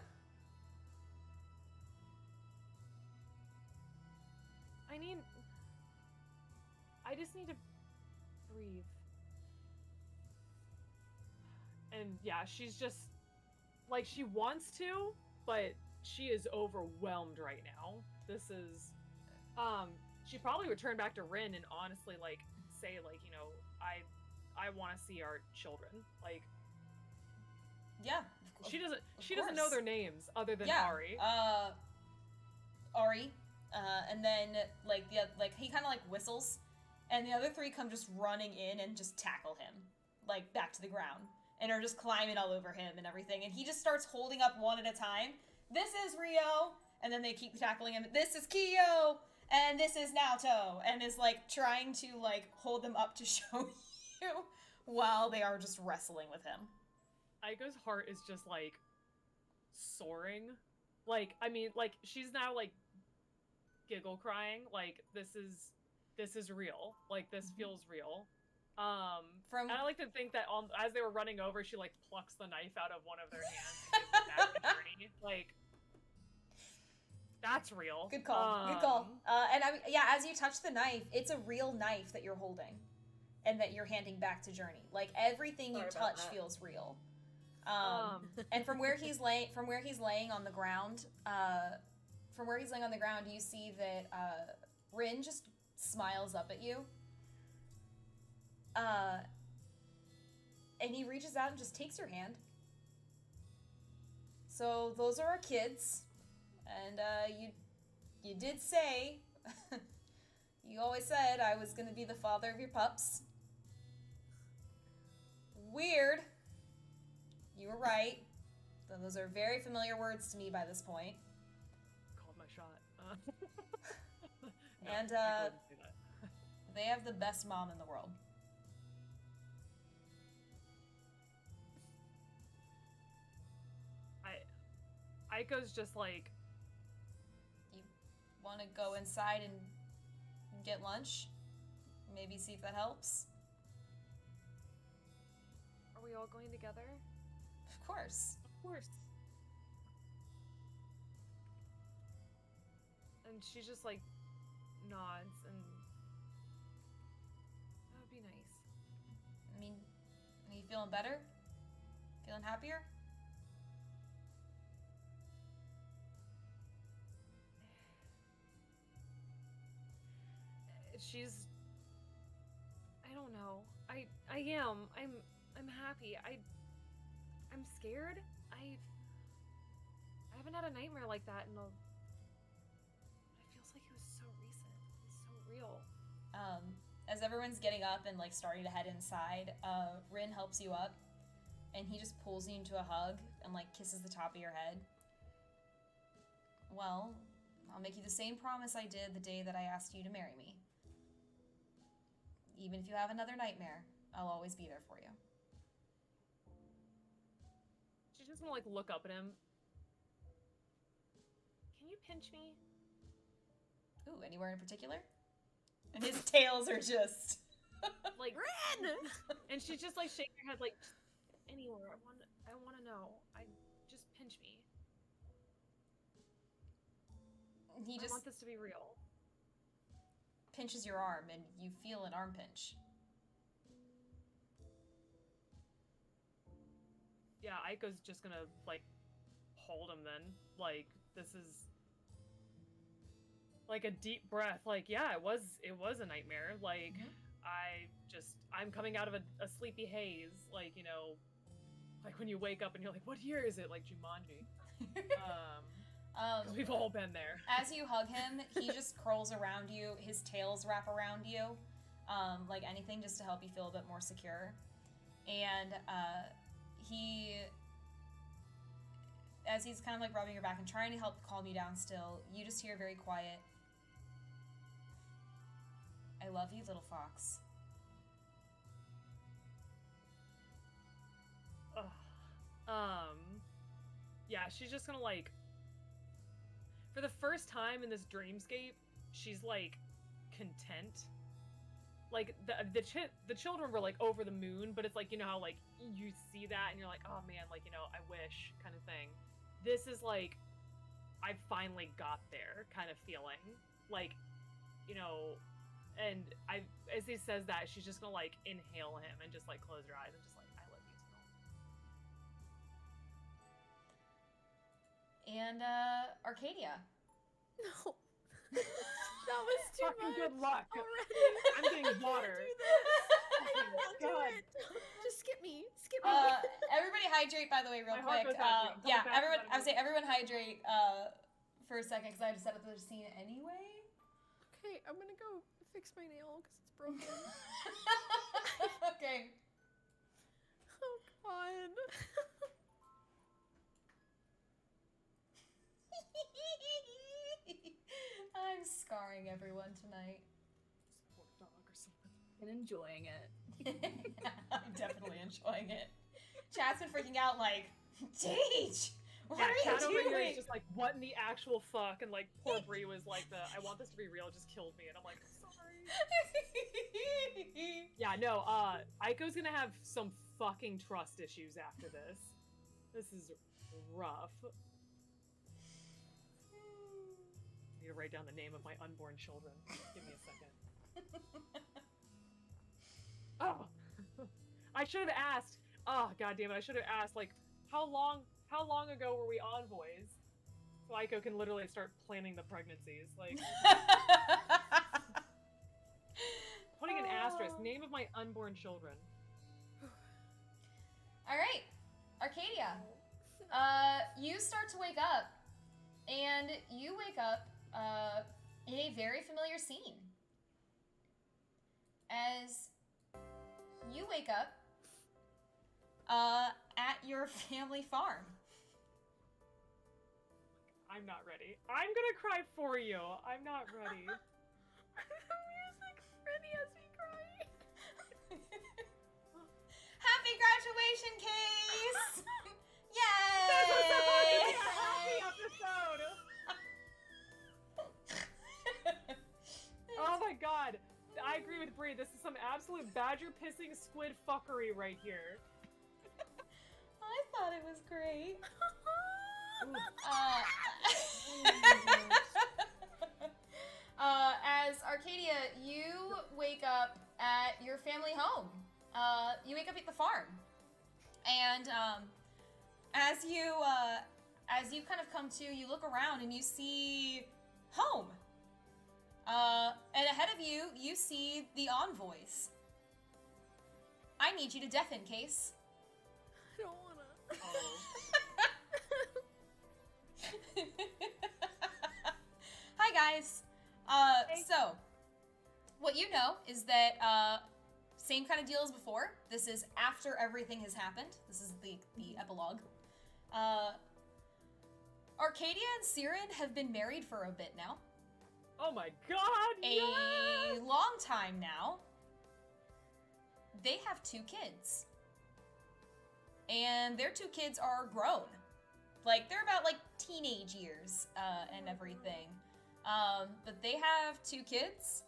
S2: I just need to breathe. And yeah, she's just, like, she wants to, but she is overwhelmed right now. This is, she probably would turn back to Rin and honestly, like, say, like, you know, I want to see our children. Like,
S1: Yeah.
S2: she doesn't know
S1: course.
S2: their names other than
S1: Yeah.
S2: Ari.
S1: Ari, and then like he kind of like whistles, and the other three come just running in and just tackle him, like back to the ground, and are just climbing all over him and everything. And he just starts holding up one at a time. This is Rio, and then they keep tackling him. This is Kiyo, and this is Naoto, and is like trying to like hold them up to show you while they are just wrestling with him.
S2: Aiko's heart is just like soaring. Like, I mean, like she's now like giggle crying. Like this is real. Like this feels real. And I like to think that as they were running over, she like plucks the knife out of one of their hands and gives it back to Journey. Like, that's real.
S1: Good call. Good call. And I mean, yeah, as you touch the knife, it's a real knife that you're holding, and that you're handing back to Journey. Like everything you touch feels real. And from where he's laying on the ground, you see that Rin just smiles up at you. And he reaches out and just takes your hand. So those are our kids, and you did say, you always said I was gonna be the father of your pups. Weird. You were right. Those are very familiar words to me by this point.
S2: Called my shot. No,
S1: and
S2: I couldn't say that.
S1: They have the best mom in the world.
S2: Aiko's just like,
S1: you want to go inside and get lunch? Maybe see if that helps?
S2: are we all going together?
S1: Of course.
S2: Of course. And she just like nods, and that would be nice.
S1: I mean, are you feeling better? Feeling happier?
S2: She's, I don't know. I am. I'm happy. I'm scared. I haven't had a nightmare like that in a, it feels like it was so recent. It's so real.
S1: As everyone's getting up and like starting to head inside, Rin helps you up, and he just pulls you into a hug and like kisses the top of your head. Well, I'll make you the same promise I did the day that I asked you to marry me. Even if you have another nightmare, I'll always be there for you.
S2: She's just gonna like look up at him. Can you pinch me?
S1: Ooh, anywhere in particular? And his tails are just
S2: like
S4: Ren!
S2: And she's just like shaking her head like, anywhere. I want to know. Just pinch me.
S1: He
S2: I
S1: just
S2: want this to be real.
S1: pinches your arm, and you feel an arm pinch.
S2: Yeah, Aiko's just gonna like hold him then. Like, this is like a deep breath. Like, yeah, it was a nightmare. Like, I'm coming out of a sleepy haze. Like, you know, like when you wake up and you're like, what year is it? Like Jumanji. 'Cause we've all been there.
S1: As you hug him, he just curls around you. His tails wrap around you, like anything just to help you feel a bit more secure. And as he's kind of like rubbing your back and trying to help calm you down still, you just hear very quiet, I love you, little fox.
S2: Yeah, she's just gonna like, for the first time in this dreamscape, she's like content. Like the children were like over the moon, but it's like, you know how like you see that and you're like, oh man, like, you know, I wish kind of thing. This is like, I finally got there kind of feeling. Like, you know, and as he says that, she's just gonna like inhale him and just like close her eyes and just like, I love you too.
S1: And Arcadia.
S4: No. That was too
S2: Fucking
S4: much.
S2: good luck.
S4: Already.
S2: I'm getting water.
S4: I can't do this. Do it. Just skip me. Skip me.
S1: Everybody hydrate, by the way, real
S2: My heart
S1: quick.
S2: goes out to you.
S1: Yeah,
S2: Don't
S1: everyone.
S2: back
S1: I would say everyone hydrate for a second because I had to set up the scene anyway.
S4: Okay, I'm gonna go fix my nail because it's broken.
S1: Okay.
S4: Oh God.
S1: I'm scarring everyone tonight.
S2: Poor dog or something.
S3: And enjoying it.
S1: I'm definitely enjoying it. Chat's been freaking out like, Teach! What
S2: Yeah,
S1: are
S2: Chad
S1: you
S2: over here
S1: doing?
S2: is just like, what in the actual fuck? And like, poor Bree was like, I want this to be real, just killed me. And I'm like, sorry. Yeah, no, Aiko's gonna have some fucking trust issues after this. This is rough. I need to write down the name of my unborn children. Give me a second. Oh! I should have asked. Oh, god damn it, I should have asked, like, how long ago were we envoys? So Aiko can literally start planning the pregnancies. Like, putting an asterisk. Name of my unborn children.
S1: All right, Arcadia. You start to wake up, and you wake up in a very familiar scene. As you wake up at your family farm.
S2: I'm not ready. I'm gonna cry for you. I'm not ready.
S4: The music ready as we cry.
S1: Happy graduation, Case!
S2: This is supposed to be
S1: Yay!
S2: a happy episode! Oh my god. I agree with Bree. This is some absolute badger pissing squid fuckery right here.
S1: I thought it was great. As Arcadia, you wake up at your family home. You wake up at the farm, and as you kind of come to, you look around and you see home. And ahead of you, you see the Envoys. I need you to deafen, Case.
S4: I don't wanna.
S2: Oh.
S1: Hi guys. So what you know is that same kind of deal as before. This is after everything has happened. This is the epilogue. Arcadia and Siren have been married for a bit now.
S2: Oh my god!
S1: A
S2: Yes!
S1: long time now. They have 2 kids. And their 2 kids are grown. Like, they're about, like, teenage years, and everything. But they have 2 kids,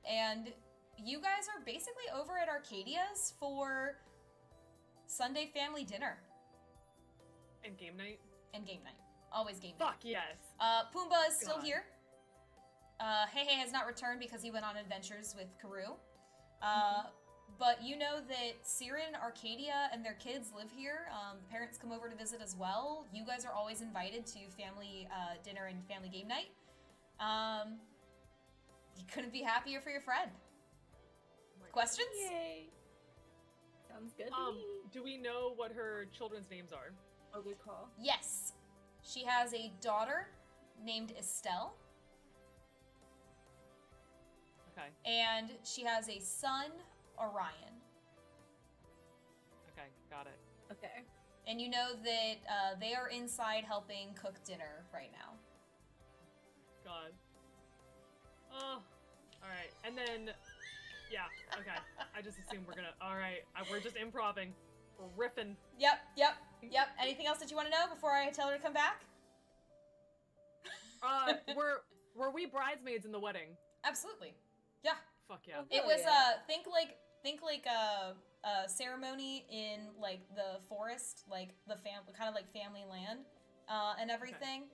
S1: and you guys are basically over at Arcadia's for Sunday family dinner.
S2: And game night?
S1: And game night. Always game night.
S2: Fuck yes!
S1: Pumbaa is still
S2: God.
S1: here. Heihei has not returned because he went on adventures with Karoo. But you know that Siren, Arcadia, and their kids live here. The parents come over to visit as well. You guys are always invited to family dinner and family game night. You couldn't be happier for your friend. Questions?
S3: Yay. Sounds good to me.
S2: Do we know what her children's names are?
S3: Oh, good call.
S1: Yes. She has a daughter named Estelle.
S2: Okay.
S1: And she has a son, Orion.
S2: Okay, got it.
S3: Okay.
S1: And you know that they are inside helping cook dinner right now.
S2: God. Oh, alright. And then, yeah, okay. I just assumed we're gonna, alright, we're just improving. We're riffing.
S1: Yep. Anything else that you want to know before I tell her to come back?
S2: Were we bridesmaids in the wedding?
S1: Absolutely. Yeah.
S2: Fuck yeah.
S1: It
S3: Oh,
S1: was
S3: yeah.
S1: think like a ceremony in like the forest, like the kind of like family land, and everything.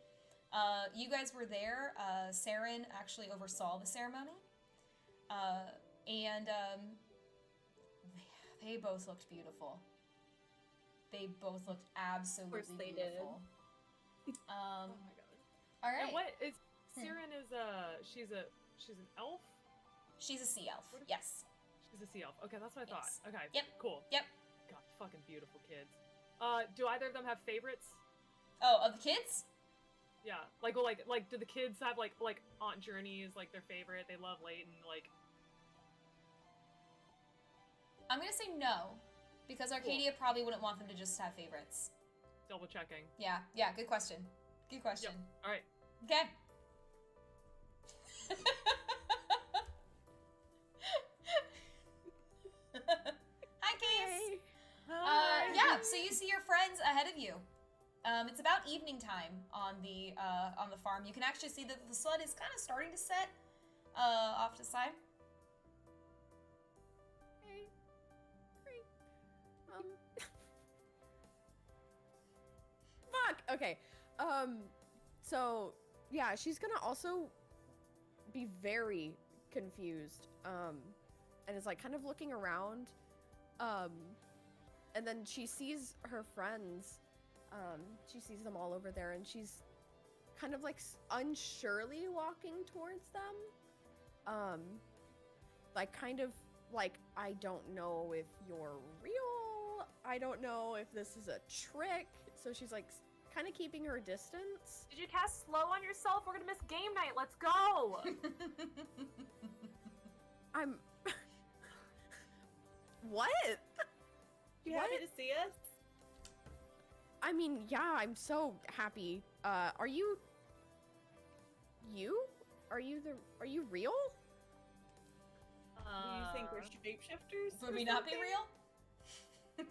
S1: You guys were there. Saren actually oversaw the ceremony, and they both looked beautiful. They both looked absolutely
S3: Of course they
S1: beautiful.
S2: Oh my god.
S1: All right.
S2: And what is, Siren is she's an elf?
S1: She's a sea elf. Yes.
S2: She's a sea elf. Okay, that's what I thought.
S1: Yes.
S2: Okay.
S1: Yep.
S2: Cool.
S1: Yep.
S2: God, fucking beautiful kids. Do either of them have favorites?
S1: Oh, of the kids?
S2: Yeah. Like, well, like, do the kids have like Aunt Journey is like their favorite? They love Leighton. Like,
S1: I'm gonna say no, because Arcadia probably wouldn't want them to just have favorites.
S2: double checking.
S1: Yeah, good question. Good question.
S2: Yep. All right.
S1: Okay. Hi, Case.
S4: Hi.
S1: Yeah, so you see your friends ahead of you. It's about evening time on the farm. You can actually see that the sun is kind of starting to set off to the side.
S4: Hey. Great. Fuck. Okay. So yeah, she's gonna also be very confused. And is like kind of looking around. And then she sees her friends. She sees them all over there, and she's kind of like unsurely walking towards them. Like kind of like, I don't know if you're real. I don't know if this is a trick. So she's like kind of keeping her distance.
S5: Did you cast slow on yourself? We're gonna miss game night. Let's go.
S4: I'm. What?
S3: You happy to see us?
S4: I mean, yeah, I'm so happy. Are you? Are you real?
S3: Do you think we're shapeshifters?
S1: Would
S3: or
S1: we not be
S3: something?
S1: real?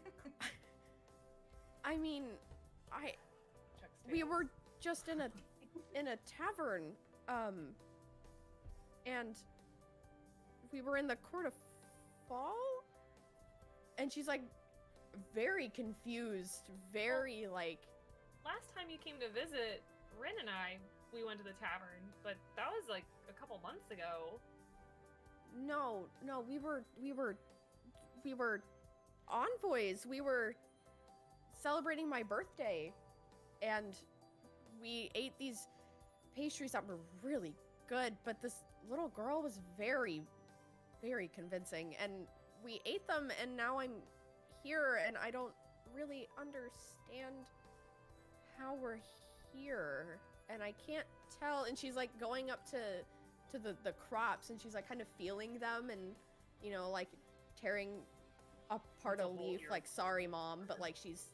S4: I mean,
S2: Checks
S4: we
S2: tails.
S4: were just in a tavern, and we were in the Court of Fall, and she's like very confused, very like.
S2: Last time you came to visit, Rin and we went to the tavern, but that was like a couple months ago.
S4: No, we were envoys. We were celebrating my birthday, and we ate these pastries that were really good, but this little girl was very, very convincing, and we ate them, and now I'm here, and I don't really understand how we're here, and I can't tell. And she's like going up to the crops, and she's like kind of feeling them, and you know, like tearing apart
S2: It's
S4: a
S2: a whole
S4: leaf,
S2: ear.
S4: like sorry mom, but like she's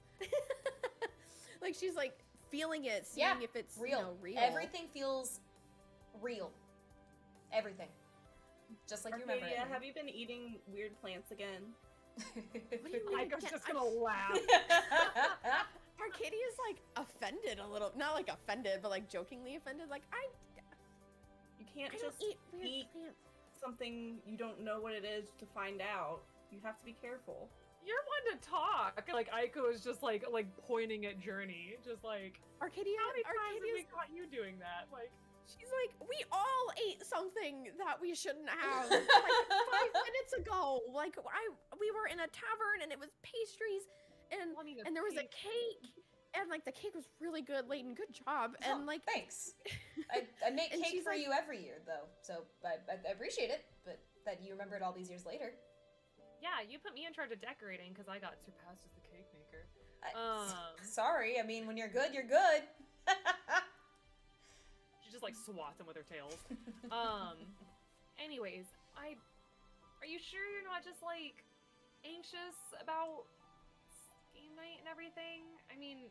S4: like she's like feeling it, seeing
S1: Yeah,
S4: if it's
S1: real.
S4: you know, real.
S1: Everything feels real. Everything. Just like you remember
S3: Arcadia,
S1: it.
S3: have you been eating weird plants again?
S4: What do you mean?
S2: I was
S4: Yeah,
S2: just gonna laugh.
S4: Arcadia's like offended a little, not like offended, but like jokingly offended. Like
S3: You can't
S4: I don't
S3: just
S4: eat weird
S3: eat
S4: plants.
S3: something you don't know what it is to find out. You have to be careful.
S2: You're one to talk. Like Aiko is just like pointing at Journey, just like
S4: Arcadia,
S2: how many times have we
S4: Arcadia's,
S2: caught you doing that? Like
S4: she's like, we all ate something that we shouldn't have like 5 minutes ago. Like we were in a tavern and it was pastries and
S2: well, I mean,
S4: and there was a
S2: cake.
S4: cake and like the cake was really good. Leighton, good job.
S1: Oh,
S4: And like
S1: thanks. I make
S4: And
S1: cake
S4: she's
S1: for
S4: like-
S1: you every year, though, so I appreciate it. But that you remember it all these years later.
S2: Yeah, you put me in charge of decorating because I got surpassed as the cake maker.
S1: Sorry, I mean, when you're good, you're good.
S2: She just like swats him with her tails. Anyways, are you sure you're not just like anxious about game night and everything? I mean,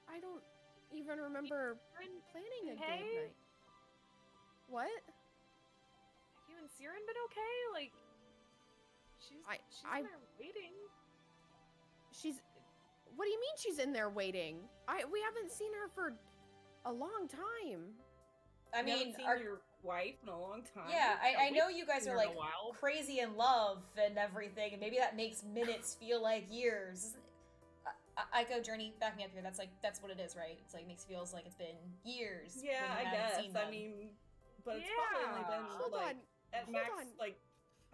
S4: I don't even remember
S2: Rin,
S4: planning a
S2: okay?
S4: game night. What?
S2: have you and Siren been okay? Like, she's
S4: I-
S2: in there waiting.
S4: She's. What do you mean she's in there waiting? We haven't seen her for a long time.
S1: I
S3: You
S1: mean,
S3: haven't seen your wife in a long time.
S1: yeah, I
S2: we've
S1: know you guys
S2: seen
S1: are
S2: her in a
S1: like
S2: while.
S1: crazy in love and everything, and maybe that makes minutes feel like years. I go Journey, back me up here. That's what it is, right? It's like makes feels like it's been years.
S3: Yeah,
S1: when you
S3: I
S1: haven't
S3: guess.
S1: seen
S3: I
S1: them.
S3: mean, but it's probably only been
S4: Hold
S3: like
S4: on.
S3: at
S4: hold
S3: max
S4: on.
S3: like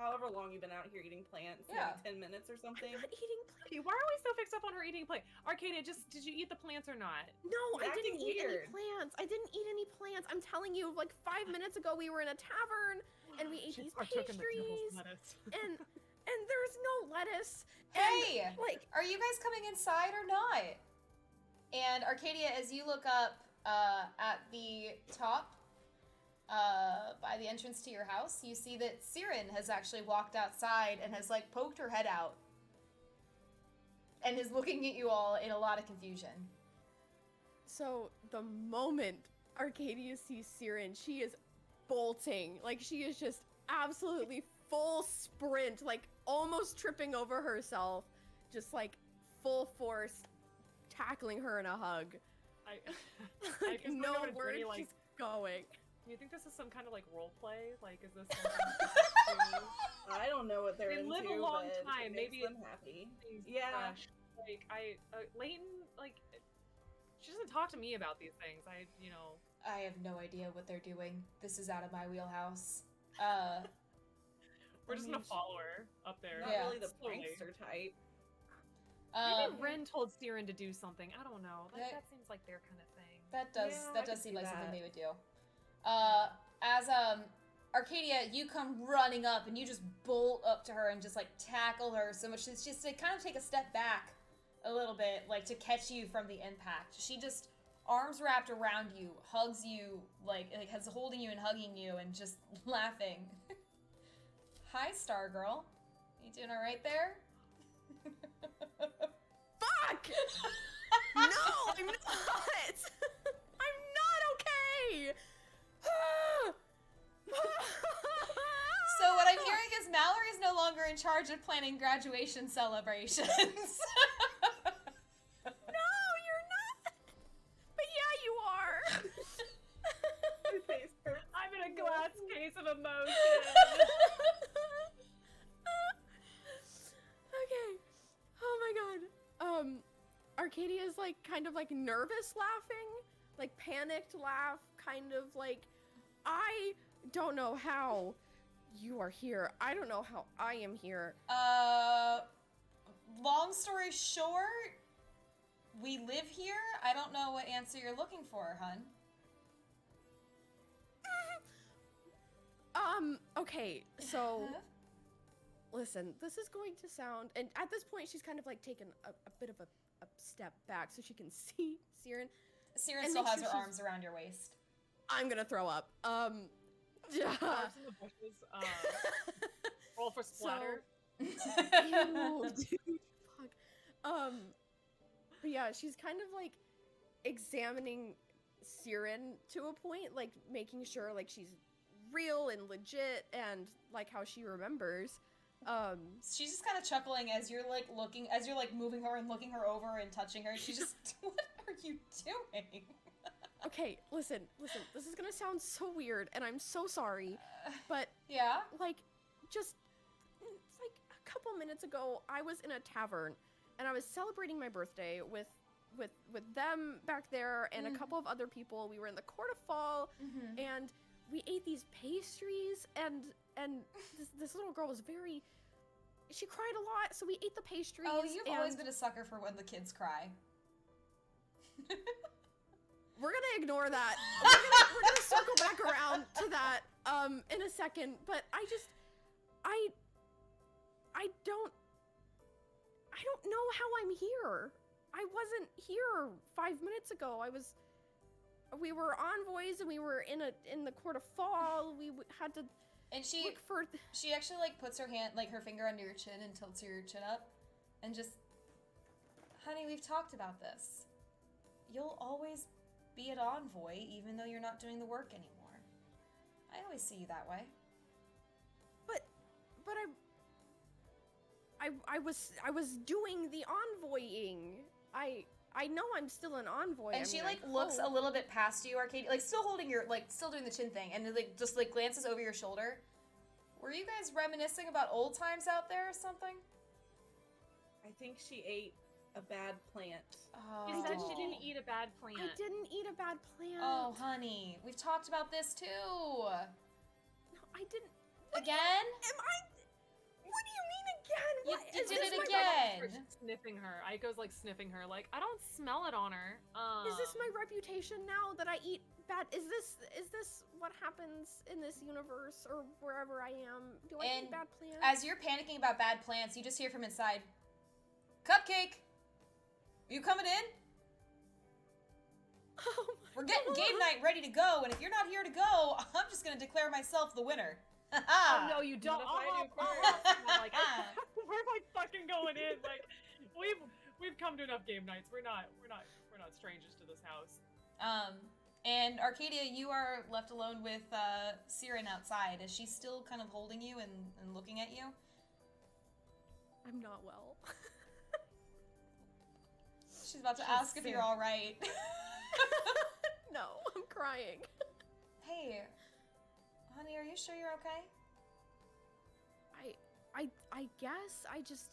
S3: however long you've been out here eating plants.
S1: Yeah.
S3: Maybe 10 minutes or something.
S4: I'm not eating plants.
S2: Hey, why are we so fixed up on her eating plate? Arcadia, did you eat the plants or not?
S4: No,
S3: You're
S4: I didn't
S3: acting
S4: eat any
S3: weird.
S4: plants. I didn't eat any plants. I'm telling you, like 5 minutes ago, we were in a tavern and we ate
S2: She
S4: these
S2: partook in the devil's
S4: pastries,
S2: lettuce.
S4: and there's no lettuce.
S1: Hey,
S4: and, like,
S1: are you guys coming inside or not? And Arcadia, as you look up at the top, by the entrance to your house, you see that Siren has actually walked outside and has like poked her head out and is looking at you all in a lot of confusion.
S4: so the moment Arcadia sees Siren, she is bolting. Like, she is just absolutely full sprint, like almost tripping over herself, just like full force tackling her in a hug.
S2: I
S4: Like,
S2: guess
S4: no
S2: we're gonna
S4: word,
S2: journey, like,
S4: just going.
S2: do you think this is some kind of like role play? Like, is this something
S3: I don't know what they're
S2: they
S3: into,
S2: live a long
S3: but
S2: time,
S3: it makes
S2: maybe
S3: them happy.
S2: things
S3: Yeah.
S2: fresh? Like, Leighton, like, she doesn't talk to me about these things.
S1: I have no idea what they're doing. This is out of my wheelhouse.
S2: We're just gonna follow her up there.
S3: Not
S1: Yeah.
S3: really the
S2: Slowly.
S3: prankster type.
S2: Maybe Ren told Siren to do something. I don't know. Like,
S1: Yeah.
S2: that seems like their kind of thing.
S1: That does
S3: Yeah, I
S1: that
S3: could
S1: does seem
S3: see
S1: like something
S3: that.
S1: they would do. As Arcadia, you come running up and you just bolt up to her and just like tackle her so much it's just to kind of take a step back a little bit, like to catch you from the impact. She just arms wrapped around you, hugs you, like has holding you and hugging you and just laughing. Hi, Stargirl. You doing all right there?
S4: Fuck! No, I'm not! I'm not okay!
S1: So what I'm hearing is Mallory's no longer in charge of planning graduation celebrations.
S4: No, you're not! But yeah, you are!
S3: My face hurts.
S2: I'm in a glass case of emotion.
S4: Okay. Oh my god. Arcadia's like kind of like nervous laughing, like panicked laugh, kind of like, I don't know how you are here. I don't know how I am here.
S1: Long story short, we live here. I don't know what answer you're looking for, hun.
S4: Okay, so listen, this is going to sound, and at this point she's kind of like taken a bit of a step back so she can see Siren.
S1: Siren
S4: And
S1: still
S4: make
S1: has
S4: sure
S1: her
S4: she's-
S1: arms around your waist.
S4: I'm gonna throw up.
S2: Carves in the bushes. Roll for splatter.
S4: Ew, dude, fuck. But yeah, she's kind of like examining Siren to a point, like making sure like she's real and legit and like how she remembers.
S1: She's just kind of chuckling as you're like looking, as you're like moving her and looking her over and touching her. She just, what are you doing?
S4: Okay, listen, this is gonna sound so weird and I'm so sorry, but
S1: Yeah?
S4: like just it's like a couple minutes ago I was in a tavern and I was celebrating my birthday with them back there and a couple of other people. We were in the Court of Fall and we ate these pastries and this little girl was she cried a lot, so we ate the pastries.
S1: Oh, you've
S4: and
S1: always been a sucker for when the kids cry.
S4: we're gonna ignore that. We're gonna circle back around to that in a second, but I don't know how I'm here. I wasn't here 5 minutes ago. We were envoys and we were in the Court of Fall. We had to
S1: And she
S4: look for
S1: she actually like puts her hand, like her finger under your chin and tilts your chin up and just, honey, we've talked about this. You'll always be an envoy even though you're not doing the work anymore. I always see you that way.
S4: but I was doing the envoying. I know I'm still an envoy.
S1: And she like looks a little bit past you, Arcadia, like still holding your, like still doing the chin thing, and like just like glances over your shoulder. Were you guys reminiscing about old times out there or something?
S3: I think she ate a bad plant.
S1: Oh.
S2: She said she didn't eat a bad plant.
S4: I didn't eat a bad plant.
S1: Oh, honey, we've talked about this too.
S4: No, I didn't.
S1: Again?
S4: Am I? What do you mean again.
S1: You,
S4: What?
S1: you
S4: Is
S1: did
S4: this
S1: it
S4: my
S1: again.
S2: Starts sniffing her. Aiko's like sniffing her. Like, I don't smell it on her.
S4: Is this my reputation now that I eat bad? Is this what happens in this universe or wherever I am? Do I
S1: And
S4: eat bad plants?
S1: As you're panicking about bad plants, you just hear from inside, Cupcake, are you coming in?
S4: Oh my
S1: We're getting
S4: God.
S1: game night ready to go, and if you're not here to go, I'm just gonna declare myself the winner.
S2: Oh no, you don't.
S3: What if I do
S2: I'm like, we're like fucking going in. Like, we've come to enough game nights. We're not strangers to this house.
S1: And Arcadia, you are left alone with Siren outside. Is she still kind of holding you and looking at you?
S4: I'm not well.
S1: She's about to
S4: She's
S1: ask if
S4: sick.
S1: you're all right.
S4: No, I'm crying.
S1: Hey, honey, are you sure you're okay?
S4: I guess I'm just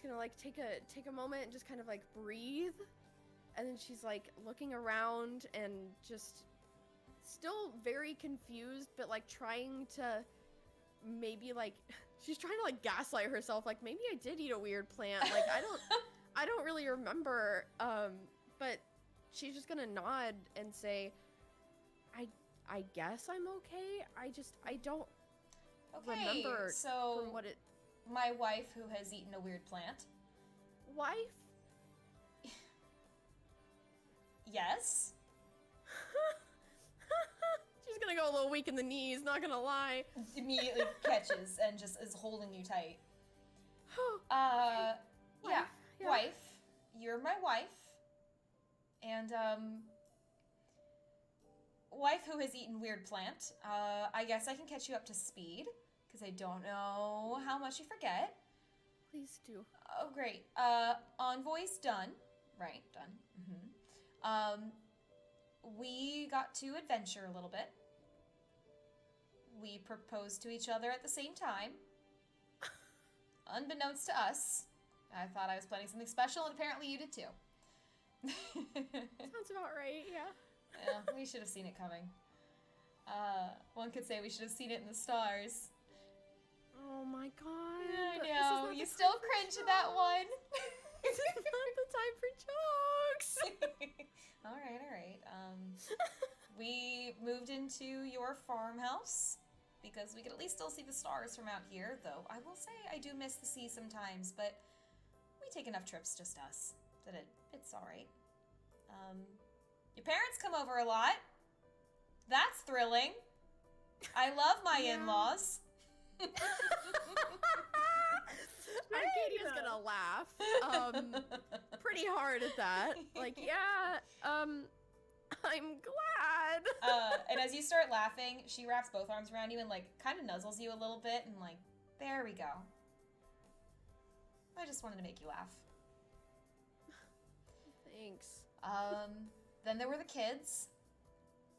S4: gonna like take a moment and just kind of like breathe, and then she's like looking around and just still very confused, but like trying to maybe like she's trying to like gaslight herself, like maybe I did eat a weird plant, like I don't really remember, but she's just gonna nod and say, I guess I'm okay. I don't
S1: Okay,
S4: remember
S1: so
S4: from what it.
S1: my wife, who has eaten a weird plant.
S4: Wife?
S1: Yes.
S4: She's gonna go a little weak in the knees, not gonna lie.
S1: Immediately catches and just is holding you tight.
S4: Okay.
S1: Yeah,
S4: Yeah.
S1: wife. You're my wife. And, wife who has eaten weird plant. I guess I can catch you up to speed, because I don't know how much you forget.
S4: Please do.
S1: Oh, great. Envoys done. Right, done. We got to adventure a little bit. We proposed to each other at the same time. Unbeknownst to us. I thought I was planning something special, and apparently you did too.
S4: Sounds about right, yeah.
S1: Yeah, we should have seen it coming. One could say we should have seen it in the stars.
S4: Oh my god.
S1: I
S4: This is
S1: know,
S4: not
S1: you
S4: the
S1: still
S4: time for
S1: cringe at that one.
S4: This is not the time for jokes.
S1: Alright. We moved into your farmhouse because we could at least still see the stars from out here, though I will say I do miss the sea sometimes, but we take enough trips, just us, that it's alright. Your parents come over a lot. That's thrilling. I love my
S4: Yeah.
S1: in-laws.
S4: Arcadia's gonna laugh. Pretty hard at that. Like, yeah, I'm glad.
S1: And as you start laughing, she wraps both arms around you and, like, kind of nuzzles you a little bit and, like, there we go. I just wanted to make you laugh.
S4: Thanks.
S1: Then there were the kids.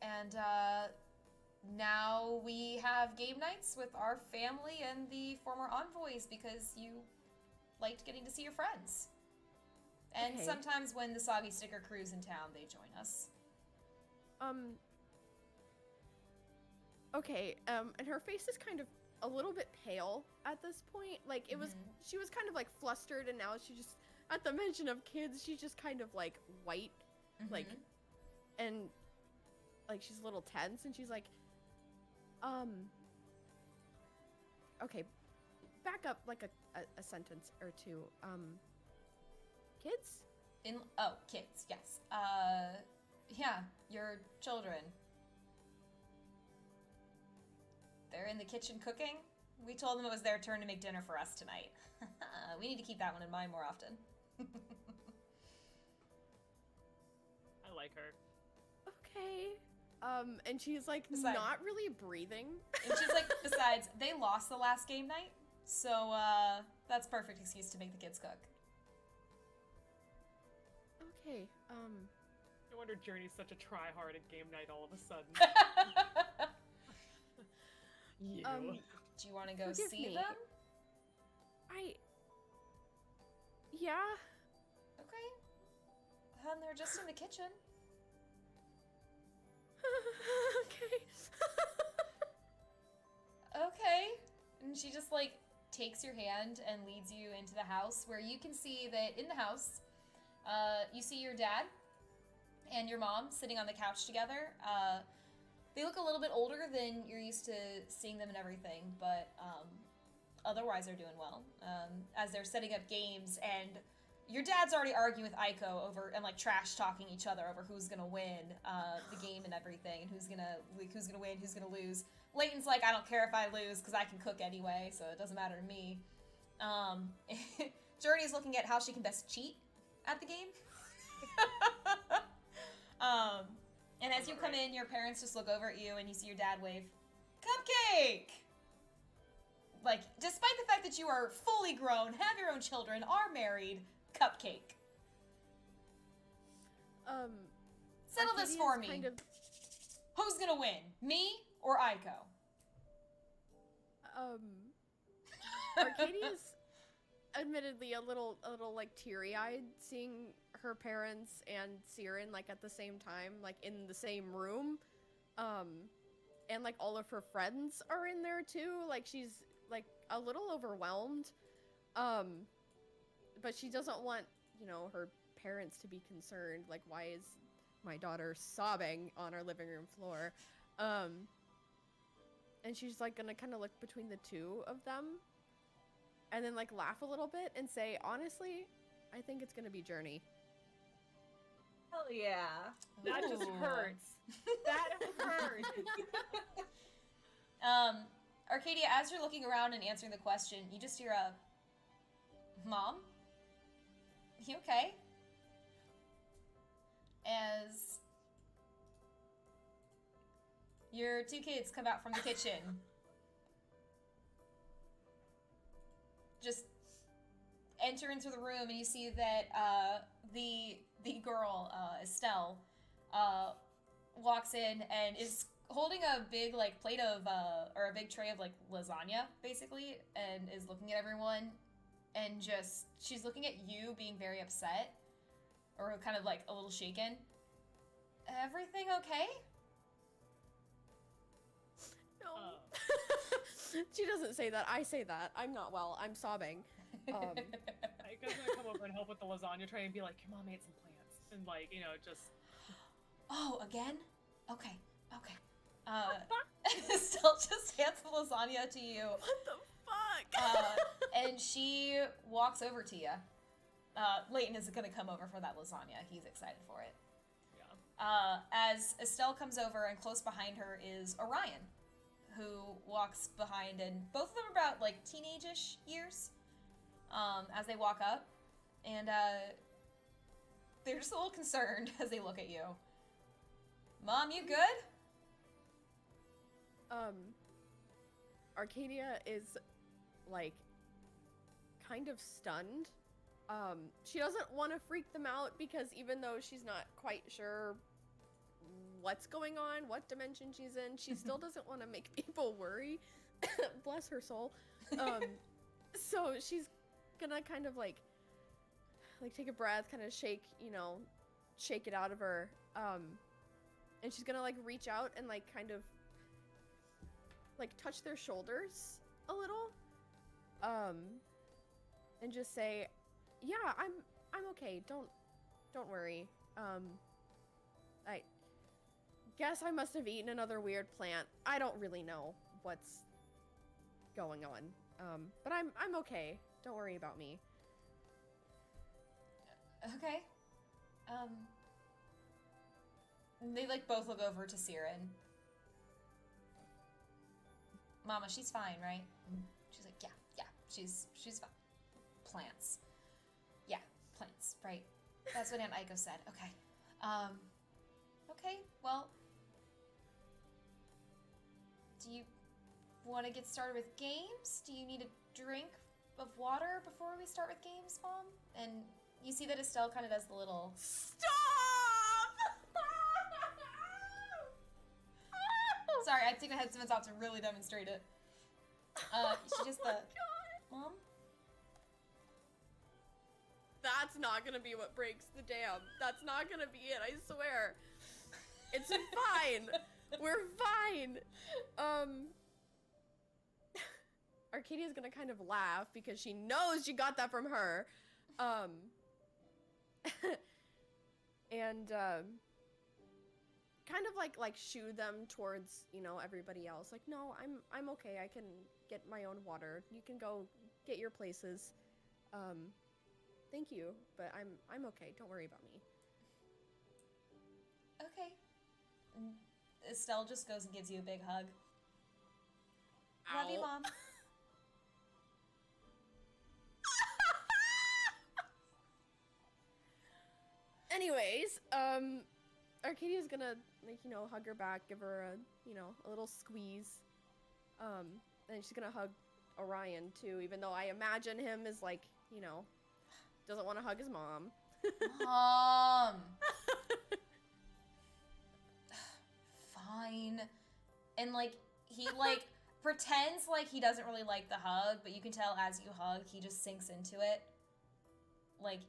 S1: And, now we have game nights with our family and the former envoys because you liked getting to see your friends. And
S4: Okay.
S1: sometimes when the Soggy Sticker crew's in town, they join us.
S4: Okay, and her face is kind of a little bit pale at this point. Like, she was kind of like flustered, and now she just, at the mention of kids, she's just kind of like white, like, and like she's a little tense, and she's like, okay, back up like a sentence or two. Kids?
S1: Kids, yes. Yeah, your children. They're in the kitchen cooking. We told them it was their turn to make dinner for us tonight. We need to keep that one in mind more often.
S2: I like her.
S4: Okay. And she's like
S1: Besides-
S4: not really breathing.
S1: And she's like, besides, they lost the last game night, so that's perfect excuse to make the kids cook.
S4: Okay,
S2: No wonder Journey's such a try-hard at game night all of a sudden. You.
S1: Do you want to go
S4: Forgive
S1: see
S4: me.
S1: them?
S4: Yeah.
S1: Okay. Then they're just in the kitchen.
S4: Okay.
S1: Okay. And she just, like, takes your hand and leads you into the house, where you can see that in the house, you see your dad and your mom sitting on the couch together. They look a little bit older than you're used to seeing them and everything, but otherwise they're doing well. As they're setting up games, and your dad's already arguing with Aiko over and like trash talking each other over who's gonna win the game and everything, and who's gonna win, who's gonna lose. Leighton's like, I don't care if I lose because I can cook anyway, so it doesn't matter to me. Journey's looking at how she can best cheat at the game. And as you come in, your parents just look over at you and you see your dad wave, "Cupcake!" Like, despite the fact that you are fully grown, have your own children, are married, Cupcake. Settle this for me.
S4: Kind of...
S1: Who's gonna win, me or Aiko?
S4: Arcadia's admittedly a little like teary-eyed seeing her parents and Siren like at the same time, like in the same room. And like all of her friends are in there too. Like she's like a little overwhelmed. But she doesn't want, you know, her parents to be concerned. Like, why is my daughter sobbing on our living room floor? And she's like gonna kind of look between the two of them and then like laugh a little bit and say, honestly, I think it's gonna be Journey.
S3: Hell yeah.
S2: That just
S1: Ooh.
S2: hurts. That hurts.
S1: Arcadia, as you're looking around and answering the question, you just hear a, "Mom? You okay?" As your two kids come out from the kitchen. Just enter into the room, and you see that the girl, Estelle, walks in and is holding a big like plate of or a big tray of like lasagna, basically, and is looking at everyone, and just she's looking at you being very upset or kind of like a little shaken. "Everything okay?"
S4: No. She doesn't say that. I say that. I'm not well. I'm sobbing.
S2: Aiko's gonna come over and help with the lasagna tray and be like, "Your mom ate some plants," and like, you know, just.
S1: "Oh, again? Okay. Estelle just hands the lasagna to you.
S4: What the fuck?
S1: And she walks over to you. Leighton is gonna come over for that lasagna. He's excited for it.
S2: Yeah.
S1: As Estelle comes over, and close behind her is Orion, who walks behind, and both of them are about like teenage-ish years. As they walk up, and they're just a little concerned as they look at you. "Mom, you good?"
S4: Arcadia is like kind of stunned. She doesn't want to freak them out because even though she's not quite sure what's going on, what dimension she's in, she still doesn't want to make people worry. Bless her soul. So she's gonna kind of like take a breath, kind of shake it out of her. And she's gonna like reach out and like kind of like touch their shoulders a little. And just say, "Yeah, I'm okay. Don't worry. I guess I must have eaten another weird plant. I don't really know what's going on. But I'm okay. Don't worry about me."
S1: Okay. They like both look over to Siren. "Mama, she's fine, right?" She's like, yeah, she's fine. "Plants. Yeah, plants, right. That's what Aunt Aiko said. Okay. Okay, well, do you want to get started with games? Do you need a drink of water before we start with games, Mom?" And you see that Estelle kind of does the little,
S3: Stop!
S1: sorry, I take my headphones off to really demonstrate it. She just "Mom?"
S4: That's not gonna be what breaks the dam. That's not gonna be it, I swear. It's fine. We're fine. Arcadia's gonna kind of laugh because she knows she got that from her. And kind of like shoo them towards, you know, everybody else. Like, no, I'm okay. I can get my own water. You can go get your places. Thank you, but I'm okay. Don't worry about me.
S1: Okay. And Estelle just goes and gives you a big hug. Love you,
S4: Ow.
S1: Mom.
S4: Anyways, Arcadia's gonna, like, you know, hug her back, give her a, you know, a little squeeze. And she's gonna hug Orion too, even though I imagine him as, like, you know, doesn't want to hug his mom.
S1: Mom. Fine. And, like, he, like, pretends like he doesn't really like the hug, but you can tell as you hug, he just sinks into it. Like,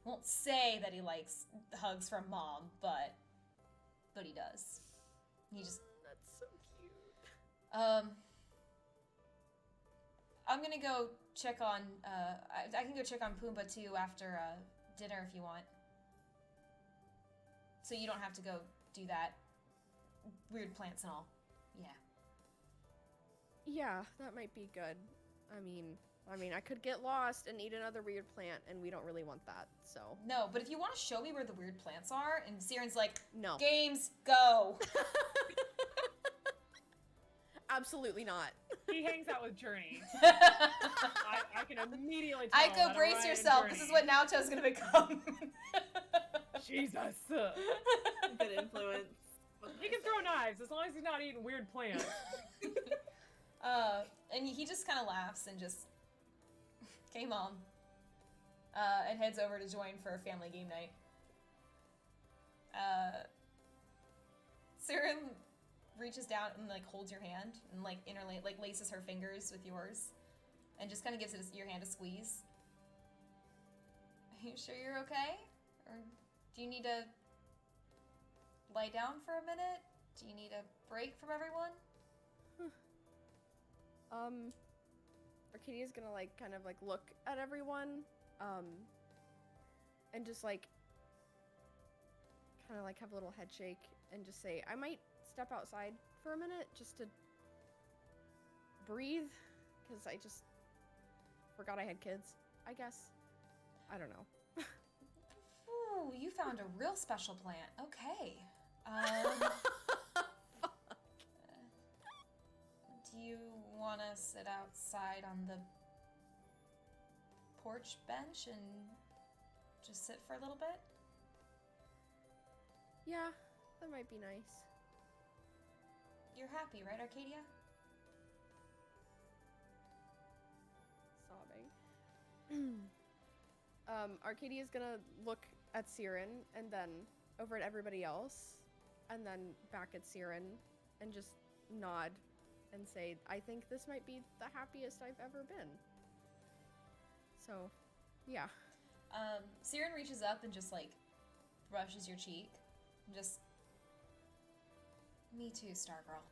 S1: won't say that he likes hugs from Mom, but he does. He just...
S4: That's so cute.
S1: I'm gonna go check on, I can go check on Pumbaa too after, dinner if you want. So you don't have to go do that. Weird plants and all. Yeah.
S4: Yeah, that might be good. I mean, I could get lost and eat another weird plant, and we don't really want that, so...
S1: No, but if you want to show me where the weird plants are, and Siren's like,
S4: No.
S1: games, go!
S4: Absolutely not.
S2: He hangs out with Journey. I can immediately tell.
S1: Aiko,
S2: that
S1: brace
S2: Orion
S1: yourself.
S2: Journey-
S1: This is what Naoto's gonna become.
S2: Jesus.
S3: Good influence.
S2: He can throw knives as long as he's not eating weird plants.
S1: And he just kind of laughs and just, okay, Mom. And heads over to join for a family game night. Siren reaches down and, like, holds your hand and, like, laces her fingers with yours and just kind of gives your hand a squeeze. Are you sure you're okay? Or do you need to lie down for a minute? Do you need a break from everyone?
S4: Arcadia's gonna, like, kind of, like, look at everyone, and just, like, kind of, like, have a little head shake and just say, I might step outside for a minute just to breathe, because I just forgot I had kids, I guess. I don't know.
S1: Ooh, you found a real special plant. Okay. Do you want to sit outside on the porch bench and just sit for a little bit?
S4: Yeah, that might be nice.
S1: You're happy, right, Arcadia?
S4: Sobbing. Arcadia's gonna look at Siren and then over at everybody else and then back at Siren and just nod and say, I think this might be the happiest I've ever been. So, yeah.
S1: Siren reaches up and just, like, brushes your cheek. And just... Me too, Stargirl.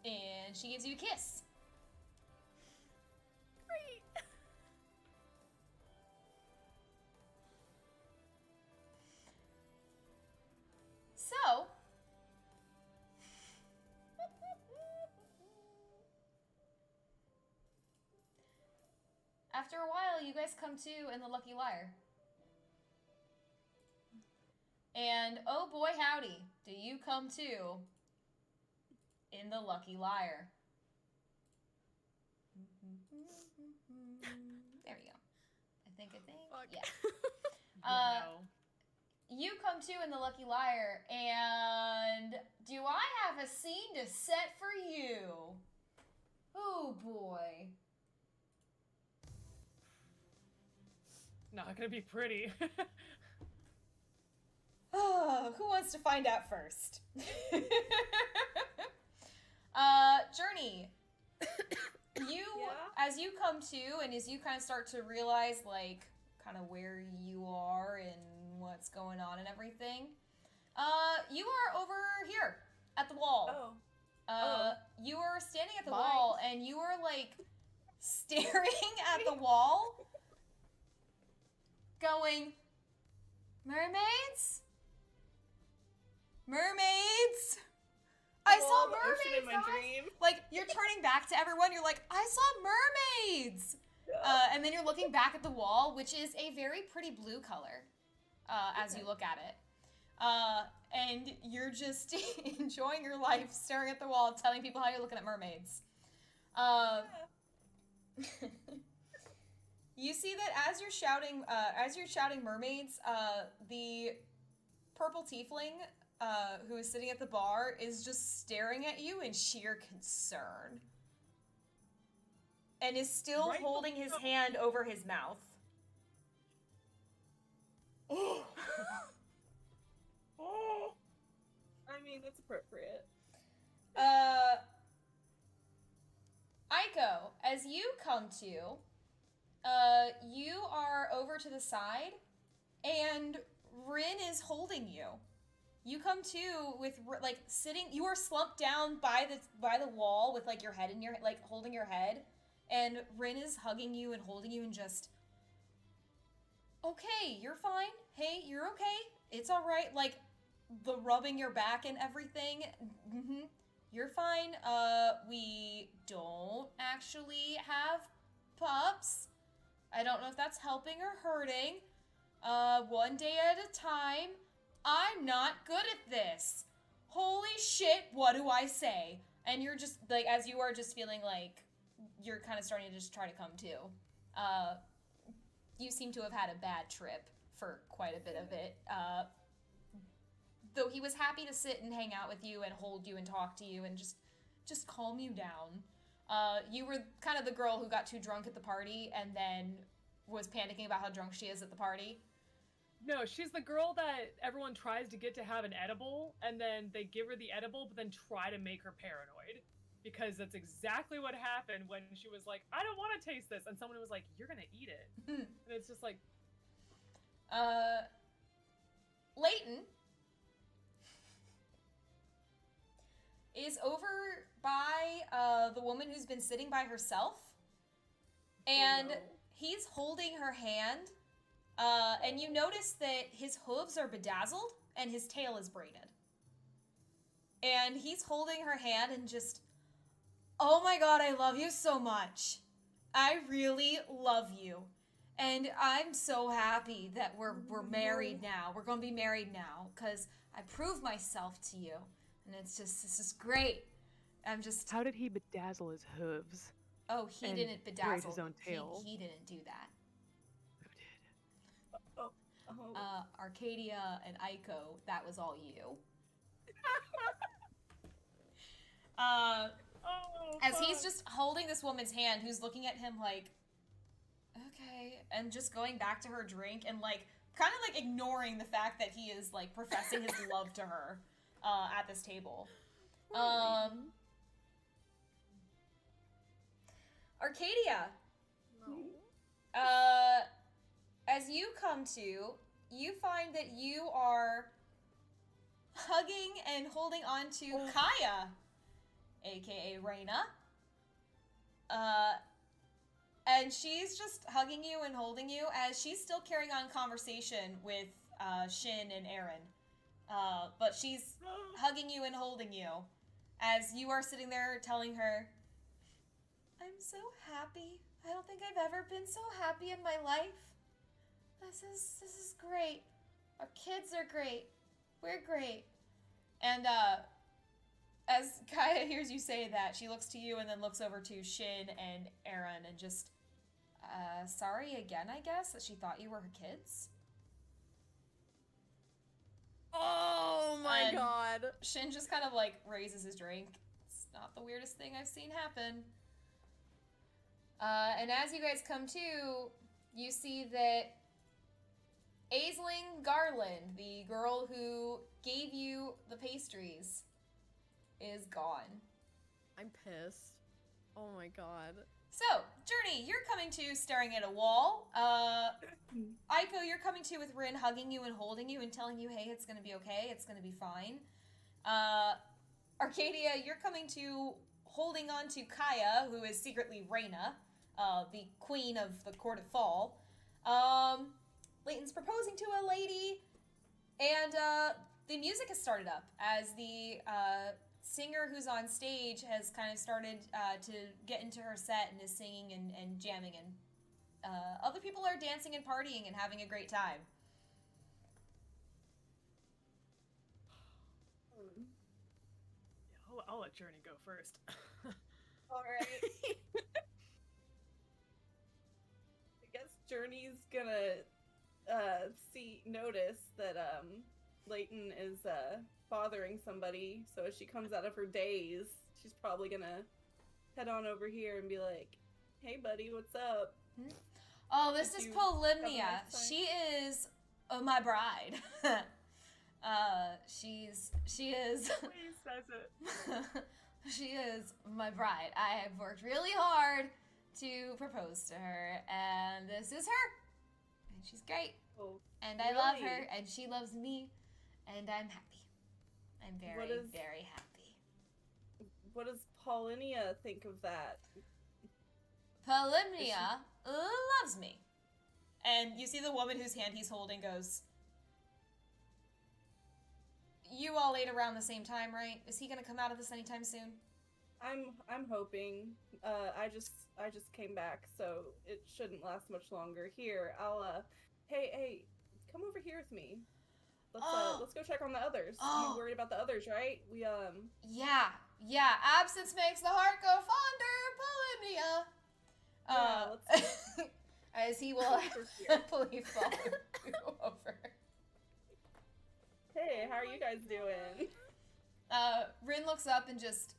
S1: And she gives you a kiss.
S4: Great!
S1: So... After a while, you guys come to in the Lucky Liar. And oh boy howdy, do you come to in the Lucky Liar. There we go. I think.
S4: Fuck.
S1: Yeah.
S2: No.
S1: You come to in the Lucky Liar, and do I have a scene to set for you? Oh boy.
S2: Not gonna be pretty.
S1: Who wants to find out first? Journey. As you come to, and as you kind of start to realize, like, kind of where you are and what's going on and everything, you are over here. At the wall.
S3: Oh.
S1: You are standing at the
S4: Bye.
S1: wall, and you are, like, staring at the wall, going, mermaids? Mermaids? I saw
S3: Oh, the ocean
S1: mermaids,
S3: in my
S1: guys.
S3: dream.
S1: Like, you're turning back to everyone, you're like, I saw mermaids! And then you're looking back at the wall, which is a very pretty blue color, as you look at it. And you're just enjoying your life, staring at the wall, telling people how you're looking at mermaids. You see that as you're shouting mermaids, the purple tiefling, who is sitting at the bar, is just staring at you in sheer concern. And is still
S3: Right
S1: holding his hand over his mouth.
S3: Oh. I mean, that's appropriate.
S1: Aiko, as you come to, you are over to the side, and Rin is holding you. You come to with, like, sitting, you are slumped down by the wall with, like, your head in your, like, holding your head, and Rin is hugging you and holding you and just, okay, you're fine. Hey, you're okay. It's all right. Like, the rubbing your back and everything. Mm-hmm. You're fine. We don't actually have pups. I don't know if that's helping or hurting. One day at a time. I'm not good at this. Holy shit, what do I say? And you're just, like, as you are just feeling like you're kind of starting to just try to come to. You seem to have had a bad trip for quite a bit of it. Though he was happy to sit and hang out with you and hold you and talk to you and just calm you down. You were kind of the girl who got too drunk at the party and then was panicking about how drunk she is at the party.
S2: No, she's the girl that everyone tries to get to have an edible, and then they give her the edible, but then try to make her paranoid. Because that's exactly what happened when she was like, I don't want to taste this. And someone was like, you're going to eat it. And it's just like...
S1: Leighton is over by the woman who's been sitting by herself. And he's holding her hand. And you notice that his hooves are bedazzled and his tail is braided. And he's holding her hand and just... Oh my god, I love you so much. I really love you. And I'm so happy that we're married now. We're gonna be married now, because I proved myself to you. And it's just, this is great. I'm just...
S2: How did he bedazzle his hooves?
S1: Oh, he
S2: and
S1: didn't bedazzle.
S2: braid his own tail?
S1: He didn't do that.
S2: Who did?
S1: Arcadia and Aiko, that was all you. As he's just holding this woman's hand who's looking at him like, okay, and just going back to her drink and like, kind of like ignoring the fact that he is like professing his love to her at this table. Arcadia. As you come to, you find that you are hugging and holding on to Kaya, aka Reyna. And she's just hugging you and holding you as she's still carrying on conversation with Shin and Aaron. But she's hugging you and holding you as you are sitting there telling her, I'm so happy. I don't think I've ever been so happy in my life. This is great. Our kids are great. We're great. And as Kaya hears you say that, she looks to you and then looks over to Shin and Aaron and just, sorry again, I guess, that she thought you were her kids.
S4: Oh my god.
S1: Shin just kind of like raises his drink. It's not the weirdest thing I've seen happen. And as you guys come to, you see that Aisling Garland, the girl who gave you the pastries, is gone.
S4: I'm pissed. Oh my god.
S1: So, Journey, you're coming to staring at a wall. Aiko, you're coming to with Rin hugging you and holding you and telling you, hey, it's gonna be okay, it's gonna be fine. Arcadia, you're coming to holding on to Kaya, who is secretly Reyna, the queen of the Court of Fall. Leighton's proposing to a lady, and the music has started up as the singer who's on stage has kind of started to get into her set and is singing and jamming, and other people are dancing and partying and having a great time.
S2: Yeah, I'll let Journey go first.
S3: All right. I guess Journey's gonna notice that Leighton is bothering somebody, so as she comes out of her daze, she's probably gonna head on over here and be like, "Hey, buddy, what's up?"
S1: Oh, this
S3: Did
S1: is
S3: you
S1: Polymnia.
S3: have a nice time?
S1: She is my bride. she is
S2: Please says it.
S1: she is my bride. I have worked really hard to propose to her, and this is her. And she's great.
S3: Oh,
S1: And I love
S3: really?
S1: her, and she loves me, and I'm happy. I'm very,
S3: is-
S1: very happy.
S3: What does Paulinia think of that?
S1: Polymnia loves me. And you see the woman whose hand he's holding goes, "You all ate around the same time, right? Is he gonna come out of this anytime soon?"
S3: I'm hoping. I just came back, so it shouldn't last much longer. Here, I'll hey, come over here with me. Let's go check on the others.
S1: Oh.
S3: You worried about the others, right? We
S1: Yeah. Absence makes the heart go fonder, Polymnia. As he will
S3: Over here.
S1: happily follow you over.
S3: Hey, how are you guys doing?
S1: Rin looks up and just,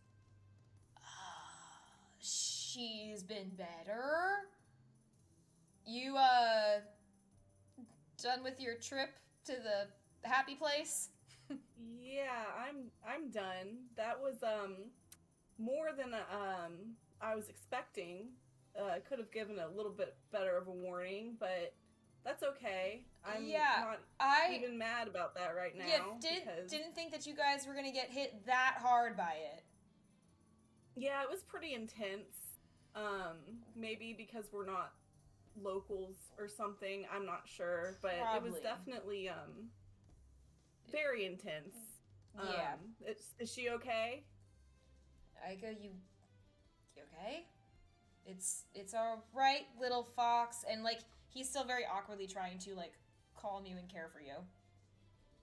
S1: she's been better. You, done with your trip to the happy place?
S3: Yeah, I'm done. That was more than I was expecting. Could have given a little bit better of a warning, but that's okay. I'm not even mad about that right now.
S1: Didn't think that you guys were gonna get hit that hard by it.
S3: Yeah, it was pretty intense. Maybe because we're not locals or something, I'm not sure, but it was
S1: Probably.
S3: definitely very intense.
S1: Yeah.
S3: Is she okay?
S1: Aika, you okay? It's all right, little fox, and like he's still very awkwardly trying to like calm you and care for you,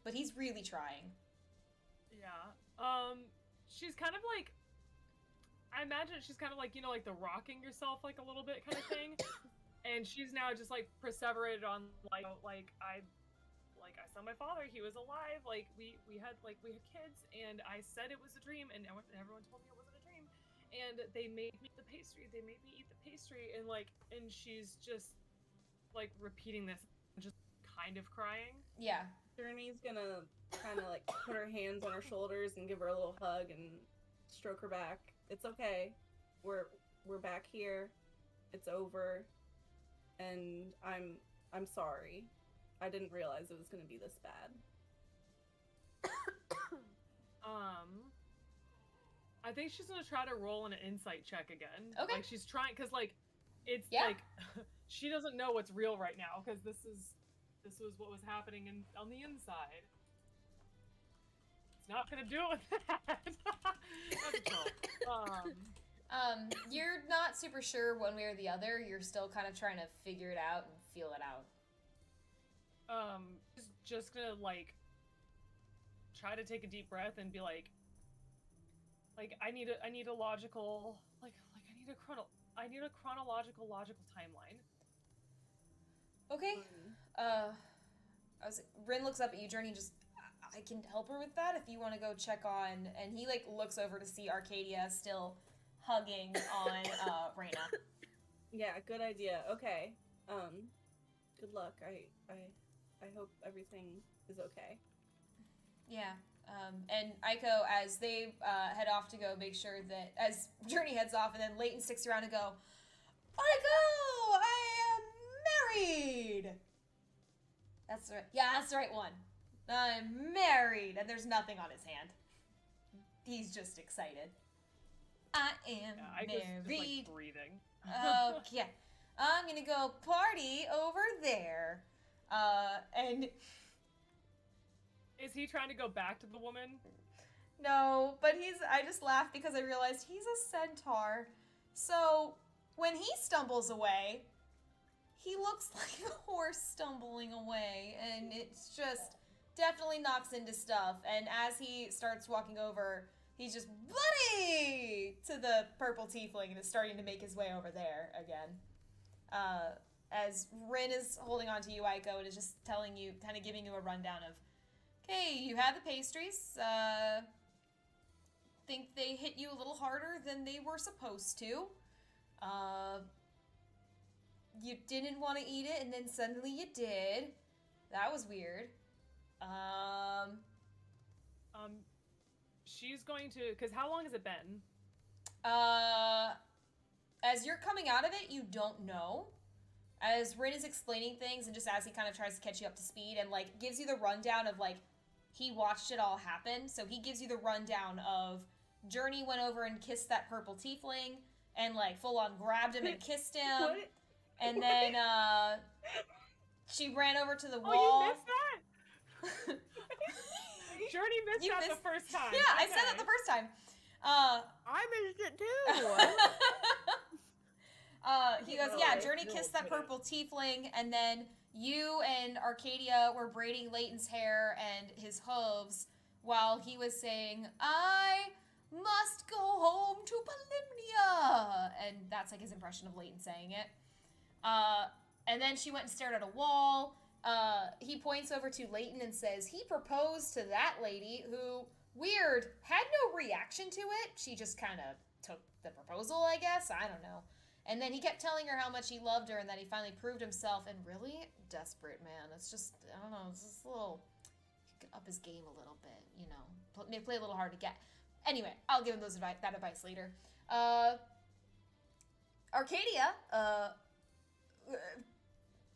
S1: but he's really trying.
S2: Yeah. She's kind of like, I imagine she's kind of like, you know, like the rocking yourself like a little bit kind of thing. And she's now just like perseverated on like I saw my father, he was alive, like we had kids, and I said it was a dream, and everyone told me it wasn't a dream, and they made me eat the pastry, and she's just like repeating this, just kind of crying.
S1: Yeah.
S3: Journey's gonna kind of like put her hands on her shoulders and give her a little hug and stroke her back. It's okay. We're back here. It's over. And I'm sorry. I didn't realize it was gonna be this bad.
S2: I think she's gonna try to roll an insight check again.
S1: Okay.
S2: Like she's trying, cause like it's
S1: Yeah.
S2: like she doesn't know what's real right now, cause this was what was happening on the inside. It's not gonna do it with that. That's a joke.
S1: You're not super sure one way or the other. You're still kind of trying to figure it out and feel it out.
S2: Just gonna like try to take a deep breath and be like I need a logical I need a chronological logical timeline.
S1: Okay. Rin looks up at you, Journey. Just, I can help her with that if you want to go check on. And he like looks over to see Arcadia still hugging on Reyna.
S3: Yeah, good idea. Okay. Good luck. I hope everything is okay.
S1: Yeah. And Aiko, as they head off to go make sure that, as Journey heads off, and then Leighton sticks around and go, Aiko, I am married! That's right. Yeah, that's the right one. I'm married, and there's nothing on his hand. he's just excited. I am
S2: Aiko's just,
S1: married.
S2: like, breathing.
S1: Okay. I'm gonna go party over there. And
S2: Is he trying to go back to the woman?
S1: no, but I just laughed because I realized he's a centaur. So when he stumbles away, he looks like a horse stumbling away, and it's just definitely knocks into stuff. And as he starts walking over, he's just buddy to the purple tiefling and is starting to make his way over there again. As Rin is holding on to you, Aiko, and is just telling you, kind of giving you a rundown of, okay, you had the pastries. Think they hit you a little harder than they were supposed to. You didn't want to eat it, and then suddenly you did. That was weird.
S2: She's going to, because how long has it been?
S1: As you're coming out of it, you don't know. As Rin is explaining things, and just as he kind of tries to catch you up to speed, and, like, gives you the rundown of, like, he watched it all happen. So he gives you the rundown of Journey went over and kissed that purple tiefling, and, like, full on grabbed him and kissed him.
S3: What?
S1: And then, she ran over to the wall.
S2: Oh, you missed that? Journey missed
S1: You
S2: that
S1: missed-
S2: the first time.
S1: Yeah, I said that the first time.
S4: I missed it too.
S1: He goes,
S3: No,
S1: yeah,
S3: I
S1: Journey
S3: still
S1: kissed that
S3: couldn't.
S1: purple tiefling, and then you and Arcadia were braiding Leighton's hair and his hooves while he was saying, I must go home to Polymnia. And that's like his impression of Leighton saying it. And then she went and stared at a wall. He points over to Leighton and says, he proposed to that lady who, weird, had no reaction to it. She just kind of took the proposal, I guess. I don't know. And then he kept telling her how much he loved her and that he finally proved himself. And really desperate, man. It's just, I don't know, it's just a little, he could up his game a little bit, you know. Maybe play a little hard to get. Anyway, I'll give him that advice later. Arcadia,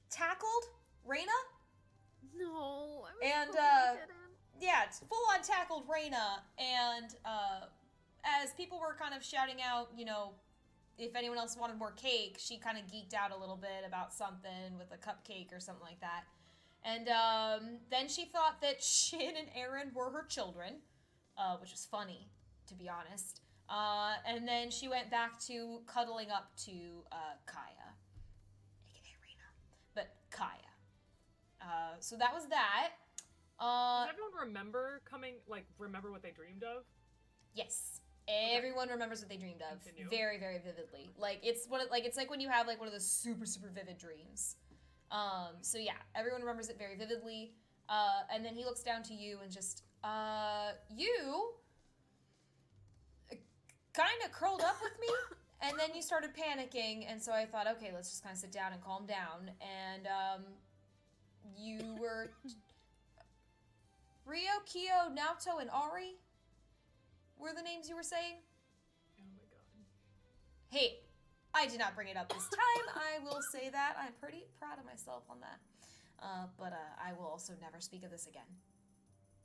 S1: tackled Reyna.
S4: No, I was
S1: And,
S4: hoping I didn't.
S1: Yeah, it's full on tackled Reyna. And as people were kind of shouting out, you know, if anyone else wanted more cake, she kind of geeked out a little bit about something with a cupcake or something like that. And then she thought that Shin and Aaron were her children, which was funny, to be honest. And then she went back to cuddling up to Kaya, aka Reyna, but Kaya. So that was that.
S2: Does everyone remember what they dreamed of?
S1: Yes. Everyone remembers what they dreamed of.
S2: Continue.
S1: Very, very vividly. Like it's like when you have like one of those super, super vivid dreams. So yeah, everyone remembers it very vividly. And then he looks down to you and just, you kind of curled up with me, and then you started panicking, and so I thought, okay, let's just kind of sit down and calm down. And you were Rio, Kyo, Naoto, and Ari were the names you were saying?
S2: Oh my god.
S1: Hey, I did not bring it up this time. I will say that. I'm pretty proud of myself on that. But I will also never speak of this again.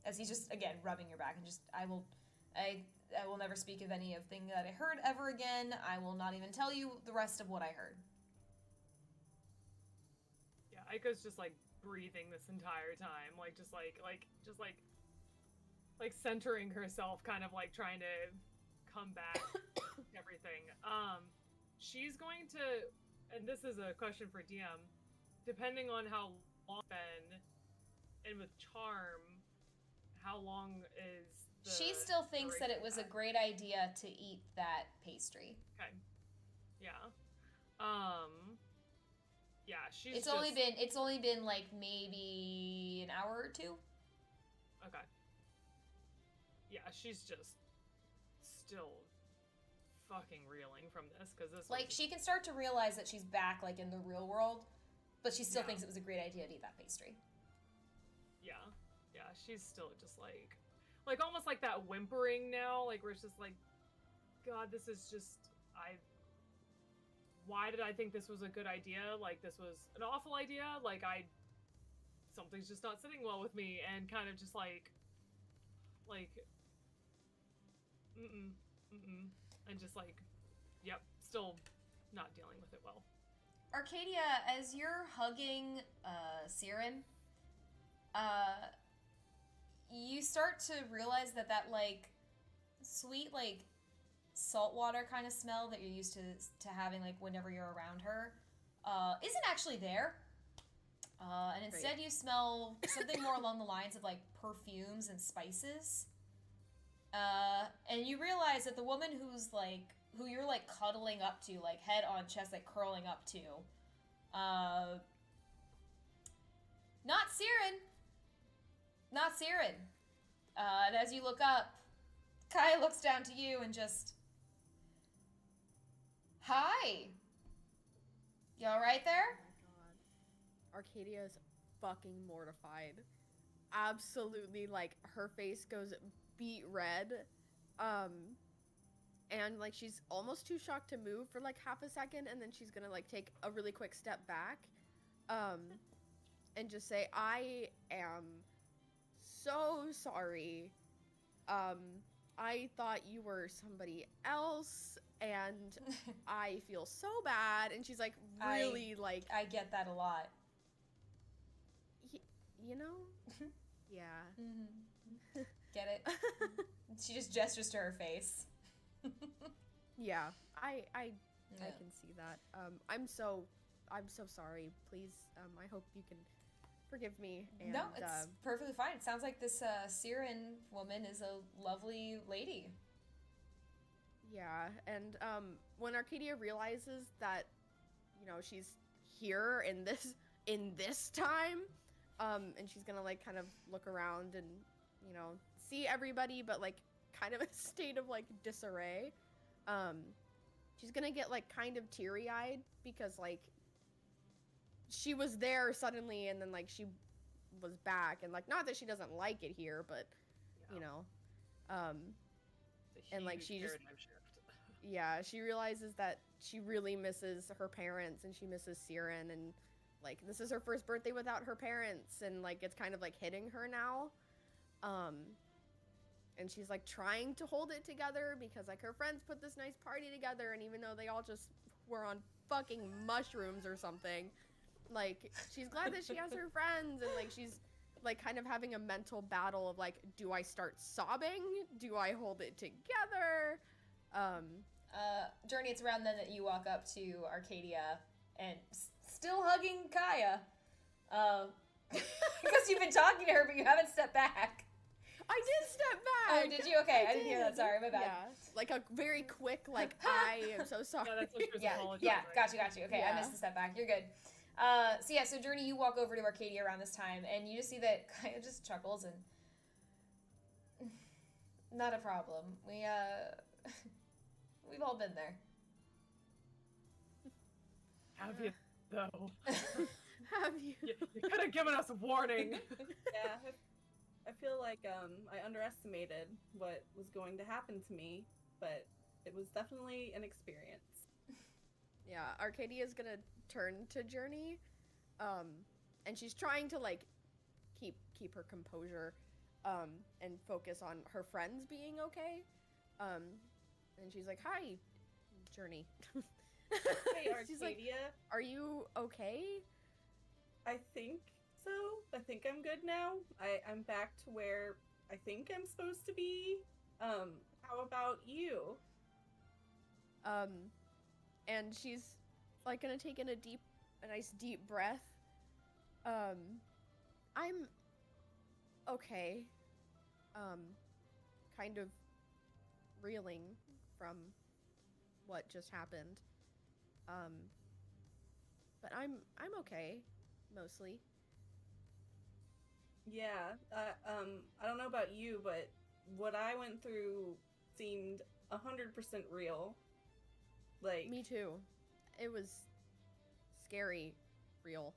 S1: As he's just, again, rubbing your back and just, I will never speak of anything that I heard ever again. I will not even tell you the rest of what I heard.
S2: Yeah, Aiko's just like breathing this entire time, like centering herself, kind of like trying to come back to everything. She's going to, and this is a question for DM, depending on how long it's been, and with charm, how long is the
S1: She still thinks that it was a
S2: duration of
S1: great idea to eat that pastry.
S2: Okay. Yeah. Yeah, she's
S1: It's only been like maybe an hour or two.
S2: Okay. Yeah, she's just still fucking reeling from this, because this
S1: Like,
S2: was,
S1: she can start to realize that she's back, like, in the real world, but she still
S2: Yeah.
S1: thinks it was a great idea to eat that pastry.
S2: yeah, she's still just like almost like that whimpering now, like where it's just like, God, this is just, why did I think this was a good idea? Like, this was an awful idea. Like, something's just not sitting well with me, and kind of just like and just like, yep, still not dealing with it well.
S1: Arcadia, as you're hugging Siren, you start to realize that like sweet like saltwater kind of smell that you're used to having like whenever you're around her isn't actually there. And instead you smell something more along the lines of like perfumes and spices. And you realize that the woman who you're like cuddling up to, like head on chest, like curling up to, not Siren. Not Siren. And as you look up, Kaya looks down to you and just, hi. You all right there?
S4: Oh my god. Arcadia is fucking mortified. Absolutely, like, her face goes beet red. And, like, she's almost too shocked to move for, like, half a second, and then she's gonna, like, take a really quick step back. And just say, I am so sorry. I thought you were somebody else, and I feel so bad. And she's like, really,
S1: I get that a lot.
S4: You know? Yeah.
S1: Mm-hmm. Get it? She just gestures to her face.
S4: Yeah, I can see that. I'm so sorry. Please, I hope you can forgive me. And,
S1: no, it's perfectly fine. It sounds like this Siren woman is a lovely lady.
S4: Yeah, and when Arcadia realizes that, you know, she's here in this time, and she's gonna like kind of look around and, you know, see everybody, but like kind of a state of like disarray. She's gonna get like kind of teary-eyed because like she was there suddenly and then like she was back, and like not that she doesn't like it here, but
S2: Yeah.
S4: you know,
S2: It's a
S4: and like
S2: huge
S4: she just
S2: paradigm shift.
S4: yeah, she realizes that she really misses her parents and she misses Siren, and like this is her first birthday without her parents, and like it's kind of like hitting her now. And she's like trying to hold it together because like her friends put this nice party together, and even though they all just were on fucking mushrooms or something, like she's glad that she has her friends, and like she's like kind of having a mental battle of like, do I start sobbing? Do I hold it together?
S1: Journey, it's around then that you walk up to Arcadia and still hugging Kaya. Because you've been talking to her, but you haven't stepped back.
S4: I did step back.
S1: Oh, did you? Okay, I didn't hear that. Sorry, my bad.
S4: Yeah, like a very quick, like, I am so sorry.
S2: Yeah, that's what she was apologizing.
S1: Yeah, got you. Okay,
S4: Yeah.
S1: I missed the step back. You're good. So Journey, you walk over to Arcadia around this time, and you just see that Kaya just chuckles and not a problem. We've all been there.
S2: Have you, though?
S4: Have you?
S2: You could have given us a warning.
S3: Yeah, I feel like I underestimated what was going to happen to me, but it was definitely an experience.
S4: Yeah, Arcadia's gonna turn to Journey, and she's trying to like keep her composure, and focus on her friends being okay. And she's like, "Hi, Journey."
S3: Hey,
S4: She's like,
S3: Arcadia.
S4: "Are you okay?"
S3: I think so. I think I'm good now. I'm back to where I think I'm supposed to be. How about you?
S4: And she's like gonna take in a nice deep breath. I'm okay. Kind of reeling from what just happened. But I'm okay, mostly.
S3: Yeah. I don't know about you, but what I went through seemed 100% real. Like,
S4: Me too. It was scary, real.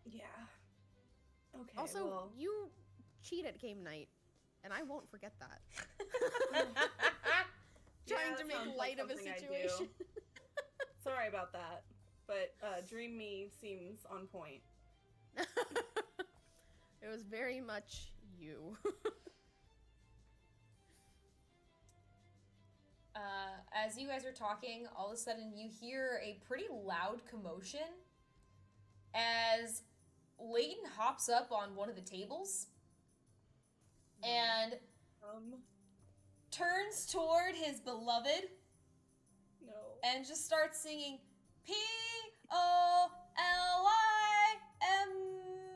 S3: yeah. Okay.
S4: Also,
S3: well,
S4: you cheat at game night, and I won't forget that. Trying
S3: yeah,
S4: to
S3: that
S4: make
S3: sounds
S4: light
S3: like
S4: of a
S3: something I do.
S4: situation.
S3: Sorry about that. But Dream Me seems on point.
S4: It was very much you.
S1: as you guys are talking, all of a sudden you hear a pretty loud commotion as Leighton hops up on one of the tables and turns toward his beloved
S3: No.
S1: and just starts singing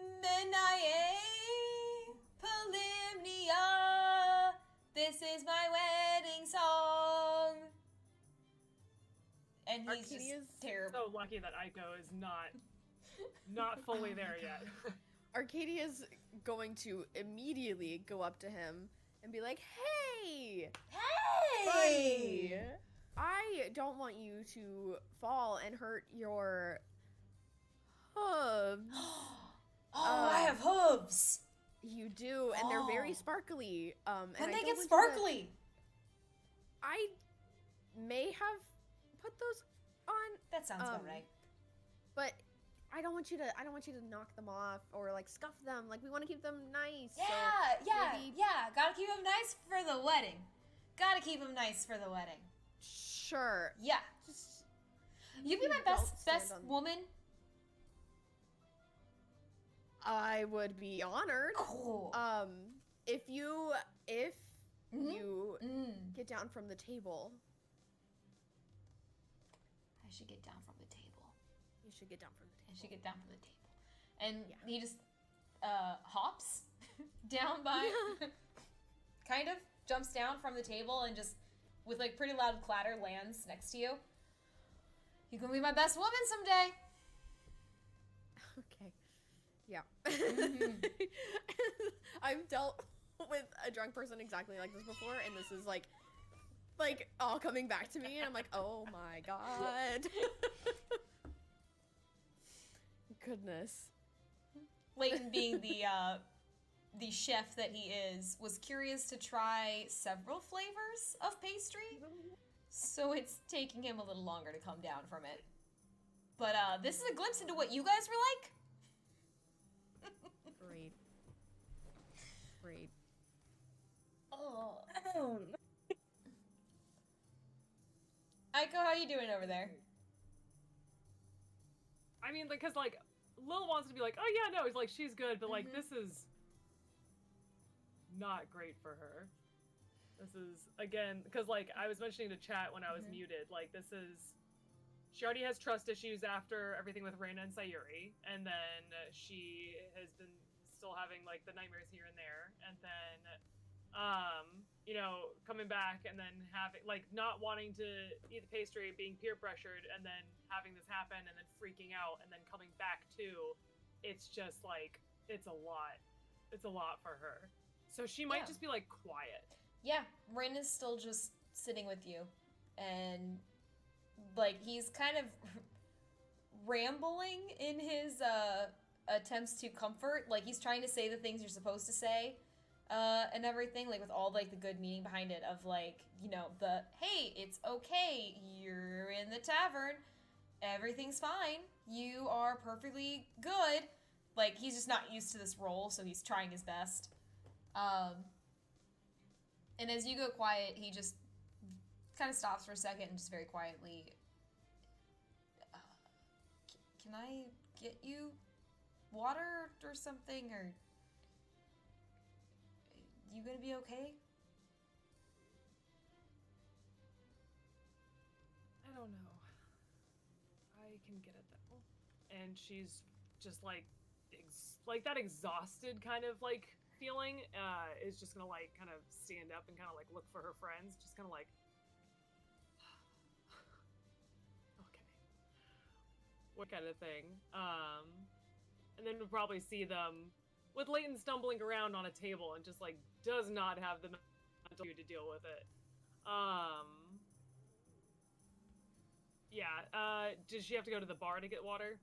S1: Polyminia, Polymnia, this is my wedding song. And he's
S4: Arcadia's
S1: just terrible.
S2: So lucky that Aiko is not fully there yet.
S4: Arcadia's going to immediately go up to him and be like, "Hey, buddy, I don't want you to fall and hurt your hooves."
S1: I have hooves.
S4: You do, and they're very
S1: Oh.
S4: sparkly.
S1: When
S4: And I
S1: they
S4: don't
S1: get
S4: want you to-
S1: sparkly.
S4: I may have put those on,
S1: That sounds about
S4: Um,
S1: right.
S4: but I don't want you to knock them off or like scuff them. Like, we want to keep them nice.
S1: Yeah,
S4: so
S1: yeah,
S4: maybe-
S1: yeah. Gotta keep them nice for the wedding. Gotta keep them nice for the wedding.
S4: Sure.
S1: Yeah.
S4: Just
S1: You be my
S4: don't
S1: best
S4: stand on-
S1: woman.
S4: I would be honored.
S1: Cool.
S4: If you
S1: Mhm.
S4: you
S1: Mm.
S4: get down from the table,
S1: I should get down from the table.
S4: you should get down from the
S1: I
S4: table.
S1: should get down from the table. And
S4: Yeah.
S1: he just hops down by, kind of jumps down from the table and just, with like pretty loud clatter, lands next to you. You're gonna be my best woman someday.
S4: Okay. Yeah.
S1: Mhm.
S4: I've dealt with a drunk person exactly like this before, and this is like all coming back to me, and I'm like, oh my god. Goodness.
S1: Leighton, being the chef that he is, was curious to try several flavors of pastry, so it's taking him a little longer to come down from it. But this is a glimpse into what you guys were like.
S4: Great. Great.
S1: Oh. Aiko, how you doing over there?
S2: I mean, because like Lil wants to be like, oh yeah, no, it's like she's good, but like
S1: Mhm.
S2: this is not great for her. This is again because like I was mentioning to chat when I was
S1: Mhm.
S2: muted, like this is she already has trust issues after everything with Reina and Sayuri, and then she has been still having like the nightmares here and there, and then you know, coming back and then having like not wanting to eat the pastry, being peer pressured, and then having this happen and then freaking out and then coming back to, it's just like it's a lot for her, so she might
S1: Yeah.
S2: just be like quiet.
S1: Yeah, Rin is still just sitting with you, and like he's kind of rambling in his attempts to comfort. Like he's trying to say the things you're supposed to say, and everything, like with all like the good meaning behind it of like, you know, the hey, it's okay, you're in the tavern, everything's fine, you are perfectly good. Like he's just not used to this role, so he's trying his best. And as you go quiet, he just kind of stops for a second and just very quietly, can I get you water or something, or you gonna be okay?
S2: I don't know. I can get it though. And she's just like, like that exhausted kind of like feeling is just gonna like kind of stand up and kind of like look for her friends, just kind of like, okay, what kind of thing. And then we'll probably see them with Leighton stumbling around on a table and just like does not have the mental to deal with it. Yeah, did she have to go to the bar to get water?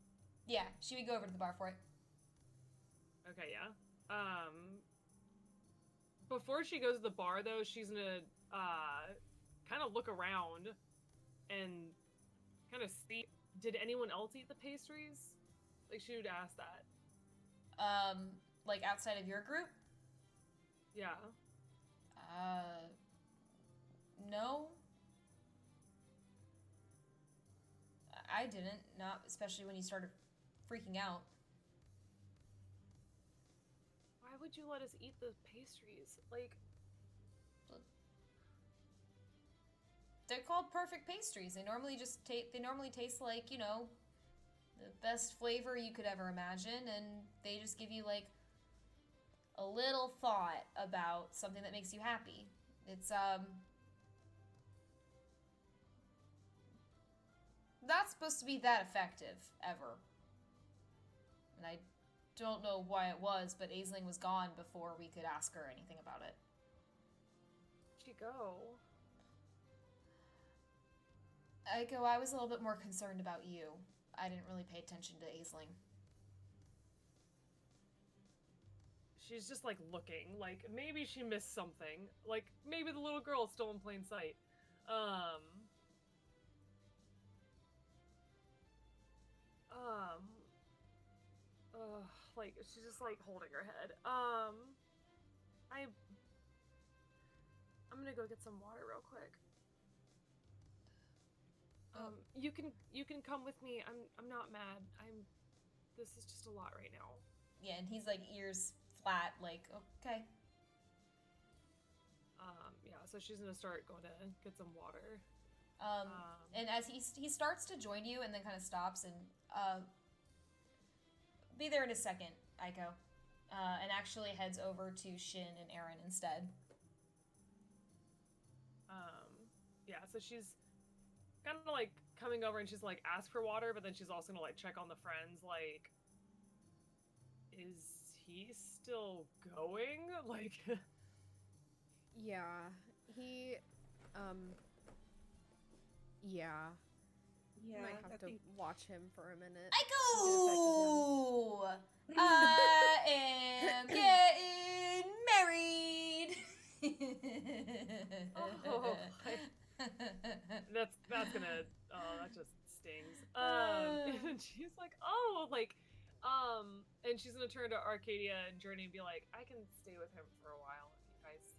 S1: Yeah, she would go over to the bar for it.
S2: Okay, yeah. Before she goes to the bar, though, she's gonna kind of look around and kind of see, did anyone else eat the pastries? Like, she would ask that.
S1: Like outside of your group?
S2: Yeah.
S1: No. I didn't. Not especially when you started freaking out.
S2: Why would you let us eat the pastries? Like,
S1: they're called perfect pastries. They normally taste like, you know, the best flavor you could ever imagine, and they just give you like a little thought about something that makes you happy. It's not supposed to be that effective ever. And I don't know why it was, but Aisling was gone before we could ask her anything about it.
S2: where'd she go?
S1: Aiko, I was a little bit more concerned about you. I didn't really pay attention to Aisling.
S2: She's just like looking, like maybe she missed something. Like maybe the little girl's still in plain sight. Like she's just like holding her head. I'm gonna go get some water real quick. You can come with me. I'm not mad. This is just a lot right now.
S1: Yeah, and he's like ears flat, like, okay.
S2: Yeah, so she's gonna start going to get some water.
S1: And as he starts to join you and then kind of stops and be there in a second, Aiko. And actually heads over to Shin and Aaron instead.
S2: Yeah, so she's kind of like coming over and she's like ask for water, but then she's also gonna like check on the friends, like, is he still going? Like,
S4: Yeah, he, yeah.
S3: Yeah,
S4: Might have to watch him for a minute.
S1: Aiko! I am getting married!
S2: oh, that's gonna, oh, that just stings. And she's like, oh, like, and she's gonna turn to Arcadia and Journey and be like, I can stay with him for a while if you guys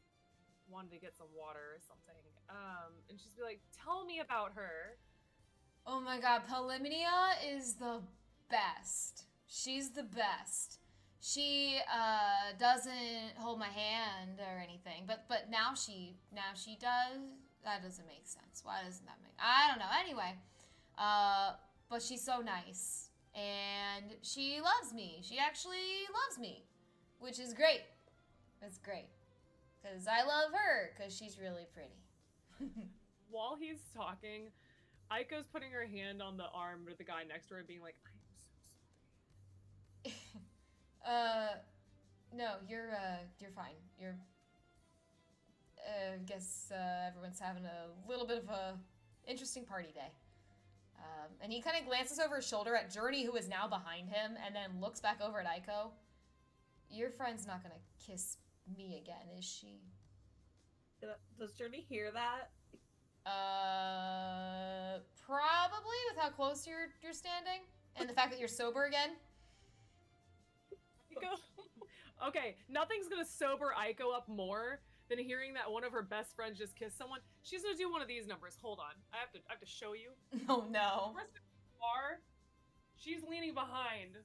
S2: wanted to get some water or something. And she's be like, tell me about her.
S1: Oh my god, Polymnia is the best. She's the best. She doesn't hold my hand or anything, but now she does. That doesn't make sense. Why doesn't that make? I don't know. Anyway, but she's so nice and she loves me. She actually loves me, which is great. It's great because I love her because she's really pretty.
S2: While he's talking, Aiko's putting her hand on the arm of the guy next to her, being like, "I am so sorry."
S1: No, you're fine. You're. Guess everyone's having a little bit of a interesting party day. And he kind of glances over his shoulder at Journey, who is now behind him, and then looks back over at Aiko. Your friend's not gonna kiss me again, is she?
S3: Does Journey hear that?
S1: Probably with how close you're standing, and the fact that you're sober again.
S2: Aiko, okay, nothing's gonna sober Aiko up more than hearing that one of her best friends just kissed someone. She's gonna do one of these numbers. Hold on, I have to show you.
S1: Oh no.
S2: The rest of the bar, she's leaning behind,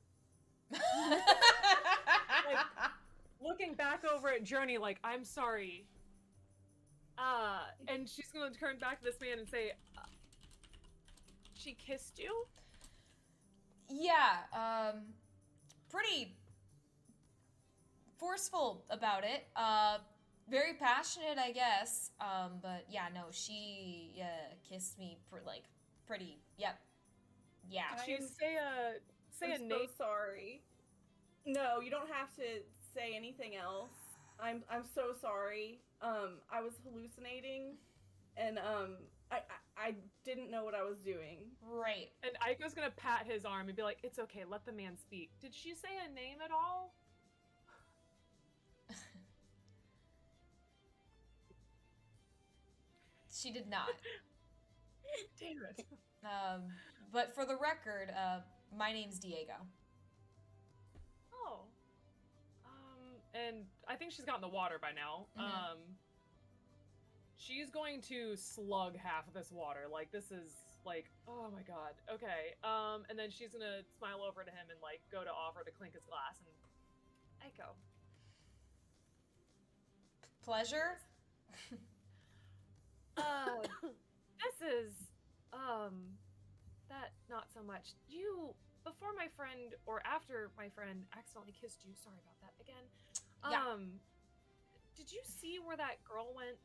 S2: looking back over at Journey like, I'm sorry. And she's gonna turn back to this man and say, she kissed you?
S1: Yeah, pretty forceful about it. Very passionate, I guess. But yeah, no, she kissed me pretty. Yep. Yeah.
S2: She say a
S3: I'm
S2: name.
S3: so sorry. No, you don't have to say anything else. I'm so sorry. I was hallucinating, and I didn't know what I was doing.
S1: Right.
S2: And Aiko's gonna pat his arm and be like, "It's okay, let the man speak." Did she say a name at all?
S1: She did not.
S2: Damn it.
S1: But for the record, my name's Diego.
S2: Oh. And I think she's gotten the water by now.
S1: Mhm.
S2: She's going to slug half of this water. Like, this is like, oh my god, okay. And then she's gonna smile over to him and like go to offer to clink his glass, and Aiko.
S1: Pleasure?
S2: This is, that not so much. You, before my friend, or after my friend accidentally kissed you, sorry about that again.
S1: Yeah.
S2: Did you see where that girl went?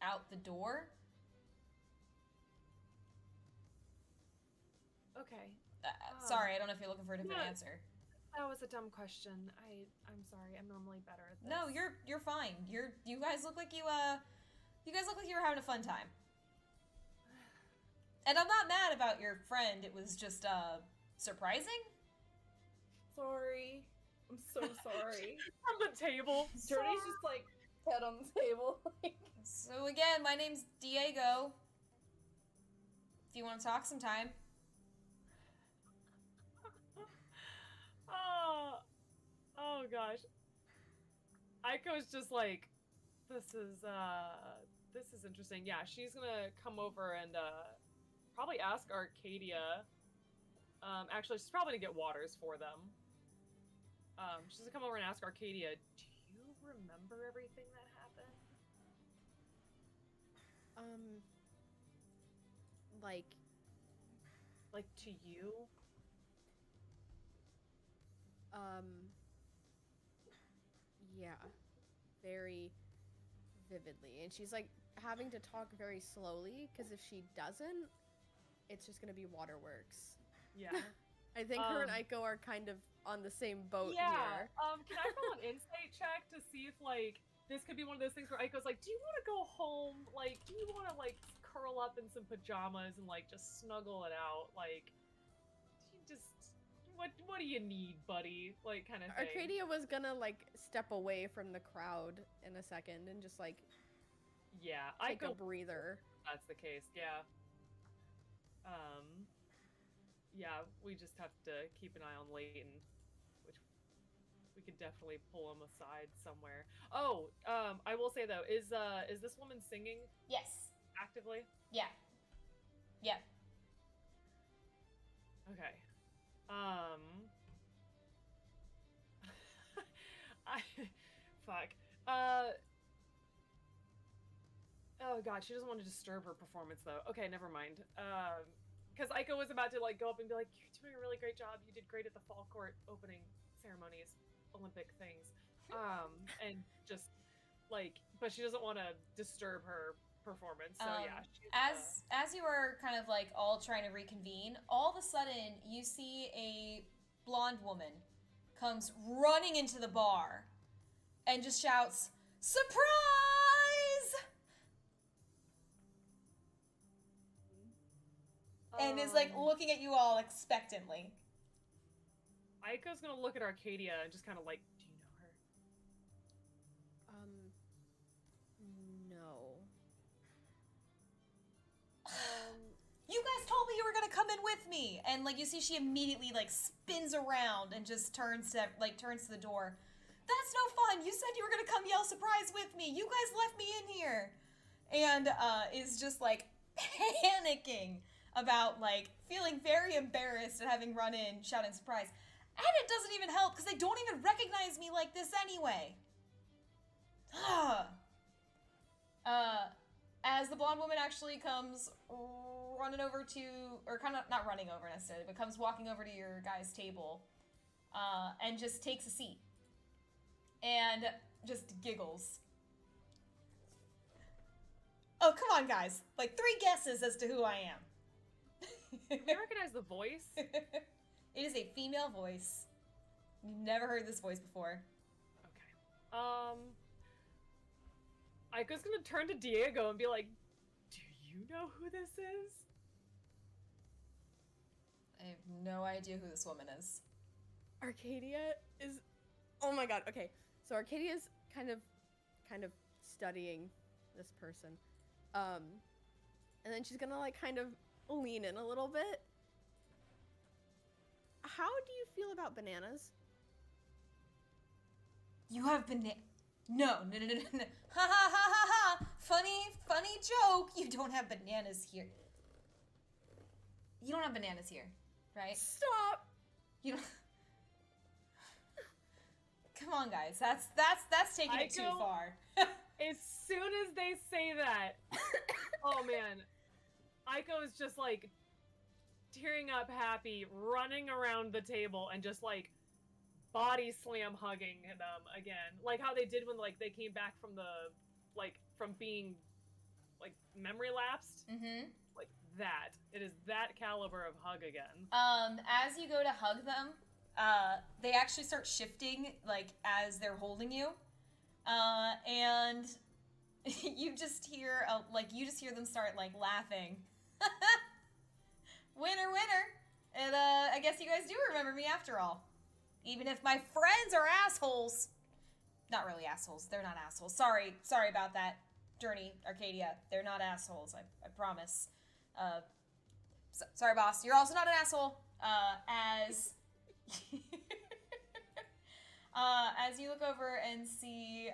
S1: Out the door?
S2: Okay.
S1: Sorry, I don't know if you're looking for a different
S2: yeah.
S1: answer.
S2: That was a dumb question. I'm sorry. I'm normally better at this.
S1: No, you're fine. You guys look like you were having a fun time. And I'm not mad about your friend. It was just surprising.
S3: Sorry. I'm so sorry.
S2: From the table.
S3: Journey's just like head on the table.
S1: So again, my name's Diego. If you want to talk sometime.
S2: Oh gosh. Aiko's just like, this is interesting. Yeah, she's gonna come over and probably ask Arcadia. Actually, she's probably gonna get waters for them. She's gonna come over and ask Arcadia, do you remember everything that happened? Like to you?
S4: Yeah, very vividly. And she's like having to talk very slowly because if she doesn't, it's just gonna be waterworks.
S2: Yeah.
S4: I think her and Aiko are kind of on the same boat
S2: yeah.
S4: here.
S2: Can I roll an insight check to see if like this could be one of those things where Aiko's like, do you want to go home? Like, do you want to like curl up in some pajamas and like just snuggle it out? Like, do you just what do you need, buddy? Like, kind of thing.
S4: Arcadia was gonna like step away from the crowd in a second and just like take a breather.
S2: That's the case, yeah. Yeah, we just have to keep an eye on Leighton, which we could definitely pull him aside somewhere. Oh, I will say though, is this woman singing?
S1: Yes.
S2: Actively?
S1: Yeah. Yeah.
S2: Okay. Fuck. Oh god, she doesn't want to disturb her performance though. Okay, never mind. Because Aiko was about to like go up and be like, you're doing a really great job. You did great at the fall court opening ceremonies, Olympic things. And just like, but she doesn't want to disturb her performance. So yeah.
S1: As you are kind of like all trying to reconvene, all of a sudden you see a blonde woman comes running into the bar and just shouts, "Surprise!" And is like looking at you all expectantly.
S2: Aiko's gonna look at Arcadia and just kind of like, do you know her?
S4: No.
S1: You guys told me you were gonna come in with me, and like you see, she immediately like spins around and just turns to the door. That's no fun. You said you were gonna come yell surprise with me. You guys left me in here, and is just like panicking about like feeling very embarrassed at having run in shouting surprise, and it doesn't even help because they don't even recognize me like this anyway. As the blonde woman actually comes running over to, or kind of not running over necessarily, but comes walking over to your guys' table, and just takes a seat, and just giggles. Oh, come on, guys. Like 3 guesses as to who I am.
S2: You recognize the voice?
S1: It is a female voice. You've never heard this voice before.
S2: Okay. Aiko's gonna turn to Diego and be like, do you know who this is?
S1: I have no idea who this woman is.
S4: Arcadia is, oh my god, okay. So Arcadia's kind of studying this person. And then she's gonna like kind of lean in a little bit. How do you feel about bananas?
S1: You have no. Ha ha ha ha ha! funny joke. You don't have bananas here. You don't have bananas here, right?
S4: Stop.
S1: You don't. Come on, guys. That's taking it too
S2: Aiko-
S1: far.
S2: As soon as they say that, oh man, Aiko is just like tearing up happy, running around the table and just like body slam hugging them again. Like how they did when like they came back from from being like memory lapsed.
S1: Mm-hmm.
S2: Like that. It is that caliber of hug again.
S1: As you go to hug them, they actually start shifting, like, as they're holding you. And you just hear, them start, like, laughing. Winner, winner! And, I guess you guys do remember me after all. Even if my friends are assholes. Not really assholes. They're not assholes. Sorry about that, Journey, Arcadia. They're not assholes, I promise. Sorry, boss. You're also not an asshole. As you look over and see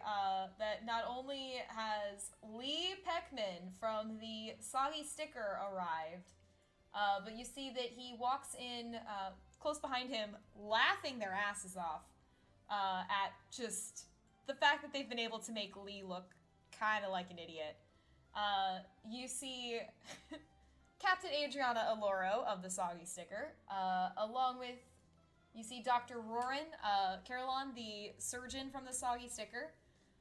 S1: that not only has Lee Peckman from the Soggy Sticker arrived, but you see that he walks in close behind him, laughing their asses off at just the fact that they've been able to make Lee look kind of like an idiot. You see Captain Adriana Aloro of the Soggy Sticker, along with, you see Dr. Roran Carolon, the surgeon from the Soggy Sticker,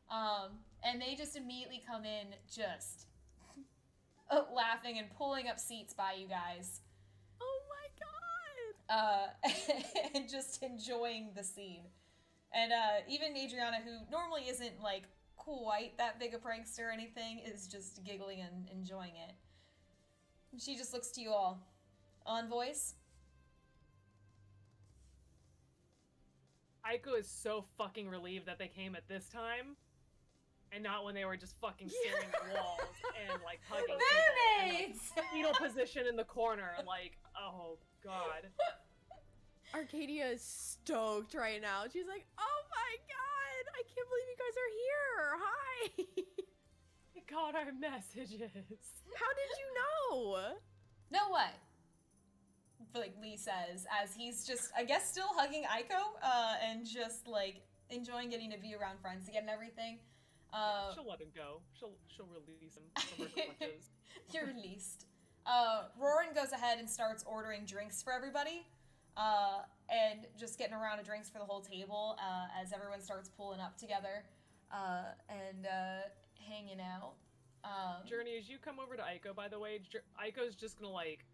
S1: and they just immediately come in just laughing and pulling up seats by you guys.
S4: Oh my god!
S1: And just enjoying the scene. And even Adriana, who normally isn't like quite that big a prankster or anything, is just giggling and enjoying it. And she just looks to you all. Envoys?
S2: Aiko is so fucking relieved that they came at this time, and not when they were just fucking staring at walls and like hugging people and, like, fetal position in the corner. Like, oh god.
S4: Arcadia is stoked right now. She's like, oh my god, I can't believe you guys are here. Hi.
S2: We got our messages.
S4: How did you know?
S1: No way. Like Lee says, as he's just, I guess, still hugging Aiko, and just like enjoying getting to be around friends again and everything.
S2: She'll let him go. She'll release him from her clutches.
S1: You're released. Roran goes ahead and starts ordering drinks for everybody, and just getting a round of drinks for the whole table, as everyone starts pulling up together, and hanging out.
S2: Journey, as you come over to Aiko, by the way, Aiko's just gonna like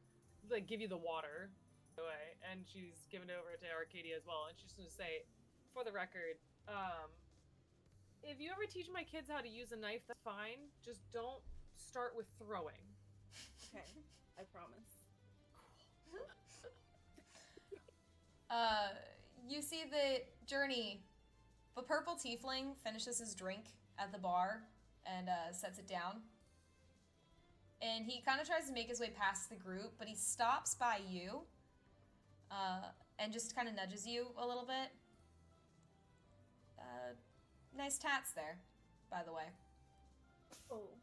S2: give you the water away, and she's giving it over to Arcadia as well, and she's gonna say, for the record, if you ever teach my kids how to use a knife, that's fine. Just don't start with throwing.
S3: Okay, I promise.
S1: You see that Journey, the purple tiefling, finishes his drink at the bar and sets it down. And he kind of tries to make his way past the group, but he stops by you and just kind of nudges you a little bit. Nice tats there, by the way.
S3: Oh,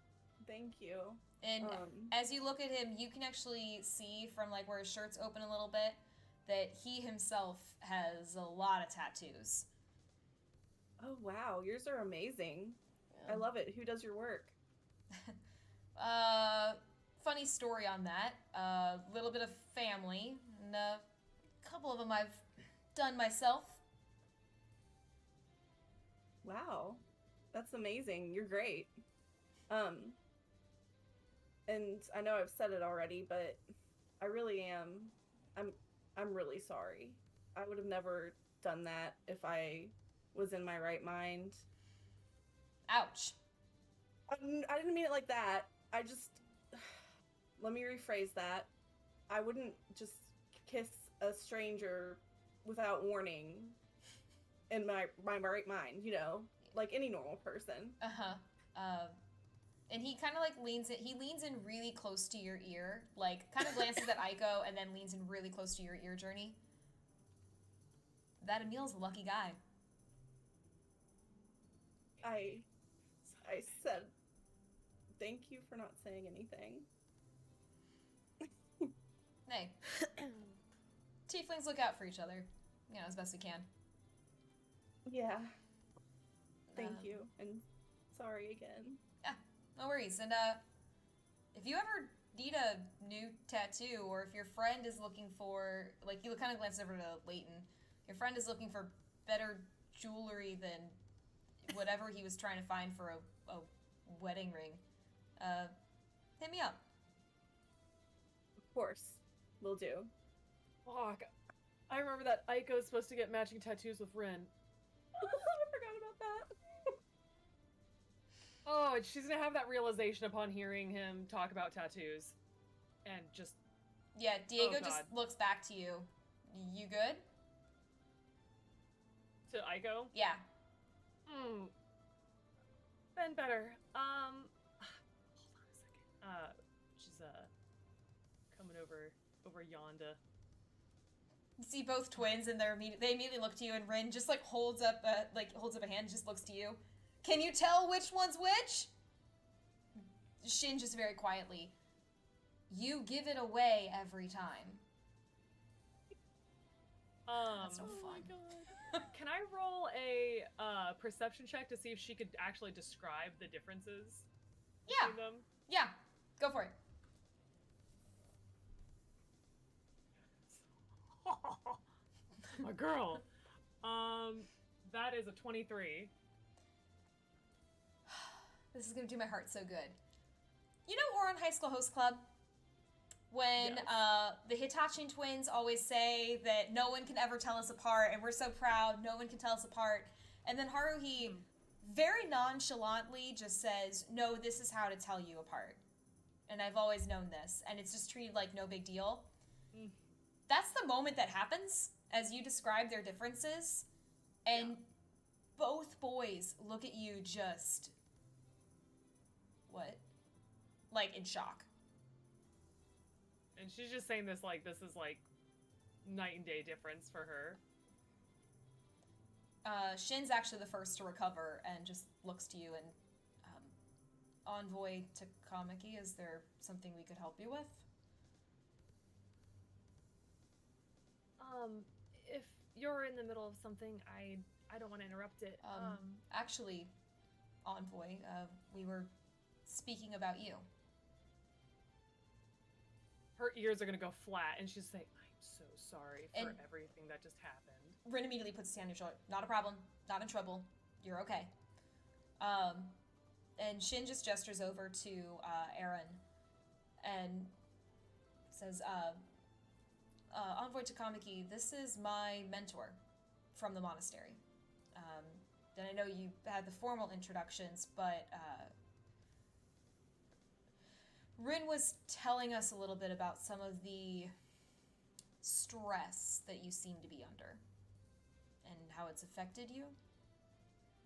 S3: thank you.
S1: And as you look at him, you can actually see from like where his shirt's open a little bit that he himself has a lot of tattoos.
S3: Oh wow, yours are amazing.
S1: Yeah.
S3: I love it. Who does your work?
S1: Funny story on that. A little bit of family, and a couple of them I've done myself.
S3: Wow, that's amazing. You're great. And I know I've said it already, but I really am. I'm really sorry. I would have never done that if I was in my right mind.
S1: Ouch.
S3: I didn't mean it like that. I just... Let me rephrase that. I wouldn't just kiss a stranger without warning in my right mind, you know? Like any normal person.
S1: Uh-huh. And he kind of like leans in really close to your ear, like kind of glances at Aiko and then leans in really close to your ear, Journey. That Emil's a lucky guy.
S3: I said thank you for not saying anything.
S1: Hey. Tieflings look out for each other, as best we can.
S3: Yeah. Thank
S1: Um,
S3: you, and sorry again.
S1: Yeah, no worries. And if you ever need a new tattoo, or if your friend is looking for, like, you kind of glance over to Leighton, your friend is looking for better jewelry than whatever he was trying to find for a wedding ring, hit me up.
S3: Of course, will do.
S2: Fuck. I remember that Aiko's supposed to get matching tattoos with Rin.
S3: I forgot about that.
S2: Oh, and she's gonna have that realization upon hearing him talk about tattoos. And just...
S1: Yeah, Diego
S2: Oh,
S1: just
S2: God.
S1: looks back to you. You good?
S2: To Aiko?
S1: Yeah.
S2: Been better. Hold on a second. She's, coming over yonder.
S1: You see both twins, and they immediately look to you, and Rin just holds up a hand, and just looks to you. Can you tell which one's which? Shin just very quietly. You give it away every time. That's so fun.
S2: My God. Can I roll a perception check to see if she could actually describe the differences
S1: Yeah.
S2: between them?
S1: Yeah. Go for it.
S2: My girl. That is a 23.
S1: This is gonna do my heart so good. You know Oron High School Host Club? When
S2: Yes.
S1: The Hitachi twins always say that no one can ever tell us apart, and we're so proud, no one can tell us apart. And then Haruhi very nonchalantly just says, no, this is how to tell you apart. And I've always known this. And it's just treated like no big deal.
S2: Mm.
S1: That's the moment that happens as you describe their differences. And both boys look at you just... What? Like, in shock.
S2: And she's just saying this is night and day difference for her.
S1: Shin's actually the first to recover and just looks to you and, Envoy to Kamiki, is there something we could help you with?
S5: If you're in the middle of something, I don't want to interrupt it.
S1: Actually, Envoy, we were speaking about you.
S2: Her ears are gonna go flat, and she's saying, I'm so sorry for
S1: And-
S2: everything that just happened.
S1: Rin immediately puts his hand on your shoulder. Not a problem. Not in trouble. You're okay. And Shin just gestures over to Aaron and says, Envoy to Kamiki, this is my mentor from the monastery. And I know you had the formal introductions, but Rin was telling us a little bit about some of the stress that you seem to be under and how it's affected you.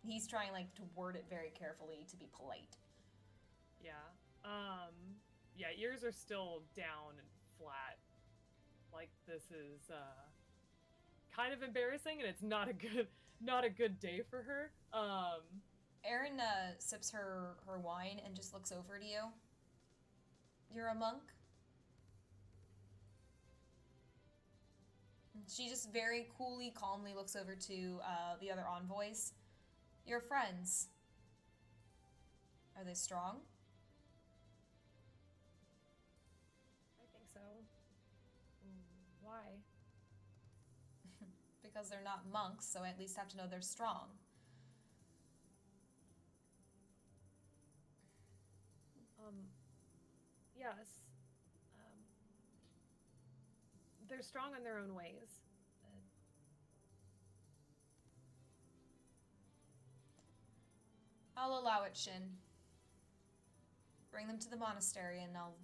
S1: He's trying to word it very carefully to be polite.
S2: Yeah. Yeah, ears are still down and flat. Like, this is kind of embarrassing, and it's not a good day for her.
S1: Erin sips her wine and just looks over to you. You're a monk? She just very coolly, calmly looks over to the other envoys. Your friends. Are they strong?
S5: I think so. Why?
S1: Because they're not monks, so I at least have to know they're strong.
S5: Yes. They're strong in their own ways.
S1: I'll allow it, Shin. Bring them to the monastery and I'll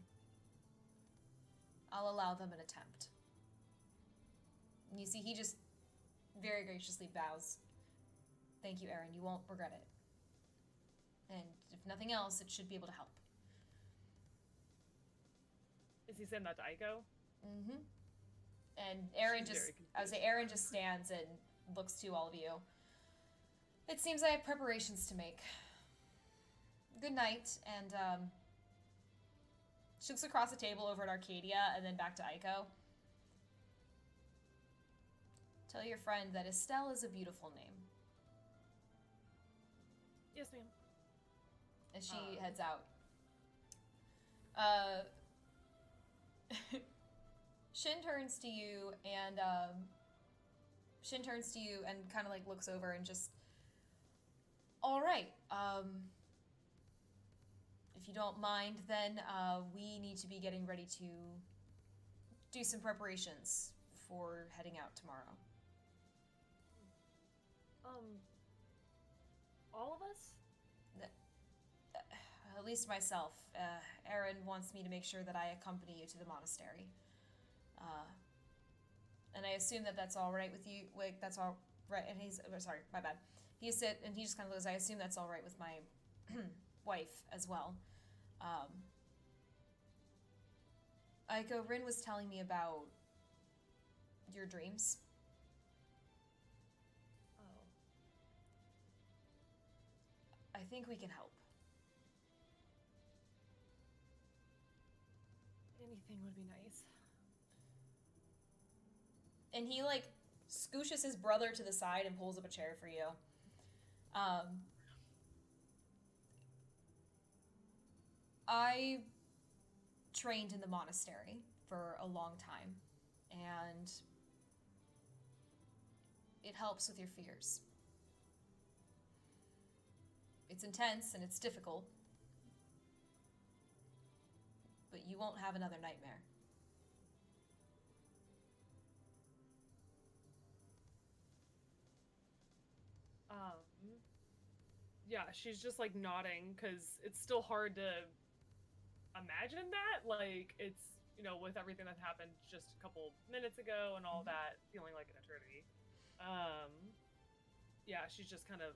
S1: allow them an attempt. And you see, he just very graciously bows. Thank you, Aaron. You won't regret it. And if nothing else, it should be able to help.
S2: Is he saying that to Aiko?
S1: Mm-hmm. And Aaron
S2: She's
S1: just,
S2: very
S1: I would say Aaron just stands and looks to all of you. It seems I have preparations to make. Good night, and She looks across the table over at Arcadia and then back to Aiko. Tell your friend that Estelle is a beautiful name.
S5: Yes, ma'am.
S1: As she heads out. Shin turns to you and kind of like looks over and just, all right, if you don't mind, then we need to be getting ready to do some preparations for heading out tomorrow.
S5: All of us?
S1: At least myself. Aaron wants me to make sure that I accompany you to the monastery. And I assume that that's all right with you. Like, that's all right. And he's, sorry, my bad. He just kind of goes, I assume that's all right with my wife as well. Aiko, Rin was telling me about your dreams.
S5: Oh.
S1: I think we can help.
S5: Anything would be nice.
S1: And he, like, scooshes his brother to the side and pulls up a chair for you. I trained in the monastery for a long time, and it helps with your fears. It's intense and it's difficult, but you won't have another nightmare.
S2: Yeah, she's just like nodding because it's still hard to imagine that. Like, it's, you know, with everything that happened just a couple minutes ago and all that, feeling like an eternity. Yeah, she's just kind of.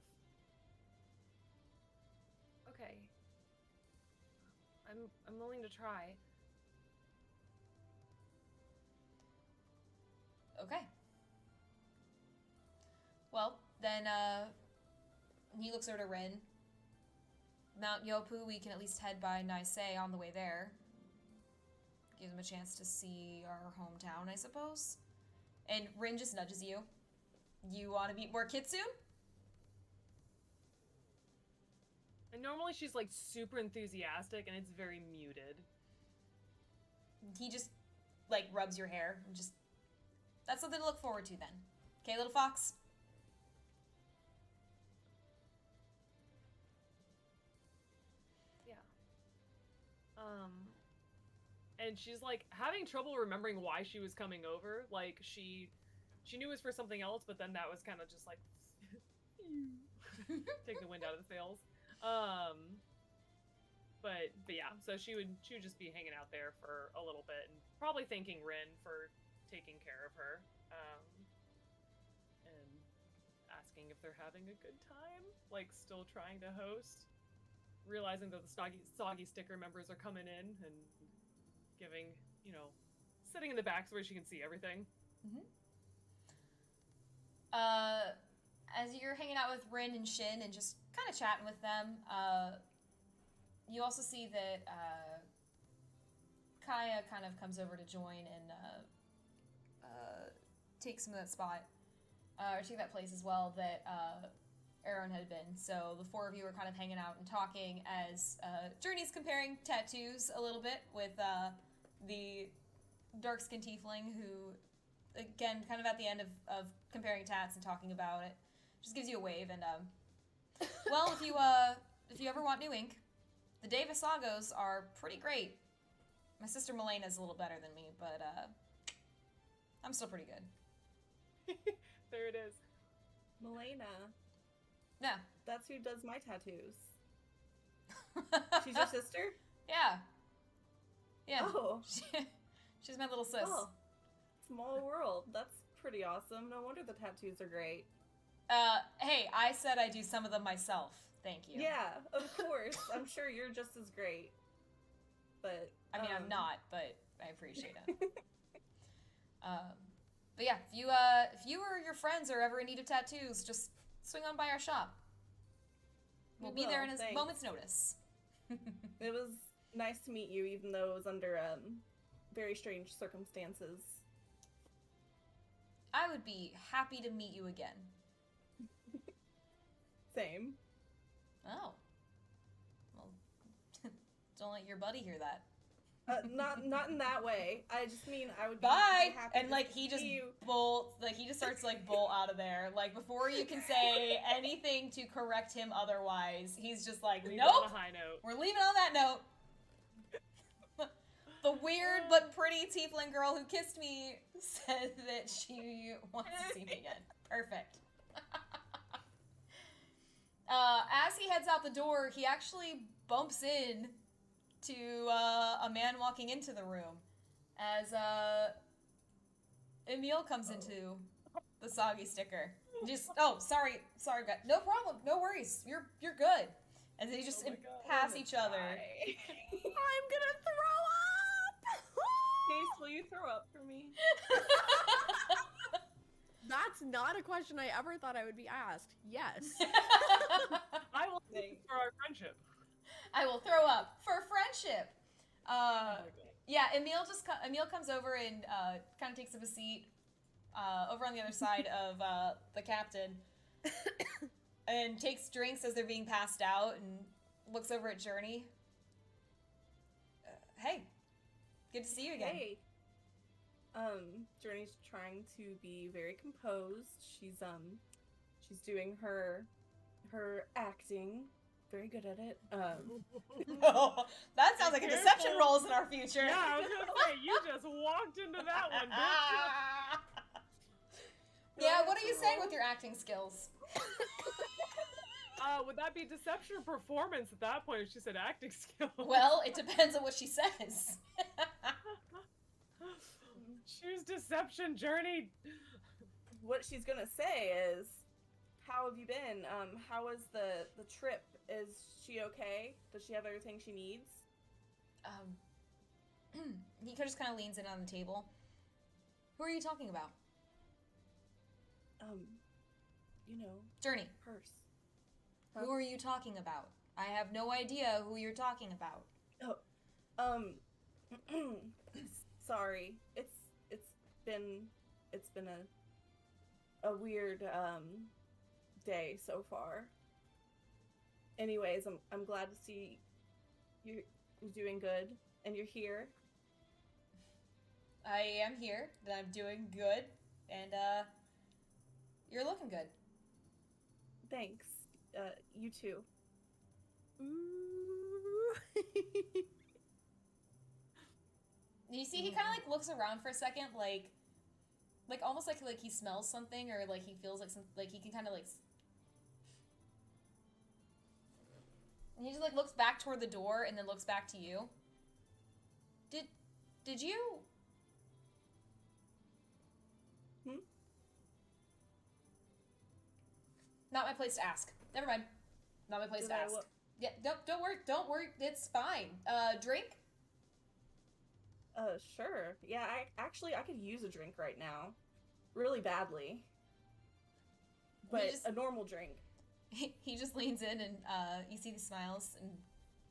S5: Okay. I'm willing to try.
S1: Okay. Well, then, he looks over to Rin. Mount Yopu, we can at least head by Nisei on the way there. Gives him a chance to see our hometown, I suppose. And Rin just nudges you. You want to meet more Kitsune?
S2: And normally she's like super enthusiastic and it's very muted.
S1: He just, like, rubs your hair and just... That's something to look forward to then. Okay, little fox?
S2: And she's like having trouble remembering why she was coming over. Like she knew it was for something else, but then that was kind of just like take the wind out of the sails. But yeah, so she would just be hanging out there for a little bit and probably thanking Rin for taking care of her. And asking if they're having a good time, like still trying to host. Realizing that the soggy sticker members are coming in and giving, you know, sitting in the back so where she can see everything.
S1: As you're hanging out with Rin and Shin and just kind of chatting with them, you also see that Kaya kind of comes over to join and take some of that spot, or take that place as well that Aaron had been. So the four of you are kind of hanging out and talking as Journey's comparing tattoos a little bit with the dark-skinned tiefling who, again, kind of at the end of comparing tats and talking about it, just gives you a wave. And well, if you ever want new ink, the Davis Sagos are pretty great. My sister Melena's a little better than me, but I'm still pretty good.
S2: There it is.
S3: Melena.
S1: Yeah.
S3: That's who does my tattoos. She's your sister?
S1: Yeah. Yeah.
S3: Oh.
S1: She's my little sis.
S3: Oh. Small world. That's pretty awesome. No wonder the tattoos are great.
S1: Hey, I said I do some of them myself. Thank you.
S3: Yeah, of course. I'm sure you're just as great. But
S1: I mean, I'm not, but I appreciate it. But yeah, if you or your friends are ever in need of tattoos, just swing on by our shop. We'll be there in a moment's notice.
S3: It was Nice to meet you, even though it was under very strange circumstances.
S1: I would be happy to meet you again.
S3: Same.
S1: Oh. Well, don't let your buddy hear that.
S3: Not in that way. I just mean I would be
S1: Bye!
S3: happy
S1: And
S3: to
S1: like he just
S3: see you.
S1: bolts, like he just starts to like bolt out of there. Like before you can say anything to correct him otherwise, he's just like,
S2: Leave it
S1: nope,
S2: on a high note.
S1: we're leaving on that note. The weird but pretty tiefling girl who kissed me said that she wants to see me again. Perfect. As he heads out the door, he actually bumps in to a man walking into the room as Emil comes into the soggy sticker. Just sorry guys, no problem, no worries, you're good. And they just
S2: Oh my God.
S1: pass each other.
S4: I'm gonna throw up!
S3: Case, will you throw up for me?
S4: That's not a question I ever thought I would be asked. Yes.
S2: I will
S3: Thanks.
S2: for our friendship.
S1: I will throw up for friendship.
S2: Oh my God.
S1: Yeah, Emil comes over and kind of takes up a seat over on the other side of the captain, and takes drinks as they're being passed out, and looks over at Journey. Hey, good to see you again.
S3: Hey. Journey's trying to be very composed. She's doing her acting. Very good at it.
S1: That sounds like a deception
S2: Careful.
S1: rolls in our future.
S2: Yeah, I was gonna say you just walked into that one, bitch.
S1: Yeah, what are you saying with your acting skills?
S2: Would that be deception or performance at that point if she said acting skills?
S1: Well, it depends on what she says.
S2: Choose deception, Journey.
S3: What she's gonna say is, "How have you been? How was the trip? Is she okay? Does she have everything she needs?"
S1: He just kind of leans in on the table. Who are you talking about?
S3: You know,
S1: Journey.
S3: purse.
S1: Who are you talking about? I have no idea who you're talking about.
S3: Sorry. It's been a weird day so far. Anyways, I'm glad to see you're doing good and you're here.
S1: I am here, and I'm doing good, and you're looking good.
S3: Thanks. You too.
S4: Ooh.
S1: You see, he kind of like looks around for a second, like almost like he smells something, or like he feels like like he can kind of like. And he just like looks back toward the door and then looks back to you. Did you? Not my place to ask. Never mind. Not my place
S3: Did
S1: to
S3: I
S1: ask.
S3: look-
S1: Yeah, don't worry. It's fine. Drink?
S3: Sure. Yeah, I could use a drink right now. Really badly. But
S1: just-
S3: a normal drink.
S1: He just leans in and you see the smiles, and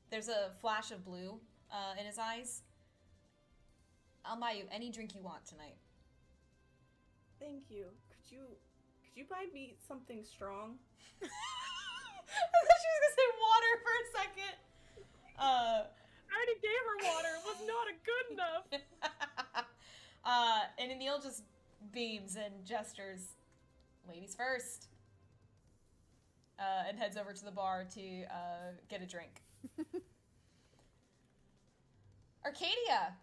S1: there's a flash of blue in his eyes. I'll buy you any drink you want tonight.
S3: Thank you. Could you buy me something strong?
S1: I thought she was gonna say water for a second.
S2: I already gave her water. It was not good enough.
S1: And Emil just beams and gestures, ladies first, and heads over to the bar to get a drink. Arcadia,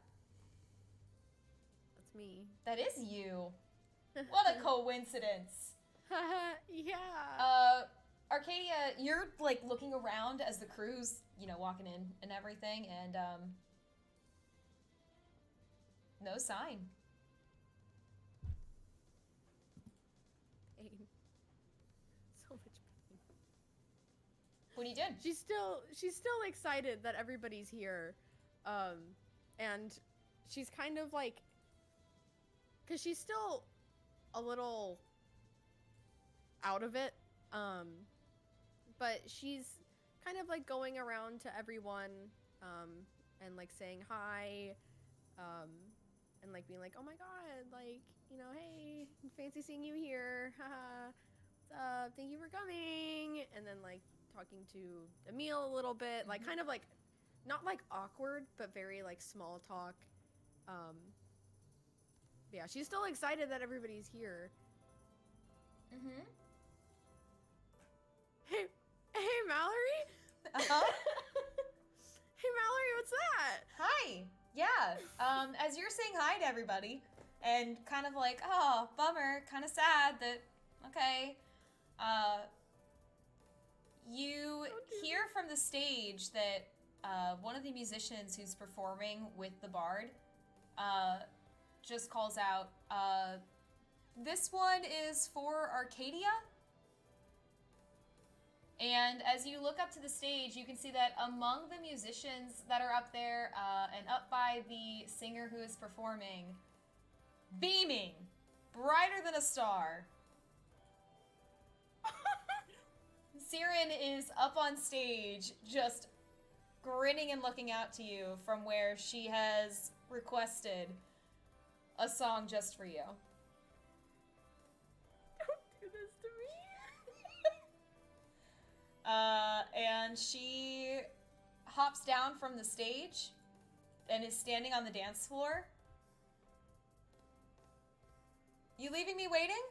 S4: That's me.
S1: that is you. What a coincidence.
S4: Yeah.
S1: Arcadia, you're like looking around as the crew's, walking in and everything, and no sign.
S4: Pain. So much pain.
S1: What are you doing?
S4: She's still excited that everybody's here, and she's kind of like, cause she's still a little out of it, but she's kind of like going around to everyone, and like saying hi, and like being like, oh my god, like, you know, hey, fancy seeing you here, haha, what's up, thank you for coming, and then like talking to Emil a little bit, like kind of like not like awkward, but very like small talk. Yeah, she's still excited that everybody's here.
S1: Mm-hmm.
S4: Hey, Mallory.
S1: Uh-huh.
S4: Hey, Mallory, what's that?
S1: Hi. Yeah. As you're saying hi to everybody, and kind of like, oh, bummer, kind of sad that, okay. You hear from the stage that one of the musicians who's performing with the bard just calls out, this one is for Arcadia. And as you look up to the stage, you can see that among the musicians that are up there and up by the singer who is performing, beaming, brighter than a star, Siren is up on stage, just grinning and looking out to you from where she has requested a song just for you.
S4: Don't do this to me.
S1: And she hops down from the stage and is standing on the dance floor. You leaving me waiting?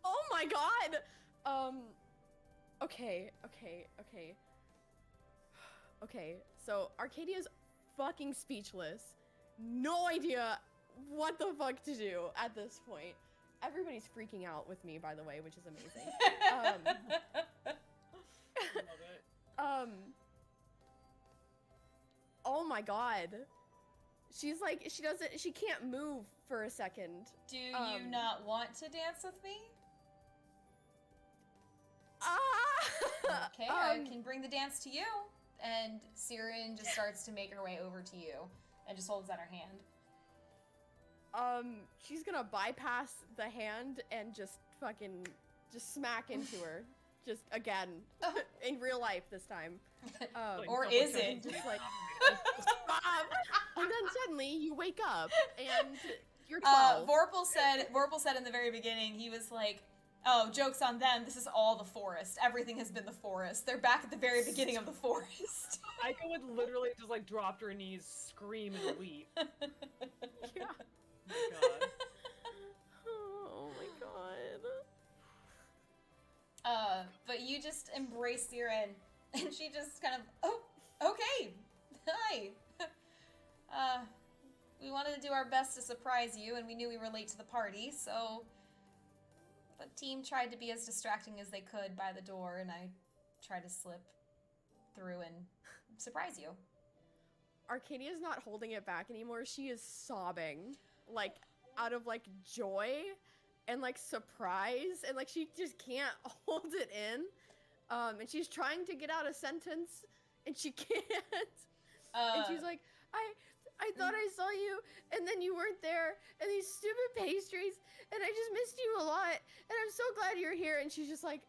S4: Oh my god! Okay. Okay, so Arcadia's fucking speechless. No idea what the fuck to do at this point. Everybody's freaking out with me, by the way, which is amazing.
S2: Love it.
S4: Oh my god. She's like, she can't move for a second.
S1: Do you not want to dance with me? Okay, I can bring the dance to you. And Siren just starts to make her way over to you and just holds out her hand.
S4: She's gonna bypass the hand and just smack into her. Just again. In real life this time.
S1: Or is it?
S4: Just like, stop! And then suddenly you wake up and you're 12.
S1: Vorpal said in the very beginning, he was like, oh, joke's on them, this is all the forest. Everything has been the forest. They're back at the very beginning of the forest.
S2: Aiko would literally just like drop to her knees, scream and weep.
S4: Yeah.
S2: Oh my god.
S4: Oh my god.
S1: But you just embrace Siren, and she just kind of, oh, okay, hi. We wanted to do our best to surprise you, and we knew we were late to the party, so the team tried to be as distracting as they could by the door, and I tried to slip through and surprise you.
S4: Arcadia's not holding it back anymore. She is sobbing, like, out of, like, joy and, like, surprise, and, like, she just can't hold it in. And she's trying to get out a sentence, and she can't. And she's like, I thought I saw you, and then you weren't there, and these stupid pastries, and I just missed you a lot, and I'm so glad you're here. And she's just, like,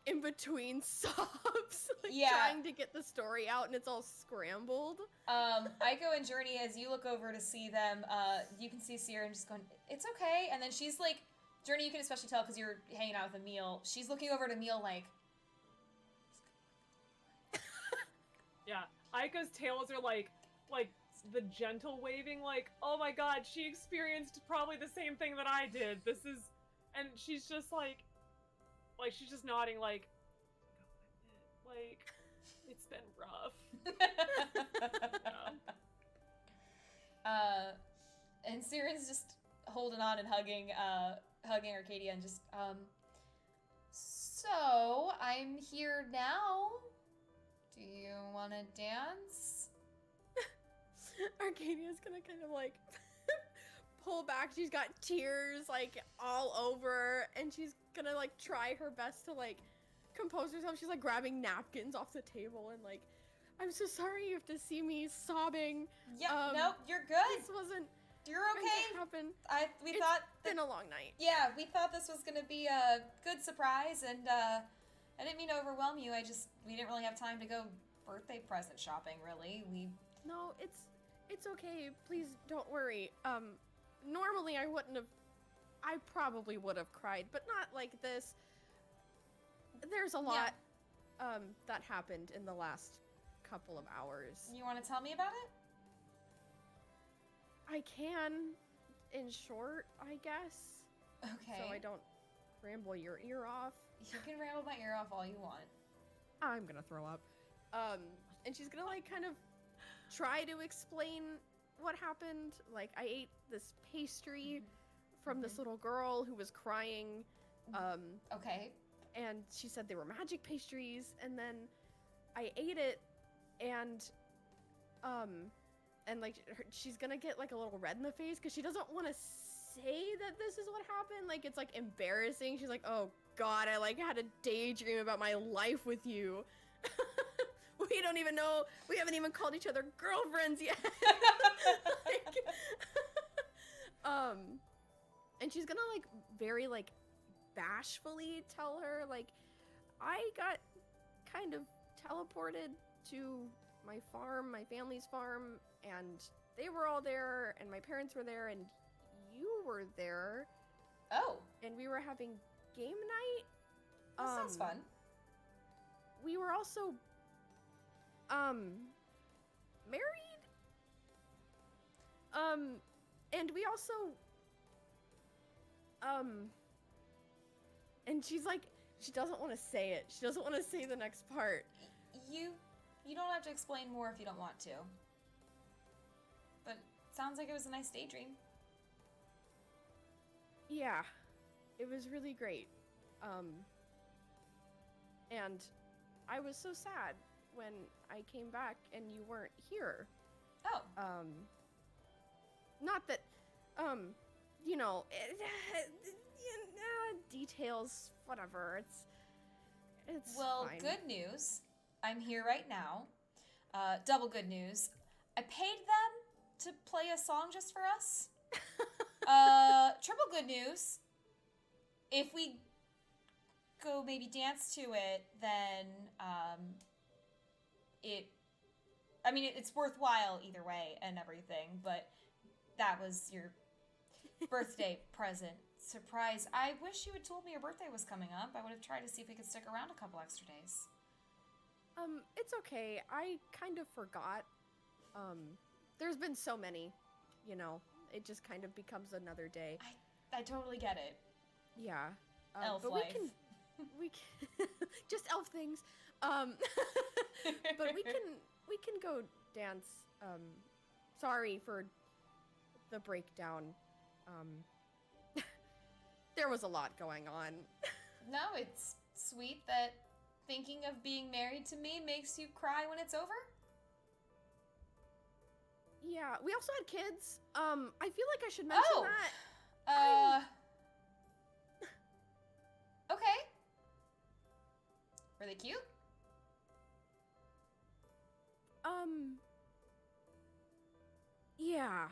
S4: in between sobs, like, trying to get the story out, and it's all scrambled.
S1: Aiko and Journey, as you look over to see them, you can see Siren just going, it's okay. And then she's like, Journey, you can especially tell because you're hanging out with Emil. She's looking over at Emil like,
S2: Yeah, Aiko's tails are like the gentle waving, like, oh my god, she experienced probably the same thing that I did. This is, and she's just like she's just nodding, like, go with it. Like, it's been rough. Yeah.
S1: And Siren's just holding on and hugging Arcadia and just, so I'm here now. Do you want to dance?
S4: Arcadia's gonna kind of like pull back. She's got tears like all over, and she's gonna like try her best to like compose herself. She's like grabbing napkins off the table and like, I'm so sorry you have to see me sobbing.
S1: Yeah, nope, you're good.
S4: This wasn't.
S1: You're okay.
S4: Happen.
S1: We
S4: It's
S1: thought
S4: been a long night.
S1: Yeah, we thought this was gonna be a good surprise, and I didn't mean to overwhelm you. We didn't really have time to go birthday present shopping, really.
S4: No, it's okay. Please don't worry. Normally I wouldn't have. I probably would have cried, but not like this. There's a lot that happened in the last couple of hours.
S1: You want to tell me about it?
S4: I can, in short, I guess.
S1: Okay.
S4: So I don't ramble your ear off.
S1: You can ramble my ear off all you want.
S4: I'm gonna throw up. And she's gonna like kind of try to explain what happened. Like, I ate this pastry from this little girl who was crying.
S1: Okay.
S4: And she said they were magic pastries, and then I ate it, and like she's gonna get like a little red in the face because she doesn't want to say that this is what happened. Like, it's like embarrassing. She's like, oh god, I like had a daydream about my life with you. We don't even know, we haven't even called each other girlfriends yet. Like, and she's gonna like very like bashfully tell her, like, I got kind of teleported to my farm, my family's farm, and they were all there, and my parents were there, and you were there.
S1: Oh.
S4: And we were having game night.
S1: That sounds fun.
S4: We were also married. And we also and she's like, she doesn't want to say it. She doesn't want to say the next part.
S1: You don't have to explain more if you don't want to. But sounds like it was a nice daydream.
S4: Yeah, it was really great. And I was so sad when I came back and you weren't here.
S1: Oh.
S4: Not that, you know, details, whatever. It's
S1: well,
S4: fine.
S1: good news. I'm here right now. Double good news. I paid them to play a song just for us. Triple good news. If we go maybe dance to it, then it's worthwhile either way and everything, but that was your birthday present surprise. I wish you had told me your birthday was coming up. I would have tried to see if we could stick around a couple extra days.
S4: It's okay. I kind of forgot. There's been so many, you know. It just kind of becomes another day.
S1: I totally get it.
S4: Yeah.
S1: Elf
S4: but
S1: life.
S4: We can just elf things. But we can go dance. Sorry for the breakdown. There was a lot going on.
S1: No, it's sweet that thinking of being married to me makes you cry when it's over.
S4: Yeah, we also had kids. I feel like I should mention that.
S1: Okay. Were they cute?
S4: Yeah.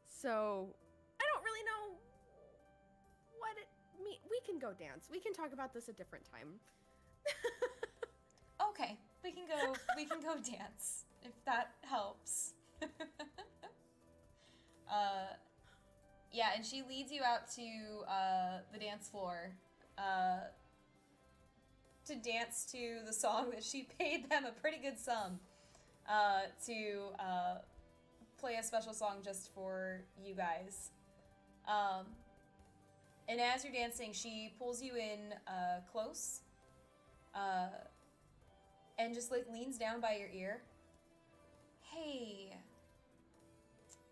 S4: So, I don't really know what it means. We can go dance. We can talk about this a different time.
S1: Okay, we can go dance if that helps. Yeah, and she leads you out to the dance floor to dance to the song that she paid them a pretty good sum to play a special song just for you guys. And as you're dancing, she pulls you in close and just like leans down by your ear. Hey,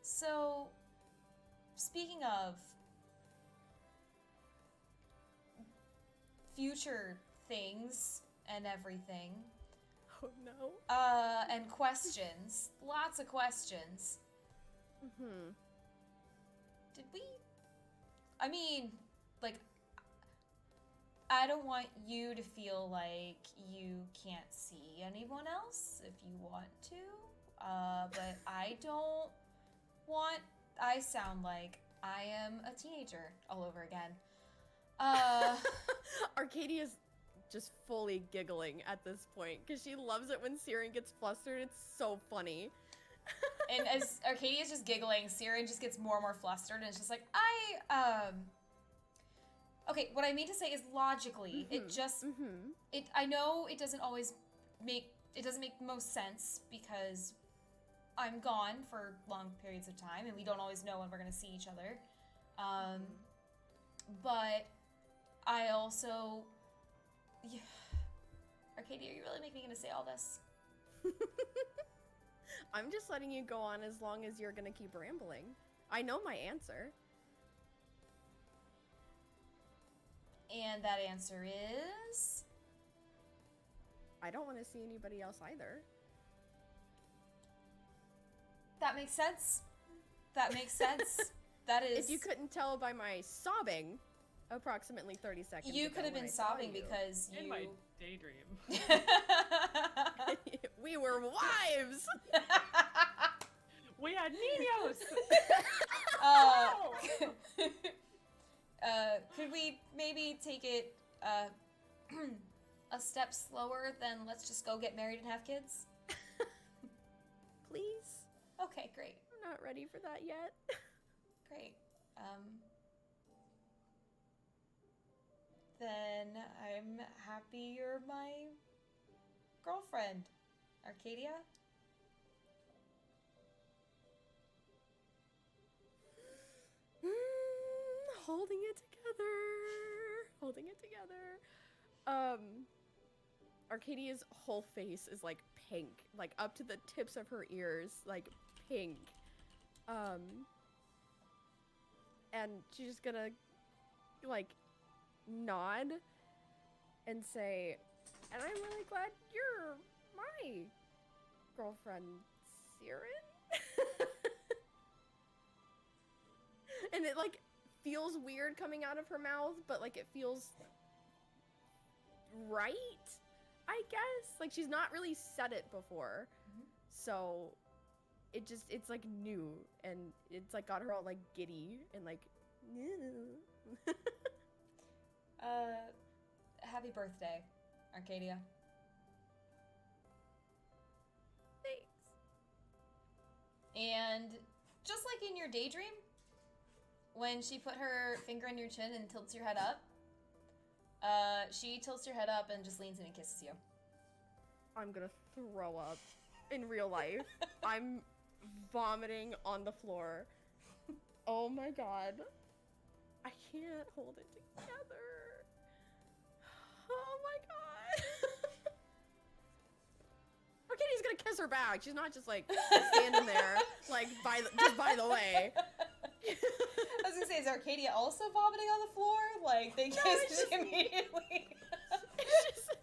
S1: so speaking of future things and everything,
S4: Oh no.
S1: and questions, lots of questions.
S4: Mm-hmm.
S1: Did we? I mean, like, I don't want you to feel like you can't see anyone else if you want to. But I don't want. I sound like I am a teenager all over again.
S4: Arcadia's just fully giggling at this point because she loves it when Siren gets flustered. It's so funny.
S1: And as Arcadia's just giggling, Siren just gets more and more flustered, and it's just like, okay, what I mean to say is logically, it just, I know it doesn't always make the most sense because I'm gone for long periods of time, and we don't always know when we're going to see each other. But I also... Yeah. Arcadia, you really make me going to say all this.
S4: I'm just letting you go on as long as you're going to keep rambling. I know my answer.
S1: And that answer is...
S4: I don't want to see anybody else either.
S1: That makes sense. That makes sense. That is...
S4: If you couldn't tell by my sobbing approximately 30 seconds
S1: You
S4: ago
S1: could have
S4: when
S1: been
S4: I saw
S1: sobbing
S4: you.
S1: because you...
S2: In my daydream.
S4: We were wives!
S2: We had niños!
S1: Could we maybe take it a step slower than let's just go get married and have kids?
S4: Please?
S1: Okay, great.
S4: I'm not ready for that yet.
S1: Great. Then I'm happy you're my girlfriend, Arcadia.
S4: Holding it together. Holding it together. Arcadia's whole face is like pink, like up to the tips of her ears, like pink. And she's just gonna like nod and say, and I'm really glad you're my girlfriend, Siren. And it like feels weird coming out of her mouth, but like it feels right, I guess. Like she's not really said it before. So it's like new, and it's like got her all like giddy and like
S1: Happy birthday, Arcadia.
S4: Thanks.
S1: And just like in your daydream, when she put her finger on your chin and tilts your head up, she tilts your head up and just leans in and kisses you.
S4: I'm gonna throw up in real life. I'm vomiting on the floor. Oh my god. I can't hold it together. Oh my god. Arcadia's gonna kiss her back. She's not just like standing there, like just by the way.
S1: I was gonna say, is Arcadia also vomiting on the floor? Like, they kissed immediately.
S4: It's just...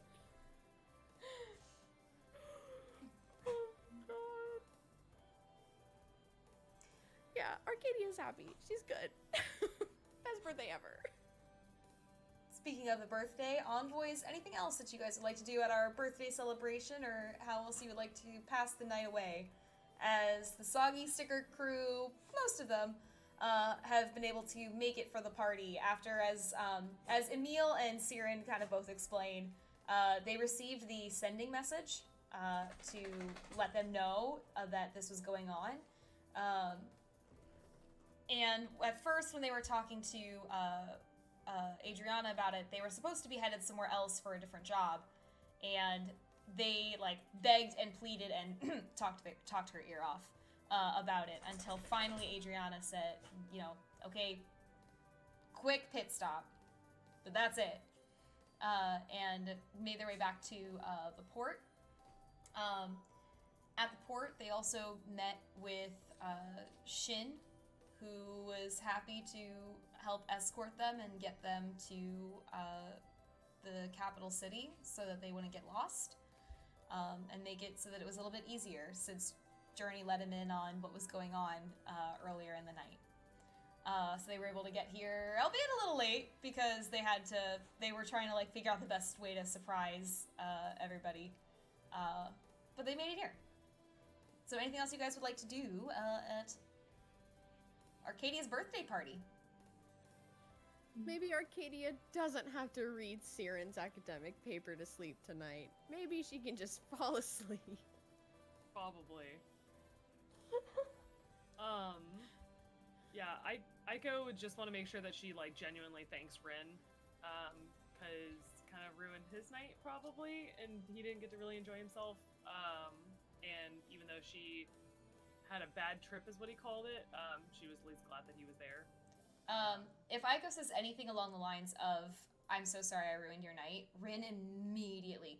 S4: Oh god. Yeah, Arcadia's happy. She's good. Best birthday ever.
S1: Speaking of the birthday, Envoys, anything else that you guys would like to do at our birthday celebration, or how else you would like to pass the night away? As the Soggy Sticker crew, most of them, have been able to make it for the party after, as Emil and Siren kind of both explained, they received the sending message to let them know that this was going on. And at first, when they were talking to Adriana about it, they were supposed to be headed somewhere else for a different job, and they like begged and pleaded and talked her ear off about it until finally Adriana said, you know, okay, quick pit stop, but that's it, and made their way back to the port. At the port, they also met with Shin, who was happy to help escort them and get them to the capital city so that they wouldn't get lost, and make it so that it was a little bit easier since Journey let him in on what was going on earlier in the night. So they were able to get here, albeit a little late, because they were trying to like figure out the best way to surprise everybody. But they made it here. So anything else you guys would like to do at Arcadia's birthday party?
S4: Maybe Arcadia doesn't have to read Siren's academic paper to sleep tonight. Maybe she can just fall asleep.
S2: Probably. Yeah, Aiko would just want to make sure that she like genuinely thanks Rin, because kind of ruined his night probably, and he didn't get to really enjoy himself. And even though she had a bad trip, is what he called it, she was at least glad that he was there.
S1: If Aiko says anything along the lines of, I'm so sorry I ruined your night, Rin immediately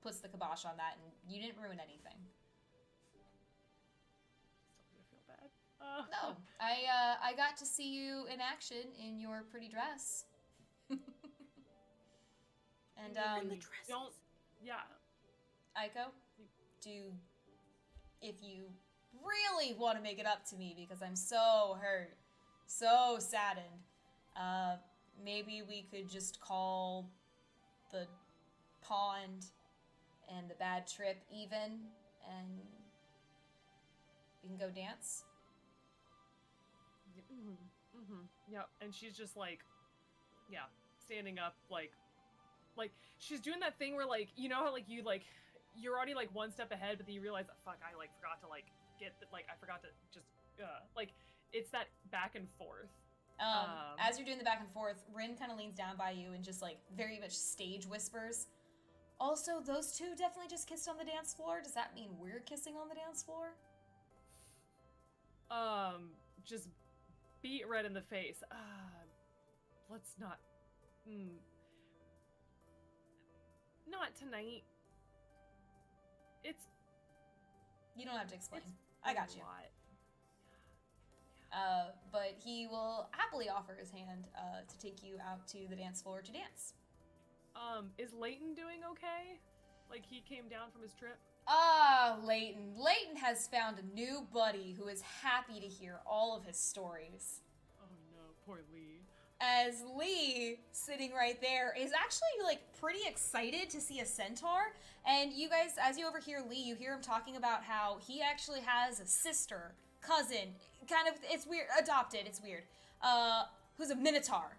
S1: puts the kibosh on that, and you didn't ruin anything.
S2: Still gonna feel bad.
S1: No, I got to see you in action in your pretty dress. And,
S3: In the dresses.
S2: Don't, yeah.
S1: Aiko, if you really want to make it up to me, because I'm so hurt, so saddened, maybe we could just call the pond and the bad trip even, and we can go dance.
S2: Yeah, and she's just like, yeah, standing up, like she's doing that thing where like, you know how like you're already like one step ahead, but then you realize that fuck, I like forgot to like get the, like I forgot to just like it's that back and forth.
S1: As you're doing the back and forth, Rin kind of leans down by you and just like very much stage whispers. Also, those two definitely just kissed on the dance floor. Does that mean we're kissing on the dance floor?
S2: Just beat red in the face. Let's not. Not tonight.
S1: You don't have to explain. I got you.
S2: Lot.
S1: But he will happily offer his hand to take you out to the dance floor to dance.
S2: Is Leighton doing okay? Like he came down from his trip?
S1: Leighton. Leighton has found a new buddy who is happy to hear all of his stories.
S2: Oh no, poor Lee.
S1: As Lee, sitting right there, is actually, like, pretty excited to see a centaur. And you guys, as you overhear Lee, you hear him talking about how he actually has a sister, cousin, kind of, it's weird, adopted, it's weird, who's a minotaur.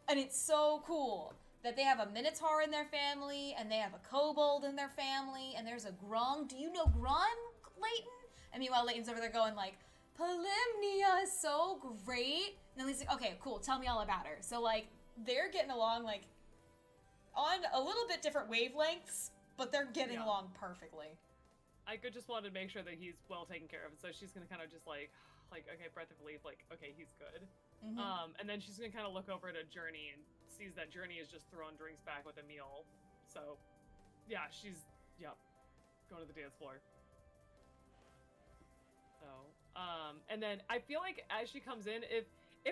S1: And it's so cool that they have a minotaur in their family, and they have a kobold in their family, and there's a grung. Do you know grung, Leighton? And meanwhile, Leighton's over there going, like, Polymnia is so great. And then Lee's like, okay, cool, tell me all about her. So, like, they're getting along, like, on a little bit different wavelengths, but they're getting along perfectly.
S2: Aiko just wanted to make sure that he's well taken care of, so she's gonna kind of just like, okay, breath of relief, like, okay, he's good.
S1: Mm-hmm.
S2: And then she's gonna kind of look over at Journey and sees that Journey is just throwing drinks back with a meal. So, yeah, she's, going to the dance floor. So, and then I feel like as she comes in, if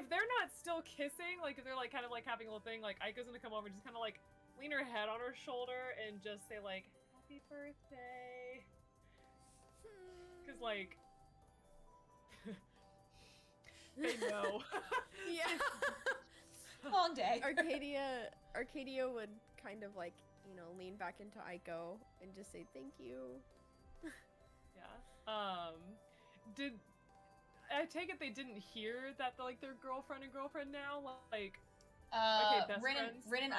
S2: they're not still kissing, like if they're like kind of like having a little thing, like Aiko's gonna come over and just kind of like lean her head on her shoulder and just say like, happy birthday. Cause like, they know.
S4: Yeah.
S1: Long day.
S4: Arcadia would kind of like, lean back into Aiko and just say thank you.
S2: Yeah. Did I take it they didn't hear that like they're girlfriend and girlfriend now? Like, okay, best friends.
S1: Rin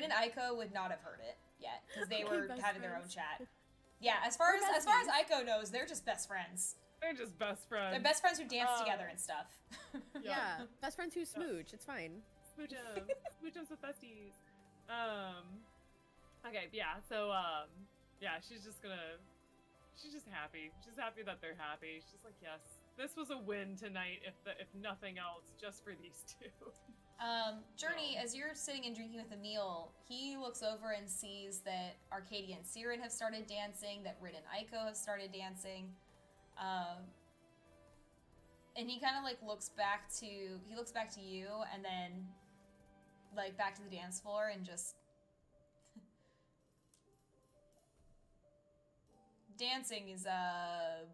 S1: and Aiko would not have heard it yet because they were
S4: best
S1: having their own
S4: friends.
S1: chat. Yeah, as far as Aiko knows, they're just best friends.
S2: They're just best friends.
S1: They're best friends who dance together and stuff.
S4: Yeah, best friends who smooch. It's fine.
S2: Smoochums. Smoochums with besties. Okay, yeah, so, yeah, she's just happy. She's happy that they're happy. She's like, yes, this was a win tonight, if nothing else, just for these two.
S1: Journey, as you're sitting and drinking with Emil, he looks over and sees that Arcadia and Siren have started dancing, that Rin and Aiko have started dancing. And he kind of like looks back to you and then like back to the dance floor and just dancing is that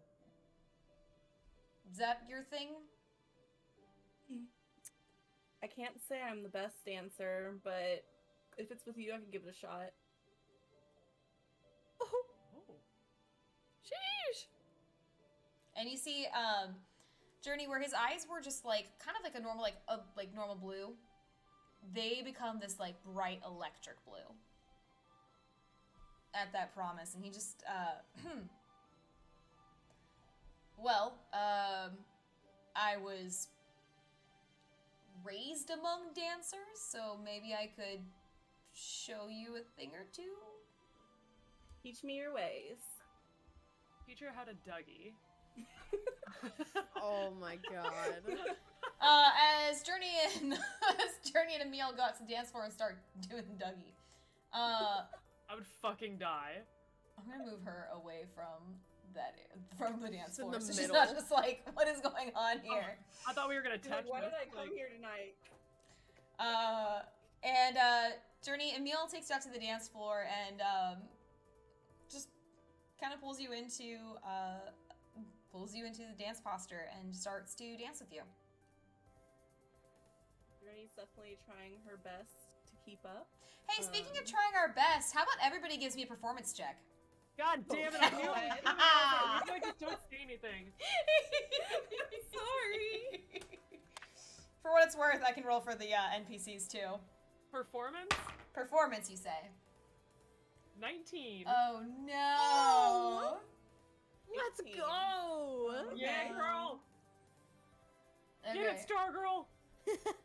S1: your thing?
S3: I can't say I'm the best dancer, but if it's with you, I can give it a shot.
S4: Sheesh.
S1: And you see, Journey, where his eyes were just like kind of like a normal like normal blue, they become this like bright electric blue at that promise, and he just well, I was raised among dancers, so maybe I could show you a thing or two.
S3: Teach me your ways.
S2: Teach her how to Dougie.
S4: Oh my god.
S1: As Journey and Emil got to the dance floor and start doing Dougie,
S2: I would fucking die.
S1: I'm gonna move her away from the dance
S4: It's in
S1: floor,
S4: the
S1: so she's
S4: middle.
S1: not just like, what is going on here?
S2: I thought we were gonna
S3: You're
S2: touch
S3: like, why
S2: this,
S3: did I come
S2: like-
S3: here tonight?
S1: And Journey, Emil takes you out to the dance floor and just kind of pulls you into the dance posture and starts to dance with you.
S3: Journey's definitely trying her best to keep up.
S1: Hey, speaking of trying our best, how about everybody gives me a performance check?
S2: God damn it! I knew it. You just don't say anything.
S1: Sorry. For what it's worth, I can roll for the NPCs too.
S2: Performance?
S1: Performance, you say?
S2: 19.
S1: Oh no!
S4: Oh! Let's
S3: 18.
S4: go!
S2: Yeah, girl.
S1: Okay.
S2: Get it, Star Girl.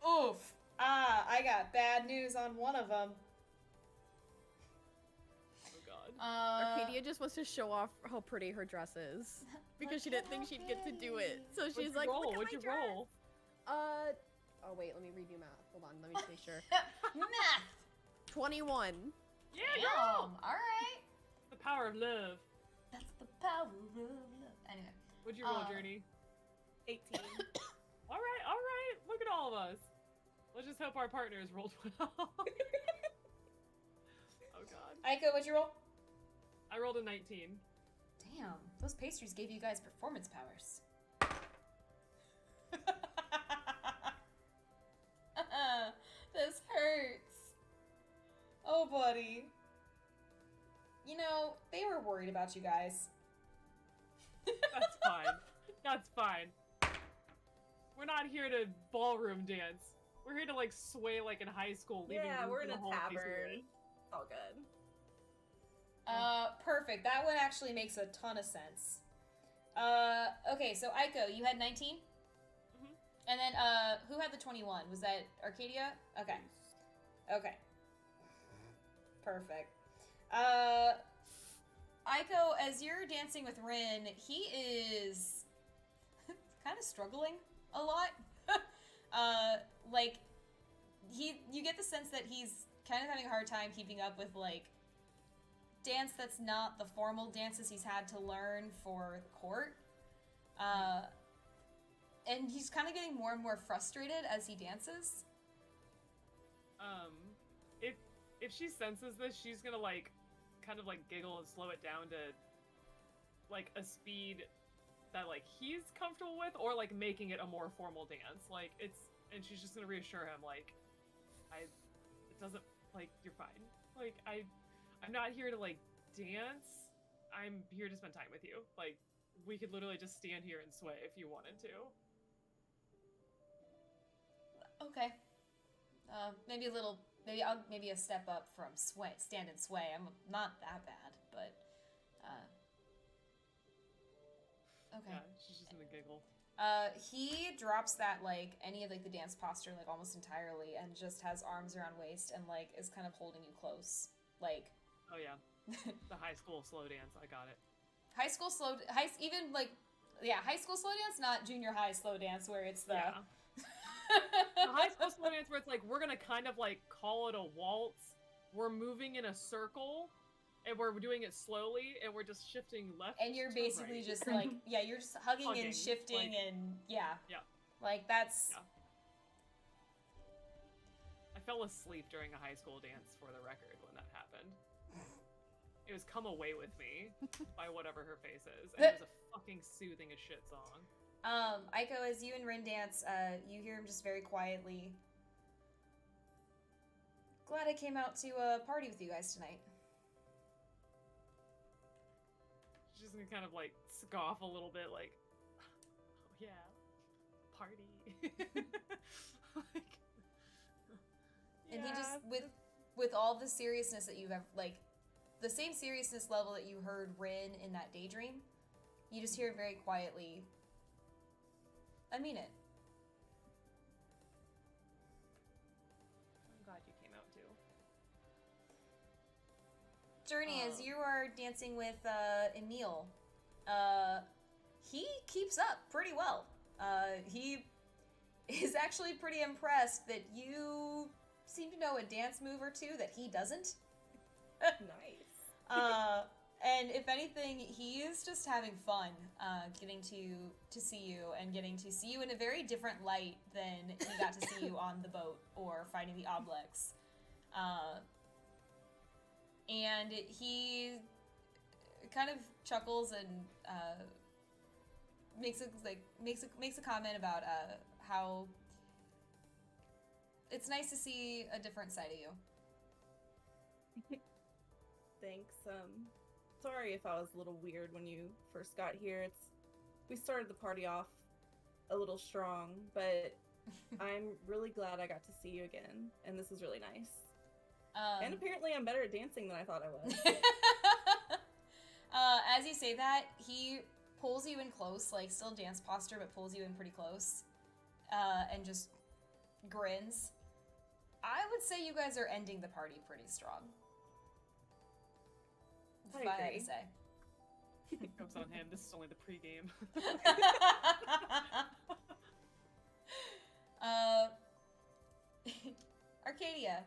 S1: Oof. I got bad news on one of them.
S2: Oh god.
S4: Arcadia just wants to show off how pretty her dress is. Because she didn't think she'd get to do it. So
S2: What'd
S4: she's
S2: you
S4: like,
S2: roll?
S4: look at
S2: What'd
S4: my
S2: you
S4: dress.
S2: roll?
S4: Oh wait, let me redo math. Hold on, let me make sure.
S1: Math.
S4: 21.
S2: Yeah,
S1: Damn.
S2: girl.
S1: All right.
S2: The power of love.
S1: That's the power of love. Anyway.
S2: What'd you roll, Journey?
S3: 18.
S2: All right. Look at all of us. Let's just hope our partners rolled well. Oh god.
S1: Aiko, what'd you roll?
S2: I rolled a 19.
S1: Damn, those pastries gave you guys performance powers. This hurts. Oh, buddy. You know, they were worried about you guys.
S2: That's fine. That's fine. We're not here to ballroom dance. We're here to like sway like in high school, leaving
S3: Yeah,
S2: room
S3: we're
S2: for
S3: in
S2: the
S3: a
S2: whole face of
S3: tavern.
S2: it.
S3: All good.
S1: Perfect. That one actually makes a ton of sense. Okay, so Aiko, you had 19?
S2: Mhm.
S1: And then, who had the 21? Was that Arcadia? Okay. Okay. Perfect. Aiko, as you're dancing with Rin, he is kind of struggling a lot. Like, you get the sense that he's kind of having a hard time keeping up with, like, dance that's not the formal dances he's had to learn for the court. And he's kind of getting more and more frustrated as he dances.
S2: If she senses this, she's gonna like kind of like giggle and slow it down to like a speed that like he's comfortable with, or like making it a more formal dance. Like and she's just gonna reassure him like it doesn't, like, you're fine. Like I'm not here to like dance. I'm here to spend time with you. Like we could literally just stand here and sway if you wanted to.
S1: Okay. Maybe a step up from stand and sway. I'm not that bad, but okay.
S2: Yeah, she's just gonna giggle.
S1: He drops that, like, any of, like, the dance posture, like, almost entirely, and just has arms around waist and, like, is kind of holding you close. Like,
S2: Oh yeah, the high school slow dance. I got it.
S1: high school slow dance, not junior high slow dance where it's the...
S2: Yeah. The high school slow dance where it's like we're gonna kind of like call it a waltz. We're moving in a circle, and we're doing it slowly, and we're just shifting left.
S1: And you're
S2: to
S1: basically
S2: right.
S1: just, like, yeah, you're just hugging
S2: Hugging,
S1: and shifting
S2: like-
S1: and, yeah.
S2: Yeah.
S1: Like, that's...
S2: Yeah. I fell asleep during a high school dance, for the record, when that happened. It was "Come Away With Me" by whatever her face is, and it was a fucking soothing as shit song.
S1: Aiko, as you and Rin dance, you hear him just very quietly. Glad I came out to party with you guys tonight.
S2: She's just gonna kind of like scoff a little bit, like, oh yeah. party. Like,
S1: And he just
S3: Yeah.
S1: with all the seriousness that you have, like the same seriousness level that you heard Rin in that daydream, you just hear it very quietly. I mean it.
S2: I'm glad you came out too.
S1: Journey, as
S3: Um,
S1: you are dancing with Emil, he keeps up pretty well. He is actually pretty impressed that you seem to know a dance move or two that he doesn't.
S3: Nice.
S1: And if anything, he is just having fun getting to see you and getting to see you in a very different light than he got to see you on the boat or fighting the Oblex. And he kind of chuckles and makes a comment about how it's nice to see a different side of you.
S3: Thanks. Sorry if I was a little weird when you first got here. We started the party off a little strong, but I'm really glad I got to see you again, and this is really nice. And apparently I'm better at dancing than I thought I was.
S1: As you say that, he pulls you in close, like still dance posture, but pulls you in pretty close, and just grins. I would say you guys are ending the party pretty strong. That's what I had to
S3: agree.
S1: say.
S2: Joke's on him. This is only the pregame.
S1: Arcadia,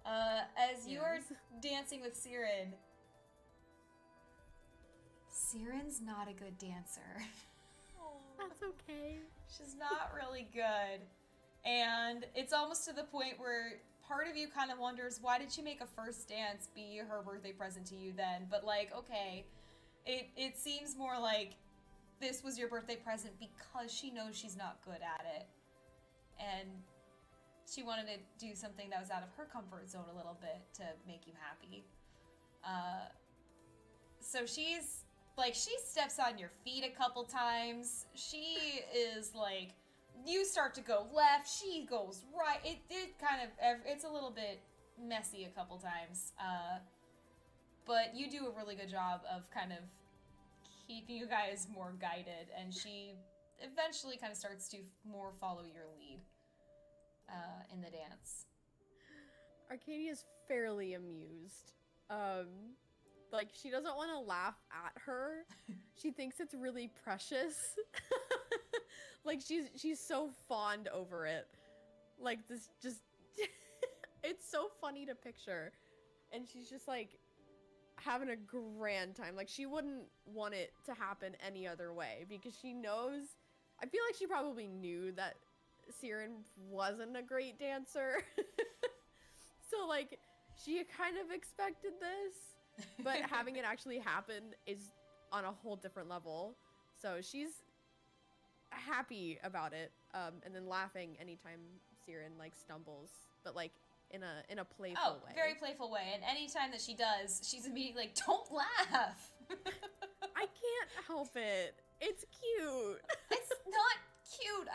S1: as you are
S4: Yes.
S1: dancing with Siren, Siren's not a good dancer.
S4: That's okay.
S1: She's not really good. And it's almost to the point where part of you kind of wonders, why did she make a first dance be her birthday present to you then? But like, okay, it seems more like this was your birthday present because she knows she's not good at it. And she wanted to do something that was out of her comfort zone a little bit to make you happy. So she's like, she steps on your feet a couple times. She is like, you start to go left, she goes right. It kind of, it's a little bit messy a couple times. But you do a really good job of kind of keeping you guys more guided, and she eventually kind of starts to more follow your lead in the dance.
S4: Arcadia's fairly amused. Like, she doesn't want to laugh at her. She thinks it's really precious. Like, she's so fond over it. Like, this just... it's so funny to picture. And she's just, like, having a grand time. Like, she wouldn't want it to happen any other way, because she knows... I feel like she probably knew that Siren wasn't a great dancer. So, like, she kind of expected this, but having it actually happen is on a whole different level. So she's happy about it, and then laughing anytime Siren, like, stumbles, but, like, in a playful way.
S1: Very playful way. And anytime that she does, she's immediately like, don't laugh!
S4: I can't help it. It's cute.
S1: It's not cute.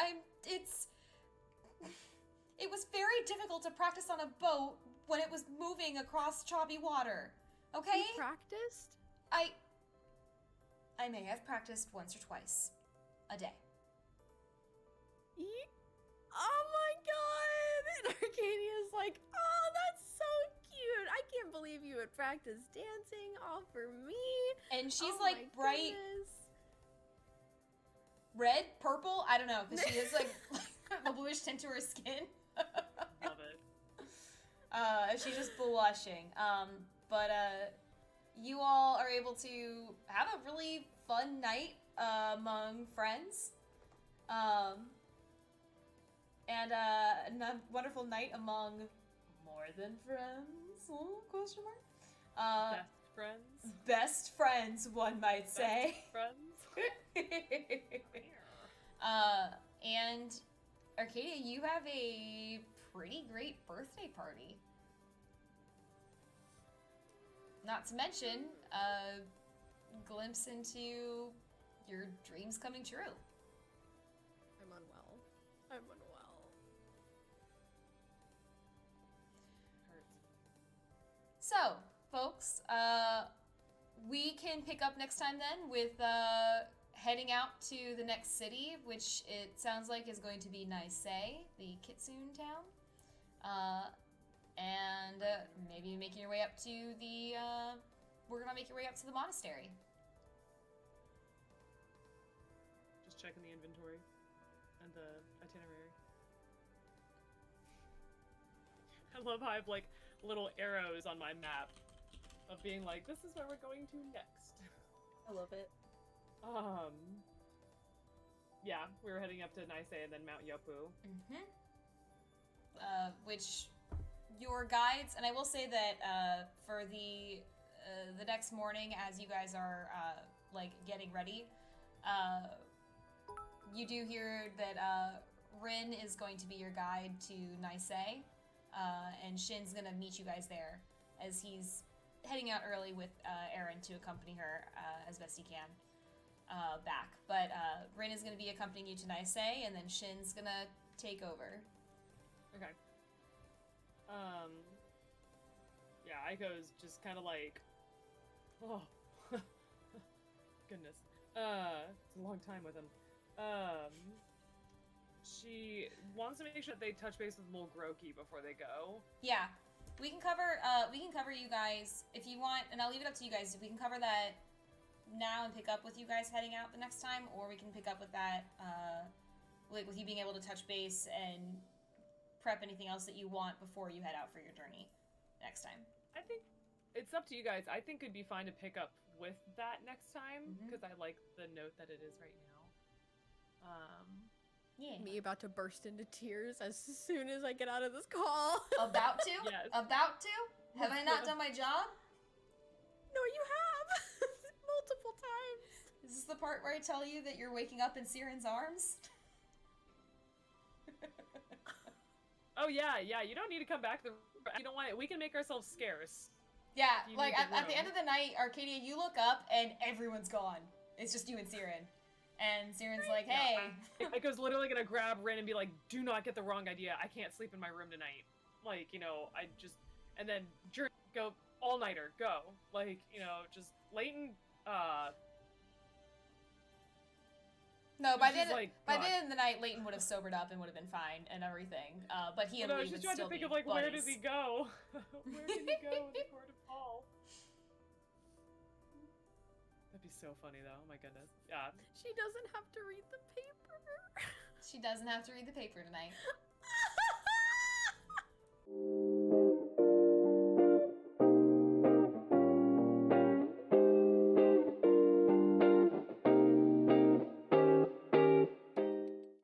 S1: It was very difficult to practice on a boat when it was moving across choppy water. Okay?
S4: You practiced?
S1: I may have practiced once or twice a day.
S4: Oh my god! And Arcadia's like, oh, that's so cute. I can't believe you would practice dancing all for me.
S1: And she's
S4: Oh
S1: like
S4: my
S1: bright
S4: goodness.
S1: red, purple, I don't know, because she has like a bluish tint to her skin.
S2: Love it.
S1: She's just blushing. But you all are able to have a really fun night among friends. And a wonderful night among more than friends? Oh, question mark?
S2: Best friends.
S1: Best friends, one might say.
S2: Best friends.
S1: And Arcadia, you have a pretty great birthday party. Not to mention a glimpse into your dreams coming true.
S4: I'm unwell. I'm unwell.
S2: Hurts.
S1: So, folks, we can pick up next time then with heading out to the next city, which it sounds like is going to be Nisei, the Kitsune town. And maybe making your way up to the, we're gonna make your way up to the monastery.
S2: Just checking the inventory and the itinerary. I love how I have like little arrows on my map of being like, this is where we're going to next.
S3: I love it.
S2: Yeah, we were heading up to Nisei and then Mount Yopu.
S1: Mm-hmm. Which your guides, and I will say that for the next morning, as you guys are like getting ready, you do hear that Rin is going to be your guide to Nisei, and Shin's gonna meet you guys there as he's heading out early with Aaron to accompany her as best he can back. But Rin is gonna be accompanying you to Nisei, and then Shin's gonna take over.
S2: Okay. Yeah, Aiko's just kind of like, oh, goodness. It's a long time with him. She wants to make sure that they touch base with Lil Groki before they go.
S1: Yeah, we can cover you guys if you want, and I'll leave it up to you guys. If we can cover that now and pick up with you guys heading out the next time, or we can pick up with that, like with you being able to touch base and prep anything else that you want before you head out for your journey next time.
S2: I think it's up to you guys. I think it'd be fine to pick up with that next time because I like the note that it is right now.
S1: Yeah.
S4: Me about to burst into tears as soon as I get out of this call.
S1: About to?
S2: Yes.
S1: About to? Have I not done my job?
S4: No, you have. Multiple times.
S1: Is this the part where I tell you that you're waking up in Siren's arms?
S2: Oh yeah, you don't need to come back. You know what? We can make ourselves scarce.
S1: Yeah,
S2: You
S1: like
S2: need the
S1: at the
S2: room.
S1: end of the night, Arcadia, you look up and everyone's gone. It's just you and Siren. And Siren's like, hey.
S2: Aiko's literally gonna grab Rin and be like, do not get the wrong idea. I can't sleep in my room tonight. Like, you know, I just, and then go all-nighter, go. Like, you know, just Leighton,
S1: No, by the
S2: She's
S1: end,
S2: like,
S1: by the
S2: God.
S1: end of the night, Leighton would have sobered up and would have been fine and everything. But he and
S2: I
S1: Lee
S2: was
S1: would
S2: just trying
S1: still
S2: to think
S1: be
S2: of like, where
S1: buddies.
S2: does he go? Where did he go in the Court of Paul? That'd be so funny though, oh my goodness. Yeah.
S4: She doesn't have to read the paper.
S1: She doesn't have to read the paper tonight.